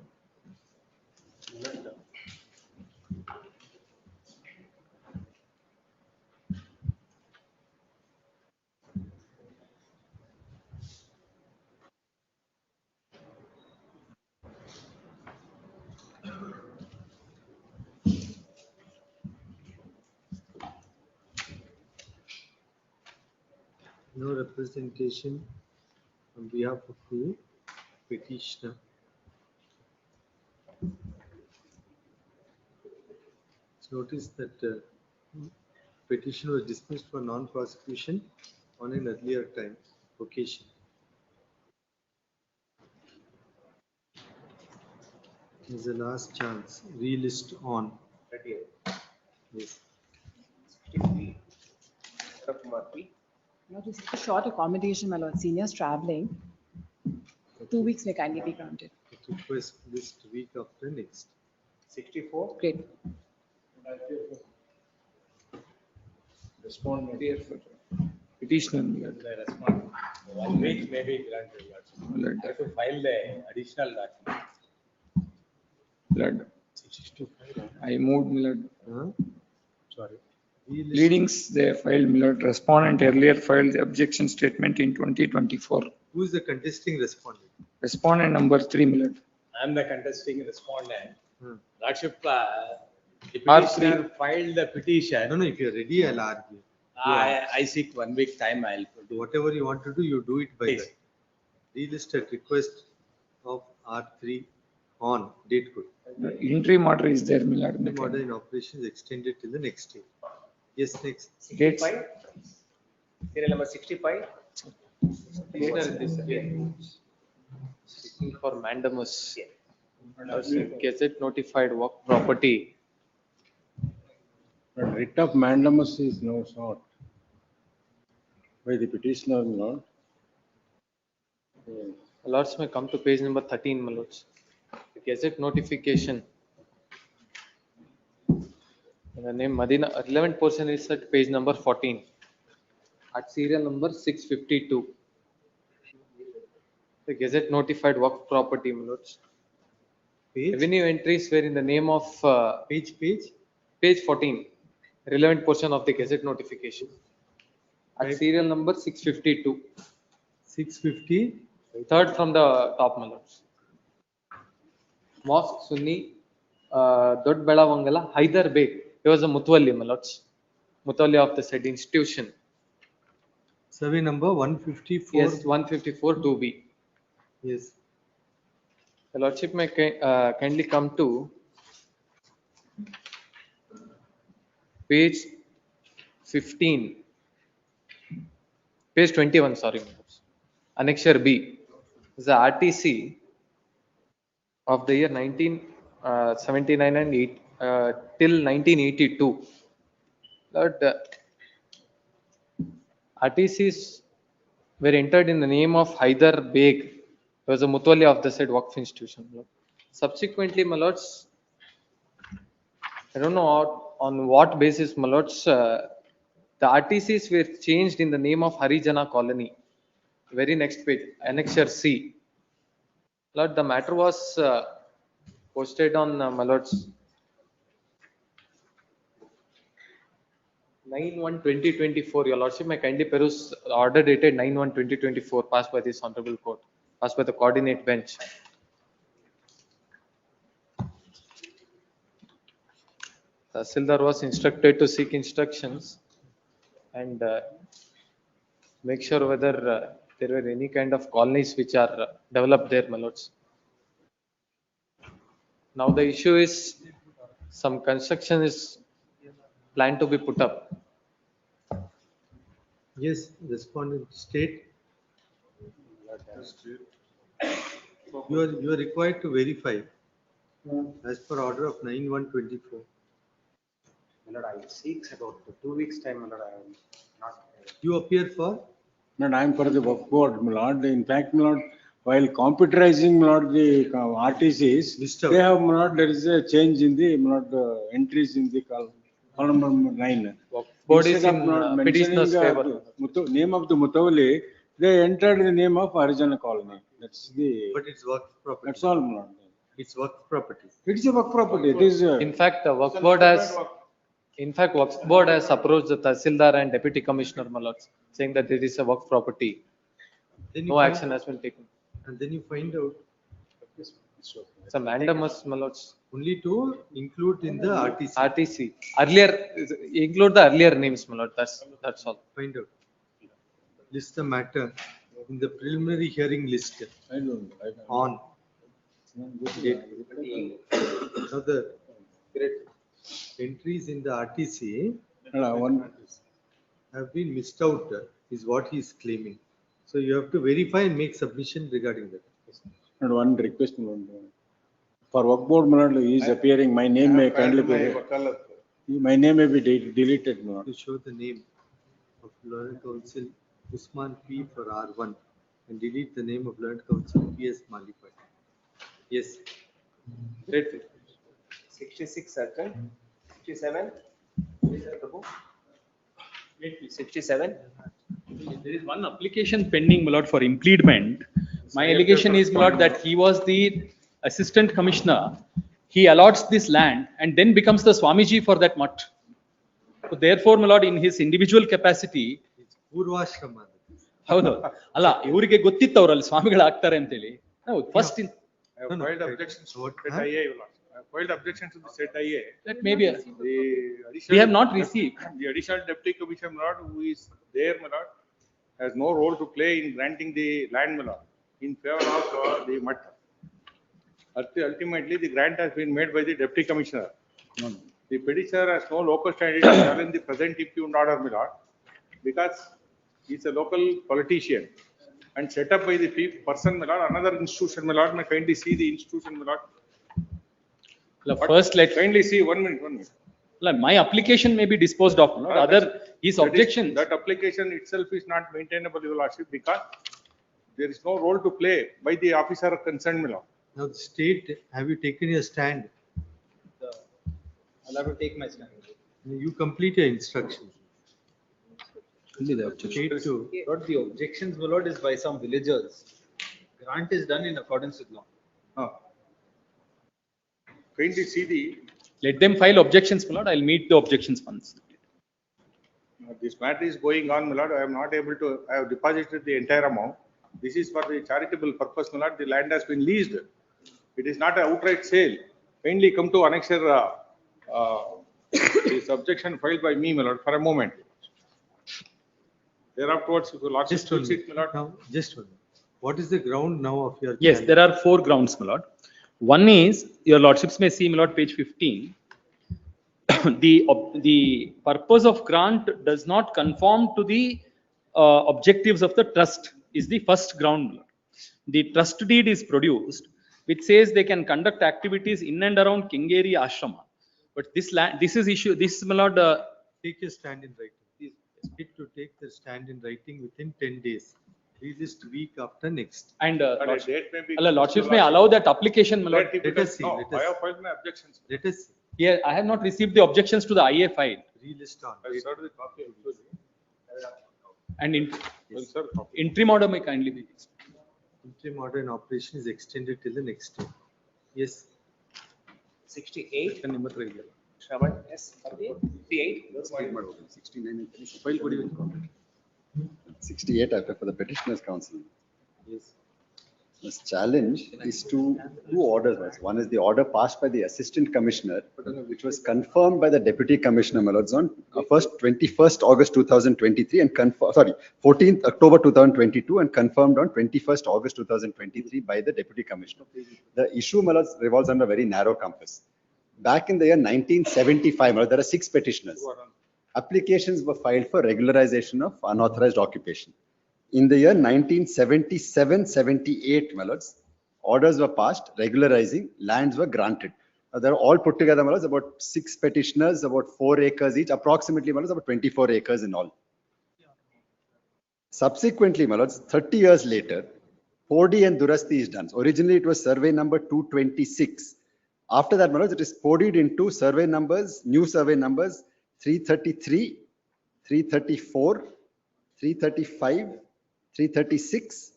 No representation on behalf of who? Petitioner. Notice that petition was dismissed for non-prosecution on an earlier time occasion. Is the last chance. Relist on. 38. Yes. 63. Kumar P. No, this is a short accommodation, my lord. Seniors traveling. 2 weeks may kindly be granted. Request list week after next. 64. Great. Respondent. Petitioner, my lord. The respond. 1 week may be granted, My lord. I have to file the additional document. Lord. I moved, my lord. Sorry. Pleadings, they filed, my lord. Respondent earlier filed the objection statement in 2024. Who is the contesting respondent? Respondent number 3, my lord. I am the contesting respondent. Hmm. Lordship, the R3. petitioner filed the petition. No, if you're ready, I'll argue. I seek 1 week time, I'll do. Whatever you want to do, you do it by Please. that. Delisted request of R3 on date good. The interim order is there, my lord. The order in operation is extended till the next day. Yes, next. 65. Serial number 65. Seeking for Mandamus. Gazette notified work property. But writ of Mandamus is no sought by the petitioner, my lord. Lords may come to page number 13, my lords. The Gazette notification. The name Madina, relevant portion is at page number 14. At serial number 652. The Gazette notified work property, my lords. Revenue entries were in the name of Page. page 14. Relevant portion of the Gazette notification. At serial number 652. 650. Third from the top, my lords. Mosque Sunni Dod Belavangala Hyder Beg. He was a Mutwalli, my lords. Mutwalli of the said institution. Survey number 154. Yes, 154 2B. Yes. The lordship may kindly come to page 15. Page 21, sorry. Annexure B. Is the RTC of the year 1979 and till 1982. Lord, RTCs were entered in the name of Hyder Beg. He was a Mutwalli of the said Waqf institution. Subsequently, my lords, I don't know on what basis, my lords, the RTCs were changed in the name of Harijana colony. Very next page, Annexure C. Lord, the matter was posted on my lords 9/1/2024. Your lordship may kindly peruse order dated 9/1/2024 passed by this honorable court, passed by the coordinate bench. Tahsildar was instructed to seek instructions and make sure whether there were any kind of colonies which are developed there, my lords. Now the issue is some construction is planned to be put up. Yes, respondent state. You are required to verify as per order of 9/1/24. My lord, I seek about 2 weeks time, my lord. I am not. You appear for? Not I am for the work board, my lord. In fact, my lord, while computerizing, my lord, the RTCs, they have, my lord, there is a change in the, my lord, entries in the column number 9. Board is Instead of, in my lord, mentioning petitioner's favor. name of the Mutawalli, they entered the name of Harijana colony. That's the. But it's work property. That's all, my lord. It's work property. It's a work property. It is. In fact, the work board has. In fact, Waqf board has approached the Tahsildar and Deputy Commissioner, my lords, saying that it is a work property. No action has been taken. And then you find out. It's a Mandamus, my lords. Only to include in the RTC. RTC. Earlier, include the earlier names, my lord. That's all. Find out. List the matter in the preliminary hearing list. I don't. On. Date. Now the entries in the RTC have been missed out is what he is claiming. So you have to verify and make submission regarding that. And one request, my lord. For work board, my lord, he is appearing. My name may kindly be. My name may be deleted, my lord. To show the name of Learned Counsel Usman P for R1 and delete the name of Learned Counsel PS Malipat. Yes. Great. 66 urgent, 67. 67. There is one application pending, my lord, for impleadment. My allegation is, my lord, that he was the assistant commissioner. He allots this land and then becomes the Swamiji for that mutt. So therefore, my lord, in his individual capacity, ಪೂರ್ವಾಶ್ರಮ. ಹೌದು ಅಲ್ಲ ಇವರಿಗೆ ಗೊತ್ತಿತ್ತು ಅವರಲ್ಲಿ ಸ್ವಾಮಿಗಳಾಗ್ತಾರೆ ಅಂತೇಳಿ. First I have filed objections to said IA, Your Lordship. I have filed objections to the said IA. that may be The we have not received. The additional deputy commissioner, my lord, who is there, my lord, has no role to play in granting the land, my lord, in favor of the mutt. Ultimately, the grant has been made by the deputy commissioner. The petitioner has no local standing to challenge the present impugned order, my lord, because he is a local politician and set up by the person, my lord, another institution, my lord. May kindly see the institution, my lord. First, let kindly see 1 minute, 1 minute. My application may be disposed of. No? Other his objection. That application itself is not maintainable, Your Lordship, because there is no role to play by the officer concerned, my lord. Now the state, have you taken your stand? I'll have to take my stand. You complete your instruction. Only the objection. Not the objections, my lord, is by some villagers. Grant is done in accordance with law. Kindly see the. Let them file objections, my lord. I'll meet the objections once. This matter is going on, my lord. I am not able to. I have deposited the entire amount. This is for the charitable purpose, my lord. The land has been leased. It is not an outright sale. Kindly come to annexure this objection filed by me, my lord, for a moment. Thereafterwards, if your lordship Just one speaks it, my lord. Now, just one. What is the ground now of your? Yes, there are 4 grounds, my lord. One is, your lordships may see, my lord, page 15. The purpose of grant does not conform to the objectives of the trust is the first ground, my lord. The trust deed is produced, which says they can conduct activities in and around Kengeri Ashrama. But this land, this is issue, this, my lord. Take your stand in writing. It to take the stand in writing within 10 days. Released week after next. And Lordship, lordships may allow that application, my lord. Let us see. No, Let I us have filed my objections. Let us see. Here, I have not received the objections to the IA file. Relist on. I served the copy of it. And Well, sir, copy. interim order may kindly be. Interim order in operation is extended till the next day. Yes. 68. Shravan, yes. 58. 68 after for the petitioner's counsel. Yes. This challenge is to 2 orders. One is the order passed by the assistant commissioner, which was confirmed by the deputy commissioner, my lords, on 21st August 2023 and 14th October 2022 and confirmed on 21st August 2023 by the deputy commissioner. The issue, my lords, revolves under a very narrow compass. Back in the year 1975, my lord, there are 6 petitioners. Applications were filed for regularization of unauthorized occupation. In the year 1977-78, my lords, orders were passed regularizing, lands were granted. Now, they're all put together, my lords, about 6 petitioners, about 4 acres each, approximately, my lords, about 24 acres in all. Subsequently, my lords, 30 years later, 4D and Durasti is done. Originally, it was survey number 226. After that, my lords, it is 4D'd into survey numbers, new survey numbers 333, 334, 335, 336,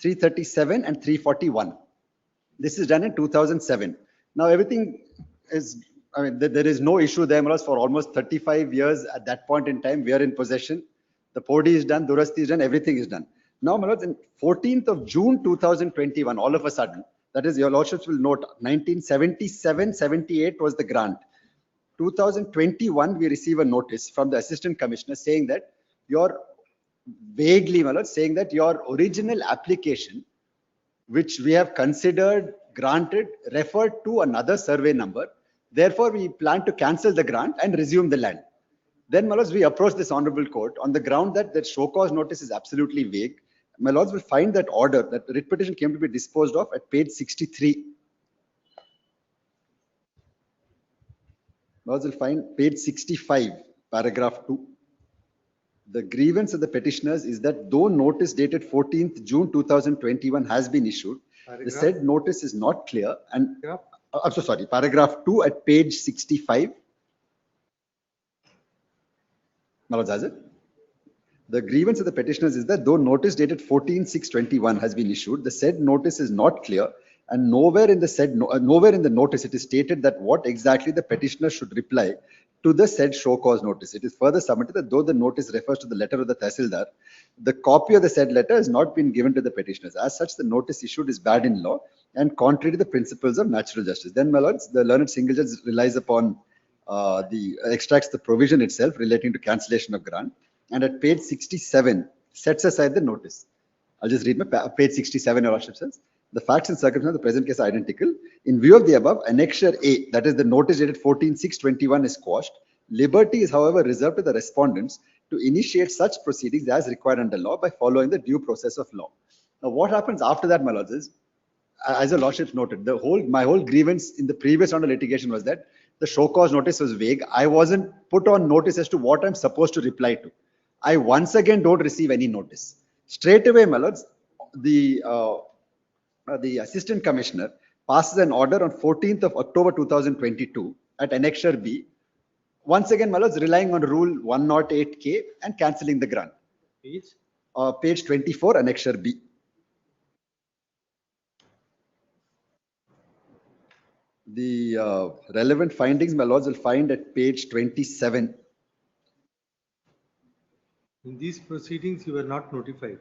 337 and 341. This is done in 2007. Now everything is, I mean, there is no issue there, my lords, for almost 35 years. At that point in time, we are in possession. The 4D is done, Durasti is done, everything is done. Now, my lords, in 14th of June 2021, all of a sudden, that is, your lordships will note, 1977-78 was the grant. 2021, we receive a notice from the assistant commissioner saying that your vaguely, my lord, saying that your original application, which we have considered granted, referred to another survey number. Therefore, we plan to cancel the grant and resume the land. Then, my lords, we approach this honorable court on the ground that the show cause notice is absolutely vague. My lords will find that order, that the writ petition came to be disposed of at page 63. Lords will find page 65, paragraph 2. The grievance of the petitioners is that though notice dated 14th June 2021 has been issued, the said notice is not clear and I'm so sorry, paragraph 2 at page 65. Malaj, has it? The grievance of the petitioners is that though notice dated 14/6/21 has been issued, the said notice is not clear, and nowhere in the notice it is stated that what exactly the petitioner should reply to the said show cause notice. It is further submitted that though the notice refers to the letter of the Tehsildar, the copy of the said letter has not been given to the petitioners. As such, the notice issued is bad in law and contrary to the principles of natural justice. Then, my lords, the learned single judge relies upon extracts the provision itself relating to cancellation of grant, and at page 67 sets aside the notice. I'll just read my page 67, Your Worship says. The facts and circumstances of the present case are identical. In view of the above, Annexure A, that is the notice dated 14/6/21 is quashed. Liberty is, however, reserved to the respondents to initiate such proceedings as required under law by following the due process of law. Now, what happens after that, my lords, is, as the lordships noted, my whole grievance in the previous round of litigation was that the show cause notice was vague. I wasn't put on notice as to what I'm supposed to reply to. I once again don't receive any notice. Straight away, my lords, the assistant commissioner passes an order on 14th of October 2022 at Annexure B. Once again, my lords, relying on Rule 108K and cancelling the grant. Page 24, Annexure B. The relevant findings, my lords, will find at page 27. In these proceedings, you were not notified.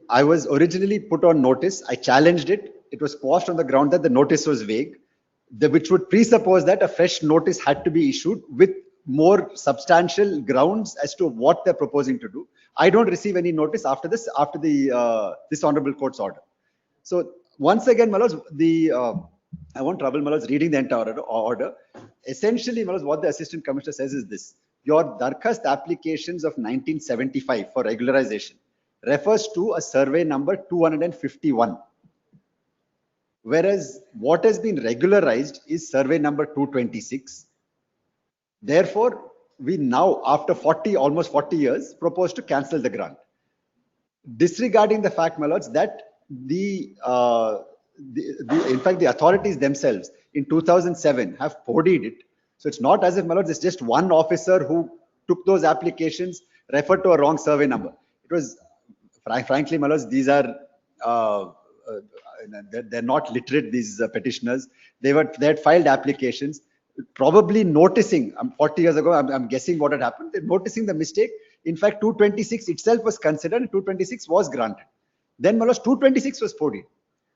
I was originally put on notice. I challenged it. It was quashed on the ground that the notice was vague, which would presuppose that a fresh notice had to be issued with more substantial grounds as to what they're proposing to do. I don't receive any notice after this honorable court's order. So once again, my lords, I won't trouble my lords reading the entire order. Essentially, my lords, what the assistant commissioner says is this: your Darkhast applications of 1975 for regularization refers to a survey number 251. Whereas what has been regularized is survey number 226. Therefore, we now, after almost 40 years, propose to cancel the grant. Disregarding the fact, my lords, that in fact, the authorities themselves in 2007 have podied it. So it's not as if, my lords, it's just one officer who took those applications, referred to a wrong survey number. It was, frankly, my lords, these are, they're not literate, these petitioners. They had filed applications, probably noticing, 40 years ago, I'm guessing what had happened, they're noticing the mistake. In fact, 226 itself was considered and 226 was granted. Then, my lords, 226 was podied.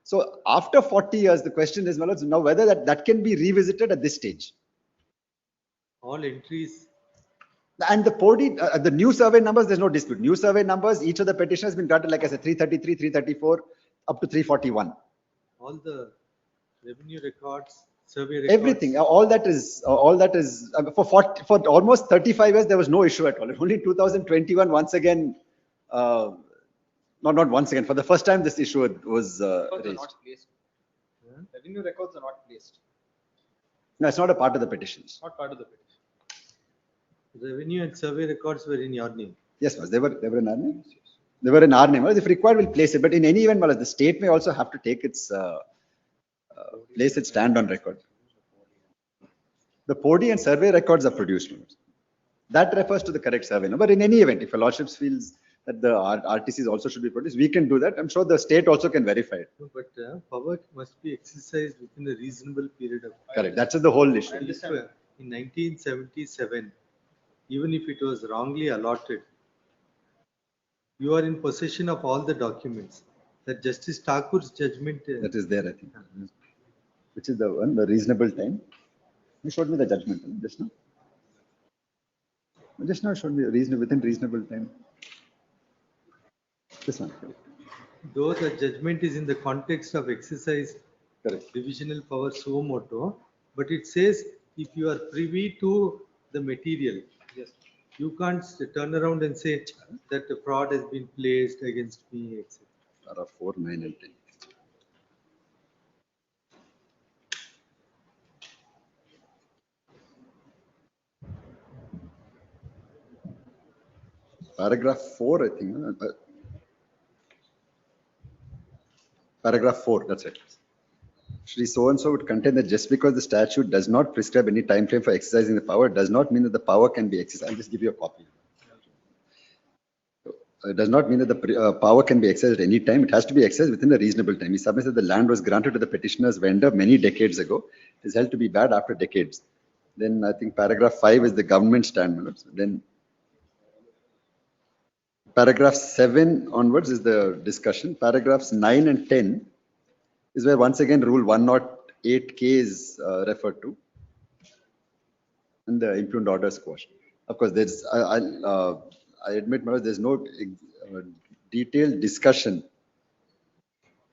So after 40 years, the question is, my lords, now whether that can be revisited at this stage. All entries. And the new survey numbers, there's no dispute. New survey numbers, each of the petitions has been granted, like I said, 333, 334, up to 341. All the revenue records, survey records. Everything, all that is for almost 35 years, there was no issue at all. Only 2021, once again, not once again, for the first time, this issue was raised. Not placed. Revenue records are not placed. No, it's not a part of the petitions. Not part of the petition. Revenue and survey records were in your name. Yes, they were in our name. They were in our name. If required, we'll place it. But in any event, the state may also have to take its place its stand on record. The PODI and survey records are produced. That refers to the correct survey number. In any event, if a lordships feels that the RTCs also should be produced, we can do that. I'm sure the state also can verify it. But power must be exercised within a reasonable period of time. Correct. That's the whole issue. In 1977, even if it was wrongly allotted, you are in possession of all the documents. That Justice Thakur's judgment. That is there, I think. Which is the one, the reasonable time. You showed me the judgment just now. Just now showed me within reasonable time. This one. Though the judgment is in the context of exercise Correct. divisional power suo moto, but it says if you are privy to the material, yes, you can't turn around and say that the fraud has been placed against me, etc. Para 4, 9 and 10. Paragraph 4, I think. Paragraph 4, that's it. Shri so-and-so would contend that just because the statute does not prescribe any time frame for exercising the power, does not mean that the power can be exercised. I'll just give you a copy. It does not mean that the power can be exercised at any time. It has to be exercised within a reasonable time. He submits that the land was granted to the petitioner's vendor many decades ago. It is held to be bad after decades. Then I think paragraph 5 is the government stand. Then paragraph 7 onwards is the discussion. Paragraphs 9 and 10 is where once again rule 108K is referred to. And the impugned order squash. Of course, there's, I admit, there's no detailed discussion.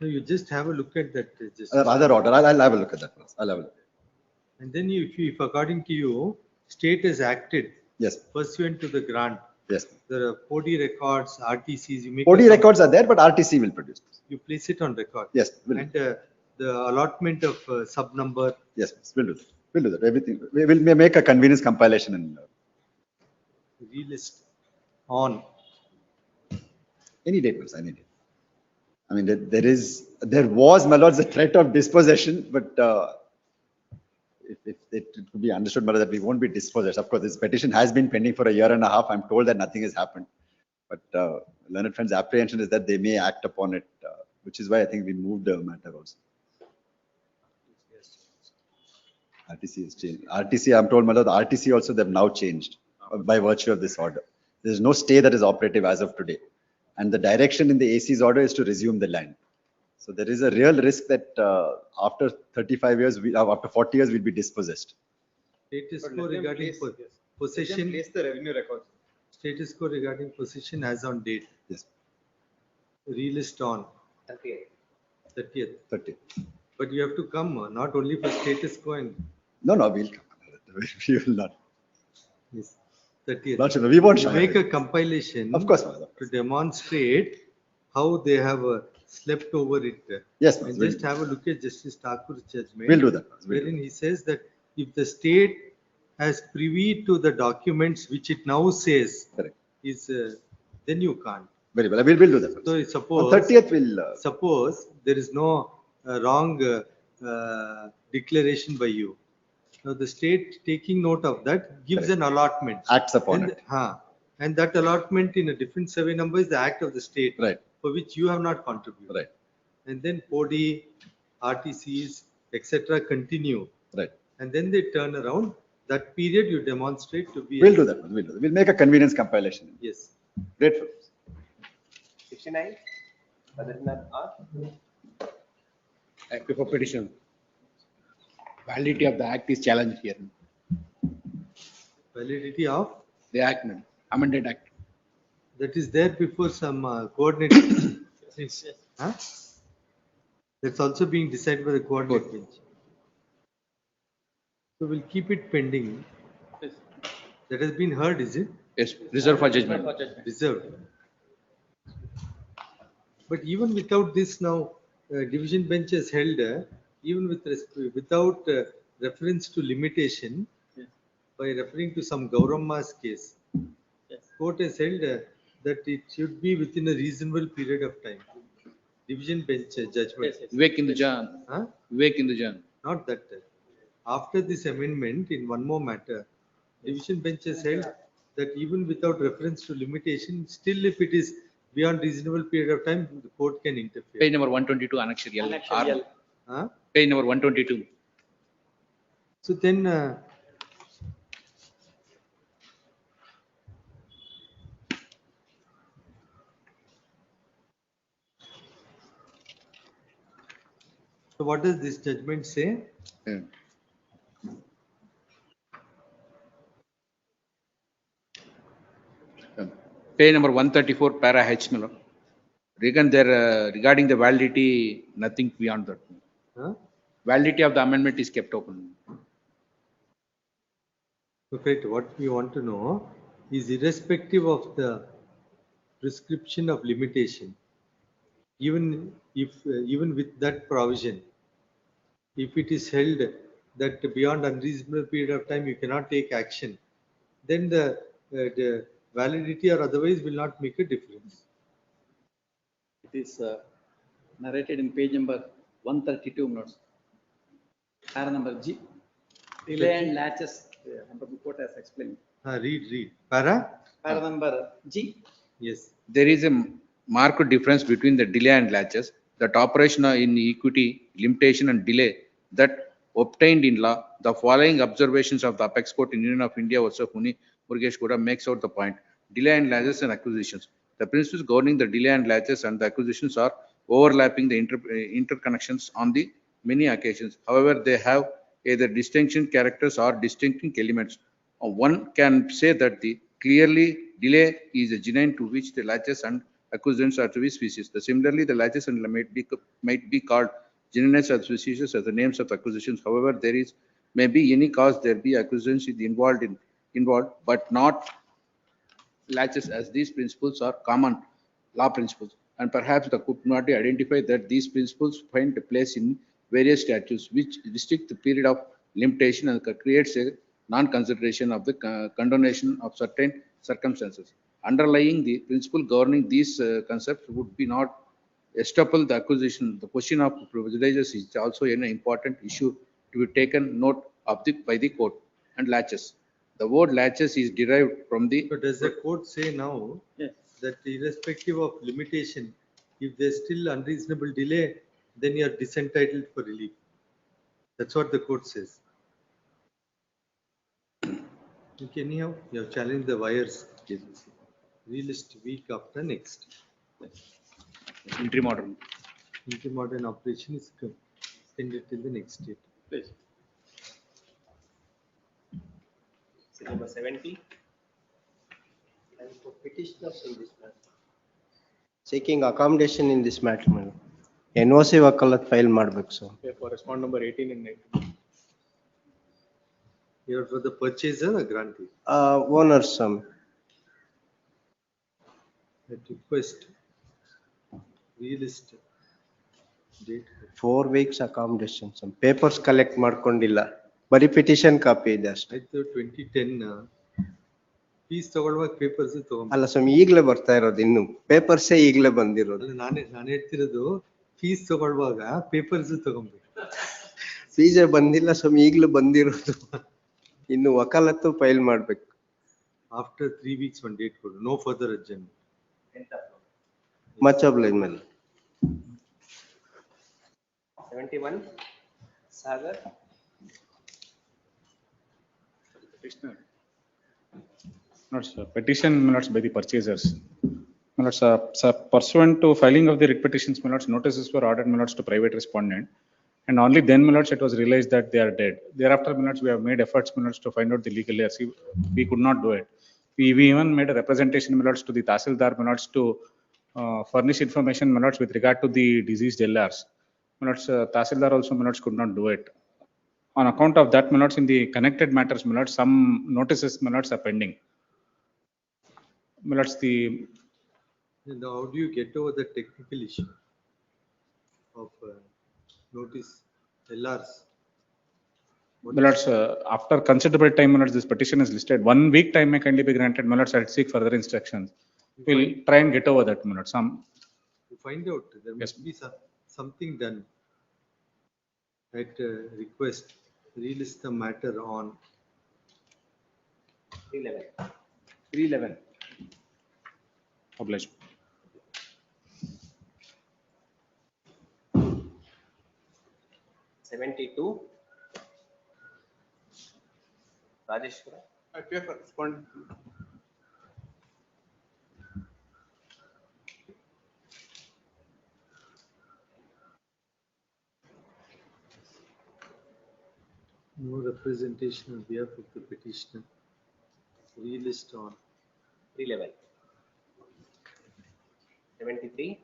No, you just have a look at that. Other order, I'll have a look at that first. I'll have a look. And then if according to you, state has acted. Yes. Pursuant to the grant. Yes. There are 4D records, RTCs. You make 4D records are there, but RTC will produce. You place it on record. Yes. And the allotment of sub number. Yes, we'll do that. We'll do that. Everything. We will make a convenience compilation and relist on any date, any date. I mean, there was, my lords, a threat of dispossession, but if it could be understood, my lord, that we won't be dispossessed. Of course, this petition has been pending for a year and a half. I'm told that nothing has happened, but learned friend's apprehension is that they may act upon it, which is why I think we moved the matter also. RTC has changed. RTC, I'm told, my lord, the RTC also they've now changed by virtue of this order. There is no stay that is operative as of today. And the direction in the AC's order is to resume the land. So there is a real risk that after 35 years, after 40 years, we'll be dispossessed. Status quo regarding possession. Place the revenue records. Status quo regarding possession as on date. Yes. Relist on 30th. 30th. But you have to come, not only for status quo and. No, we'll come. We will not. Yes. 30th. Not sure. We won't show make a compilation. Of course, to demonstrate how they have slept over it. Yes, and just have a look at Justice Thakur's judgment. We'll do that. Wherein he says that if the state has privy to the documents which it now says, correct, is then you can't. Very well. We'll do that. So suppose on 30th we'll. Suppose there is no wrong declaration by you. Now the state, taking note of that, gives an allotment. Acts upon it. And that allotment in a different survey number is the act of the state, right, for which you have not contributed. Right. And then 4D, RTCs, etc. continue. Right. And then they turn around. That period you demonstrate to be. We'll do that. We'll make a convenience compilation. Yes. Grateful. 69. Petitioner R. Act for petition. Validity of the act is challenged here. Validity of? The act, amended act. That is there before some coordinate. Yes. Huh? That's also being decided by the coordinate bench. So we'll keep it pending. Yes. That has been heard, is it? Yes, reserved for judgment. Reserved. But even without this now, division bench has held, even without reference to limitation, yes, by referring to some Gauramma's case, yes, court has held that it should be within a reasonable period of time. Division bench judgment. Yes. Wake in the Jan. Huh? Wake in the Jan. Not that. After this amendment, in one more matter, division bench has held that even without reference to limitation, still if it is beyond reasonable period of time, the court can interfere. Page number 122, Annexure L. Annexure L. Huh? Page number 122. So then, so what does this judgment say? Yeah. Page number 134, para H. Miller. Regarding the validity, nothing beyond that. Huh? Validity of the amendment is kept open. Okay, what we want to know is irrespective of the prescription of limitation, even with that provision, if it is held that beyond unreasonable period of time you cannot take action, then the validity or otherwise will not make a difference. It is narrated in page number 132 minutes. Para number G, delay and latches, number court has explained. Read. Para? Para number G. Yes. There is a marked difference between the delay and latches, that operation in equity, limitation and delay that obtained in law. The following observations of the Apex Court in Union of India versus Huni Murugesh Kuda makes out the point. Delay and latches and acquisitions. The principles governing the delay and latches and the acquisitions are overlapping the interconnections on the many occasions. However, they have either distinction characters or distincting elements. One can say that the clearly delay is a genuine to which the latches and acquisitions are to be species. Similarly, the latches and might be called genuineness as species as the names of acquisitions. However, there is may be any cause there be acquisitions involved, but not latches, as these principles are common law principles. And perhaps the court not identify that these principles find a place in various statutes which restrict the period of limitation and creates a non-consideration of the condonation of certain circumstances. Underlying the principle governing these concepts would be not estoppel the acquisition. The question of privileges is also an important issue to be taken note of by the court. And latches. The word latches is derived from the. But does the court say now that irrespective of limitation, if there's still unreasonable delay, then you are disentitled for relief? That's what the court says. Okay, anyhow, you have challenged the wires. Realist week after next. Intermodern. Intermodern operation is extended till the next date. Please. Number 70. And for petitioners in this matter, seeking accommodation in this matter, madam. NOC wakalat file ಮಾಡಬೇಕು sir. For respond number 18 and 19. You are for the purchaser or grantee? Owner sum. That request. Realist date. 4 weeks accommodation sum. Papers collect ಮಾಡ್ಕೊಂಡಿಲ್ಲ. ಬರೀ petition copy ಇದೆ ಅಷ್ಟೇ. ಆಯ್ತು 2010 fees ತಗೊಳ್ಳುವಾಗ papers ತಗೊಂಡು ಅಲ್ಲ ಸ್ವಾಮಿ ಈಗಲೇ ಬರ್ತಾ ಇರೋದು ಇನ್ನು ಪೇಪರ್ಸೇ ಈಗಲೇ ಬಂದಿರೋದು. ನಾನು ಹೇಳ್ತಿರೋದು ಫೀಸ್ ತಗೊಳ್ಳುವಾಗ ಪೇಪರ್ಸ್ ತಗೊಂಡ್ಬೇಕು. ಫೀಸೇ ಬಂದಿಲ್ಲ ಸ್ವಾಮಿ ಈಗಲೇ ಬಂದಿರೋದು. ಇನ್ನು ವಕಾಲತ್ತು ಫೈಲ್ ಮಾಡ್ಬೇಕು. ಆಫ್ಟರ್ 3 weeks one date ಕೊಡು. No further adjourn. ಮಚ್ ಅಬ್ಲೈನ್ ಮೇಲೆ 71 Sagar. Petitioner. Not sir. Petition not by the purchasers. Not pursuant to filing of the writ petitions, notices were ordered to private respondent, and only then it was realized that they are dead. Thereafter, we have made efforts to find out the legal heirs. We could not do it. We even made a representation to the Tahsildar to furnish information with regard to the deceased LRs. Tahsildar also could not do it. On account of that, in the connected matters, some notices are pending. And how do you get over the technical issue of notice LRs? After considerable time, this petition is listed. 1 week time may kindly be granted. I'll seek further instructions. We'll try and get over that. To find out, there must be something done. At request, relist the matter on 311. Obliged. $72. Rajeshwara. I pay for respondent. no representation on behalf of the petitioner. Relist on 311. 73.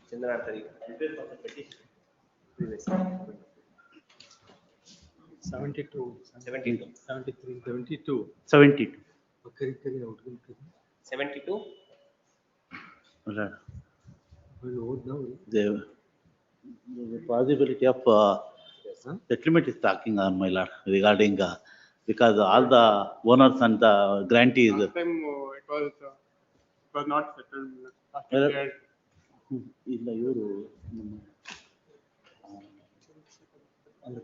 Chandranatari. 72. 72. 73. 72. 72. 72. The possibility of settlement is talking on my lord regarding because all the owners and the grantees. Last time it was was not settled. ಇಲ್ಲ ಇವರು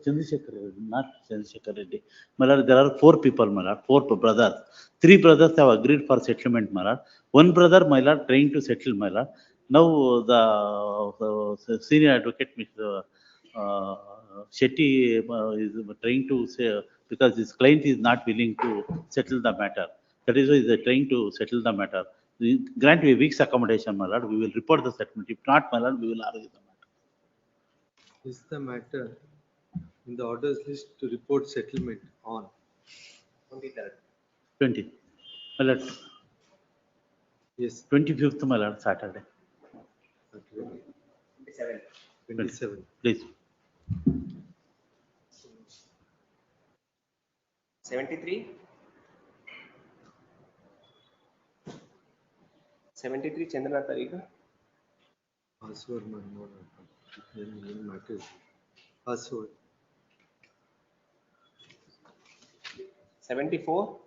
Chandrasekhar, not Chandrasekhar Reddy. My lord, there are 4 people, my lord, 4 brothers. 3 brothers have agreed for settlement, my lord. 1 brother, my lord, trying to settle, my lord. Now the senior advocate, Mr. Shetty, is trying to say, because his client is not willing to settle the matter. That is why they are trying to settle the matter. We grant a week's accommodation, my lord. We will report the settlement. If not, my lord, we will argue the matter. Is the matter in the orders list to report settlement on 23rd. 20. My lord. Yes. 25th, my lord, Saturday. 27. 27. Please. 73. 73 Chandranath Ariga. Password matters. Password. 74.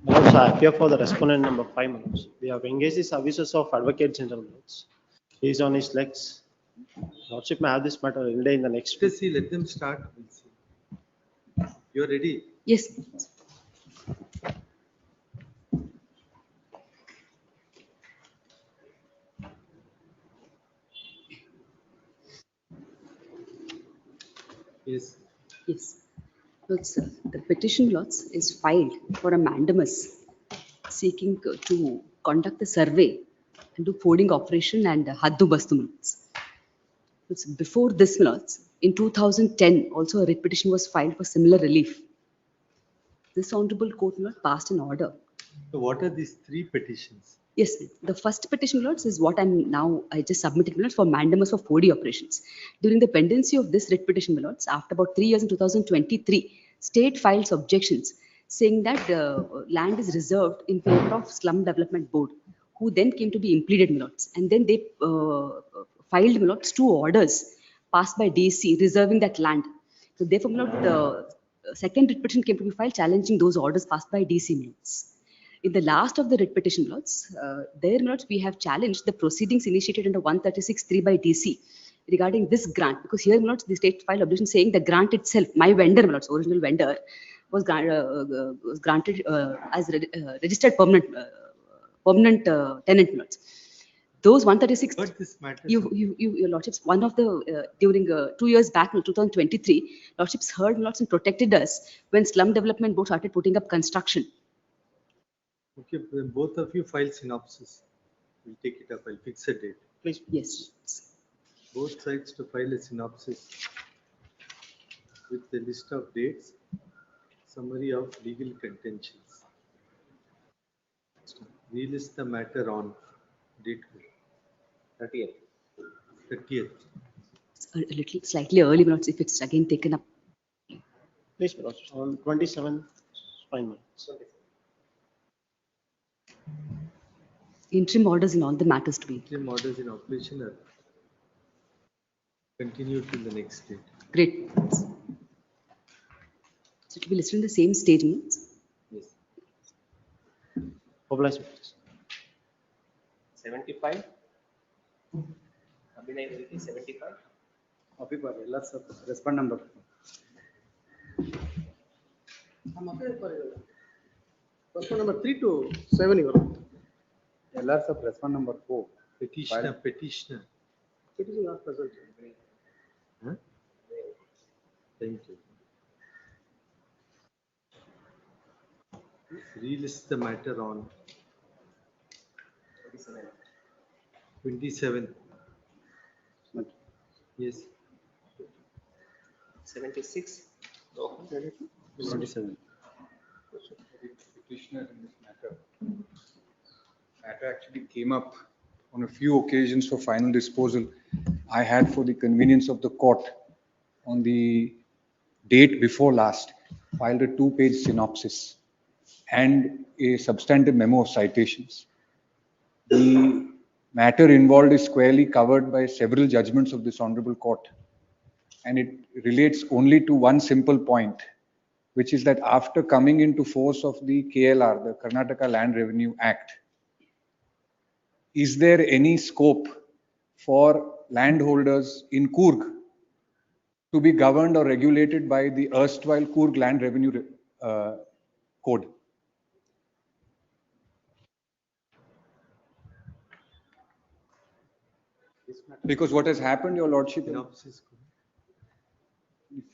Lords, I appear for the respondent number 5 minutes. We have engaged the services of Advocate General. He is on his legs. Lordship may have this matter held in the next. Let's see, let them start. We'll see. You're ready? Yes. Yes. Yes. Lords, the petition, Lords, is filed for a mandamus seeking to conduct the survey and do fording operation and haddu bastu, Lords. Lords, before this, Lords, in 2010, also a writ petition was filed for similar relief. This honorable court, Lord, passed an order. So what are these 3 petitions? Yes, the first petition, Lords, is what I just submitted, Lords, for mandamus for 4D operations. During the pendency of this writ petition, Lords, after about 3 years in 2023, state files objections saying that the land is reserved in favor of Slum Development Board, who then came to be impleaded, Lords. And then they filed, Lords, 2 orders passed by DC reserving that land. So therefore, Lord, the second writ petition came to be filed challenging those orders passed by DC, Lords. In the last of the writ petition, Lords, there, Lords, we have challenged the proceedings initiated under 136(3) by DC regarding this grant, because here, Lords, the state filed objection saying the grant itself, my vendor, Lords, original vendor, was granted as registered permanent tenant, Lords. Those 136. But this matter. Your Lordships, one of the during 2 years back, 2023, Lordships heard, Lords, and protected us when Slum Development Board started putting up construction. Okay, then both of you file synopsis. We'll take it up. I'll fix a date. Please. Yes. Both sides to file a synopsis with the list of dates, summary of legal contentions. Relist the matter on date 30th. 30th. It's a little slightly early, Lords, if it's again taken up. Please, Lords, on 27, 5 minutes. Interim orders in all the matters to be. Interim orders in operation are continued till the next date. Great. So to be listed in the same statements. Yes. Mobilize. 75. Abhinay Velki, 75. Copy for respond number. Respond number 3 to 7. LRs of respond number 4. Petitioner. Petition not present. Huh? Thank you. Relist the matter on 27. Yes. 76. 27. Petitioner in this matter actually came up on a few occasions for final disposal. I had, for the convenience of the court, on the date before last, filed a 2-page synopsis and a substantive memo of citations. The matter involved is squarely covered by several judgments of this honorable court, and it relates only to one simple point, which is that after coming into force of the KLR, the Karnataka Land Revenue Act, is there any scope for landholders in Coorg to be governed or regulated by the erstwhile Coorg Land Revenue Code? Because what has happened, Your Lordship, if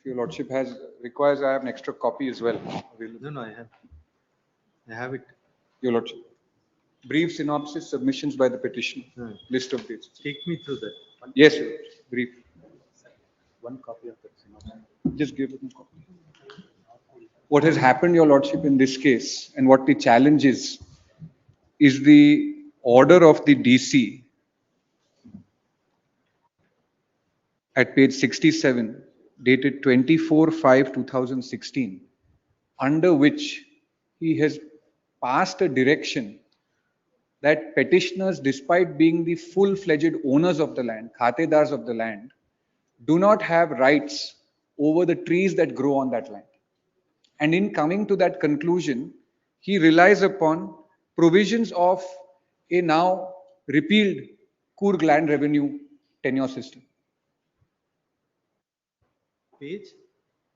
Your Lordship requires, I have an extra copy as well. No, I have it. Your Lordship. Brief synopsis, submissions by the petitioner, list of dates. Take me through that. Yes, Your Lordship. Brief. One copy of the synopsis. Just give it a copy. What has happened, Your Lordship, in this case, and what the challenge is the order of the DC at page 67, dated 24/5/2016, under which he has passed a direction that petitioners, despite being the full-fledged owners of the land, khatedars of the land, do not have rights over the trees that grow on that land. And in coming to that conclusion, he relies upon provisions of a now repealed Coorg Land Revenue tenure system.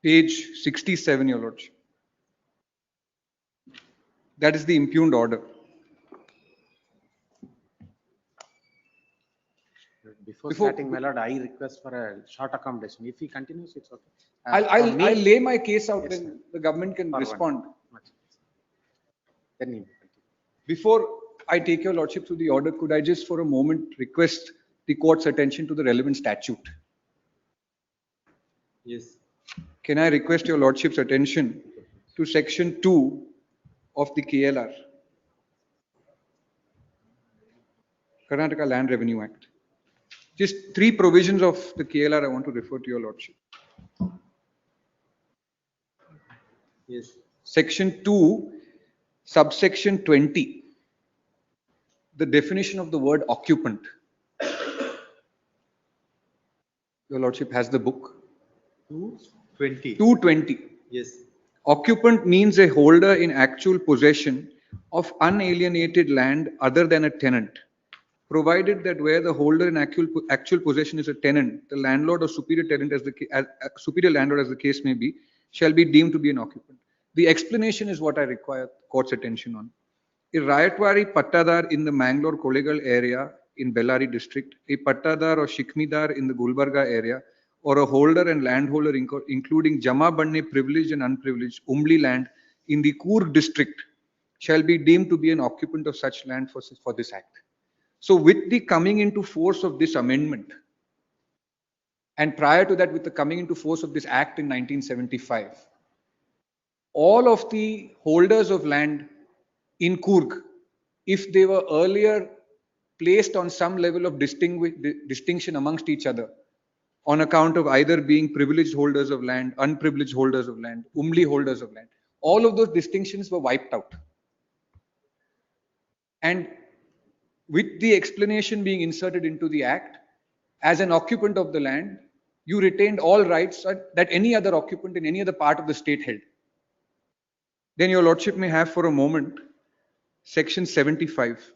Page 67, Your Lordship. That is the impugned order. Before starting, my lord, I request for a short accommodation. If he continues, it's okay. I'll lay my case out, then the government can respond. Then Before I take Your Lordship through the order, could I just for a moment request the court's attention to the relevant statute? Yes. Can I request Your Lordship's attention to section 2 of the KLR, Karnataka Land Revenue Act? Just 3 provisions of the KLR I want to refer to Your Lordship. Yes. Section 2, subsection 20, the definition of the word occupant. Your Lordship has the book. 220. 220. Yes. Occupant means a holder in actual possession of unalienated land other than a tenant, provided that where the holder in actual possession is a tenant, the landlord or superior tenant, superior landlord as the case may be, shall be deemed to be an occupant. The explanation is what I require court's attention on. A Rayatwari Pattadar in the Mangalore Kolegal area in Bellary district, a Pattadar or Shikmidar in the Gulbarga area, or a holder and landholder including Jama Banne privileged and unprivileged Umli land in the Coorg district shall be deemed to be an occupant of such land for this act. So with the coming into force of this amendment, and prior to that with the coming into force of this act in 1975, all of the holders of land in Coorg, if they were earlier placed on some level of distinction amongst each other, on account of either being privileged holders of land, unprivileged holders of land, Umli holders of land, all of those distinctions were wiped out. And with the explanation being inserted into the act, as an occupant of the land, you retained all rights that any other occupant in any other part of the state held. Then Your Lordship may have for a moment section 75.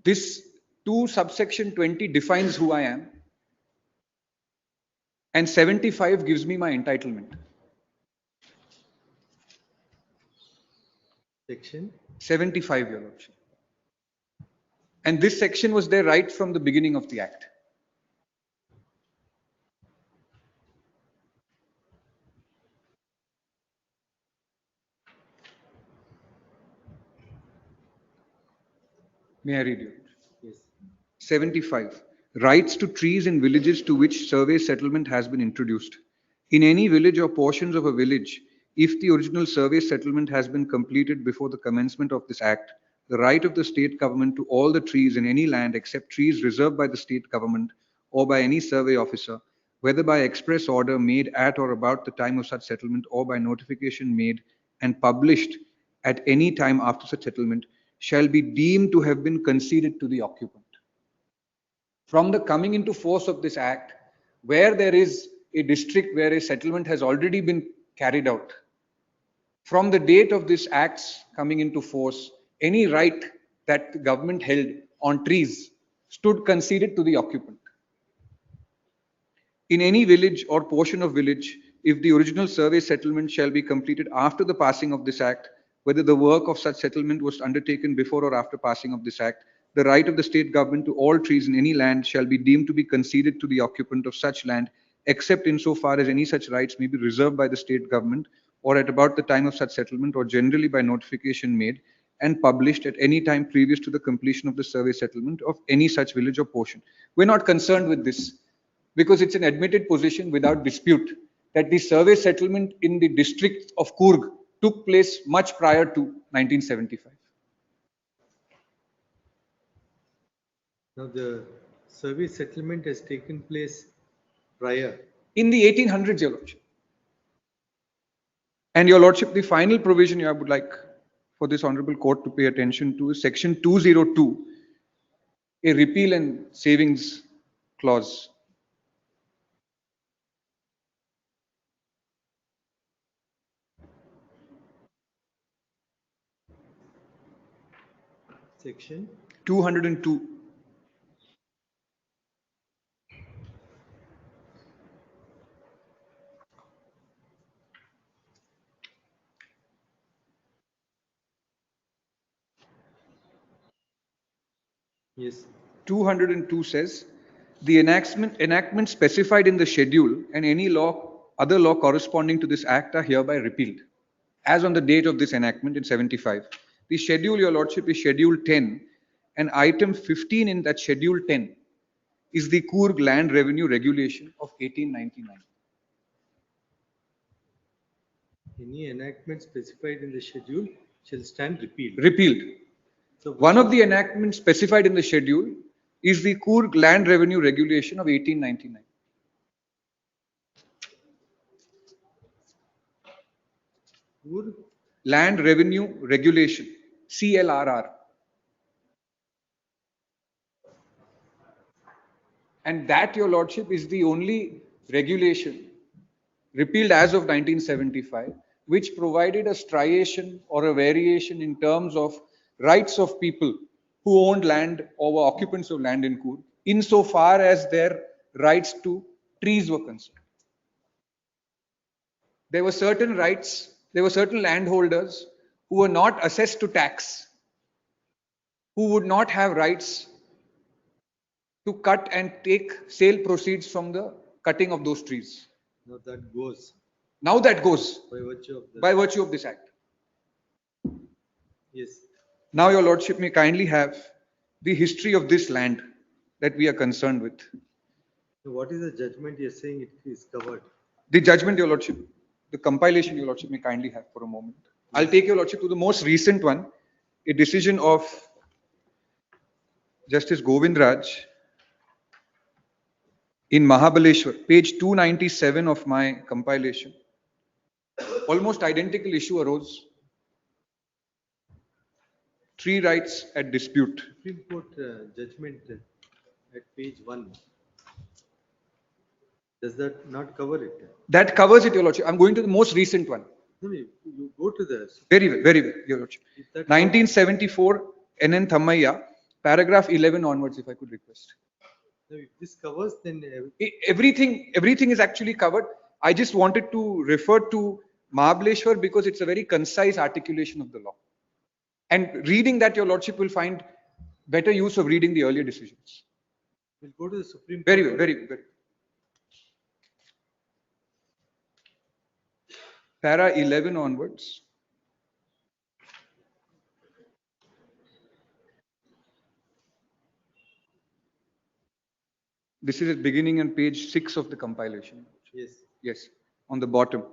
This 2 subsection 20 defines who I am, and 75 gives me my entitlement. Section 75, Your Lordship. And this section was there right from the beginning of the act. May I read you? Yes. 75. Rights to trees in villages to which survey settlement has been introduced. In any village or portions of a village, if the original survey settlement has been completed before the commencement of this act, the right of the state government to all the trees in any land except trees reserved by the state government or by any survey officer, whether by express order made at or about the time of such settlement or by notification made and published at any time after such settlement, shall be deemed to have been conceded to the occupant. From the coming into force of this act, where there is a district where a settlement has already been carried out, from the date of this act's coming into force, any right that the government held on trees stood conceded to the occupant. In any village or portion of village, if the original survey settlement shall be completed after the passing of this act, whether the work of such settlement was undertaken before or after passing of this act, the right of the state government to all trees in any land shall be deemed to be conceded to the occupant of such land, except insofar as any such rights may be reserved by the state government or at about the time of such settlement, or generally by notification made and published at any time previous to the completion of the survey settlement of any such village or portion. We're not concerned with this, because it's an admitted position without dispute that the survey settlement in the district of Coorg took place much prior to 1975. Now the survey settlement has taken place prior. In the 1800s, Your Lordship. And Your Lordship, the final provision I would like for this Honorable Court to pay attention to is Section 202, a repeal and savings clause. Section 202. Yes. 202 says, the enactment specified in the schedule and any other law corresponding to this act are hereby repealed. As on the date of this enactment in 75. The schedule, Your Lordship, is Schedule 10, and item 15 in that Schedule 10 is the Coorg Land Revenue Regulation of 1899. Any enactment specified in the schedule shall stand repealed. Repealed. So one of the enactments specified in the schedule is the Coorg Land Revenue Regulation of 1899. Coorg Land Revenue Regulation, CLRR. And that, Your Lordship, is the only regulation repealed as of 1975, which provided a striation or a variation in terms of rights of people who owned land or were occupants of land in Coorg, insofar as their rights to trees were concerned. There were certain rights, there were certain landholders who were not assessed to tax, who would not have rights to cut and take sale proceeds from the cutting of those trees. Now that goes. Now that goes by virtue of this act. Yes. Now Your Lordship may kindly have the history of this land that we are concerned with. So what is the judgment you're saying it is covered? The judgment, Your Lordship, the compilation, Your Lordship, may kindly have for a moment. I'll take Your Lordship to the most recent one, a decision of Justice Govindraj in Mahabaleshwar, page 297 of my compilation. Almost identical issue arose. Tree rights at dispute. Supreme Court judgment at page 1. Does that not cover it? That covers it, Your Lordship. I'm going to the most recent one. No, you go to the. Very well, Your Lordship. 1974, NN Thammayya, paragraph 11 onwards, if I could request. No, if this covers, then everything is actually covered. I just wanted to refer to Mahabaleshwar because it's a very concise articulation of the law. And reading that, Your Lordship will find better use of reading the earlier decisions. We'll go to the Supreme Court. Very well. Para 11 onwards. This is at beginning on page 6 of the compilation. Yes, on the bottom.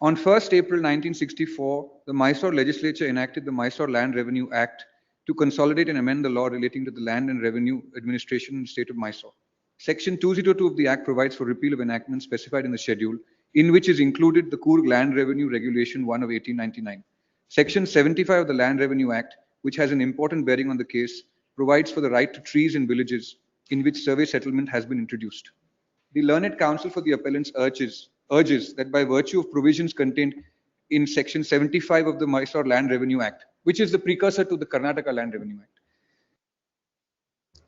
On 1st April 1964, the Mysore legislature enacted the Mysore Land Revenue Act to consolidate and amend the law relating to the land and revenue administration in the state of Mysore. Section 202 of the Act provides for repeal of enactments specified in the schedule, in which is included the Coorg Land Revenue Regulation 1 of 1899. Section 75 of the Land Revenue Act which has an important bearing on the case, provides for the right to trees in villages in which survey settlement has been introduced. The learned counsel for the appellants urges that by virtue of provisions contained in section 75 of the Mysore Land Revenue Act, which is the precursor to the Karnataka Land Revenue Act,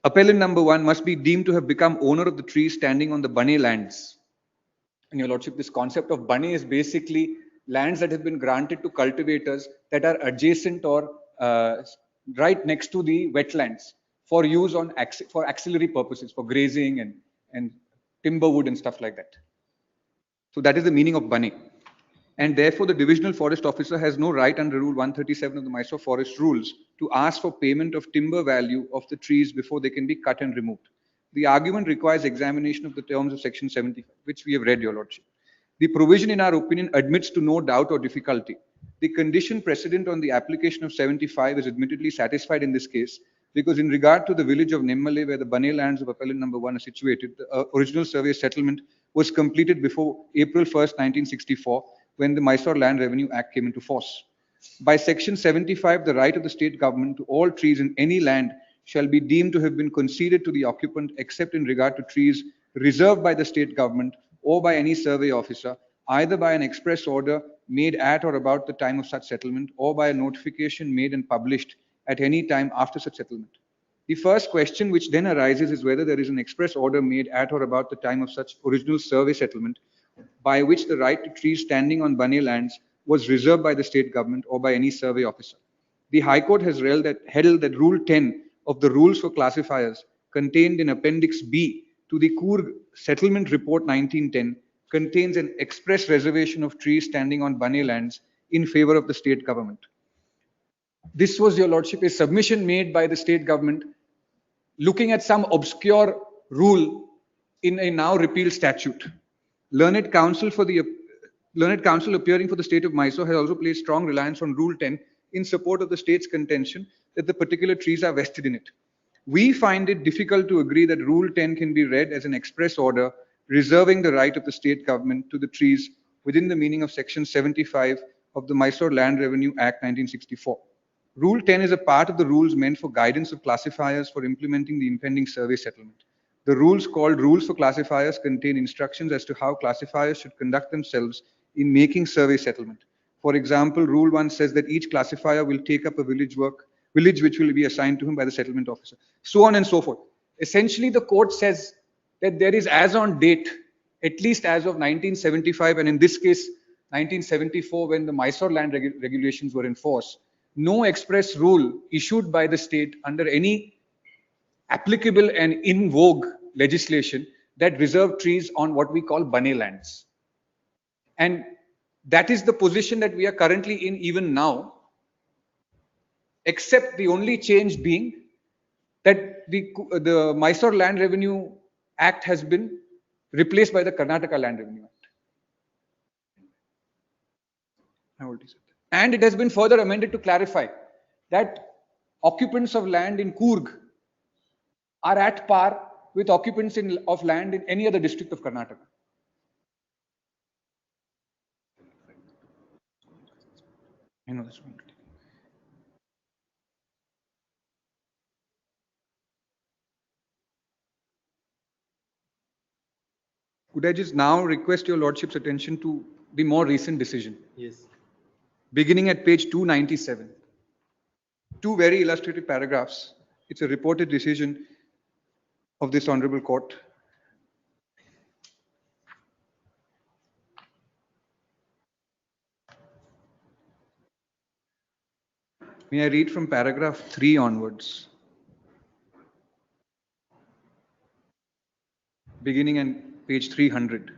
appellant number 1 must be deemed to have become owner of the trees standing on the Bane lands. And your lordship, this concept of Bane is basically lands that have been granted to cultivators that are adjacent or right next to the wetlands for use on for auxiliary purposes, for grazing and timber wood and stuff like that. So that is the meaning of Bane. And therefore, the divisional forest officer has no right under Rule 137 of the Mysore Forest Rules to ask for payment of timber value of the trees before they can be cut and removed. The argument requires examination of the terms of section 75, which we have read, your lordship. The provision, in our opinion, admits to no doubt or difficulty. The condition precedent on the application of 75 is admittedly satisfied in this case, because in regard to the village of Nemmale, where the Bane lands of appellant number 1 are situated, the original survey settlement was completed before April 1st, 1964, when the Mysore Land Revenue Act came into force. By section 75, the right of the state government to all trees in any land shall be deemed to have been conceded to the occupant except in regard to trees reserved by the state government or by any survey officer, either by an express order made at or about the time of such settlement or by a notification made and published at any time after such settlement. The first question which then arises is whether there is an express order made at or about the time of such original survey settlement by which the right to trees standing on Bane lands was reserved by the state government or by any survey officer. The High Court has held that Rule 10 of the Rules for Classifiers contained in Appendix B to the Coorg Settlement Report 1910 contains an express reservation of trees standing on Bane lands in favor of the state government. This was, your lordship, a submission made by the state government looking at some obscure rule in a now repealed statute. Learned counsel appearing for the state of Mysore has also placed strong reliance on Rule 10 in support of the state's contention that the particular trees are vested in it. We find it difficult to agree that Rule 10 can be read as an express order reserving the right of the state government to the trees within the meaning of section 75 of the Mysore Land Revenue Act 1964. Rule 10 is a part of the rules meant for guidance of classifiers for implementing the impending survey settlement. The rules called Rules for Classifiers contain instructions as to how classifiers should conduct themselves in making survey settlement. For example, Rule 1 says that each classifier will take up a village which will be assigned to him by the settlement officer, so on and so forth. Essentially, the court says that there is, as on date, at least as of 1975, and in this case, 1974, when the Mysore land regulations were in force, no express rule issued by the state under any applicable and in vogue legislation that reserve trees on what we call Bane lands. And that is the position that we are currently in even now, except the only change being that the Mysore Land Revenue Act has been replaced by the Karnataka Land Revenue Act. I already said that. And it has been further amended to clarify that occupants of land in Coorg are at par with occupants of land in any other district of Karnataka. I know this one. Could I just now request your lordship's attention to the more recent decision? Yes. Beginning at page 297. Two very illustrative paragraphs. It's a reported decision of this honorable court. May I read from paragraph 3 onwards? Beginning at page 300.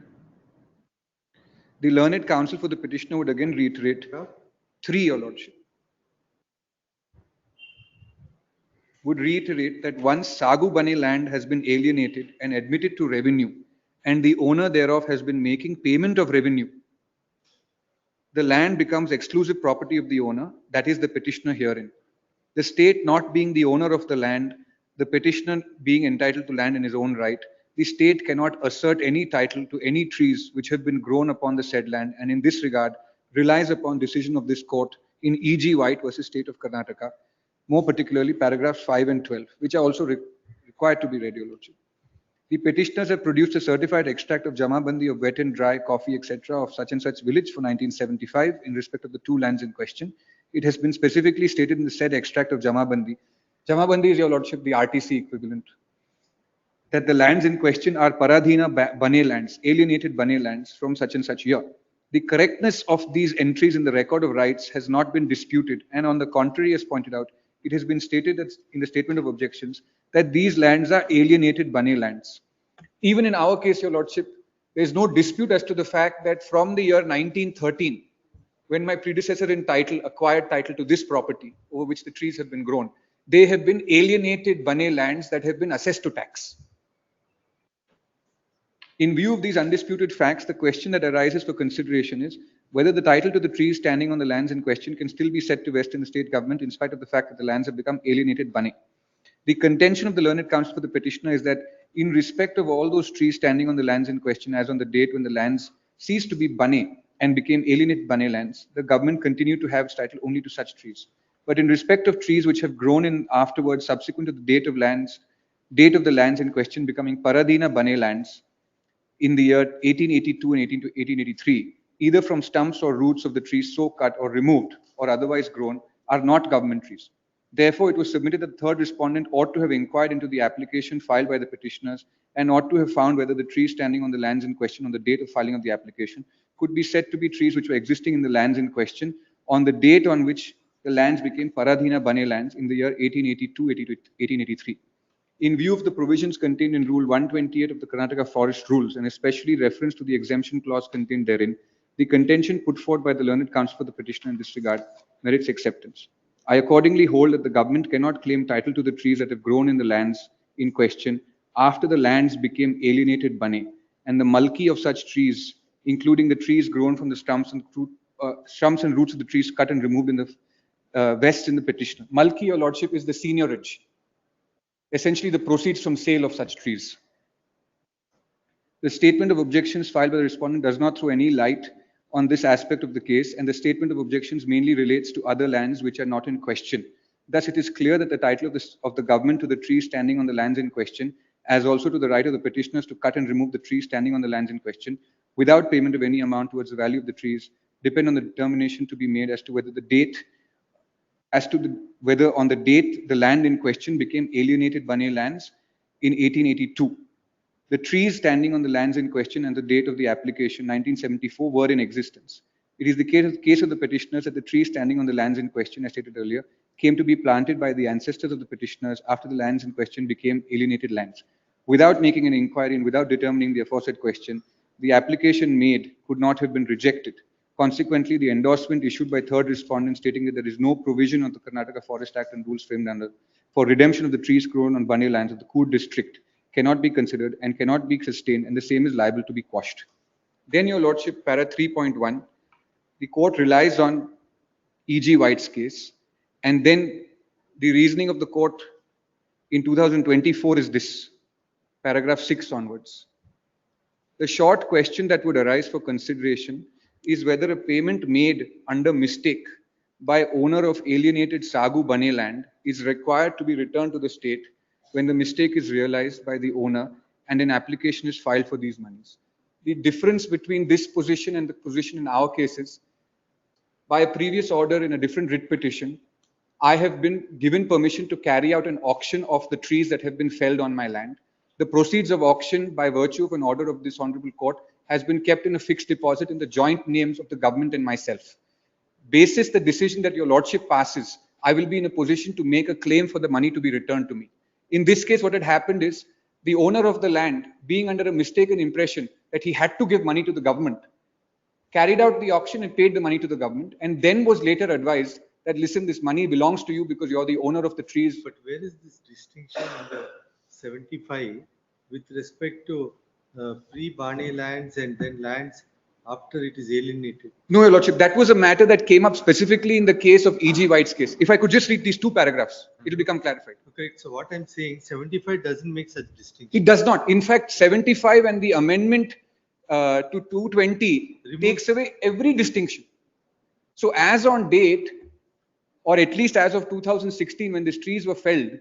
The learned counsel for the petitioner would again reiterate 3, your lordship. Would reiterate that once Sagu Bane land has been alienated and admitted to revenue, and the owner thereof has been making payment of revenue, the land becomes exclusive property of the owner, that is the petitioner herein. The state not being the owner of the land, the petitioner being entitled to land in his own right, the state cannot assert any title to any trees which have been grown upon the said land, and in this regard relies upon decision of this court in E.G. White versus State of Karnataka, more particularly paragraphs 5 and 12, which are also required to be read, Your Lordship. The petitioners have produced a certified extract of Jamabandi of wet and dry coffee, etc. of such and such village for 1975 in respect of the two lands in question. It has been specifically stated in the said extract of Jamabandi. Jamabandi is, Your Lordship, the RTC equivalent, that the lands in question are Paradhina Bane lands, alienated Bane lands from such and such year. The correctness of these entries in the record of rights has not been disputed, and on the contrary, as pointed out, it has been stated that in the statement of objections that these lands are alienated Bane lands. Even in our case, Your Lordship, there is no dispute as to the fact that from the year 1913, when my predecessor in title acquired title to this property over which the trees have been grown, they have been alienated Bane lands that have been assessed to tax. In view of these undisputed facts, the question that arises for consideration is whether the title to the trees standing on the lands in question can still be said to vest in the state government in spite of the fact that the lands have become alienated Bane. The contention of the learned counsel for the petitioner is that in respect of all those trees standing on the lands in question as on the date when the lands ceased to be Bane and became alienated Bane lands, the government continued to have title only to such trees. But in respect of trees which have grown in afterwards subsequent to the date of the lands in question becoming Paradhina Bane lands, in the year 1882 and 1883, either from stumps or roots of the trees so cut or removed or otherwise grown, are not government trees. Therefore, it was submitted that the third respondent ought to have inquired into the application filed by the petitioners and ought to have found whether the trees standing on the lands in question on the date of filing of the application could be said to be trees which were existing in the lands in question on the date on which the lands became Paradhina Bane lands in the year 1882-1883. In view of the provisions contained in Rule 128 of the Karnataka Forest Rules, and especially reference to the exemption clause contained therein, the contention put forth by the learned counsel for the petitioner in this regard merits acceptance. I accordingly hold that the government cannot claim title to the trees that have grown in the lands in question after the lands became alienated Bane, and the mulki of such trees, including the trees grown from the stumps and roots of the trees cut and removed in the vests in the petitioner. Mulki, Your Lordship, is the seniorage, essentially the proceeds from sale of such trees. The statement of objections filed by the respondent does not throw any light on this aspect of the case, and the statement of objections mainly relates to other lands which are not in question. Thus, it is clear that the title of the government to the trees standing on the lands in question, as also to the right of the petitioners to cut and remove the trees standing on the lands in question, without payment of any amount towards the value of the trees, depend on the determination to be made as to whether whether on the date the land in question became alienated Bane lands in 1882. The trees standing on the lands in question and the date of the application, 1974, were in existence. It is the case of the petitioners that the trees standing on the lands in question, as stated earlier, came to be planted by the ancestors of the petitioners after the lands in question became alienated lands. Without making an inquiry and without determining the aforesaid question, the application made could not have been rejected. Consequently, the endorsement issued by third respondent stating that there is no provision of the Karnataka Forest Act and rules framed under for redemption of the trees grown on Bane lands of the Coor district cannot be considered and cannot be sustained, and the same is liable to be quashed. Then, Your Lordship, para 3.1, the court relies on E.G. White's case, and then the reasoning of the court in 2024 is this, paragraph 6 onwards. The short question that would arise for consideration is whether a payment made under mistake by owner of alienated Sagu Bane land is required to be returned to the state when the mistake is realized by the owner and an application is filed for these monies. The difference between this position and the position in our cases, by a previous order in a different writ petition, I have been given permission to carry out an auction of the trees that have been felled on my land. The proceeds of auction by virtue of an order of this honorable court has been kept in a fixed deposit in the joint names of the government and myself. Basis the decision that your lordship passes, I will be in a position to make a claim for the money to be returned to me. In this case, what had happened is the owner of the land, being under a mistaken impression that he had to give money to the government, carried out the auction and paid the money to the government, and then was later advised that, listen, this money belongs to you because you're the owner of the trees. But where is this distinction in the 75 with respect to pre-Bane lands and then lands after it is alienated? No, Your Lordship, that was a matter that came up specifically in the case of E.G. White's case. If I could just read these two paragraphs, it will become clarified. Okay, so what I'm saying, 75 doesn't make such distinction. It does not. In fact, 75 and the amendment to 220 takes away every distinction. So as on date, or at least as of 2016 when these trees were felled,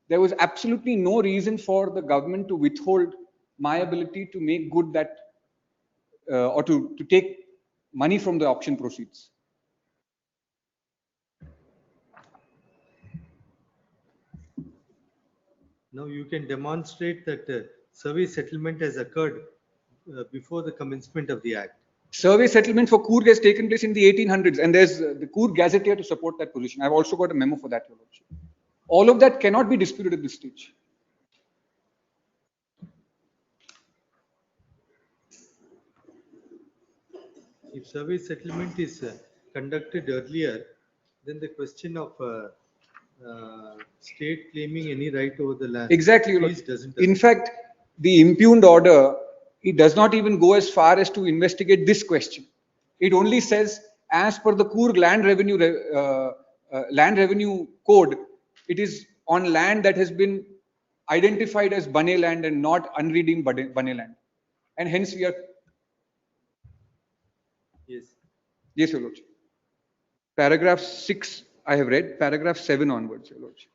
there was absolutely no reason for the government to withhold my ability to make good that, or to take money from the auction proceeds. Now you can demonstrate that survey settlement has occurred before the commencement of the act. Survey settlement for Coorg has taken place in the 1800s, and there's the Coorg Gazetteer to support that position. I've also got a memo for that, Your Lordship. All of that cannot be disputed at this stage. If survey settlement is conducted earlier, then the question of state claiming any right over the land. Exactly, Your please Lordship. doesn't. In fact, the impugned order, it does not even go as far as to investigate this question. It only says, as per the Coorg land revenue code, it is on land that has been identified as Bane land and not unredeemed Bane land. And hence we are. Yes. Yes, Your Lordship. Paragraph 6, I have read. Paragraph 7 onwards, Your Lordship.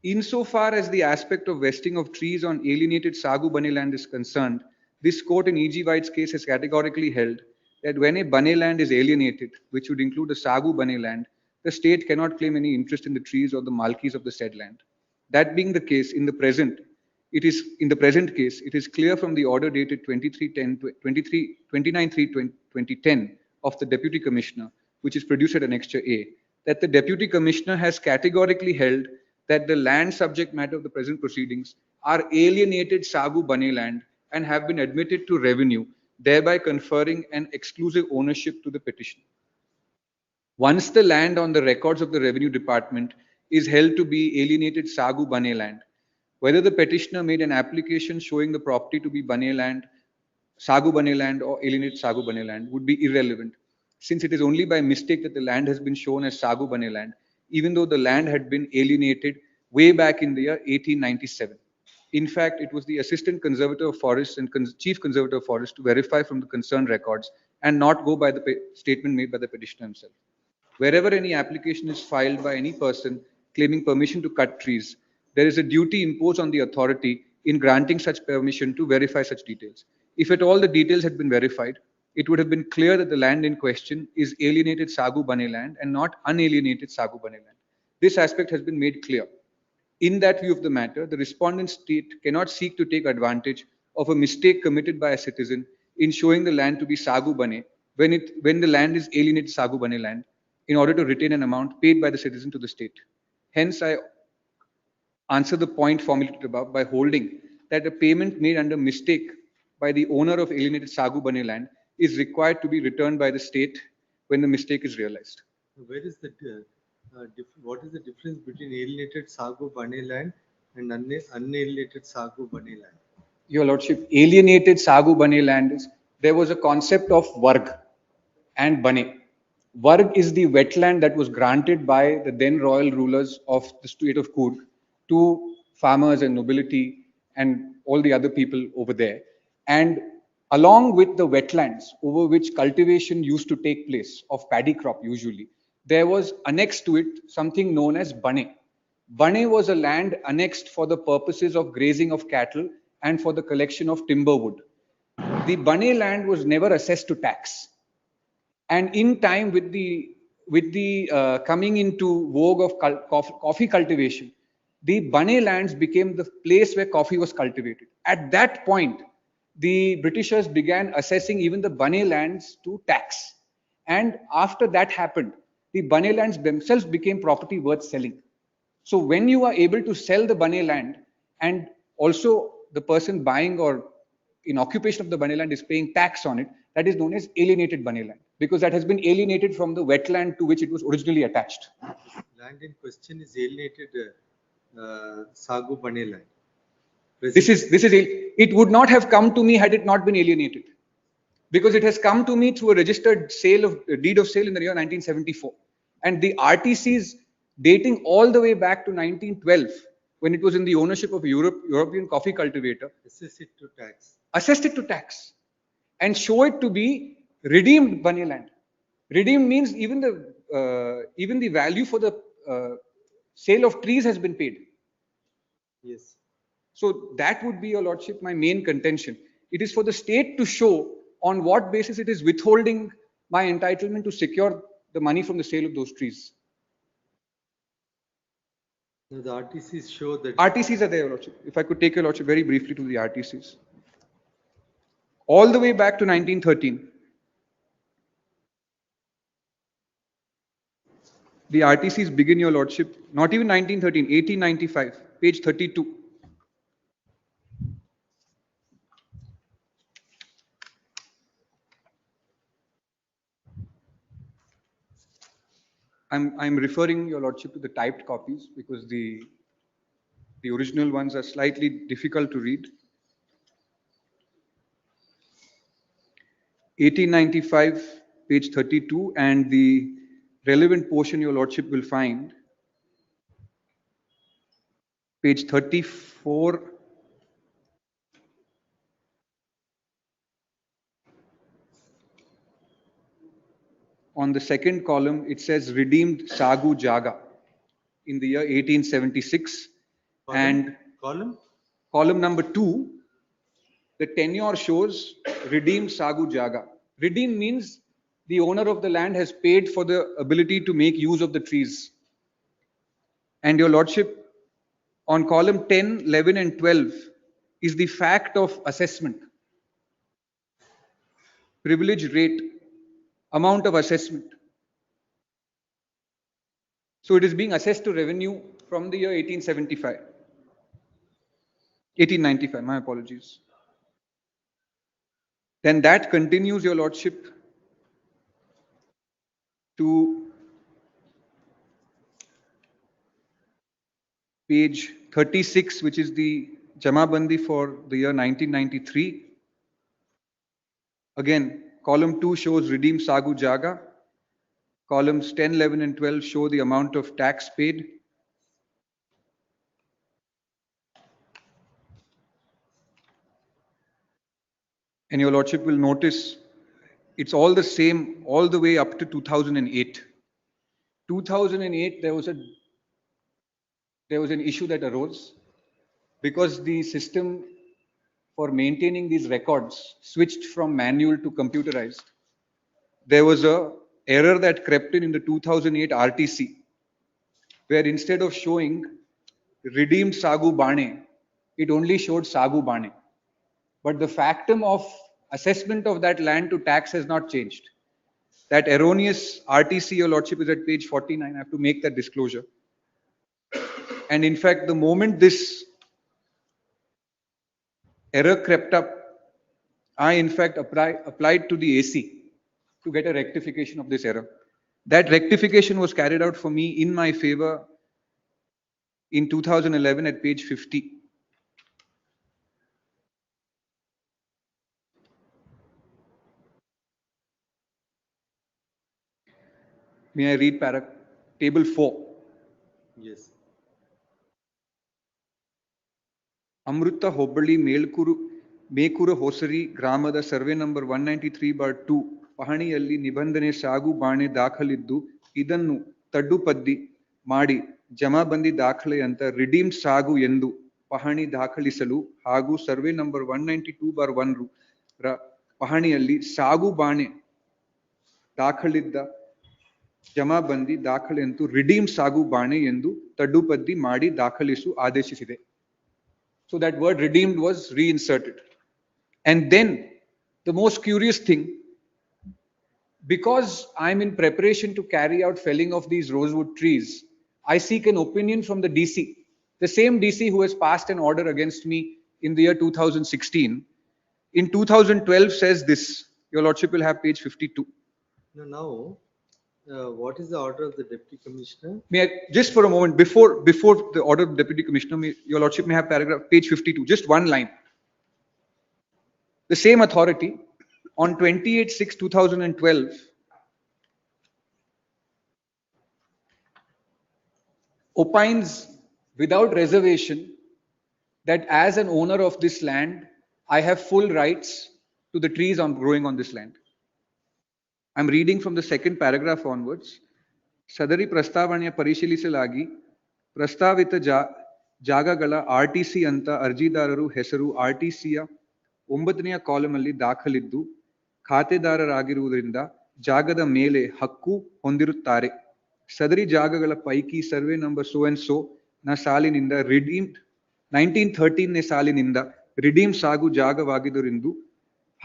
Insofar as the aspect of vesting of trees on alienated Sagu Bane land is concerned, this court in E.G. White's case has categorically held that when a Bane land is alienated, which would include a Sagu Bane land, the state cannot claim any interest in the trees or the malkis of the said land. That being the case, in the present case, it is clear from the order dated 29/3/2010 of the Deputy Commissioner, which is produced at Annexure A, that the Deputy Commissioner has categorically held that the land subject matter of the present proceedings are alienated Sagu Bane land and have been admitted to revenue, thereby conferring an exclusive ownership to the petitioner. Once the land on the records of the Revenue Department is held to be alienated Sagu Bane land, whether the petitioner made an application showing the property to be Bane land, Sagu Bane land or alienated Sagu Bane land would be irrelevant, since it is only by mistake that the land has been shown as Sagu Bane land, even though the land had been alienated way back in the year 1897. In fact, it was the Assistant Conservator of Forests and Chief Conservator of Forests to verify from the concerned records and not go by the statement made by the petitioner himself. Wherever any application is filed by any person claiming permission to cut trees, there is a duty imposed on the authority in granting such permission to verify such details. If at all the details had been verified, it would have been clear that the land in question is alienated Sagu Bane land and not unalienated Sagu Bane land. This aspect has been made clear. In that view of the matter, the respondent state cannot seek to take advantage of a mistake committed by a citizen in showing the land to be Sagu Bane when the land is alienated Sagu Bane land in order to retain an amount paid by the citizen to the state. Hence, I answer the point formulated above by holding that a payment made under mistake by the owner of alienated Sagu Bane land is required to be returned by the state when the mistake is realized. Where is the what is the difference between alienated Sagu Bane land and unalienated Sagu Bane land? Your Lordship, alienated Sagu Bane land is, there was a concept of Varg and Bane. Varg is the wetland that was granted by the then royal rulers of the state of Coorg to farmers and nobility and all the other people over there. And along with the wetlands over which cultivation used to take place of paddy crop usually, there was annexed to it something known as Bane. Bane was a land annexed for the purposes of grazing of cattle and for the collection of timber wood. The Bane land was never assessed to tax. And in time with the coming into vogue of coffee cultivation, the Bane lands became the place where coffee was cultivated. At that point, the Britishers began assessing even the Bane lands to tax. And after that happened, the Bane lands themselves became property worth selling. So when you are able to sell the Bane land and also the person buying or in occupation of the Bane land is paying tax on it, that is known as alienated Bane land, because that has been alienated from the wetland to which it was originally attached. Land in question is alienated Sagu Bane land. It would not have come to me had it not been alienated, because it has come to me through a registered deed of sale in the year 1974. And the RTCs dating all the way back to 1912, when it was in the ownership of a European coffee cultivator, assessed it to tax and show it to be redeemed Bane land. Redeemed means even the even the value for the sale of trees has been paid. Yes. So that would be, Your Lordship, my main contention. It is for the state to show on what basis it is withholding my entitlement to secure the money from the sale of those trees. Now the RTCs show that. RTCs are there, Your Lordship. If I could take Your Lordship very briefly to the RTCs. All the way back to 1913. The RTCs begin, Your Lordship, not even 1913, 1895, page 32. I'm referring, Your Lordship, to the typed copies because the original ones are slightly difficult to read. 1895, page 32, and the relevant portion Your Lordship will find page 34. On the second column, it says redeemed Sagu Jaga in the year 1876. And column number 2, the tenure shows redeemed Sagu Jaga. Redeemed means the owner of the land has paid for the ability to make use of the trees. And Your Lordship, on column 10, 11 and 12 is the fact of assessment. Privilege rate, amount of assessment. So it is being assessed to revenue from the year 1875. 1895, my apologies. Then that continues, Your Lordship, to page 36, which is the Jamabandi for the year 1993. Again, column 2 shows redeemed Sagu Jaga. Columns 10, 11 and 12 show the amount of tax paid. And Your Lordship will notice it's all the same all the way up to 2008. 2008, there was an issue that arose because the system for maintaining these records switched from manual to computerized. There was a error that crept in the 2008 RTC, where instead of showing redeemed Sagu Bane, it only showed Sagu Bane. But the factum of assessment of that land to tax has not changed. That erroneous RTC, Your Lordship, is at page 49. I have to make that disclosure. And in fact, the moment this error crept up, I in fact applied to the AC to get a rectification of this error. That rectification was carried out for me in my favor in 2011 at page 50. May I read table 4? Yes. Amruta Hobbali Mekura Hosari Gramada survey number 193/2 Pahaniyalli Nibandhane Sagu Bane Dakhaliddu Idannu Taddupaddi Madi Jamabandi Dakhalayanta redeemed Sagu Yendu Pahani Dakhalisalu Hagu survey number 192/1 Pahaniyalli Sagu Bane Dakhalidda Jamabandi Dakhalentu redeemed Sagu Bane Yendu Taddupaddi Madi Dakhalisu Adeshiside. So that word redeemed was reinserted. And then the most curious thing, because I'm in preparation to carry out felling of these rosewood trees, I seek an opinion from the DC, the same DC who has passed an order against me in the year 2016. In 2012 says this, Your Lordship will have page 52. Now, what is the order of the Deputy Commissioner? May I, just for a moment, before the order of the Deputy Commissioner, Your Lordship may have paragraph page 52, just one line. The same authority on 28/6/2012 opines without reservation that as an owner of this land, I have full rights to the trees growing on this land. I'm reading from the second paragraph onwards. ಸದರಿ ಪ್ರಸ್ತಾವನೆಯ ಪರಿಶೀಲಿಸಲಾಗಿ ಪ್ರಸ್ತಾವಿತ ಜಾಗಗಳ RTC ಅಂತ ಅರ್ಜಿದಾರರು ಹೆಸರು ಆರ್ಟಿಸಿಯ 9ನೇ ಕಾಲಮಲ್ಲಿ ದಾಖಲಿದ್ದು ಖಾತೆದಾರರಾಗಿರುವುದರಿಂದ ಜಾಗದ ಮೇಲೆ ಹಕ್ಕು ಹೊಂದಿರುತ್ತಾರೆ. ಸದರಿ ಜಾಗಗಳ ಪೈಕಿ survey number so and so ನ ಸಾಲಿನಿಂದ ರಿಡೀಮ್ಡ್ 1913ನೇ ಸಾಲಿನಿಂದ ರಿಡೀಮ್ ಸಾಗು ಜಾಗವಾಗಿದ್ದರಿಂದ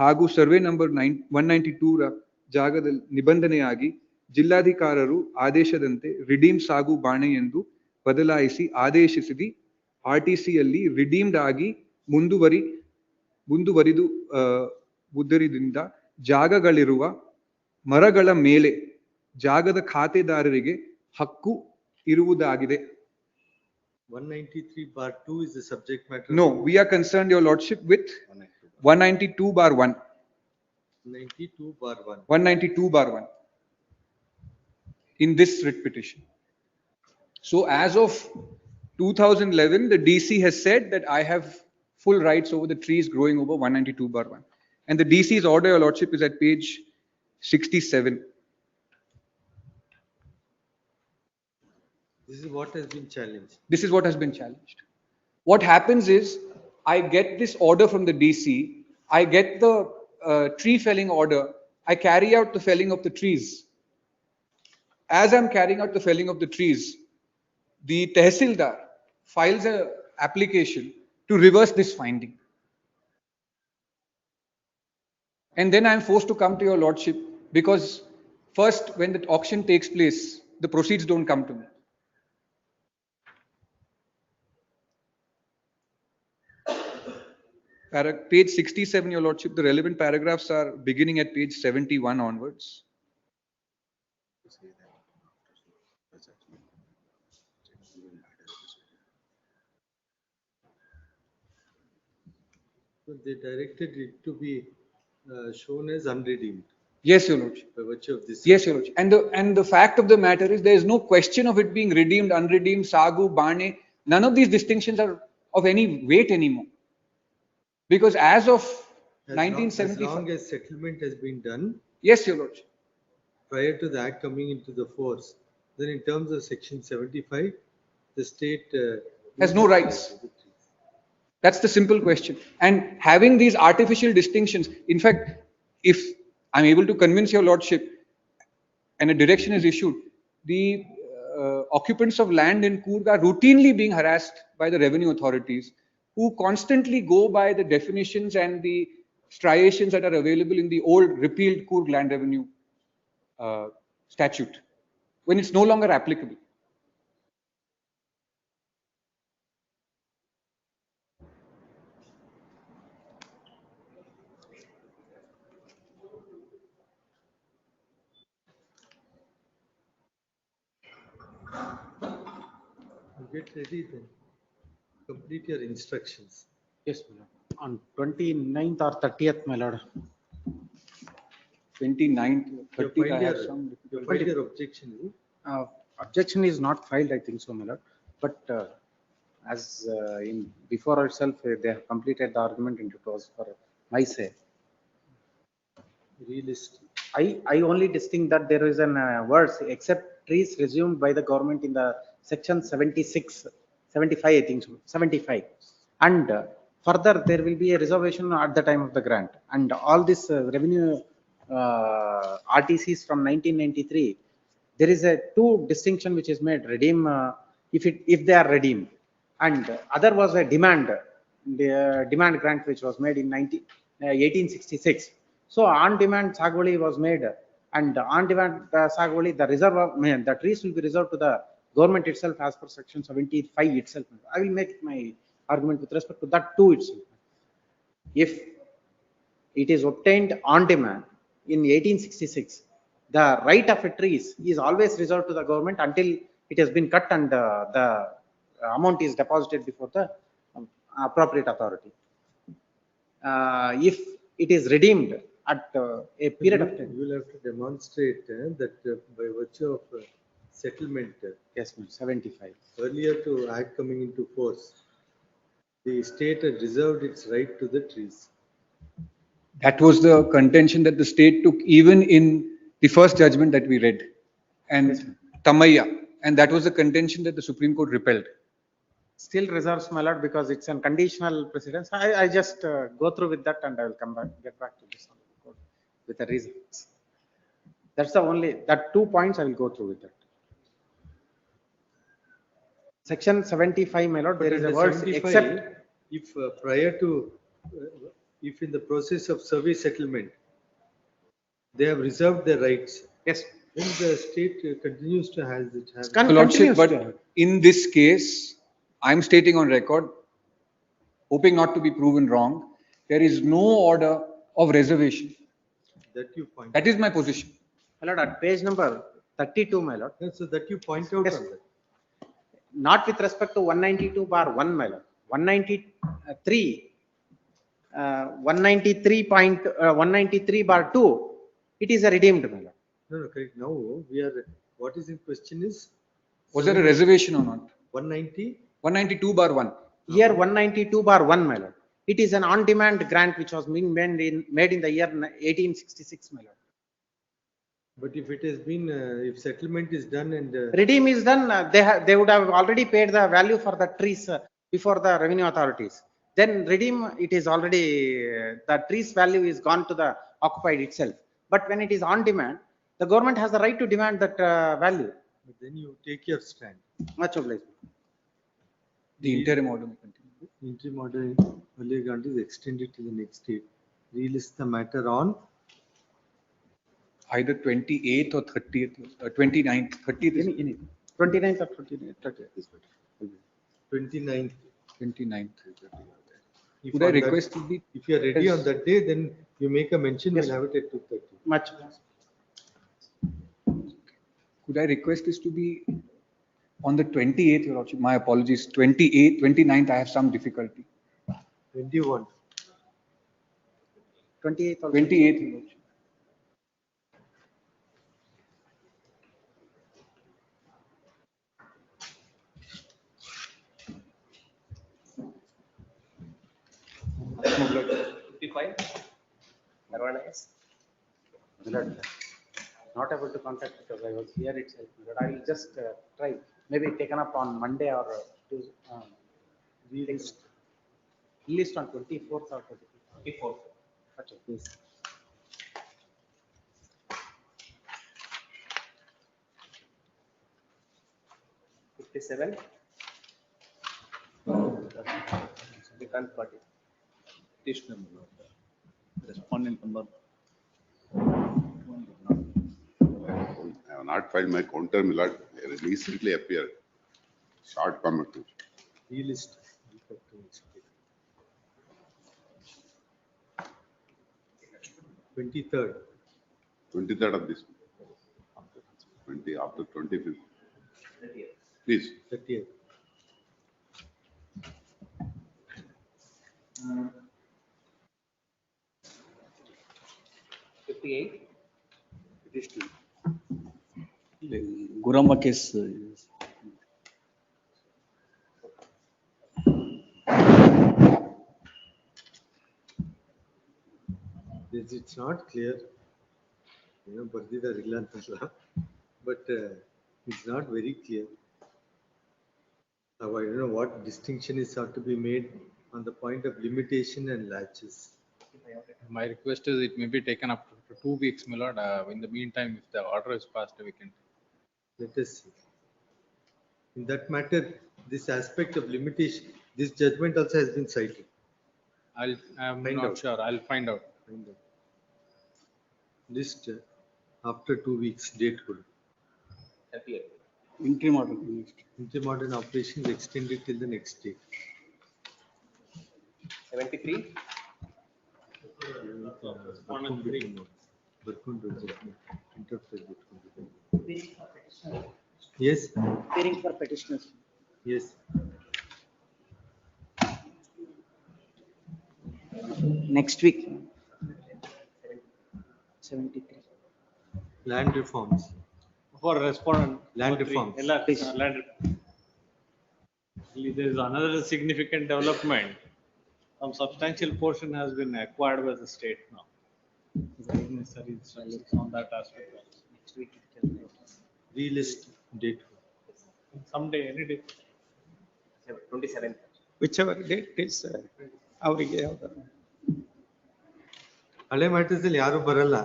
ಹಾಗೂ ಸರ್ವೆ ನಂಬರ್ 192 ರ ಜಾಗದ ನಿಬಂಧನೆಯಾಗಿ ಜಿಲ್ಲಾಧಿಕಾರರು ಆದೇಶದಂತೆ ರಿಡೀಮ್ ಸಾಗು ಬಾಣೆ ಎಂದು ಬದಲಾಯಿಸಿ ಆದೇಶಿಸಿದ ಆರ್ಟಿಸಿಯಲ್ಲಿ ರಿಡೀಮ್ಡ್ ಆಗಿ ಮುಂದುವರಿದುದರಿಂದ ಜಾಗಗಳಿರುವ ಮರಗಳ ಮೇಲೆ ಜಾಗದ ಖಾತೆದಾರರಿಗೆ ಹಕ್ಕು ಇರುವುದಾಗಿದೆ. 193/2 is the subject matter. No, we are concerned, Your Lordship, with 192/1. 92/1. 192/1 in this writ petition. So as of 2011, the DC has said that I have full rights over the trees growing over 192/1. And the DC's order, Your Lordship, is at page 67. This is what has been challenged. This is what has been challenged. What happens is, I get this order from the DC, I get the tree felling order, I carry out the felling of the trees. As I'm carrying out the felling of the trees, the Tehsildar files an application to reverse this finding. And then I'm forced to come to Your Lordship because first, when the auction takes place, the proceeds don't come to me. Page 67, Your Lordship, the relevant paragraphs are beginning at page 71 onwards. So they directed it to be shown as unredeemed. Yes, Your Lordship. By virtue of this. Yes, Your Lordship. And the fact of the matter is, there is no question of it being redeemed, unredeemed, sagu, bane. None of these distinctions are of any weight anymore. Because as of 1975, as long as settlement has been done. Yes, Your Lordship. Prior to the act coming into the force, then in terms of section 75, the state has no rights. That's the simple question. And having these artificial distinctions, in fact, if I'm able to convince Your Lordship and a direction is issued, the occupants of land in Coorg are routinely being harassed by the revenue authorities, who constantly go by the definitions and the striations that are available in the old repealed Coorg land revenue statute, when it's no longer applicable. Get ready then. Complete your instructions. Yes, my lord. On 29th or 30th, my lord. 29th, 30th, I have some. You filed your objection. Objection is not filed, I think so, my lord. But as before itself, they have completed the argument and it was for my say. Realist. I only distinct that there is an verse, except trees resumed by the government in the section 76, 75, I think so, 75. And further, there will be a reservation at the time of the grant. And all this revenue RTCs from 1993, there is a two distinction which is made: redeem if they are redeemed, and other was a demand, the demand grant which was made in 1866. So on demand Sagwali was made, and on demand Sagwali, the reserve the trees will be reserved to the government itself as per section 75 itself. I will make my argument with respect to that too itself. If it is obtained on demand in 1866, the right of a trees is always reserved to the government until it has been cut and the amount is deposited before the appropriate authority. If it is redeemed at a period of time, you will have to demonstrate that by virtue of settlement. Yes, 75. Earlier to act coming into force, the state had reserved its right to the trees. That was the contention that the state took even in the first judgment that we read. And Tamaya, and that was the contention that the Supreme Court repelled. Still reserves, my lord, because it's a conditional precedence. I just go through with that and I will get back to this with the reasons. That's the only, that 2 points I will go through with that. Section 75, my lord, there is a word except. If prior to, if in the process of survey settlement, they have reserved their rights. Yes. Then the state continues to have it. Your Lordship, but in this case, I'm stating on record, hoping not to be proven wrong, there is no order of reservation. That you point. That is my position. My lord, at page number 32, my lord. So that you point out Yes. on that. Not with respect to 192/1, my lord. 193, 193/2, it is a redeemed, my lord. No, correct. Now we are, what is in question is. Was there a reservation or not? 190? 192/1. Here 192/1, my lord. It is an on-demand grant which was being made in the year 1866, my lord. But if it has been, if settlement is done and. Redeem is done, they would have already paid the value for the trees before the revenue authorities. Then redeem, it is already, the trees value is gone to the occupied itself. But when it is on demand, the government has the right to demand that value. But then you take your stand. Much obliged. The interim order may continue. Interim order earlier grant is extended to the next date. Relist the matter on. Either 28th or 30th, 29th, 30th. 29th or 30th is better. 29th. 29th. If Could I on that- request to be? If you are ready Yes. on that day, then you make a mention, Yes. we'll have it at 2:30. Much. Could I request this to be on the 28th, Your Lordship? My apologies. 28th, 29th, I have some difficulty. When do you want? 28th also. 28th, Your Lordship. Not able to contact because I was here itself. But I will just try. Maybe taken up on Monday or Tuesday. List on 24th or 24th. Okay, please. Fifty-seven. Applicant party. Petitioner, respondent number. I have not filed my counter, my lord. Recently appeared. Short comment. Relist. 23rd. 23rd of this. 20 after 25th. Please. 30th. Uh, 58. Petitioner. Gurama case. It's not clear. ಬರ್ದಿದ್ದಾರೆ ಇಲ್ಲ ಅಂತಲ್ಲ. But it's not very clear. Now, I don't know what distinction is ought to be made on the point of limitation and latches. My request is it may be taken up to 2 weeks, my lord. In the meantime, if the order is passed, we can. Let us see. In that matter, this aspect of limitation, this judgment also has been cited. I'm Find not out. sure. I'll find out. Find out. List after 2 weeks date could. 38. Interim order. Interim order in operation is extended till the next day. 73. Yes. Hearing for petitioners. Yes. Next week. 73. Land reforms. For respondent. Land reforms. Land. There is another significant development. Some substantial portion has been acquired by the state now. Very necessary instructions on that aspect. Relist. Date. Someday, any day. 27th. Whichever date is ಅವರಿಗೆ ಹಳೆ matters ಅಲ್ಲಿ ಯಾರು ಬರಲ್ಲ.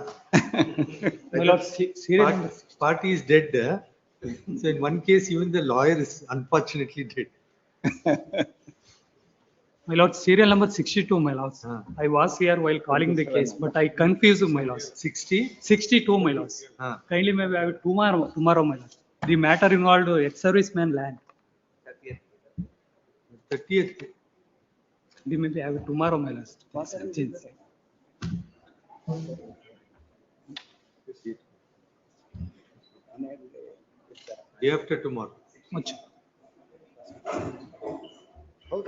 My lord, serial number. Party is dead. So in one case, even the lawyer is unfortunately dead. My lord, serial number 62, my lord. I was here while calling the case, but I confused, my lord. 62, my lord. Kindly maybe I will tomorrow, my lord. The matter involved ex-serviceman land. 30th. Maybe I will tomorrow, my lord. Day after tomorrow. Much. Oh.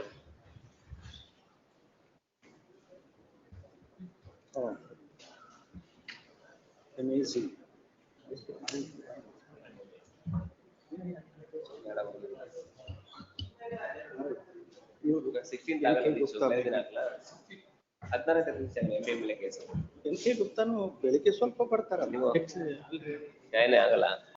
Amazing. ಇವಾಗ 16th ಆಗಲ್ಲ, ಬೇರೆ ದಿನ ಆಗಲ್ಲ. 16ನೇ ತಾರೀಕು MP ಮೇಲೆ case. N K ಗುಪ್ತಾನು ಬೆಳಿಗ್ಗೆ ಸ್ವಲ್ಪ ಬರ್ತಾರಲ್ಲ. ನ್ಯಾಯನೇ ಆಗಲ್ಲ.